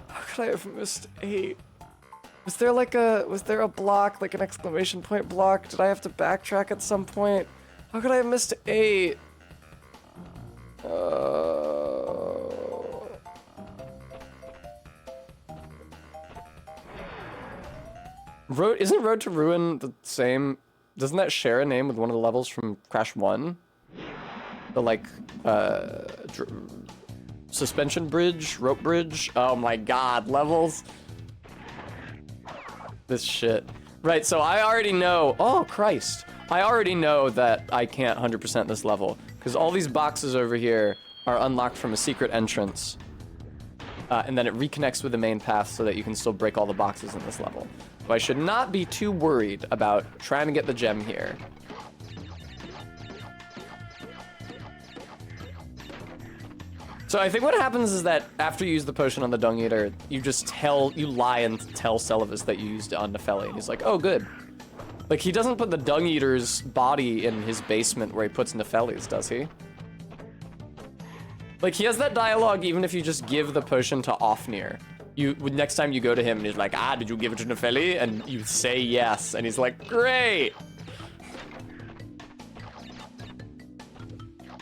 S1: How could I have missed 8? Was there a block, like an exclamation point block? Did I have to backtrack at some point? How could I have missed 8? Isn't Road to Ruin the same? Doesn't that share a name with one of the levels from Crash 1? The like suspension bridge, rope bridge. Oh my god, levels. This shit. Right, so I already know. Oh Christ. I already know that I can't 100% this level because all these boxes over here are unlocked from a secret entrance. And then it reconnects with the main path so that you can still break all the boxes in this level. So I should not be too worried about trying to get the gem here. So I think what happens is that after you use the potion on the Dung Eater, you lie and tell Celavis that you used it on Nepheli, and he's like, oh, good. Like, he doesn't put the Dung Eater's body in his basement where he puts Nepheli's, does he? Like, he has that dialogue even if you just give the potion to Ofnir. Next time you go to him and he's like, did you give it to Nepheli? And you say yes, and he's like, great!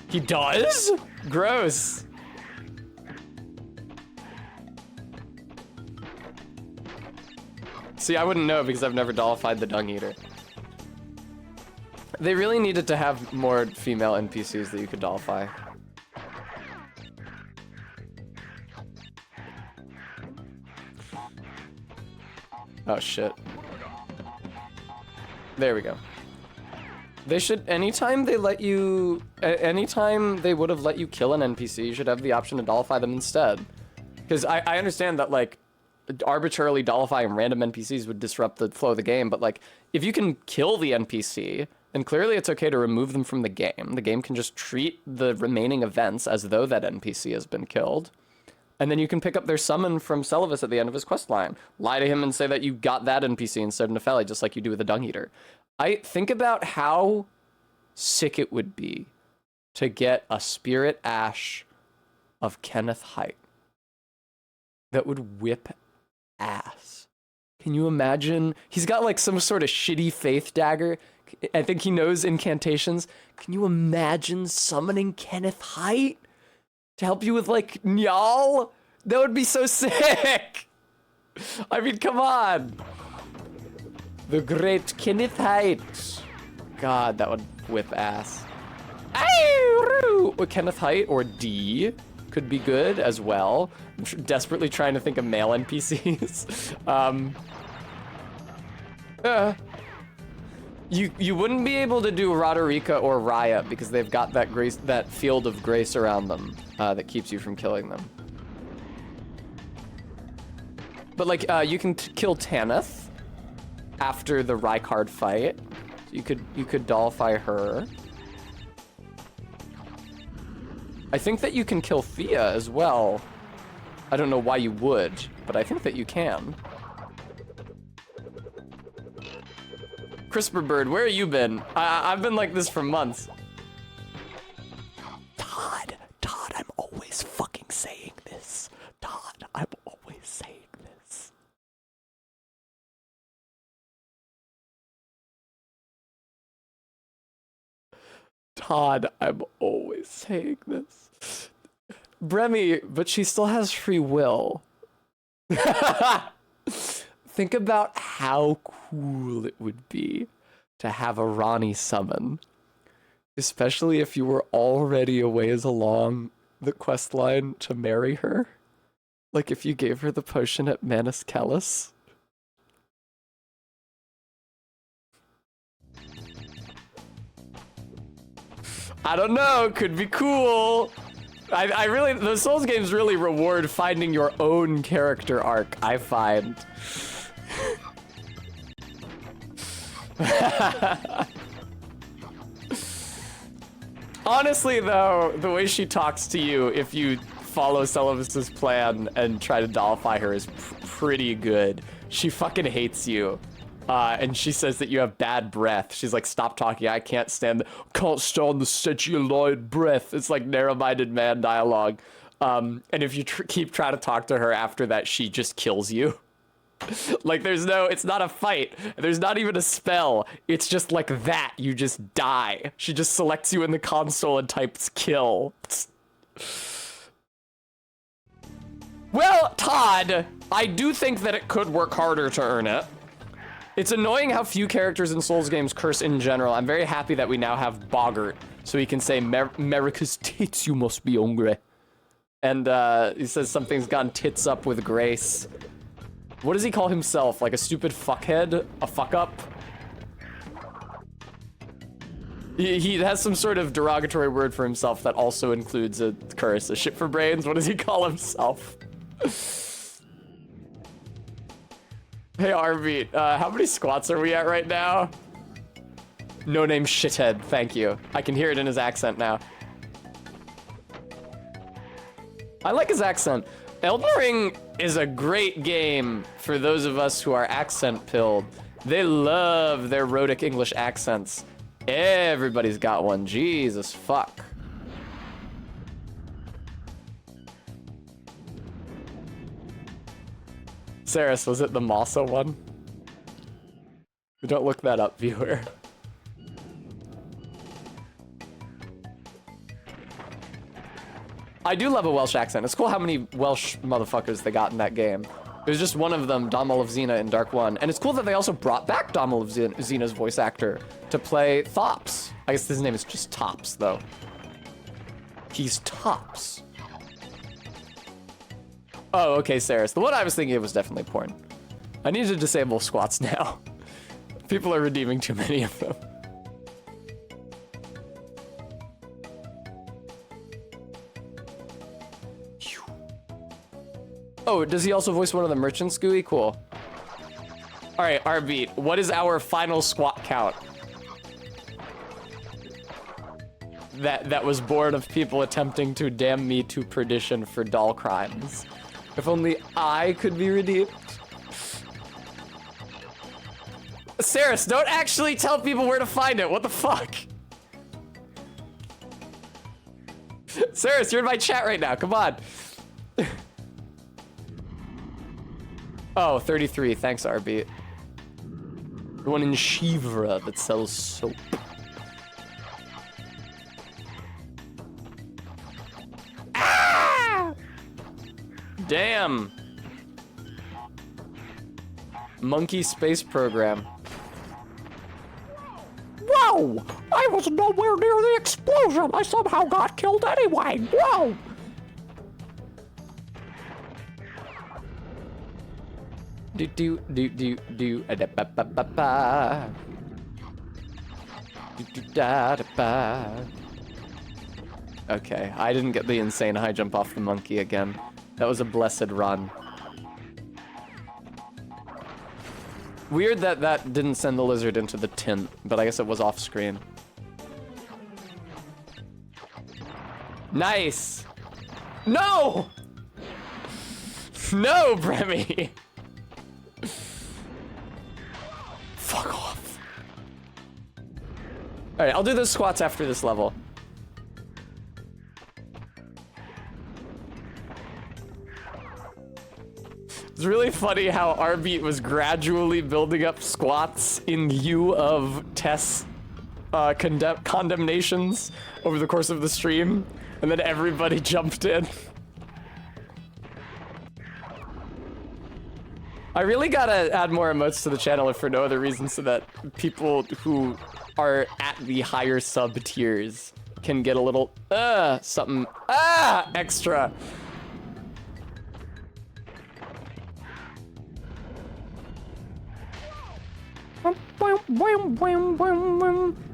S1: He does? Gross. See, I wouldn't know because I've never dollified the Dung Eater. They really needed to have more female NPCs that you could dollify. Oh shit. There we go. They should, anytime they would have let you kill an NPC, you should have the option to dollify them instead. Because I understand that, like, arbitrarily dollifying random NPCs would disrupt the flow of the game, but, like, if you can kill the NPC, then clearly it's okay to remove them from the game. The game can just treat the remaining events as though that NPC has been killed. And then you can pick up their summon from Celavis at the end of his quest line. Lie to him and say that you got that NPC instead of Nepheli, just like you do with the Dung Eater. I think about how sick it would be to get a Spirit Ash of Kenneth Haight that would whip ass. Can you imagine? He's got like some sort of shitty faith dagger. I think he knows incantations. Can you imagine summoning Kenneth Haight to help you with like Nyal? That would be so sick. I mean, come on. The great Kenneth Haight. God, that would whip ass. Kenneth Haight or D could be good as well. I'm desperately trying to think of male NPCs. You wouldn't be able to do Roderica or Raya because they've got that field of grace around them that keeps you from killing them. But like you can kill Tanith after the Rykard fight. You could dollify her. I think that you can kill Thea as well. I don't know why you would, but I think that you can. CRISPR Bird, where have you been? I've been like this for months. Todd, I'm always fucking saying this. Todd, I'm always saying this. Todd, I'm always saying this. Bremy, but she still has free will. Think about how cool it would be to have a Ronnie summon. Especially if you were already a ways along the quest line to marry her. Like if you gave her the potion at Manus Kellis. I don't know, could be cool. I really, the Souls games really reward finding your own character arc, I find. Honestly, though, the way she talks to you, if you follow Celavis's plan and try to dollify her, is pretty good. She fucking hates you. And she says that you have bad breath. She's like, stop talking, I can't stand the celluloid breath. It's like narrow-minded man dialogue. And if you keep trying to talk to her after that, she just kills you. Like it's not a fight. There's not even a spell. It's just like that. You just die. She just selects you in the console and types kill. Well, Todd, I do think that it could work harder to earn it. It's annoying how few characters in Souls games curse in general. I'm very happy that we now have Boggart, so he can say, America's tits, you must be hungry. And he says something's gone tits up with grace. What does he call himself? Like a stupid fuckhead? A fuck up? He has some sort of derogatory word for himself that also includes a curse. A shit for brains? What does he call himself? Hey, Arby, how many squats are we at right now? No name shithead, thank you. I can hear it in his accent now. I like his accent. Elden Ring is a great game for those of us who are accent pilled. They love their rhotic English accents. Everybody's got one, Jesus fuck. Saris, was it the Masa one? Don't look that up, viewer. I do love a Welsh accent. It's cool how many Welsh motherfuckers they got in that game. There's just one of them, Domhnall of Xena in Dark 1. And it's cool that they also brought back Domhnall of Xena's voice actor to play Thops. I guess his name is just Tops, though. He's Tops. Oh, okay, Saris. The one I was thinking of was definitely porn. I need to disable squats now. People are redeeming too many of them. Oh, does he also voice one of the merchants, Gooey? Cool. All right, RB, what is our final squat count? That was born of people attempting to damn me to perdition for doll crimes. If only I could be redeemed. Saris, don't actually tell people where to find it. What the fuck? Saris, you're in my chat right now. Come on. Oh, 33. Thanks, RB. The one in Shivra that sells soap. Ah! Damn. Monkey space program. Whoa! I was nowhere near the explosion. I somehow got killed anyway. Whoa! Do do do do do da ba ba ba ba. Do do da da ba. Okay, I didn't get the insane high jump off the monkey again. That was a blessed run. Weird that that didn't send the lizard into the tint, but I guess it was off screen. Nice! No! No, Bremy! Fuck off. Alright, I'll do the squats after this level. It's really funny how Arbeat was gradually building up squats in lieu of Tess condemnations over the course of the stream, and then everybody jumped in. I really gotta add more emotes to the channel if for no other reason so that people who are at the higher sub tiers can get a little, something, extra.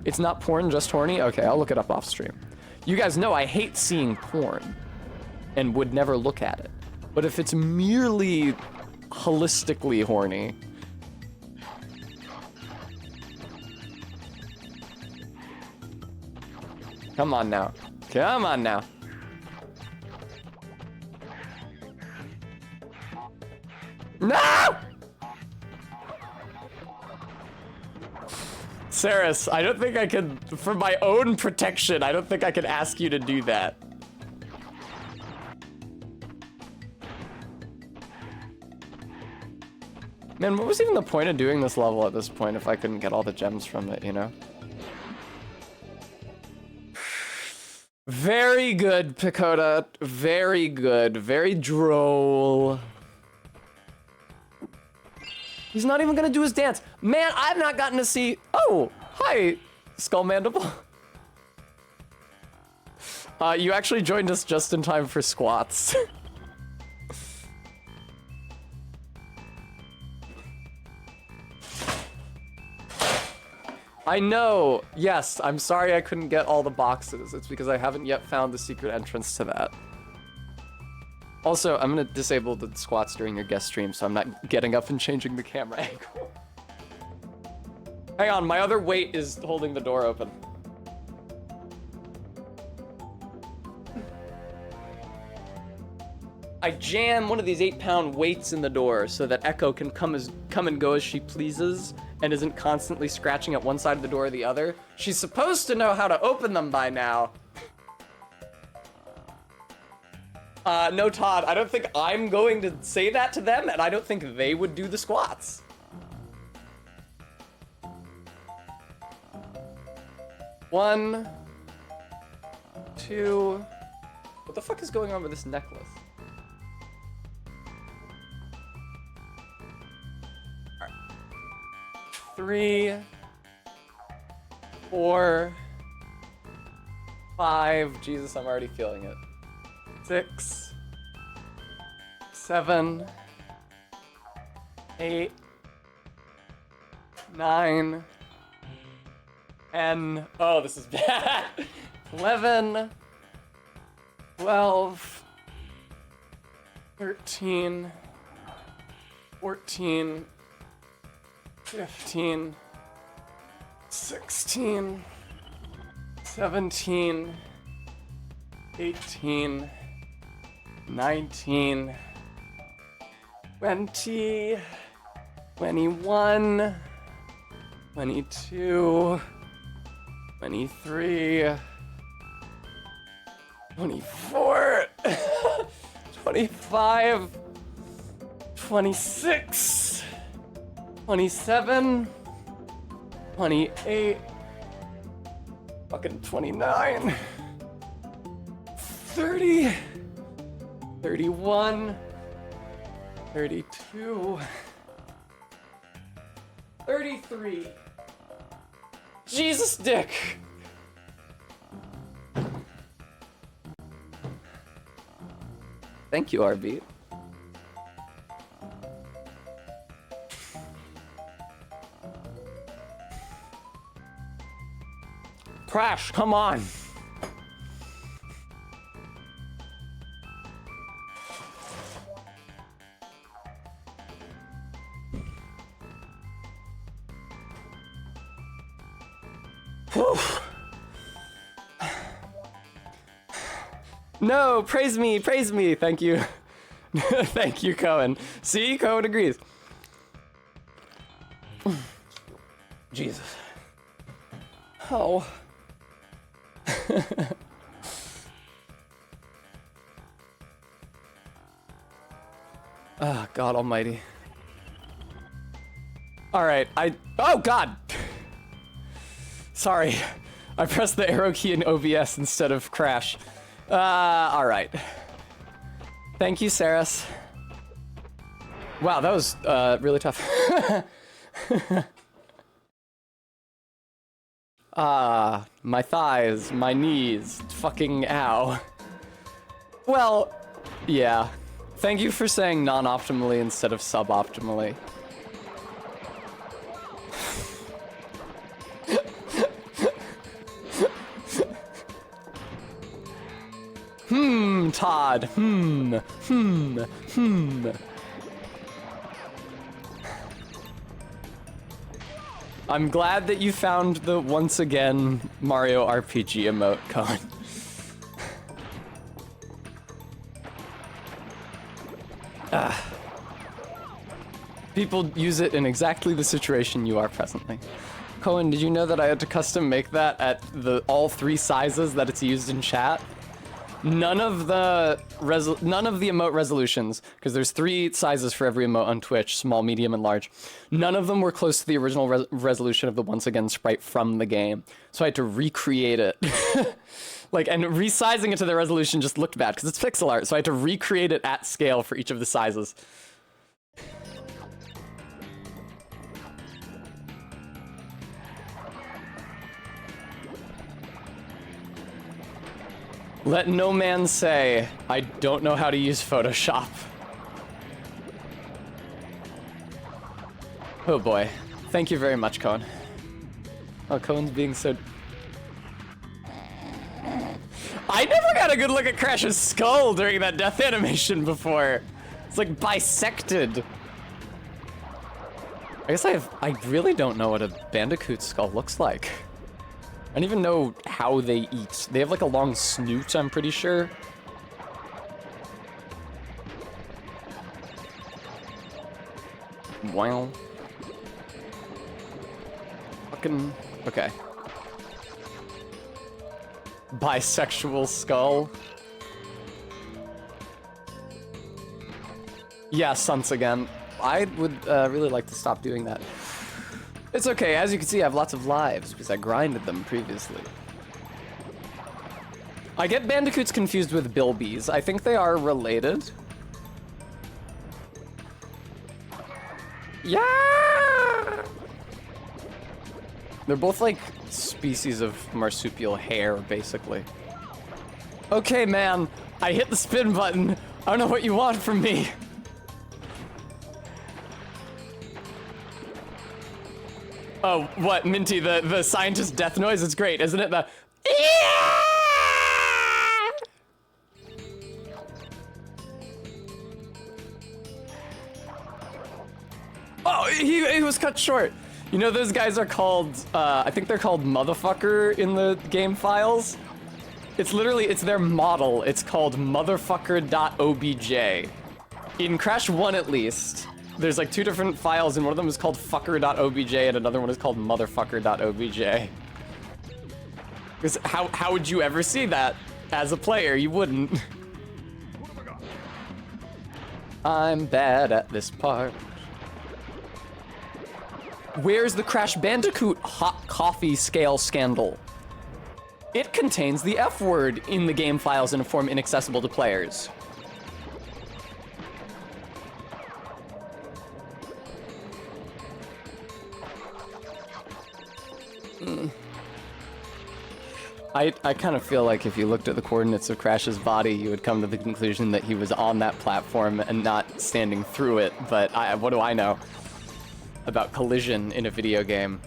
S1: It's not porn, just horny? Okay, I'll look it up off stream. You guys know I hate seeing porn and would never look at it. But if it's merely holistically horny. Come on now. Come on now. No! Saris, I don't think I can, for my own protection, I don't think I can ask you to do that. Man, what was even the point of doing this level at this point if I couldn't get all the gems from it, you know? Very good, Picoda. Very good. Very droll. He's not even gonna do his dance. Man, I've not gotten to see... Oh, hi, Skull Mandible. You actually joined us just in time for squats. I know. Yes, I'm sorry I couldn't get all the boxes. It's because I haven't yet found the secret entrance to that. Also, I'm gonna disable the squats during your guest stream, so I'm not getting up and changing the camera angle. Hang on, my other weight is holding the door open. I jam one of these 8-pound weights in the door so that Echo can come and go as she pleases and isn't constantly scratching at one side of the door or the other. She's supposed to know how to open them by now. No, Todd, I don't think I'm going to say that to them, and I don't think they would do the squats. One, two. What the fuck is going on with this necklace? All right. 3, 4, 5. Jesus, I'm already feeling it. 6, 7, 8, 9, 10. Oh, this is bad. 11, 12, 13, 14, 15, 16, 17, 18, 19, 20, 21, 22, 23, 24, 25, 26, 27, 28, fucking 29, 30, 31, 32, 33. Jesus, Dick. Thank you, RB. Crash, come on. No, praise me, thank you. Thank you, Cohen. See, Cohen agrees. Jesus. Oh. Ah, God almighty. All right, oh God. Sorry, I pressed the arrow key in OBS instead of crash. All right. Thank you, Saris. Wow, that was really tough. My thighs, my knees, fucking ow. Well, yeah. Thank you for saying non-optimally instead of suboptimally. Todd. I'm glad that you found the once again Mario RPG emote, Cohen. People use it in exactly the situation you are presently. Cohen, did you know that I had to custom make that at all 3 sizes that it's used in chat? None of the emote resolutions, because there's 3 sizes for every emote on Twitch, small, medium, and large. None of them were close to the original resolution of the once again sprite from the game. So I had to recreate it. And resizing it to the resolution just looked bad because it's pixel art. So I had to recreate it at scale for each of the sizes. Let no man say, I don't know how to use Photoshop. Oh boy. Thank you very much, Cohen. Oh, Cohen's being so... I never got a good look at Crash's skull during that death animation before. It's like bisected. I guess I really don't know what a Bandicoot skull looks like. I don't even know how they eat. They have like a long snoot, I'm pretty sure. Wow. Fucking... Okay. Bisexual skull. Yeah, Sunts again. I would really like to stop doing that. It's okay, as you can see, I have lots of lives because I grinded them previously. I get Bandicoots confused with Bilbies. I think they are related. Yeah! They're both like species of marsupial hare, basically. Okay, man, I hit the spin button. I don't know what you want from me. Oh, what, Minty, the scientist death noise is great, isn't it? The... Oh, he was cut short. You know, those guys are called, I think they're called motherfucker in the game files. It's literally, it's their model. It's called motherfucker.obj. In Crash 1 at least, there's like 2 different files, and one of them is called fucker.obj, and another one is called motherfucker.obj. Because how would you ever see that as a player? You wouldn't. I'm bad at this part. Where's the Crash Bandicoot hot coffee scale scandal? It contains the F word in the game files in a form inaccessible to players. I kind of feel like if you looked at the coordinates of Crash's body, you would come to the conclusion that he was on that platform and not standing through it, but what do I know about collision in a video game?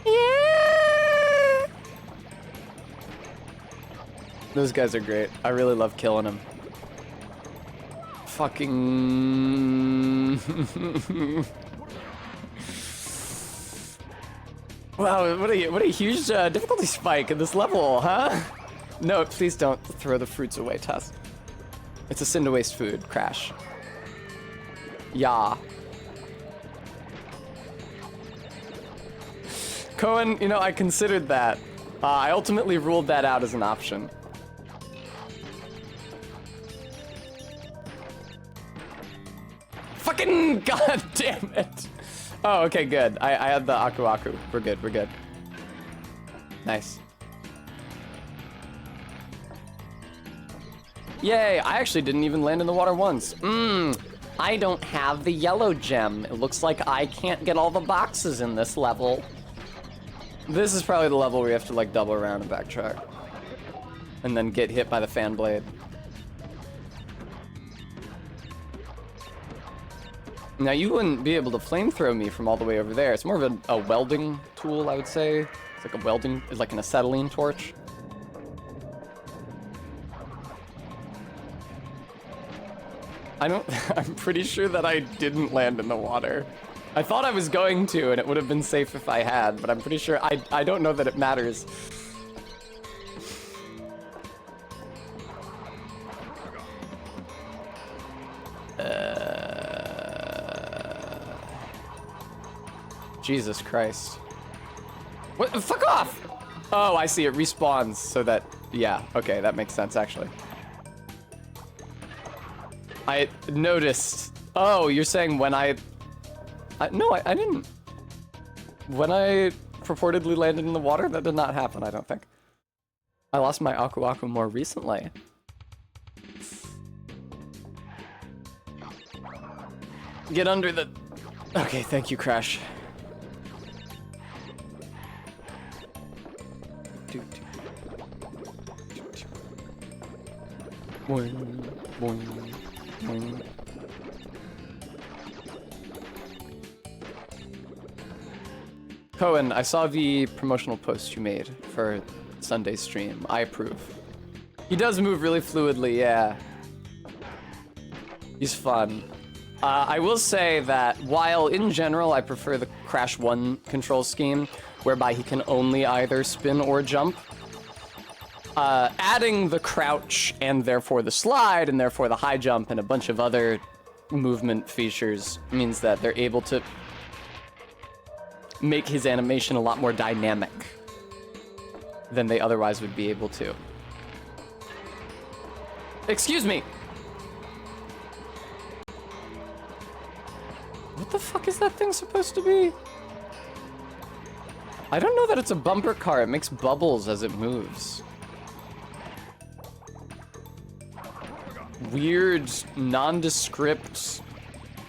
S1: Yeah! Those guys are great. I really love killing them. Fucking... Wow, what a huge difficulty spike in this level, huh? No, please don't throw the fruits away, Tusk. It's a sin to waste food, Crash. Yeah. Cohen, you know, I considered that. I ultimately ruled that out as an option. Fucking god damn it! Oh, okay, good. I had the Aku Aku. We're good, we're good. Nice. Yay, I actually didn't even land in the water once. I don't have the yellow gem. It looks like I can't get all the boxes in this level. This is probably the level where you have to like double around and backtrack. And then get hit by the fan blade. Now, you wouldn't be able to flamethrow me from all the way over there. It's more of a welding tool, I would say. It's like a welding, it's like an acetylene torch. I'm pretty sure that I didn't land in the water. I thought I was going to, and it would have been safe if I had, but I'm pretty sure, I don't know that it matters. Jesus Christ. What? Fuck off! Oh, I see. It respawns so that... Yeah, okay, that makes sense, actually. I noticed... Oh, you're saying when no, I didn't... When I purportedly landed in the water, that did not happen, I don't think. I lost my Aku Aku more recently. Get under the... Okay, thank you, Crash. Boing, boing, boing. Cohen, I saw the promotional post you made for Sunday's stream. I approve. He does move really fluidly, yeah. He's fun. I will say that while in general I prefer the Crash 1 control scheme, whereby he can only either spin or jump, adding the crouch and therefore the slide and therefore the high jump and a bunch of other movement features means that they're able to make his animation a lot more dynamic than they otherwise would be able to. Excuse me! What the fuck is that thing supposed to be? I don't know that it's a bumper car. It makes bubbles as it moves. Weird, nondescript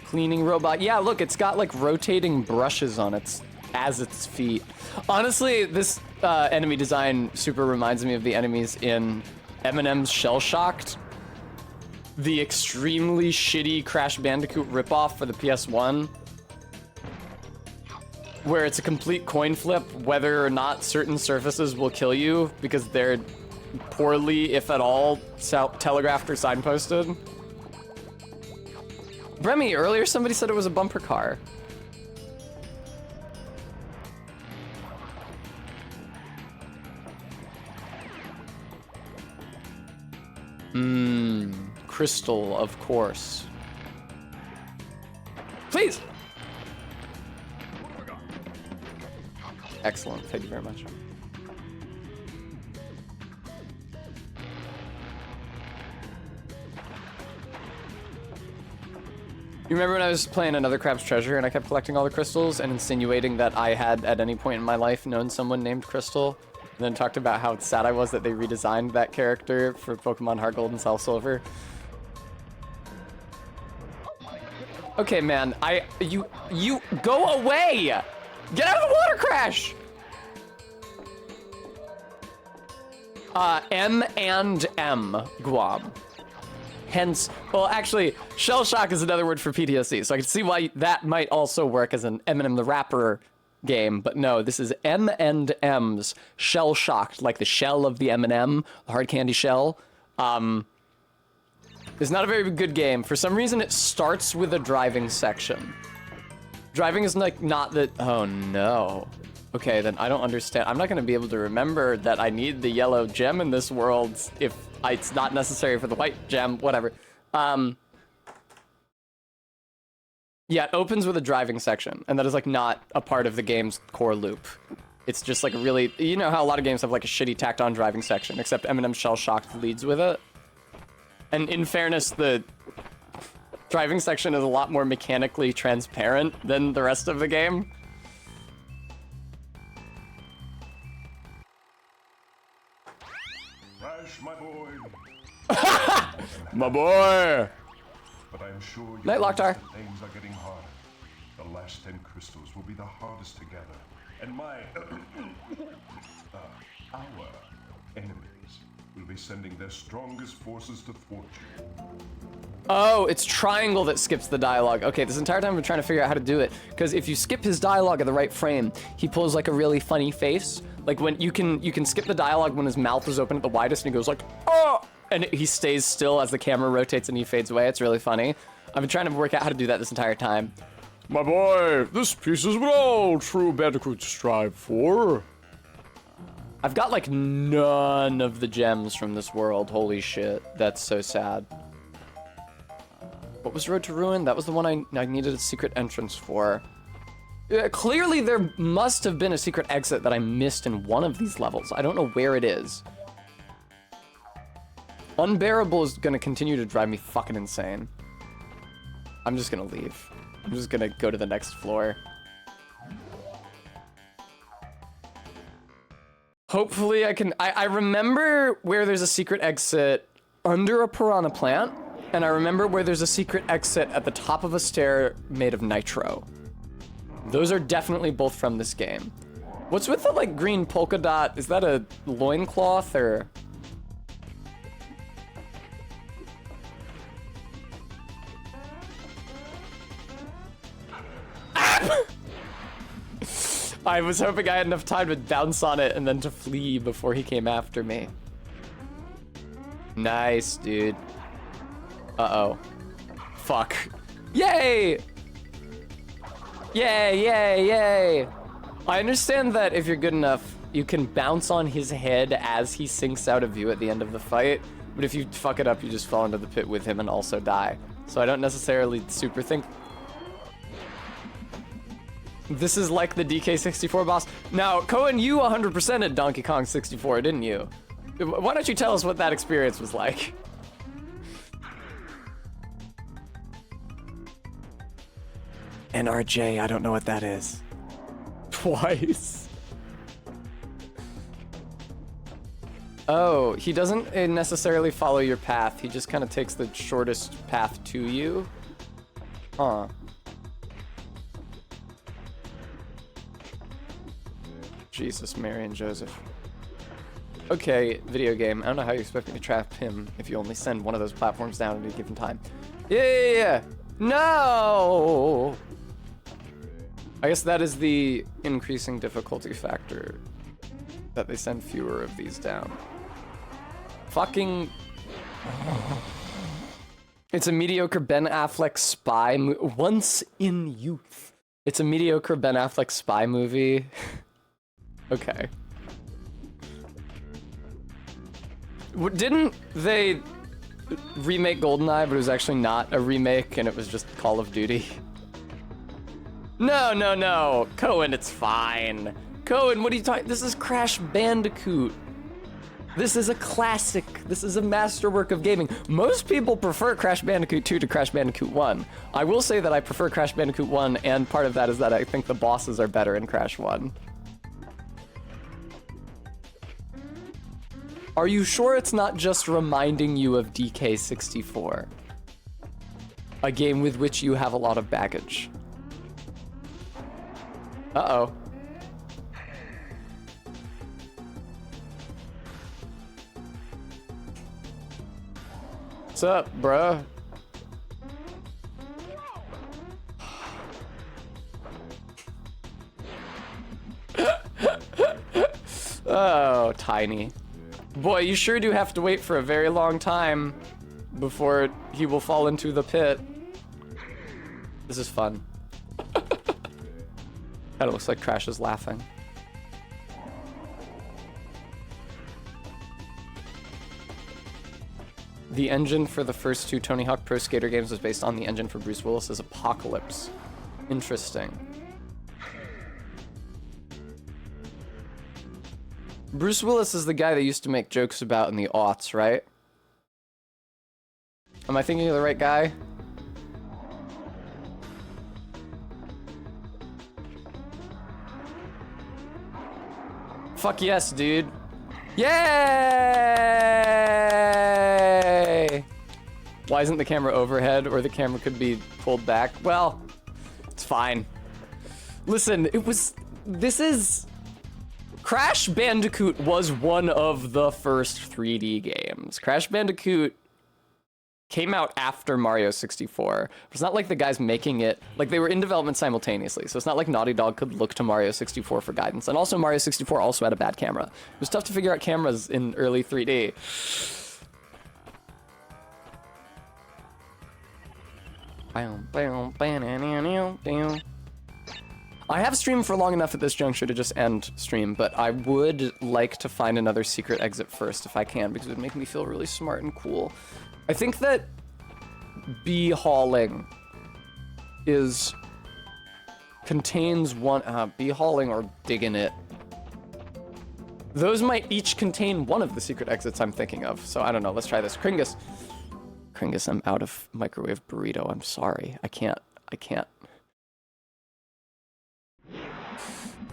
S1: cleaning robot. Yeah, look, it's got like rotating brushes on its feet. Honestly, this enemy design super reminds me of the enemies in Eminem's Shell Shocked, the extremely shitty Crash Bandicoot ripoff for the PS1, where it's a complete coin flip whether or not certain surfaces will kill you because they're poorly, if at all, telegraphed or signposted. Bremy, earlier somebody said it was a bumper car. Crystal, of course. Please! Excellent, thank you very much. You remember when I was playing Another Crab's Treasure and I kept collecting all the crystals and insinuating that I had, at any point in my life, known someone named Crystal? And then talked about how sad I was that they redesigned that character for Pokemon Heart Gold and Soul Silver. Okay, man, you go away! Get out of the water crash! M and M, Guam. Hence, well, actually, shell shock is another word for PTSD, so I can see why that might also work as an Eminem the Rapper game, but no, this is M and M's shell shocked, like the shell of the M&M, the hard candy shell. It's not a very good game. For some reason, it starts with a driving section. Driving is like not the, oh no. Okay, then I don't understand. I'm not gonna be able to remember that I need the yellow gem in this world if it's not necessary for the white gem, whatever. Yeah, it opens with a driving section, and that is like not a part of the game's core loop. It's just like a really, you know how a lot of games have like a shitty tacked on driving section, except Eminem Shell Shocked leads with it. And in fairness, the driving section is a lot more mechanically transparent than the rest of the game.
S2: Crash, my boy.
S1: My boy!
S2: But I'm sure
S1: Night, Locktar.
S2: things are getting harder. The last 10 crystals will be the hardest to gather. And my our enemies will be sending their strongest forces to thwart you.
S1: Oh, it's triangle that skips the dialogue. Okay, this entire time I've been trying to figure out how to do it. Because if you skip his dialogue at the right frame, he pulls like a really funny face. Like when you can skip the dialogue when his mouth is open at the widest and he goes like, oh! And he stays still as the camera rotates and he fades away. It's really funny. I've been trying to work out how to do that this entire time. My boy, this piece is what all true bandicoots strive for. I've got like none of the gems from this world. Holy shit, that's so sad. What was Road to Ruin? That was the one I needed a secret entrance for. Clearly there must have been a secret exit that I missed in one of these levels. I don't know where it is. Unbearable is gonna continue to drive me fucking insane. I'm just gonna leave. I'm just gonna go to the next floor. Hopefully I can, I remember where there's a secret exit under a piranha plant, and I remember where there's a secret exit at the top of a stair made of nitro. Those are definitely both from this game. What's with the, like, green polka dot? Is that a loincloth, or...? I was hoping I had enough time to bounce on it and then to flee before he came after me. Nice, dude. Uh-oh. Fuck. Yay! Yay, yay, yay! I understand that if you're good enough, you can bounce on his head as he sinks out of view at the end of the fight, but if you fuck it up, you just fall into the pit with him and also die. So I don't necessarily super think... This is like the DK64 boss. Now, Cohen, you 100% at Donkey Kong 64, didn't you? Why don't you tell us what that experience was like? NRJ, I don't know what that is. Twice. Oh, he doesn't necessarily follow your path. He just kind of takes the shortest path to you. Huh. Jesus, Mary and Joseph. Okay, video game. I don't know how you expect me to trap him if you only send one of those platforms down at a given time. Yeah. No! I guess that is the increasing difficulty factor, that they send fewer of these down. Fucking... It's a mediocre Ben Affleck spy once in youth. It's a mediocre Ben Affleck spy movie. Okay. Didn't they remake GoldenEye, but it was actually not a remake and it was just Call of Duty? No. Cohen, it's fine. Cohen, what are you talking? This is Crash Bandicoot. This is a classic. This is a masterwork of gaming. Most people prefer Crash Bandicoot 2 to Crash Bandicoot 1. I will say that I prefer Crash Bandicoot 1, and part of that is that I think the bosses are better in Crash 1. Are you sure it's not just reminding you of DK64? A game with which you have a lot of baggage. Uh-oh. What's up, bruh? Oh, tiny. Boy, you sure do have to wait for a very long time before he will fall into the pit. This is fun. Kinda looks like Crash is laughing. The engine for the first two Tony Hawk Pro Skater games was based on the engine for Bruce Willis's Apocalypse. Interesting. Bruce Willis is the guy they used to make jokes about in the aughts, right? Am I thinking of the right guy? Fuck yes, dude. Yay! Why isn't the camera overhead, or the camera could be pulled back? Well, it's fine. Listen, Crash Bandicoot was one of the first 3D games. Crash Bandicoot came out after Mario 64. It's not like the guys making it, like they were in development simultaneously, so it's not like Naughty Dog could look to Mario 64 for guidance. And also Mario 64 also had a bad camera. It was tough to figure out cameras in early 3D. I have streamed for long enough at this juncture to just end stream, but I would like to find another secret exit first if I can, because it would make me feel really smart and cool. I think that bee-hauling contains one, bee-hauling or digging it. Those might each contain one of the secret exits I'm thinking of, so I don't know, let's try this. Kringus, I'm out of microwave burrito, I'm sorry. I can't.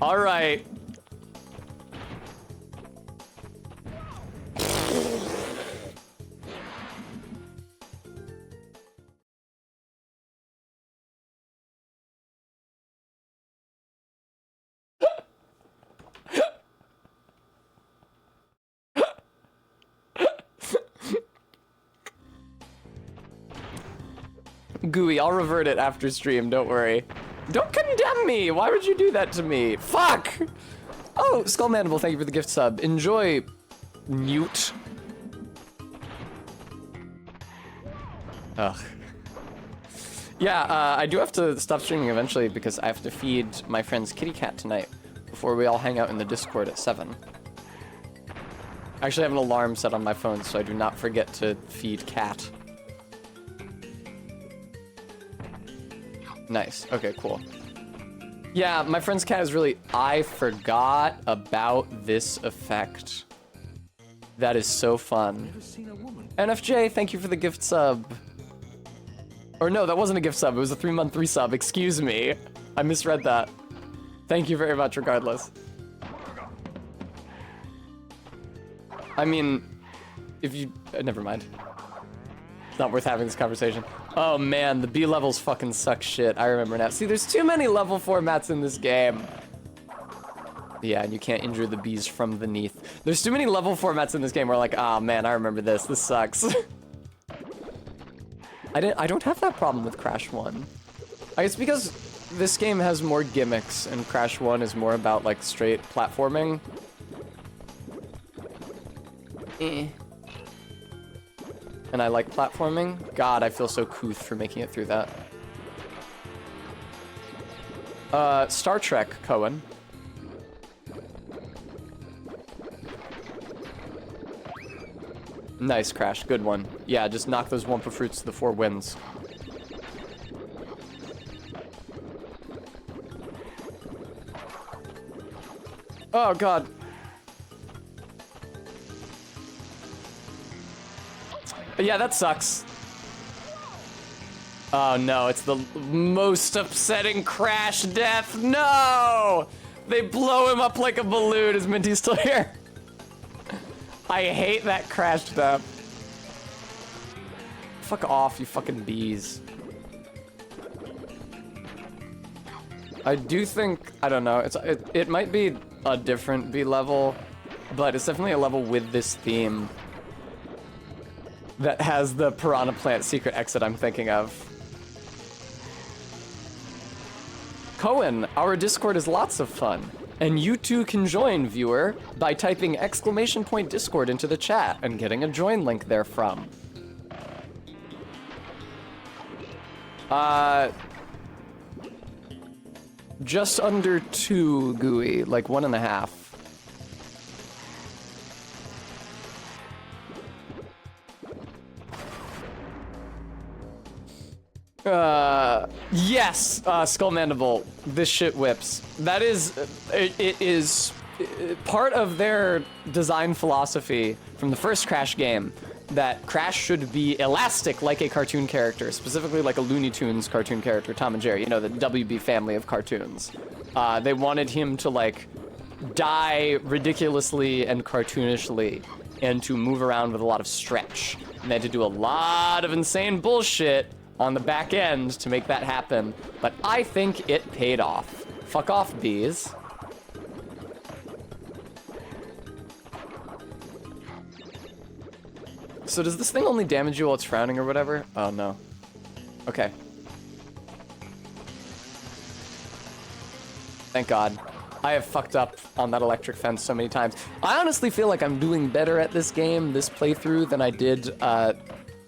S1: All right. Gooey, I'll revert it after stream, don't worry. Don't condemn me! Why would you do that to me? Fuck! Oh, Skull Mandible, thank you for the gift sub. Enjoy, Newt. Ugh. Yeah, I do have to stop streaming eventually because I have to feed my friend's kitty cat tonight before we all hang out in the Discord at 7. I actually have an alarm set on my phone so I do not forget to feed cat. Nice. Okay, cool. Yeah, my friend's cat is really... I forgot about this effect. That is so fun. NFJ, thank you for the gift sub. Or no, that wasn't a gift sub. It was a 3-month resub. Excuse me. I misread that. Thank you very much regardless. I mean, if you... never mind. It's not worth having this conversation. Oh man, the B levels fucking suck shit. I remember now. See, there's too many level formats in this game. Yeah, and you can't injure the bees from beneath. There's too many level formats in this game where like, ah, man, I remember this. This sucks. I don't have that problem with Crash 1. I guess because this game has more gimmicks and Crash 1 is more about like straight platforming. And I like platforming. God, I feel so couth for making it through that. Star Trek, Cohen. Nice, Crash. Good one. Yeah, just knock those Wumpa Fruits to the 4 wins. Oh, God. Yeah, that sucks. Oh no, it's the most upsetting Crash death. No! They blow him up like a balloon. Is Minty still here? I hate that Crash death. Fuck off, you fucking bees. I do think, I don't know, it might be a different B level, but it's definitely a level with this theme that has the Piranha Plant secret exit I'm thinking of. Cohen, our Discord is lots of fun. And you too can join, viewer, by typing !Discord into the chat and getting a join link therefrom. Just under 2, Gooey, like 1.5. Yes, Skull Mandible, this shit whips. That is, it is part of their design philosophy from the first Crash game, that Crash should be elastic like a cartoon character, specifically like a Looney Tunes cartoon character, Tom and Jerry, you know, the WB family of cartoons. They wanted him to, like, die ridiculously and cartoonishly, and to move around with a lot of stretch. And they had to do a lot of insane bullshit on the back end to make that happen, but I think it paid off. Fuck off, bees. So does this thing only damage you while it's frowning or whatever? Oh no. Okay. Thank God. I have fucked up on that electric fence so many times. I honestly feel like I'm doing better at this game, this playthrough, than I did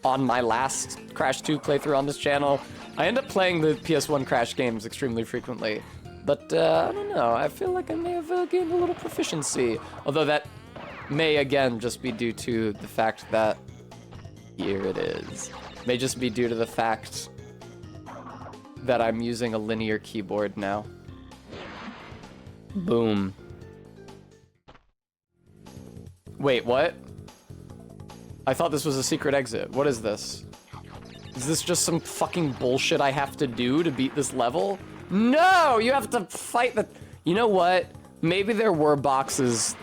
S1: on my last Crash 2 playthrough on this channel. I end up playing the PS1 Crash games extremely frequently, but I don't know, I feel like I may have gained a little proficiency, although that may again just be due to the fact that, here it is, may just be due to the fact that I'm using a linear keyboard now. Boom. Wait, what? I thought this was a secret exit. What is this? Is this just some fucking bullshit I have to do to beat this level? No! You have to fight the... You know what? Maybe there were boxes...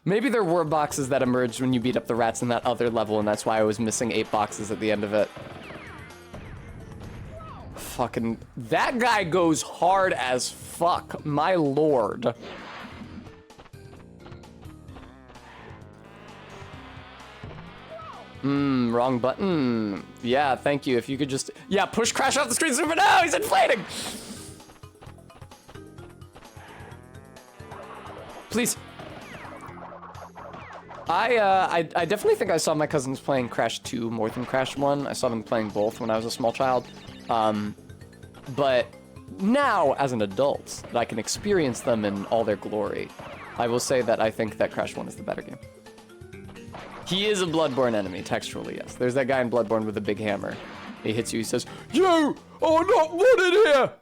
S1: Maybe there were boxes that emerged when you beat up the rats in that other level, and that's why I was missing 8 boxes at the end of it. Fucking... That guy goes hard as fuck, my lord. Wrong button. Yeah, thank you. If you could just... Yeah, push Crash off the screen super now! He's inflating! Please. I definitely think I saw my cousins playing Crash 2 more than Crash 1. I saw them playing both when I was a small child. But now, as an adult, that I can experience them in all their glory, I will say that I think that Crash 1 is the better game. He is a Bloodborne enemy, textually, yes. There's that guy in Bloodborne with a big hammer. He hits you, he says, "You are not wanted here!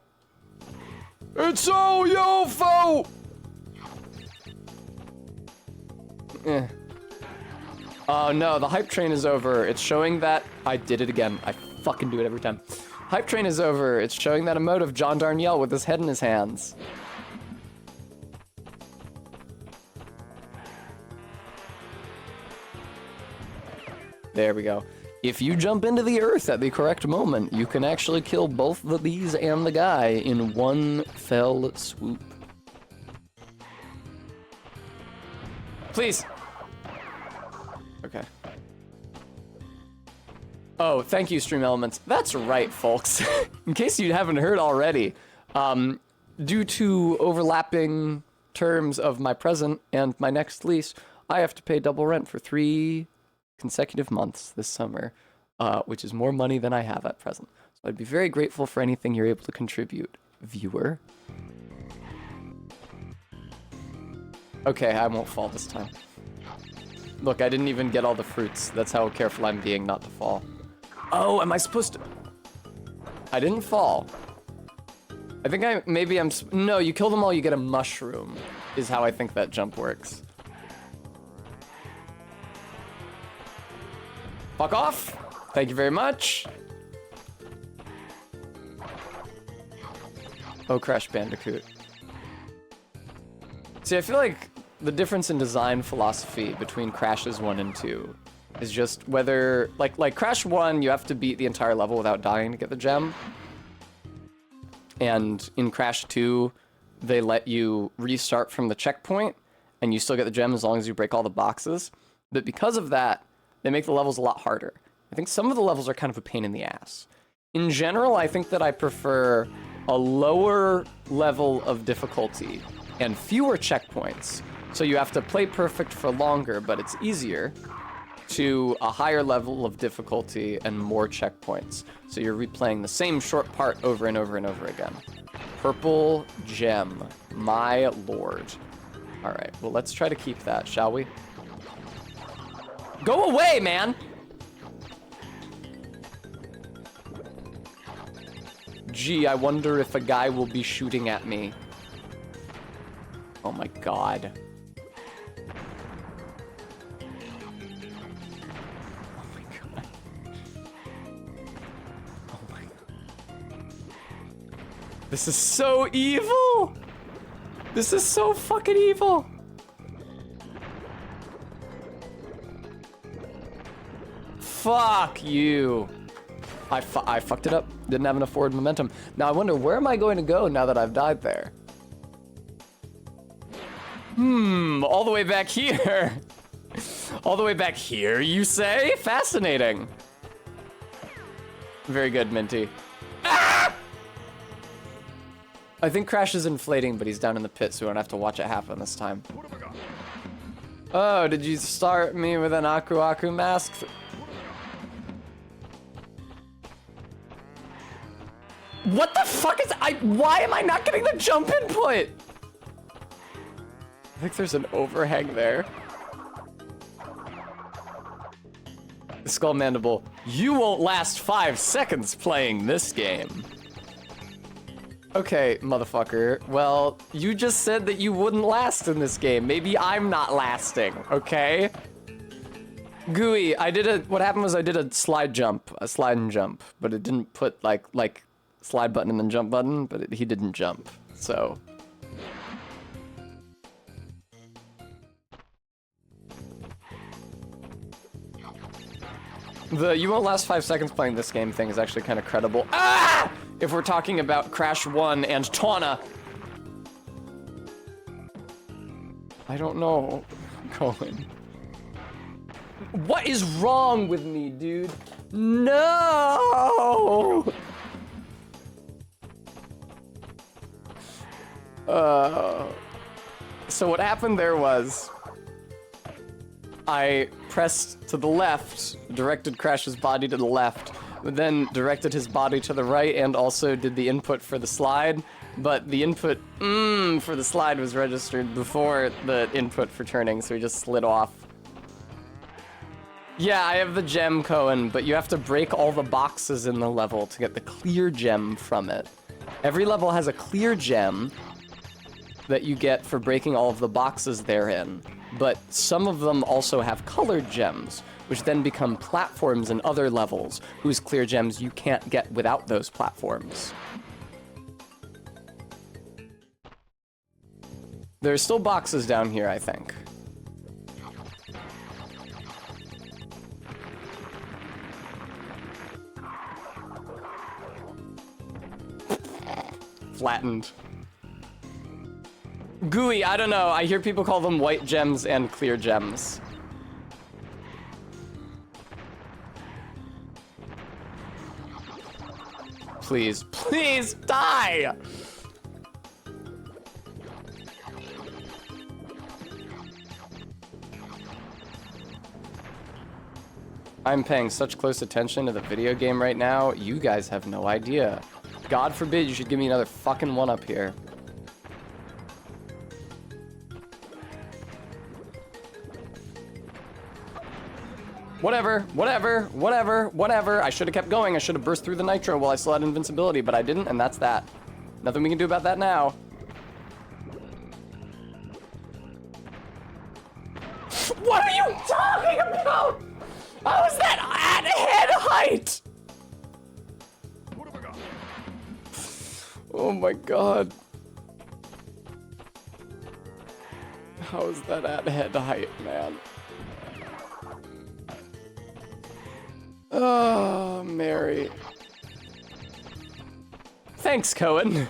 S1: It's all your fault!" Eh. Oh no, the hype train is over. It's showing that... I did it again. I fucking do it every time. Hype train is over. It's showing that emote of John Darnielle with his head in his hands. There we go. If you jump into the earth at the correct moment, you can actually kill both the bees and the guy in one fell swoop. Please. Okay. Oh, thank you, Stream Elements. That's right, folks. In case you haven't heard already, due to overlapping terms of my present and my next lease, I have to pay double rent for 3 consecutive months this summer, which is more money than I have at present. So I'd be very grateful for anything you're able to contribute, viewer. Okay, I won't fall this time. Look, I didn't even get all the fruits. That's how careful I'm being not to fall. Oh, am I supposed to? I didn't fall. I think no, you kill them all, you get a mushroom, is how I think that jump works. Fuck off. Thank you very much. Oh, Crash Bandicoot. See, I feel like the difference in design philosophy between Crashes 1 and 2 is just whether, like Crash 1, you have to beat the entire level without dying to get the gem. And in Crash 2, they let you restart from the checkpoint, and you still get the gem as long as you break all the boxes. But because of that, they make the levels a lot harder. I think some of the levels are kind of a pain in the ass. In general, I think that I prefer a lower level of difficulty and fewer checkpoints. So you have to play perfect for longer, but it's easier, to a higher level of difficulty and more checkpoints. So you're replaying the same short part over and over and over again. Purple gem, my lord. All right, well, let's try to keep that, shall we? Go away, man! Gee, I wonder if a guy will be shooting at me. Oh my god. Oh my god. Oh my god. This is so evil! This is so fucking evil! Fuck you. I fucked it up. Didn't have enough forward momentum. Now I wonder, where am I going to go now that I've died there? All the way back here. All the way back here, you say? Fascinating. Very good, Minty. Ah! I think Crash is inflating, but he's down in the pit, so we don't have to watch it happen this time. Oh, did you start me with an Aku Aku mask? What the fuck is... why am I not getting the jump input? I think there's an overhang there. Skull Mandible, you won't last 5 seconds playing this game. Okay, motherfucker. Well, you just said that you wouldn't last in this game. Maybe I'm not lasting, okay? Gooey, what happened was I did a slide and jump, but it didn't put like slide button and then jump button, but he didn't jump, so. The you won't last 5 seconds playing this game thing is actually kind of credible. Ah! If we're talking about Crash 1 and Tawna. I don't know. Going. What is wrong with me, dude? No! So what happened there was I pressed to the left, directed Crash's body to the left, but then directed his body to the right and also did the input for the slide, but the input for the slide was registered before the input for turning, so he just slid off. Yeah, I have the gem, Cohen, but you have to break all the boxes in the level to get the clear gem from it. Every level has a clear gem that you get for breaking all of the boxes therein, but some of them also have colored gems, which then become platforms in other levels, whose clear gems you can't get without those platforms. There's still boxes down here, I think. Flattened. Gooey, I don't know. I hear people call them white gems and clear gems. Please, please die! I'm paying such close attention to the video game right now, you guys have no idea. God forbid you should give me another fucking one up here. Whatever, whatever, whatever, whatever. I should have kept going. I should have burst through the nitro while I still had invincibility, but I didn't, and that's that. Nothing we can do about that now. What are you talking about? How is that at head height?
S2: What have I got?
S1: Oh my god. How is that at head height, man? Oh, Mary. Thanks, Cohen.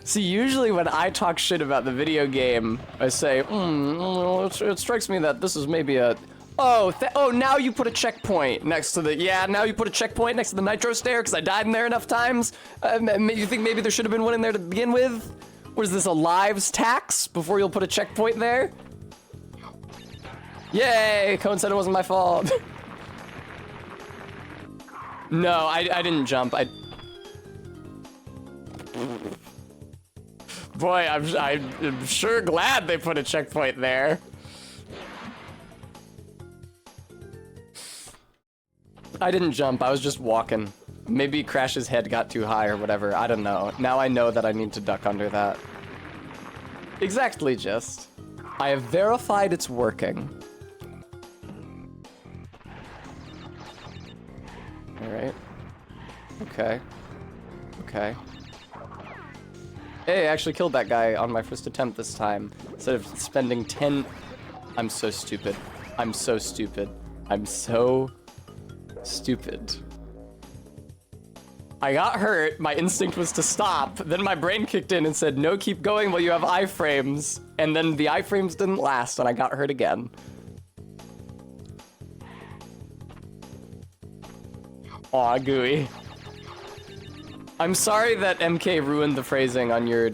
S1: See, usually when I talk shit about the video game, I say, it strikes me that this is maybe a... Oh, now you put a checkpoint next to the... Yeah, now you put a checkpoint next to the nitro stair because I died in there enough times? You think maybe there should have been one in there to begin with? What is this, a lives tax before you'll put a checkpoint there? Yay, Cohen said it wasn't my fault. No, I didn't jump. Boy, I'm sure glad they put a checkpoint there. I didn't jump, I was just walking. Maybe Crash's head got too high or whatever, I don't know. Now I know that I need to duck under that. Exactly, just. I have verified it's working. Alright. Okay. Okay. Hey, I actually killed that guy on my first attempt this time. Instead of spending 10... I'm so stupid. I'm so stupid. I'm so... stupid. I got hurt, my instinct was to stop, then my brain kicked in and said, no, keep going while you have iframes. And then the iframes didn't last and I got hurt again. Aw, Gooey. I'm sorry that MK ruined the phrasing on your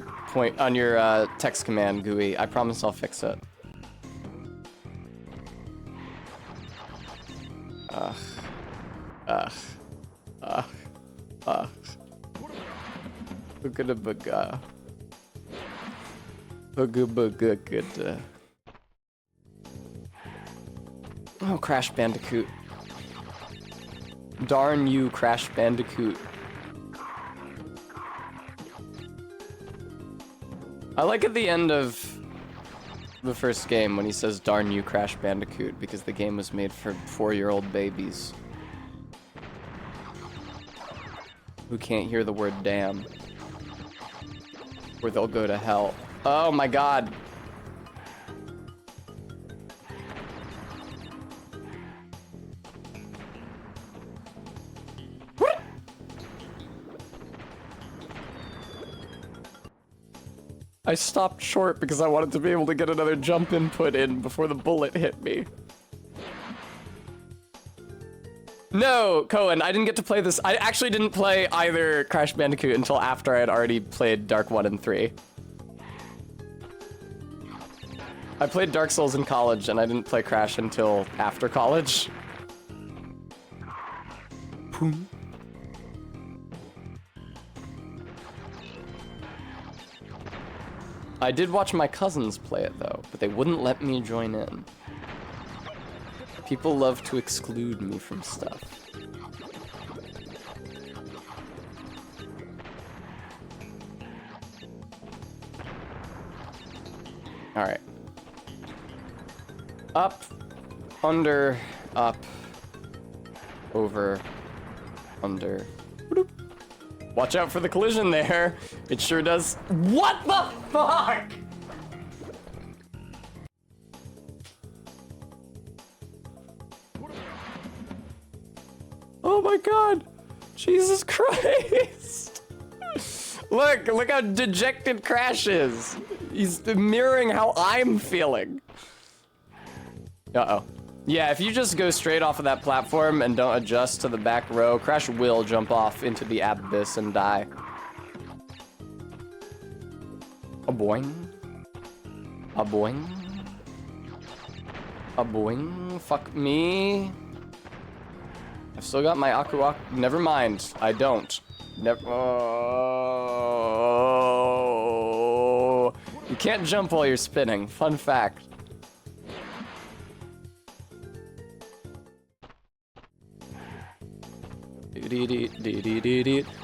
S1: text command, Gooey. I promise I'll fix it. Ugh. Ugh. Ugh. Ugh. Booga booga. Booga booga good. Oh, Crash Bandicoot. Darn you, Crash Bandicoot. I like at the end of the first game when he says, darn you, Crash Bandicoot, because the game was made for 4-year-old babies who can't hear the word damn, or they'll go to hell. Oh my god. I stopped short because I wanted to be able to get another jump input in before the bullet hit me. No, Cohen, I didn't get to play this. I actually didn't play either Crash Bandicoot until after I had already played Dark 1 and 3. I played Dark Souls in college, and I didn't play Crash until after college. Boom. I did watch my cousins play it, though, but they wouldn't let me join in. People love to exclude me from stuff. Alright. Up, under, up, over, under. Bloop. Watch out for the collision there. It sure does. What the fuck? Oh my god. Jesus Christ. Look how dejected Crash is. He's mirroring how I'm feeling. Uh-oh. Yeah, if you just go straight off of that platform and don't adjust to the back row, Crash will jump off into the abyss and die. A boing. A boing. A boing. Fuck me. I've still got my Aku. Never mind. I don't. Never. Oh. You can't jump while you're spinning. Fun fact.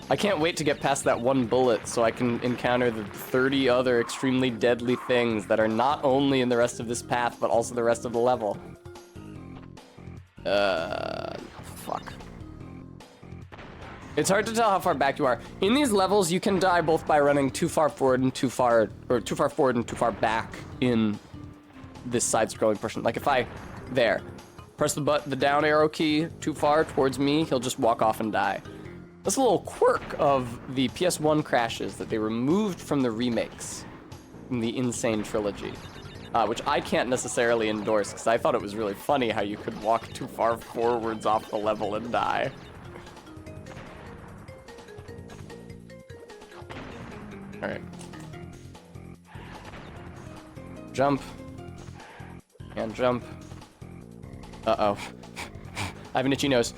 S1: I can't wait to get past that one bullet so I can encounter the 30 other extremely deadly things that are not only in the rest of this path, but also the rest of the level. Fuck. It's hard to tell how far back you are. In these levels, you can die both by running too far forward and too far forward and too far back in this side-scrolling portion. Like if I, there. Press the down arrow key too far towards me, he'll just walk off and die. That's a little quirk of the PS1 crashes that they removed from the remakes in the Insane trilogy, which I can't necessarily endorse because I thought it was really funny how you could walk too far forwards off the level and die. All right. Jump. And jump. Uh-oh. I have an itchy nose.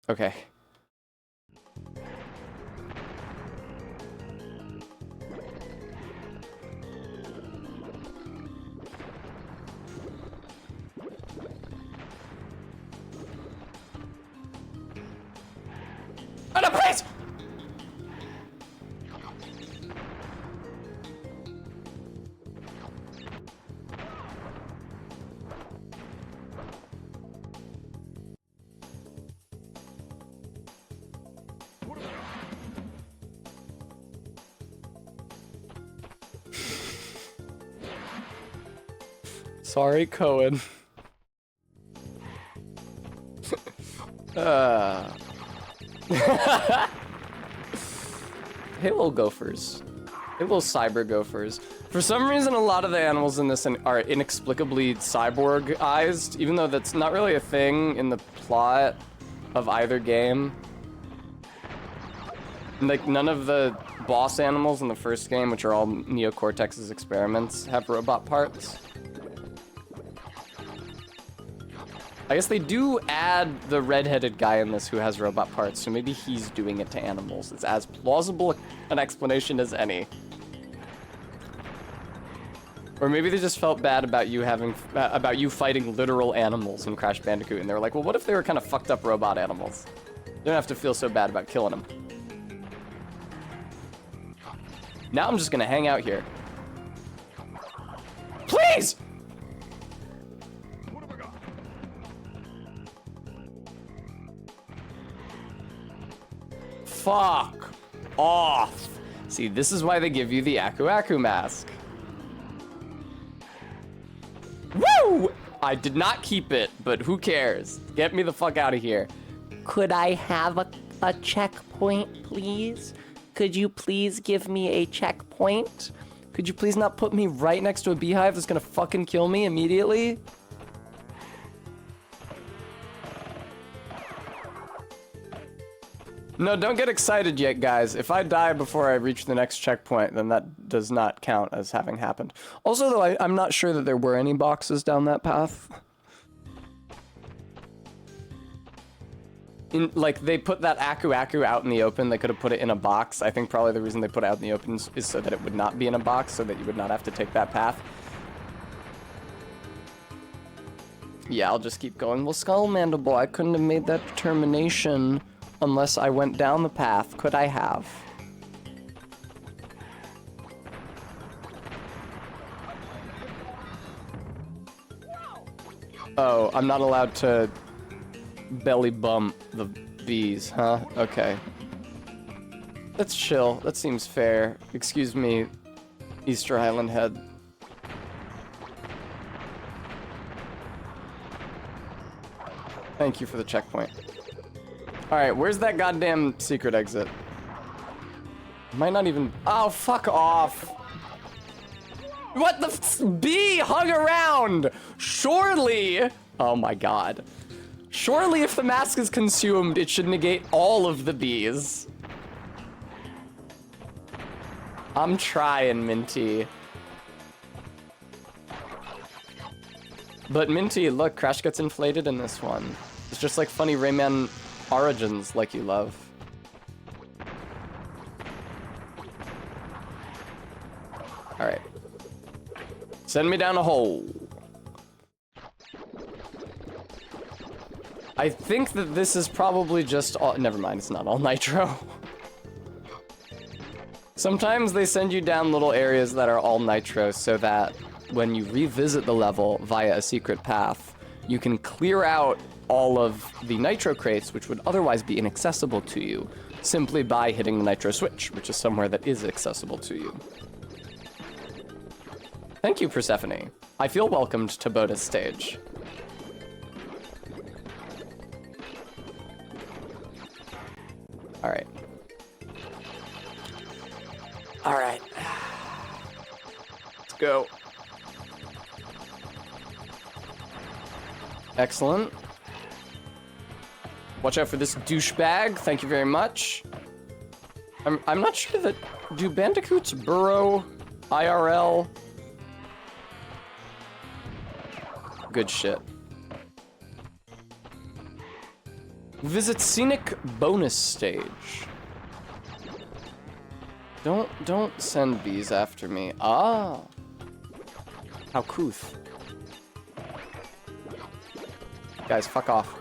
S1: Okay. Oh no, please! Sorry, Cohen. Hey, little gophers. Hey, little cyber gophers. For some reason, a lot of the animals in this are inexplicably cyborgized, even though that's not really a thing in the plot of either game. Like, none of the boss animals in the first game, which are all Neocortex's experiments, have robot parts. I guess they do add the red-headed guy in this who has robot parts, so maybe he's doing it to animals. It's as plausible an explanation as any. Or maybe they just felt bad about you fighting literal animals in Crash Bandicoot, and they were like, well, what if they were kind of fucked up robot animals? You don't have to feel so bad about killing them. Now I'm just gonna hang out here. Please! Fuck off. See, this is why they give you the Aku Aku mask. Woo! I did not keep it, but who cares? Get me the fuck out of here.
S5: Could I have a checkpoint, please? Could you please give me a checkpoint?
S1: Could you please not put me right next to a beehive that's gonna fucking kill me immediately? No, don't get excited yet, guys. If I die before I reach the next checkpoint, then that does not count as having happened. Also, though, I'm not sure that there were any boxes down that path. Like, they put that Aku Aku out in the open. They could have put it in a box. I think probably the reason they put it out in the open is so that it would not be in a box, so that you would not have to take that path. Yeah, I'll just keep going. Well, Skull Mandible, I couldn't have made that determination unless I went down the path. Could I have? Oh, I'm not allowed to belly bump the bees, huh? Okay. Let's chill. That seems fair. Excuse me, Easter Island Head. Thank you for the checkpoint. Alright, where's that goddamn secret exit? Might not even... Oh, fuck off! What the bee hung around! Surely... Oh my god. Surely if the mask is consumed, it should negate all of the bees. I'm trying, Minty. But Minty, look, Crash gets inflated in this one. It's just like funny Rayman Origins like you love. Alright. Send me down a hole. I think that this is probably just all... Never mind, it's not all nitro. Sometimes they send you down little areas that are all nitro so that when you revisit the level via a secret path, you can clear out all of the nitro crates, which would otherwise be inaccessible to you, simply by hitting the nitro switch, which is somewhere that is accessible to you. Thank you, Persephone. I feel welcomed to Boda's stage. Alright. Alright. Let's go. Excellent. Watch out for this douchebag. Thank you very much. I'm not sure that... Do bandicoots burrow IRL? Good shit. Visit scenic bonus stage. Don't send bees after me. Ah. How couth. Guys, fuck off.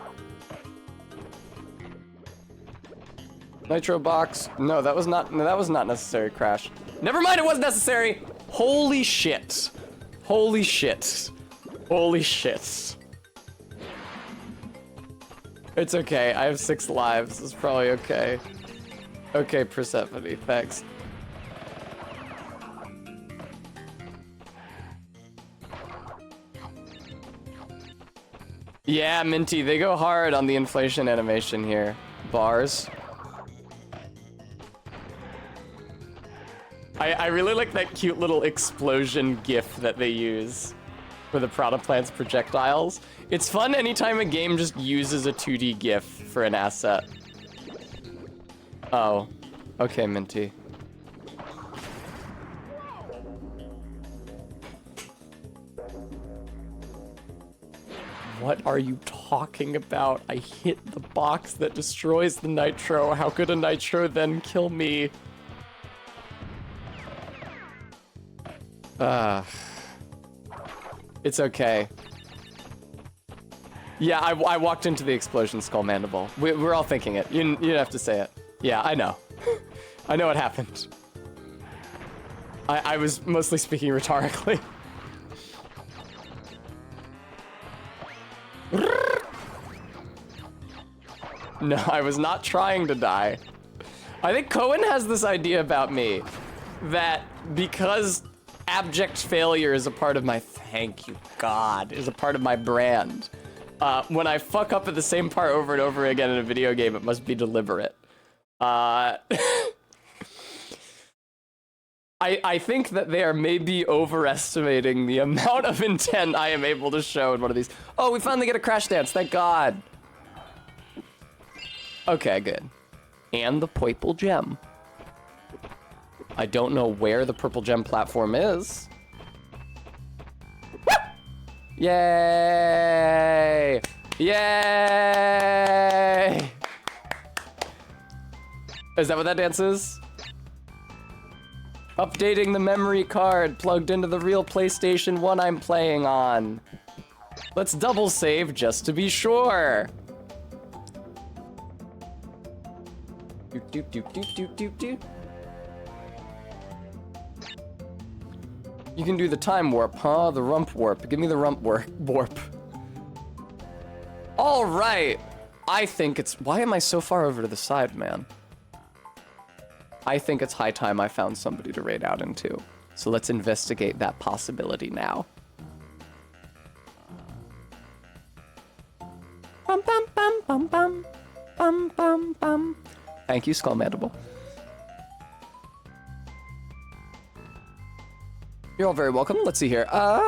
S1: Nitro box. No, that was not necessary, Crash. Never mind, it was necessary. Holy shit. Holy shit. Holy shit. It's okay. I have 6 lives. It's probably okay. Okay, Persephone. Thanks. Yeah, Minty, they go hard on the inflation animation here. Bars. I really like that cute little explosion gif that they use for the Prada Plant's projectiles. It's fun anytime a game just uses a 2D gif for an asset. Oh. Okay, Minty. What are you talking about? I hit the box that destroys the nitro. How could a nitro then kill me? It's okay. Yeah, I walked into the explosion skull mandible. We're all thinking it. You didn't have to say it. Yeah, I know. I know what happened. I was mostly speaking rhetorically. No, I was not trying to die. I think Cohen has this idea about me that because abject failure is a part of my, thank you God, is a part of my brand. When I fuck up at the same part over and over again in a video game, it must be deliberate. I think that they are maybe overestimating the amount of intent I am able to show in one of these. Oh, we finally get a crash dance, thank God. Okay, good. and the purple gem. I don't know where the purple gem platform is. Yay! Yay! Is that what that dance is? Updating the memory card plugged into the real PlayStation 1 I'm playing on. Let's double save just to be sure. Doop, doop, doop, doop, doop, doop, doop. You can do the time warp, huh? The rump warp. Give me the rump warp. All right. I think it's... Why am I so far over to the side, man? I think it's high time I found somebody to raid out into. So let's investigate that possibility now. Bum, bum, bum, bum, bum. Bum, bum, bum. Thank you, Skull Mandible. You're all very welcome. Let's see here. All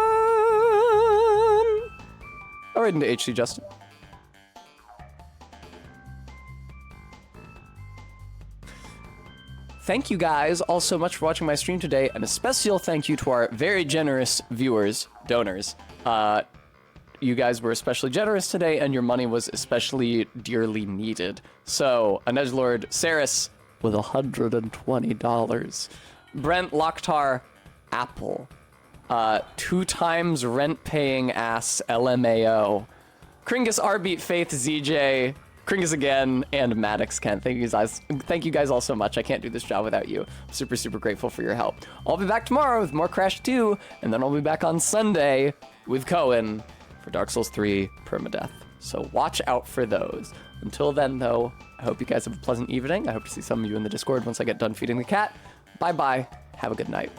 S1: right, into HC, Justin. Thank you guys all so much for watching my stream today, and a special thank you to our very generous viewers, donors. You guys were especially generous today, and your money was especially dearly needed. So, Anej Saris with $120. Brent Lokhtar Apple. 2 times rent-paying ass LMAO. Kringus Arbeat Faith ZJ. Kringus again, and Maddox Kent. Thank you guys all so much. I can't do this job without you. I'm super, super grateful for your help. I'll be back tomorrow with more Crash 2, and then I'll be back on Sunday with Cohen for Dark Souls 3 Permadeath. So watch out for those. Until then, though, I hope you guys have a pleasant evening. I hope to see some of you in the Discord once I get done feeding the cat. Bye-bye. Have a good night.